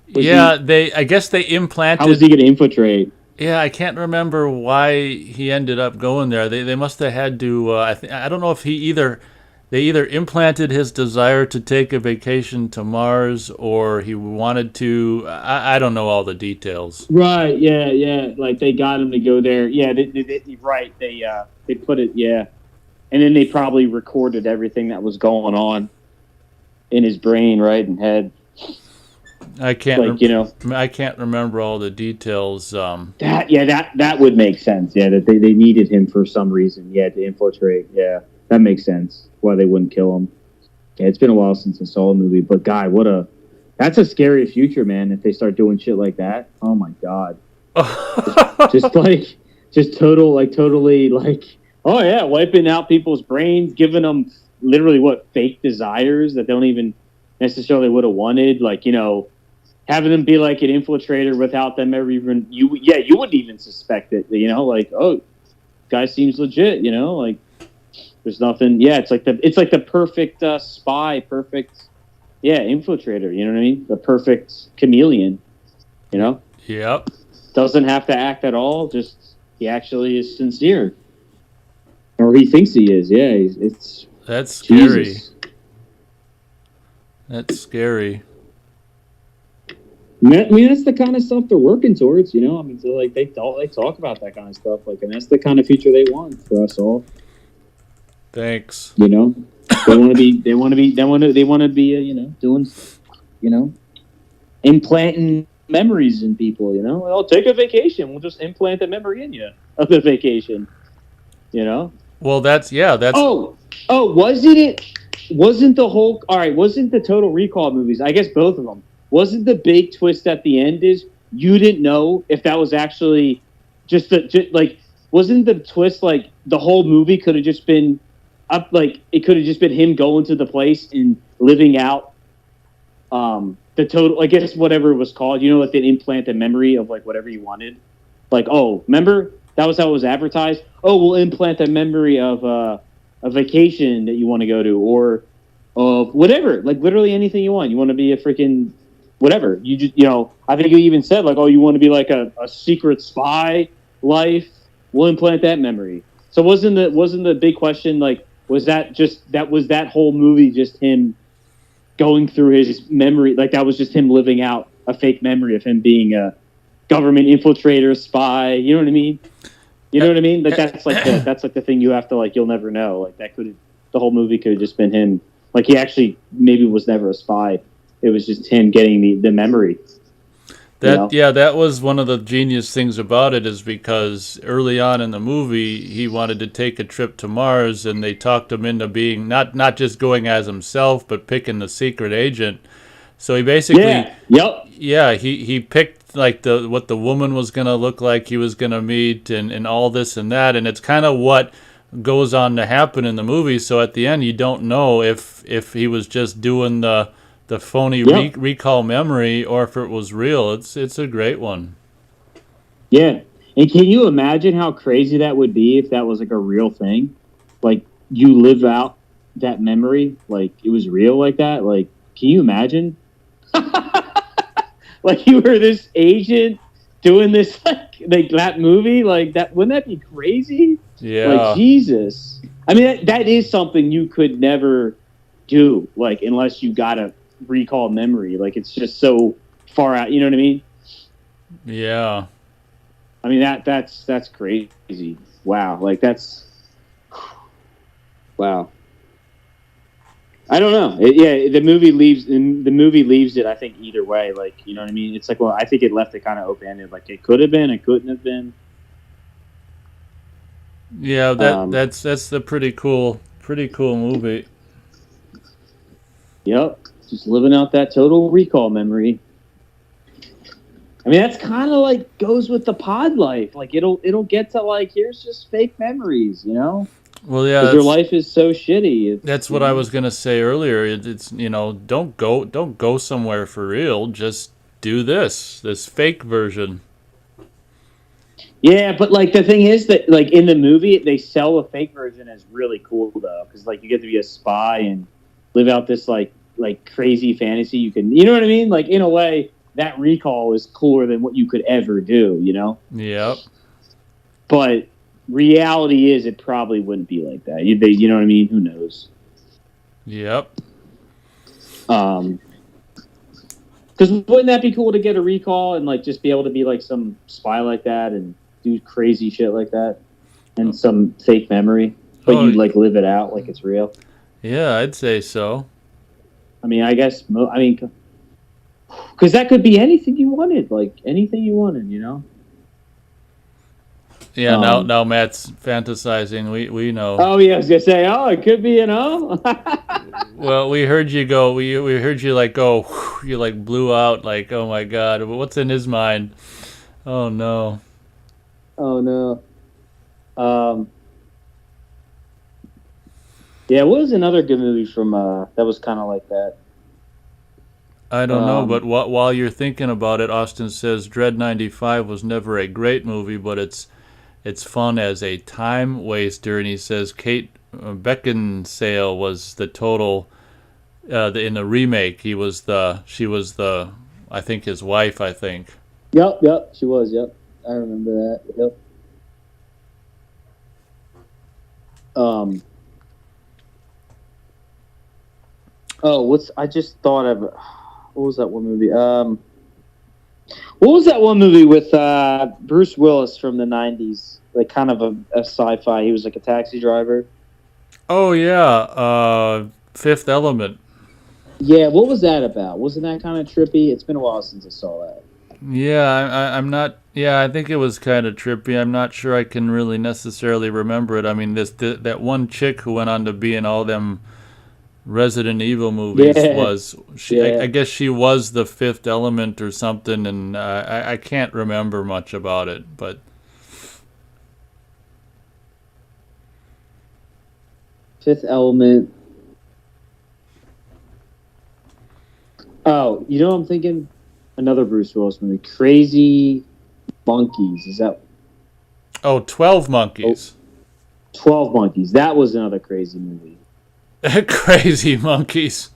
Speaker 1: Yeah, I guess they implanted.
Speaker 3: How was he going to infiltrate?
Speaker 1: Yeah, I can't remember why he ended up going there. They must have had to. I don't know if they either implanted his desire to take a vacation to Mars, or he wanted to. I don't know all the details.
Speaker 3: Right. Yeah. Like they got him to go there. Yeah. Right. They put it. Yeah. And then they probably recorded everything that was going on in his brain, right, and head.
Speaker 1: I can't,
Speaker 3: like,
Speaker 1: I can't remember all the details.
Speaker 3: That would make sense. Yeah, that they needed him for some reason. Yeah, to infiltrate. Yeah, that makes sense. Why they wouldn't kill him. Yeah, it's been a while since I saw a movie, but guy, that's a scary future, man. If they start doing shit like that, oh my god, totally like, oh yeah, wiping out people's brains, giving them literally fake desires that they don't even necessarily would have wanted, like, having them be like an infiltrator without them ever even you wouldn't even suspect it, like, oh, guy seems legit, like there's nothing. Yeah, it's like the perfect spy, perfect infiltrator, you know what I mean, the perfect chameleon,
Speaker 1: Yep.
Speaker 3: Doesn't have to act at all, just he actually is sincere, or he thinks he is.
Speaker 1: That's scary.
Speaker 3: Jesus.
Speaker 1: That's scary.
Speaker 3: I mean, that's the kind of stuff they're working towards, I mean, so like they talk about that kind of stuff, like, and that's the kind of future they want for us all.
Speaker 1: Thanks.
Speaker 3: They want to be doing, implanting memories in people. Well, take a vacation. We'll just implant the memory in you of the vacation.
Speaker 1: Well, that's.
Speaker 3: Oh, wasn't the Total Recall movies? I guess both of them. Wasn't the big twist at the end is you didn't know if that was actually wasn't the twist like the whole movie could have just been up, like it could have just been him going to the place and living out the total, I guess, whatever it was called, like they implant a memory of like whatever you wanted, like, oh, remember that was how it was advertised. Oh, we'll implant a memory of a vacation that you want to go to, or of whatever, like literally anything you want. You want to be a freaking whatever. You just, I think you even said like, oh, you want to be like a secret spy life. We'll implant that memory. So wasn't the big question, like, was that whole movie just him going through his memory? Like that was just him living out a fake memory of him being a government infiltrator, spy. You know what I mean? Like that's like the thing you have to, like, you'll never know. Like the whole movie could have just been him. Like he actually maybe was never a spy. It was just him getting the memory.
Speaker 1: That was one of the genius things about it, is because early on in the movie he wanted to take a trip to Mars, and they talked him into being not just going as himself, but picking the secret agent. So he basically he picked like what the woman was gonna look like he was gonna meet, and all this and that, and it's kind of what goes on to happen in the movie. So at the end you don't know if he was just doing the phony recall memory, or if it was real. It's a great one.
Speaker 3: Yeah. And can you imagine how crazy that would be if that was like a real thing? Like you live out that memory, like it was real like that. Like, can you imagine? Like you were this agent doing this, like that movie, like that. Wouldn't that be crazy?
Speaker 1: Yeah.
Speaker 3: Like, Jesus. I mean, that is something you could never do, like, unless you got a recall memory. Like, it's just so far out. You know what I mean?
Speaker 1: Yeah.
Speaker 3: I mean, that's crazy. Wow. Like, that's wow. I don't know. The movie leaves it, I think, either way. Like, you know what I mean? It's like, well, I think it left it kind of open-ended. Like, it could have been, it couldn't have been.
Speaker 1: Yeah, that's a pretty cool movie.
Speaker 3: Yep. Just living out that Total Recall memory. I mean, that's kind of like goes with the pod life. Like it'll get to like, here's just fake memories, you know?
Speaker 1: Well, yeah,
Speaker 3: Because your life is so shitty.
Speaker 1: that's what I was gonna say earlier. It's don't go somewhere for real. Just do this fake version.
Speaker 3: Yeah, but like the thing is that like in the movie they sell the fake version as really cool though, because like you get to be a spy and live out this like crazy fantasy. You know what I mean? Like in a way, that recall is cooler than what you could ever do. You know?
Speaker 1: Yep.
Speaker 3: But reality is, it probably wouldn't be like that. You know what I mean? Who knows?
Speaker 1: Yep.
Speaker 3: Because wouldn't that be cool to get a recall and like just be able to be like some spy like that and do crazy shit like that and some fake memory, but you like live it out like it's real?
Speaker 1: Yeah, I'd say so.
Speaker 3: I mean, I guess. I mean, because that could be anything you wanted, like anything you wanted, you know.
Speaker 1: Yeah, now Matt's fantasizing. We know.
Speaker 3: Oh yeah, I was gonna say, it could be, you know.
Speaker 1: Well, we heard you go. We heard you like go. Whew, you like blew out. Like, oh my God, what's in his mind? Oh no.
Speaker 3: Oh no. Yeah, what was another good movie from that was kind of like that?
Speaker 1: I don't know, but while you're thinking about it, Austin says Dread 95 was never a great movie, but it's fun as a time waster, and he says Kate Beckinsale was the total in the remake. She was the I think his wife. I think.
Speaker 3: Yep, she was. Yep, I remember that. Yep. I just thought of, what was that one movie? What was that one movie with Bruce Willis from the 90s? Like kind of a sci-fi. He was like a taxi driver.
Speaker 1: Oh yeah, Fifth Element.
Speaker 3: Yeah, what was that about? Wasn't that kind of trippy? It's been a while since I saw that.
Speaker 1: Yeah, I'm not. Yeah, I think it was kind of trippy. I'm not sure I can really necessarily remember it. I mean, that one chick who went on to be in all them Resident Evil movies was she?
Speaker 3: Yeah.
Speaker 1: I guess she was the Fifth Element or something, and I can't remember much about it. But
Speaker 3: Fifth Element. Oh, you know what I'm thinking? Another Bruce Willis movie, Crazy Monkeys. Is that?
Speaker 1: Oh, 12 Monkeys.
Speaker 3: 12 Monkeys. That was another crazy movie.
Speaker 1: Crazy Monkeys.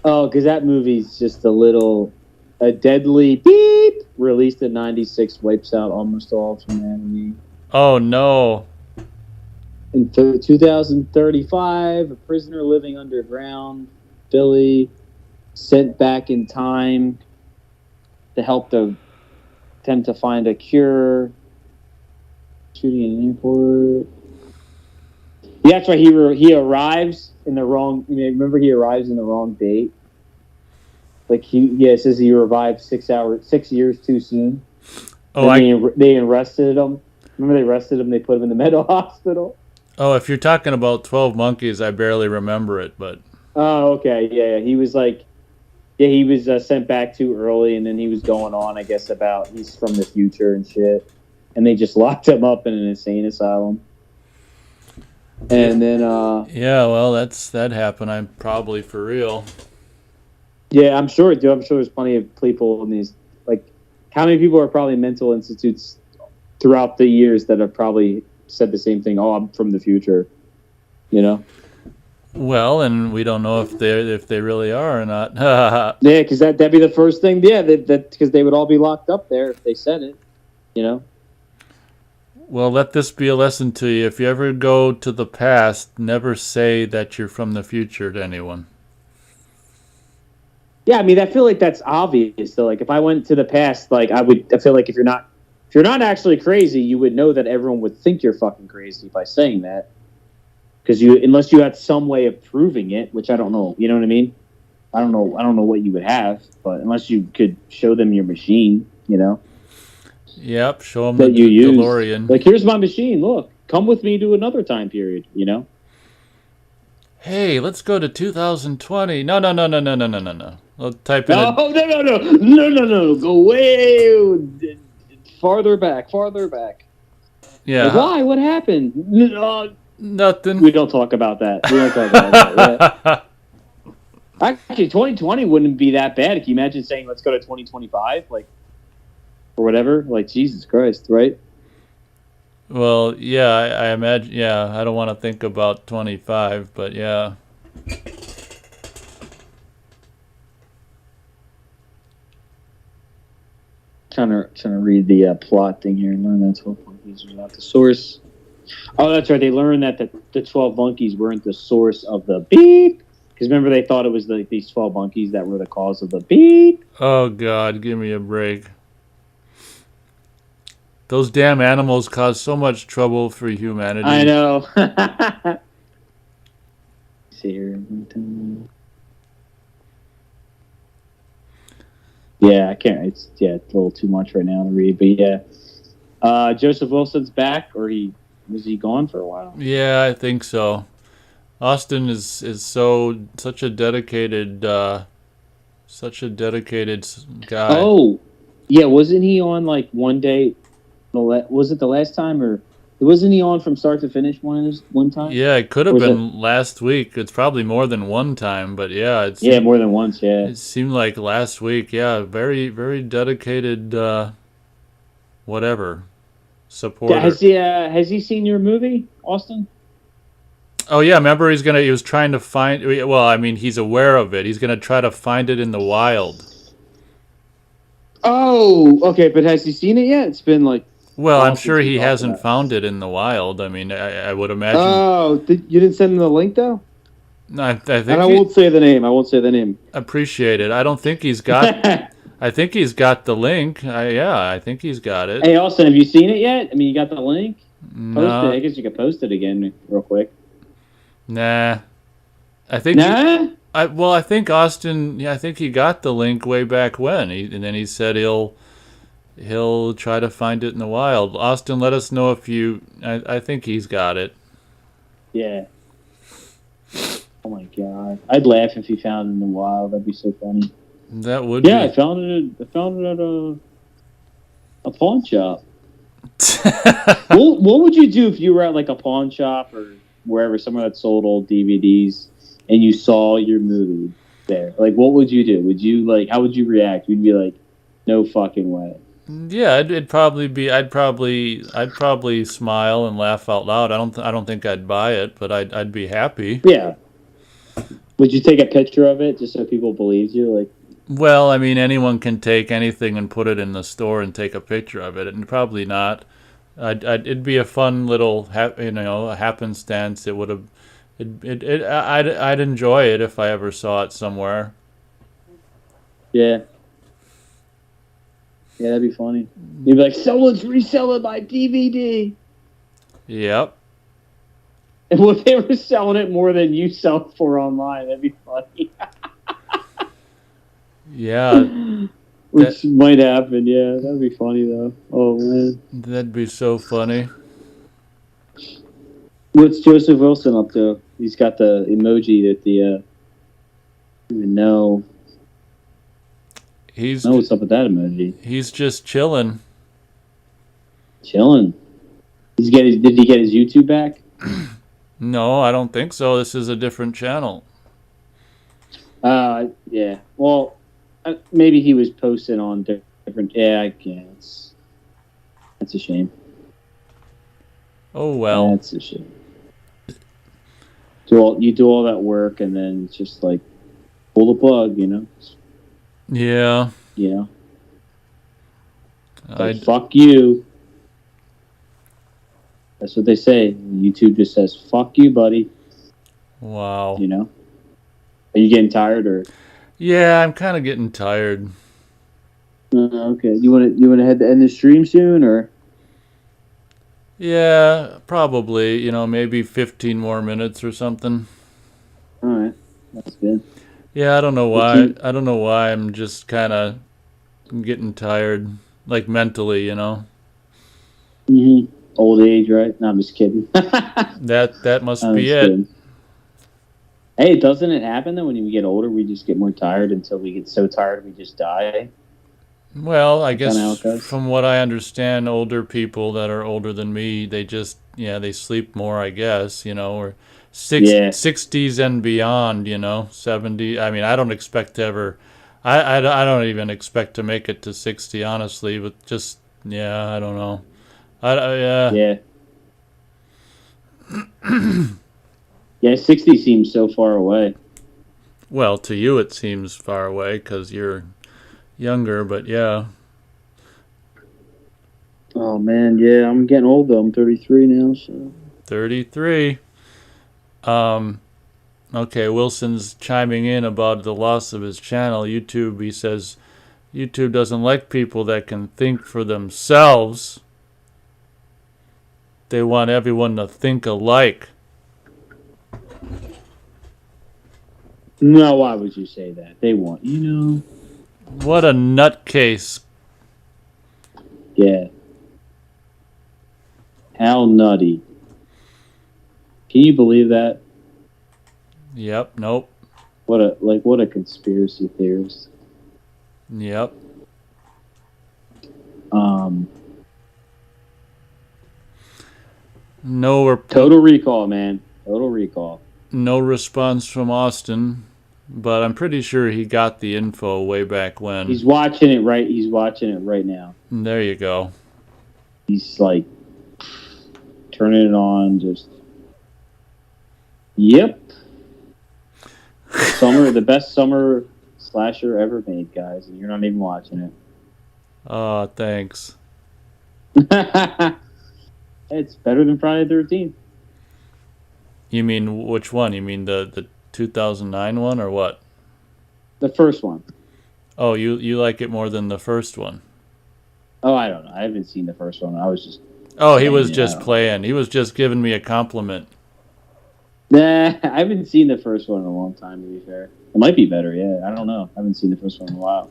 Speaker 3: Oh, because that movie's just a deadly beep released in '96 wipes out almost all of humanity.
Speaker 1: Oh no.
Speaker 3: In 2035, a prisoner living underground, Billy, sent back in time to help them to find a cure. Shooting in an airport. Yeah, that's right. He arrives in the wrong. Remember, he arrives in the wrong date. Like it says he arrived 6 years too soon. Oh, they arrested him. Remember, they arrested him. They put him in the mental hospital.
Speaker 1: Oh, if you're talking about 12 Monkeys, I barely remember it, but.
Speaker 3: Oh, okay, yeah. He was he was sent back too early, and then he was going on, I guess, about he's from the future and shit. And they just locked him up in an insane asylum. And then
Speaker 1: yeah, well, that happened. I'm probably for real.
Speaker 3: Yeah, I'm sure it do. I'm sure there's plenty of people in these, like, how many people are probably in mental institutes throughout the years that have probably said the same thing? Oh, I'm from the future, you know?
Speaker 1: Well, and we don't know if they really are or not.
Speaker 3: Yeah, because that'd be the first thing. Yeah, because they would all be locked up there if they said it, you know?
Speaker 1: Well, let this be a lesson to you. If you ever go to the past, never say that you're from the future to anyone.
Speaker 3: Yeah, I mean, I feel like that's obvious. So, like, if I went to the past, like, I feel like if you're not actually crazy, you would know that everyone would think you're fucking crazy by saying that. Because unless you had some way of proving it, which I don't know, you know what I mean? I don't know what you would have, but unless you could show them your machine, you know.
Speaker 1: Yep, show them
Speaker 3: that
Speaker 1: the
Speaker 3: you
Speaker 1: DeLorean.
Speaker 3: Like, here's my machine. Look, come with me to another time period. You know.
Speaker 1: Hey, let's go to 2020. No. I'll type in
Speaker 2: No, no. Go way farther back.
Speaker 1: yeah,
Speaker 2: Like, why? What happened? No,
Speaker 1: nothing.
Speaker 2: we don't talk about that. Yeah. Actually, 2020 wouldn't be that bad. Can you imagine saying, let's go to 2025? Like, or whatever? Like, Jesus Christ, right?
Speaker 1: Well, yeah, I imagine. Yeah, I don't want to think about 25, but yeah.
Speaker 2: Trying to read the plot thing here and learn that 12 monkeys are not the source. Oh, that's right. They learned that the 12 monkeys weren't the source of the beep. Because remember, they thought it was these 12 monkeys that were the cause of the beep.
Speaker 1: Oh God, give me a break. Those damn animals cause so much trouble for humanity.
Speaker 2: I know. See here. Yeah, I can't. It's a little too much right now to read, but yeah. Joseph Wilson's back, or was he gone for a while?
Speaker 1: Yeah, I think so. Austin is such a dedicated guy.
Speaker 2: Oh, yeah. Wasn't he on like one day? Was it the last time, or wasn't he on from start to finish one time?
Speaker 1: Yeah, it could have been last week. It's probably more than one time, but yeah,
Speaker 2: more than once. Yeah,
Speaker 1: it seemed like last week. Yeah, very very dedicated. Whatever supporter.
Speaker 2: Has he seen your movie, Austin?
Speaker 1: Oh yeah, remember he was trying to find. Well, I mean, he's aware of it. He's gonna try to find it in the wild.
Speaker 2: Oh, okay, but has he seen it yet? It's been like.
Speaker 1: Well, I'm sure he hasn't found it in the wild. I mean, I would imagine.
Speaker 2: Oh, you didn't send him the link though?
Speaker 1: No, I think.
Speaker 2: And I won't say the name.
Speaker 1: Appreciate it. I don't think he's got. I think he's got the link. I think he's got it.
Speaker 2: Hey, Austin, have you seen it yet? I mean, you got the link?
Speaker 1: No.
Speaker 2: Post it. I guess you could post it again real quick.
Speaker 1: Nah. I think.
Speaker 2: Nah?
Speaker 1: I think Austin. Yeah, I think he got the link way back when. And then he said he'll try to find it in the wild. Austin, let us know if you. I think he's got it.
Speaker 2: Yeah. Oh my God, I'd laugh if he found it in the wild. That'd be so funny.
Speaker 1: That would.
Speaker 2: Yeah, I found it at a pawn shop. What would you do if you were at like a pawn shop or wherever, somewhere that sold old DVDs, and you saw your movie there? Like, what would you do? Would you how would you react? You'd be like, no fucking way.
Speaker 1: Yeah, it'd probably be. I'd probably smile and laugh out loud. I don't think I'd buy it, but I'd be happy.
Speaker 2: Yeah. Would you take a picture of it just so people believed you? Like.
Speaker 1: Well, I mean, anyone can take anything and put it in the store and take a picture of it, and probably not. It'd be a fun little, a happenstance. It would have. I'd enjoy it if I ever saw it somewhere.
Speaker 2: Yeah. Yeah, that'd be funny. You'd be like, someone's reselling my DVD.
Speaker 1: Yep.
Speaker 2: And what if they were selling it more than you sell it for online? That'd be funny.
Speaker 1: Yeah.
Speaker 2: Which might happen, yeah. That'd be funny, though. Oh, man.
Speaker 1: That'd be so funny.
Speaker 2: What's Joseph Wilson up to? He's got the emoji that I don't even know. Know what's up with that emoji.
Speaker 1: He's just chilling.
Speaker 2: Chilling? Did he get his YouTube back?
Speaker 1: No, I don't think so. This is a different channel.
Speaker 2: Yeah. Well, maybe he was posting on different. Yeah, I guess. That's a shame.
Speaker 1: Oh well.
Speaker 2: That's a shame. You do all that work and then it's just like pull the plug,
Speaker 1: Yeah.
Speaker 2: Yeah. Fuck you. That's what they say. YouTube just says, fuck you, buddy.
Speaker 1: Wow.
Speaker 2: Are you getting tired or?
Speaker 1: Yeah, I'm kind of getting tired.
Speaker 2: Okay. You want to head to end the stream soon or?
Speaker 1: Yeah, probably. Maybe 15 more minutes or something.
Speaker 2: All right. That's good.
Speaker 1: Yeah, I don't know why. I'm just kind of getting tired, like mentally,
Speaker 2: Mm-hmm. Old age, right? No, I'm just kidding.
Speaker 1: That must be it.
Speaker 2: Kidding. Hey, doesn't it happen that when we get older, we just get more tired until we get so tired we just die?
Speaker 1: Well, I
Speaker 2: That's kind of how it
Speaker 1: guess
Speaker 2: goes.
Speaker 1: from what I understand, older people that are older than me, they just, yeah, they sleep more, I guess, or
Speaker 2: Yeah.
Speaker 1: 60s and beyond, 70. I mean, I don't expect to ever, I don't even expect to make it to 60, honestly, but just, yeah, I don't know. Yeah.
Speaker 2: Yeah. Yeah, 60 seems so far away.
Speaker 1: Well, to you it seems far away because you're younger, but yeah.
Speaker 2: Oh, man, yeah, I'm getting old, though. I'm 33 now, so...
Speaker 1: 33. Okay, Wilson's chiming in about the loss of his channel, YouTube. He says YouTube doesn't like people that can think for themselves. They want everyone to think alike.
Speaker 2: No, why would you say that? They want,
Speaker 1: What a nutcase.
Speaker 2: Yeah. How nutty. Can you believe that?
Speaker 1: Yep, nope.
Speaker 2: What a conspiracy theorist.
Speaker 1: Yep.
Speaker 2: Total Recall, man. Total Recall.
Speaker 1: No response from Austin, but I'm pretty sure he got the info way back when.
Speaker 2: He's watching it right now.
Speaker 1: There you go.
Speaker 2: He's like turning it on, just yep. The best summer slasher ever made, guys, and you're not even watching it.
Speaker 1: Oh, thanks.
Speaker 2: It's better than Friday the 13th.
Speaker 1: You mean which one? You mean the 2009 one or what?
Speaker 2: The first one.
Speaker 1: Oh, you like it more than the first one?
Speaker 2: Oh, I don't know. I haven't seen the first one. I was just...
Speaker 1: Oh, he was just playing. He was just giving me a compliment.
Speaker 2: Nah, I haven't seen the first one in a long time, to be fair. It might be better, yeah. I don't know. I haven't seen the first one in a while.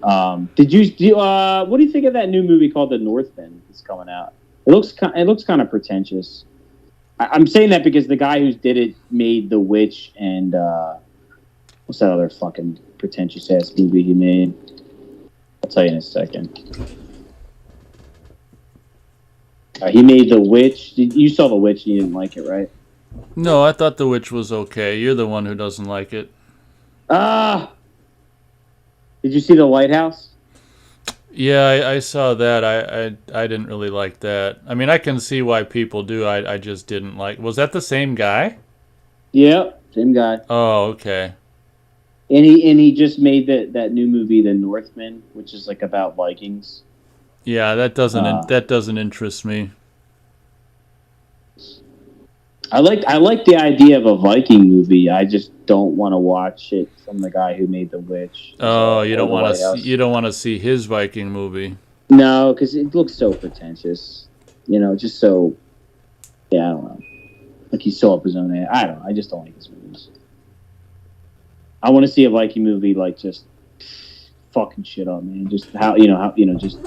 Speaker 2: What do you think of that new movie called The Northman that's coming out? It looks kind of pretentious. I'm saying that because the guy who did it made The Witch and what's that other fucking pretentious ass movie he made? I'll tell you in a second. He made The Witch. You saw The Witch and you didn't like it, right?
Speaker 1: No, I thought The Witch was okay. You're the one who doesn't like it.
Speaker 2: Did you see The Lighthouse?
Speaker 1: Yeah, I saw that. I didn't really like that. I mean, I can see why people do. I just didn't like. Was that the same guy?
Speaker 2: Yep, same guy.
Speaker 1: Oh, okay.
Speaker 2: And he just made that new movie, The Northman, which is like about Vikings.
Speaker 1: Yeah, that doesn't interest me.
Speaker 2: I like the idea of a Viking movie. I just don't want to watch it from the guy who made The Witch.
Speaker 1: Oh, you don't want to see his Viking movie.
Speaker 2: No, because it looks so pretentious. Just so. Yeah, I don't know. Like he's so up his own ass. I don't know. I just don't like his movies. I want to see a Viking movie like just fucking shit up, man. Just just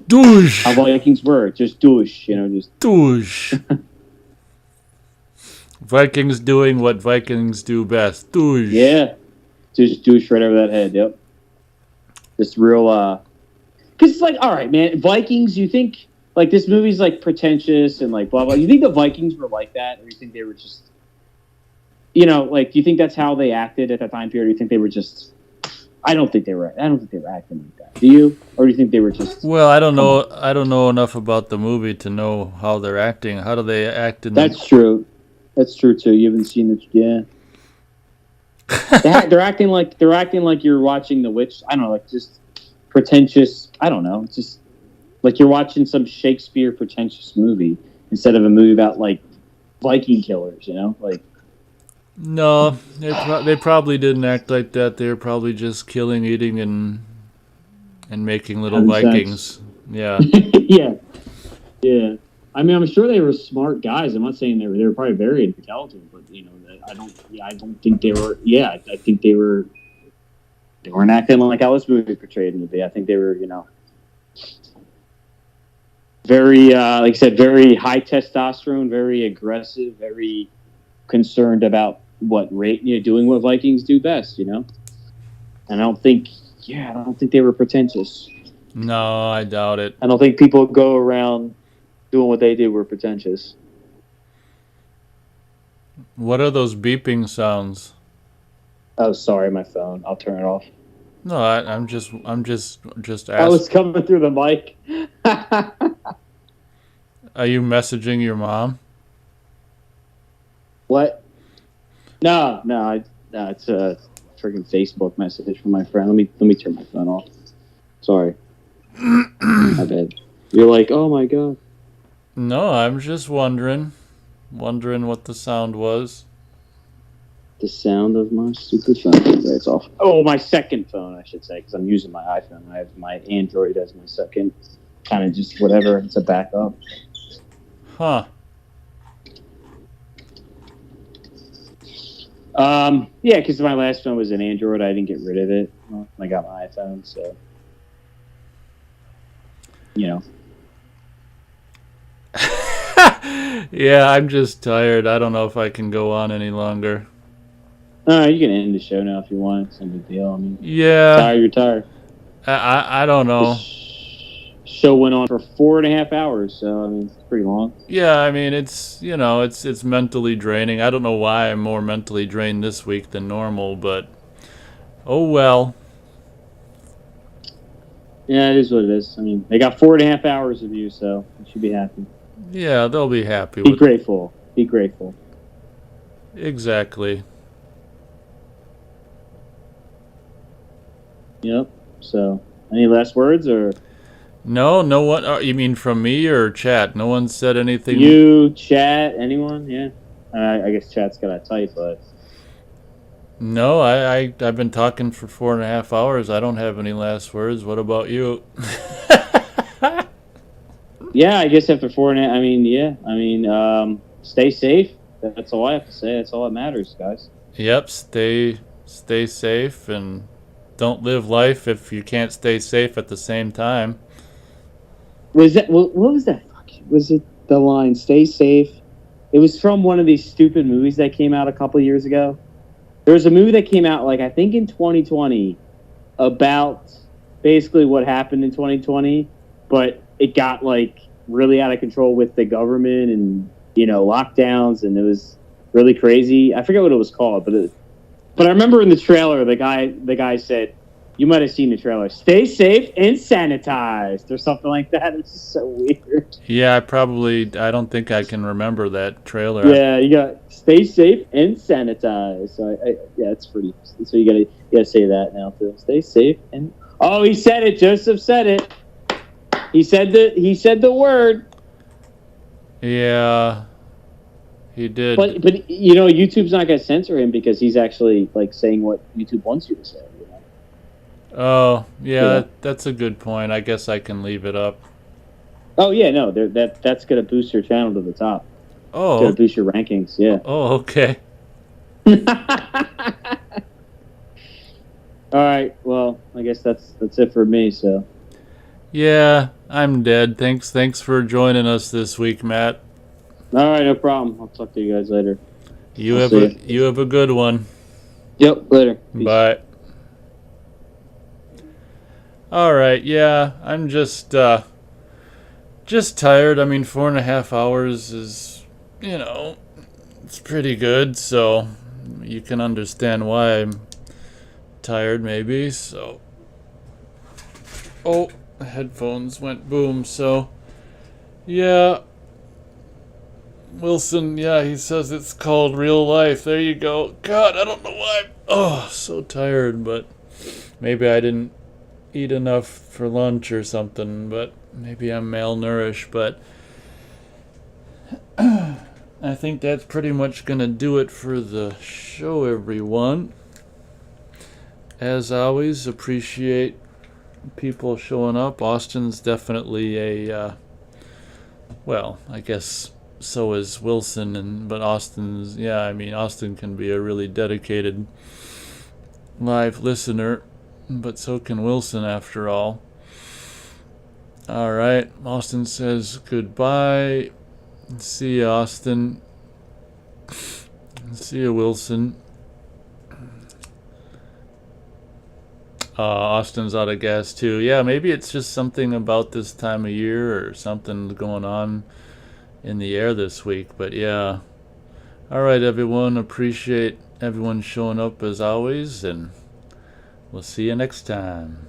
Speaker 1: douche.
Speaker 2: How Vikings were, just douche. Just
Speaker 1: douche. Vikings doing what Vikings do best. Douche.
Speaker 2: Yeah. Just douche right over that head, yep. Just real, because it's like, all right, man, Vikings, you think, like, this movie's, like, pretentious and, like, blah, blah. You think the Vikings were like that? Or you think they were just, do you think that's how they acted at that time period? Or do you think they were just, I don't think they were acting like that. Do you? Or do you think they were just...
Speaker 1: Well, I don't know enough about the movie to know how they're acting. How do they act in
Speaker 2: That's true. That's true too. You haven't seen it, yeah. They're acting like you're watching The Witch. I don't know, like just pretentious. I don't know, just like you're watching some Shakespeare pretentious movie instead of a movie about like Viking killers. Like.
Speaker 1: No, they probably didn't act like that. They were probably just killing, eating, and making little Vikings.
Speaker 2: Sense.
Speaker 1: Yeah.
Speaker 3: Yeah. I mean, I'm sure they were smart guys. I'm not saying they were probably very intelligent, but I don't think they were. Yeah, I think they weren't acting like how this movie portrayed them to be. I think they were, very, like I said, very high testosterone, very aggressive, very, concerned about doing what Vikings do best, And I don't think they were pretentious.
Speaker 1: No, I doubt it.
Speaker 3: I don't think people go around doing what they did were pretentious.
Speaker 1: What are those beeping sounds?
Speaker 3: Oh, sorry, my phone. I'll turn it off.
Speaker 1: No, I'm just asking.
Speaker 3: I was coming through the mic.
Speaker 1: Are you messaging your mom?
Speaker 3: What? No, it's a freaking Facebook message from my friend. Let me turn my phone off. Sorry. My bad. You're like, oh my god.
Speaker 1: No, I'm just wondering what the sound was.
Speaker 3: The sound of my stupid phone. It's off. Oh, my second phone, I should say, because I'm using my iPhone. I have my Android as my second. Kind of just whatever. It's a backup.
Speaker 1: Huh.
Speaker 3: Yeah, because my last phone was an Android. I didn't get rid of it. I got my iPhone, so
Speaker 1: Yeah, I'm just tired. I don't know if I can go on any longer.
Speaker 3: You can end the show now if you want. It's no big deal. I mean,
Speaker 1: Yeah.
Speaker 3: you're tired.
Speaker 1: I don't know.
Speaker 3: This show went on for 4.5 hours, so I mean, it's pretty long.
Speaker 1: Yeah, I mean, it's mentally draining. I don't know why I'm more mentally drained this week than normal, but oh well.
Speaker 3: Yeah, it is what it is. I mean, they got 4.5 hours of you, so you should be happy.
Speaker 1: Yeah, they'll be happy
Speaker 3: Be
Speaker 1: with
Speaker 3: grateful. Be grateful.
Speaker 1: Exactly.
Speaker 3: Yep. So, any last words or?
Speaker 1: No one. You mean from me or chat? No one said anything.
Speaker 3: You, chat, anyone? Yeah. I guess chat's got to type, but.
Speaker 1: No, I've been talking for 4.5 hours. I don't have any last words. What about you?
Speaker 3: Yeah, I guess after 4.5. I mean, yeah. I mean, stay safe. That's all I have to say. That's all that matters, guys.
Speaker 1: Yep. Stay safe and don't live life if you can't stay safe at the same time.
Speaker 3: Was that what was that? Was it the line "Stay safe"? It was from one of these stupid movies that came out a couple of years ago. There was a movie that came out, I think in 2020, about basically what happened in 2020, but it got really out of control with the government and lockdowns, and it was really crazy. I forget what it was called, but I remember in the trailer the guy said, you might have seen the trailer, "Stay safe and sanitized," or something like that. It's just so weird.
Speaker 1: Yeah, I don't think I can remember that trailer.
Speaker 3: Yeah, you got "Stay safe and sanitized." So yeah, it's pretty. So you gotta say that now too. Stay safe and. Oh, he said it. Joseph said it. He said the word.
Speaker 1: Yeah, he did.
Speaker 3: But YouTube's not gonna censor him because he's actually saying what YouTube wants you to say.
Speaker 1: Oh, yeah, that's a good point. I guess I can leave it up.
Speaker 3: Oh yeah, no, that's gonna boost your channel to the top.
Speaker 1: Oh,
Speaker 3: it's gonna boost your rankings. Yeah.
Speaker 1: Oh, okay.
Speaker 3: All right. Well, I guess that's it for me. So.
Speaker 1: Yeah, I'm dead. Thanks for joining us this week, Matt.
Speaker 3: All right, no problem. I'll talk to you guys later.
Speaker 1: You have a good one.
Speaker 3: Yep. Later.
Speaker 1: Peace. Bye. All right, yeah, I'm just tired. I mean, 4.5 hours is, it's pretty good, so you can understand why I'm tired, maybe, so. Oh, the headphones went boom, so, yeah. Wilson, yeah, he says it's called real life. There you go. God, I don't know why I'm, so tired, but maybe I didn't eat enough for lunch or something, but maybe I'm malnourished, but I think that's pretty much gonna do it for the show, everyone. As always, appreciate people showing up. Austin's definitely well, I guess so is Wilson, but Austin can be a really dedicated live listener. But so can Wilson, after all. All right, Austin says goodbye. See you, Austin. See you, Wilson. Austin's out of gas too. Yeah, maybe it's just something about this time of year or something going on in the air this week. But yeah. All right, everyone. Appreciate everyone showing up as always, and we'll see you next time.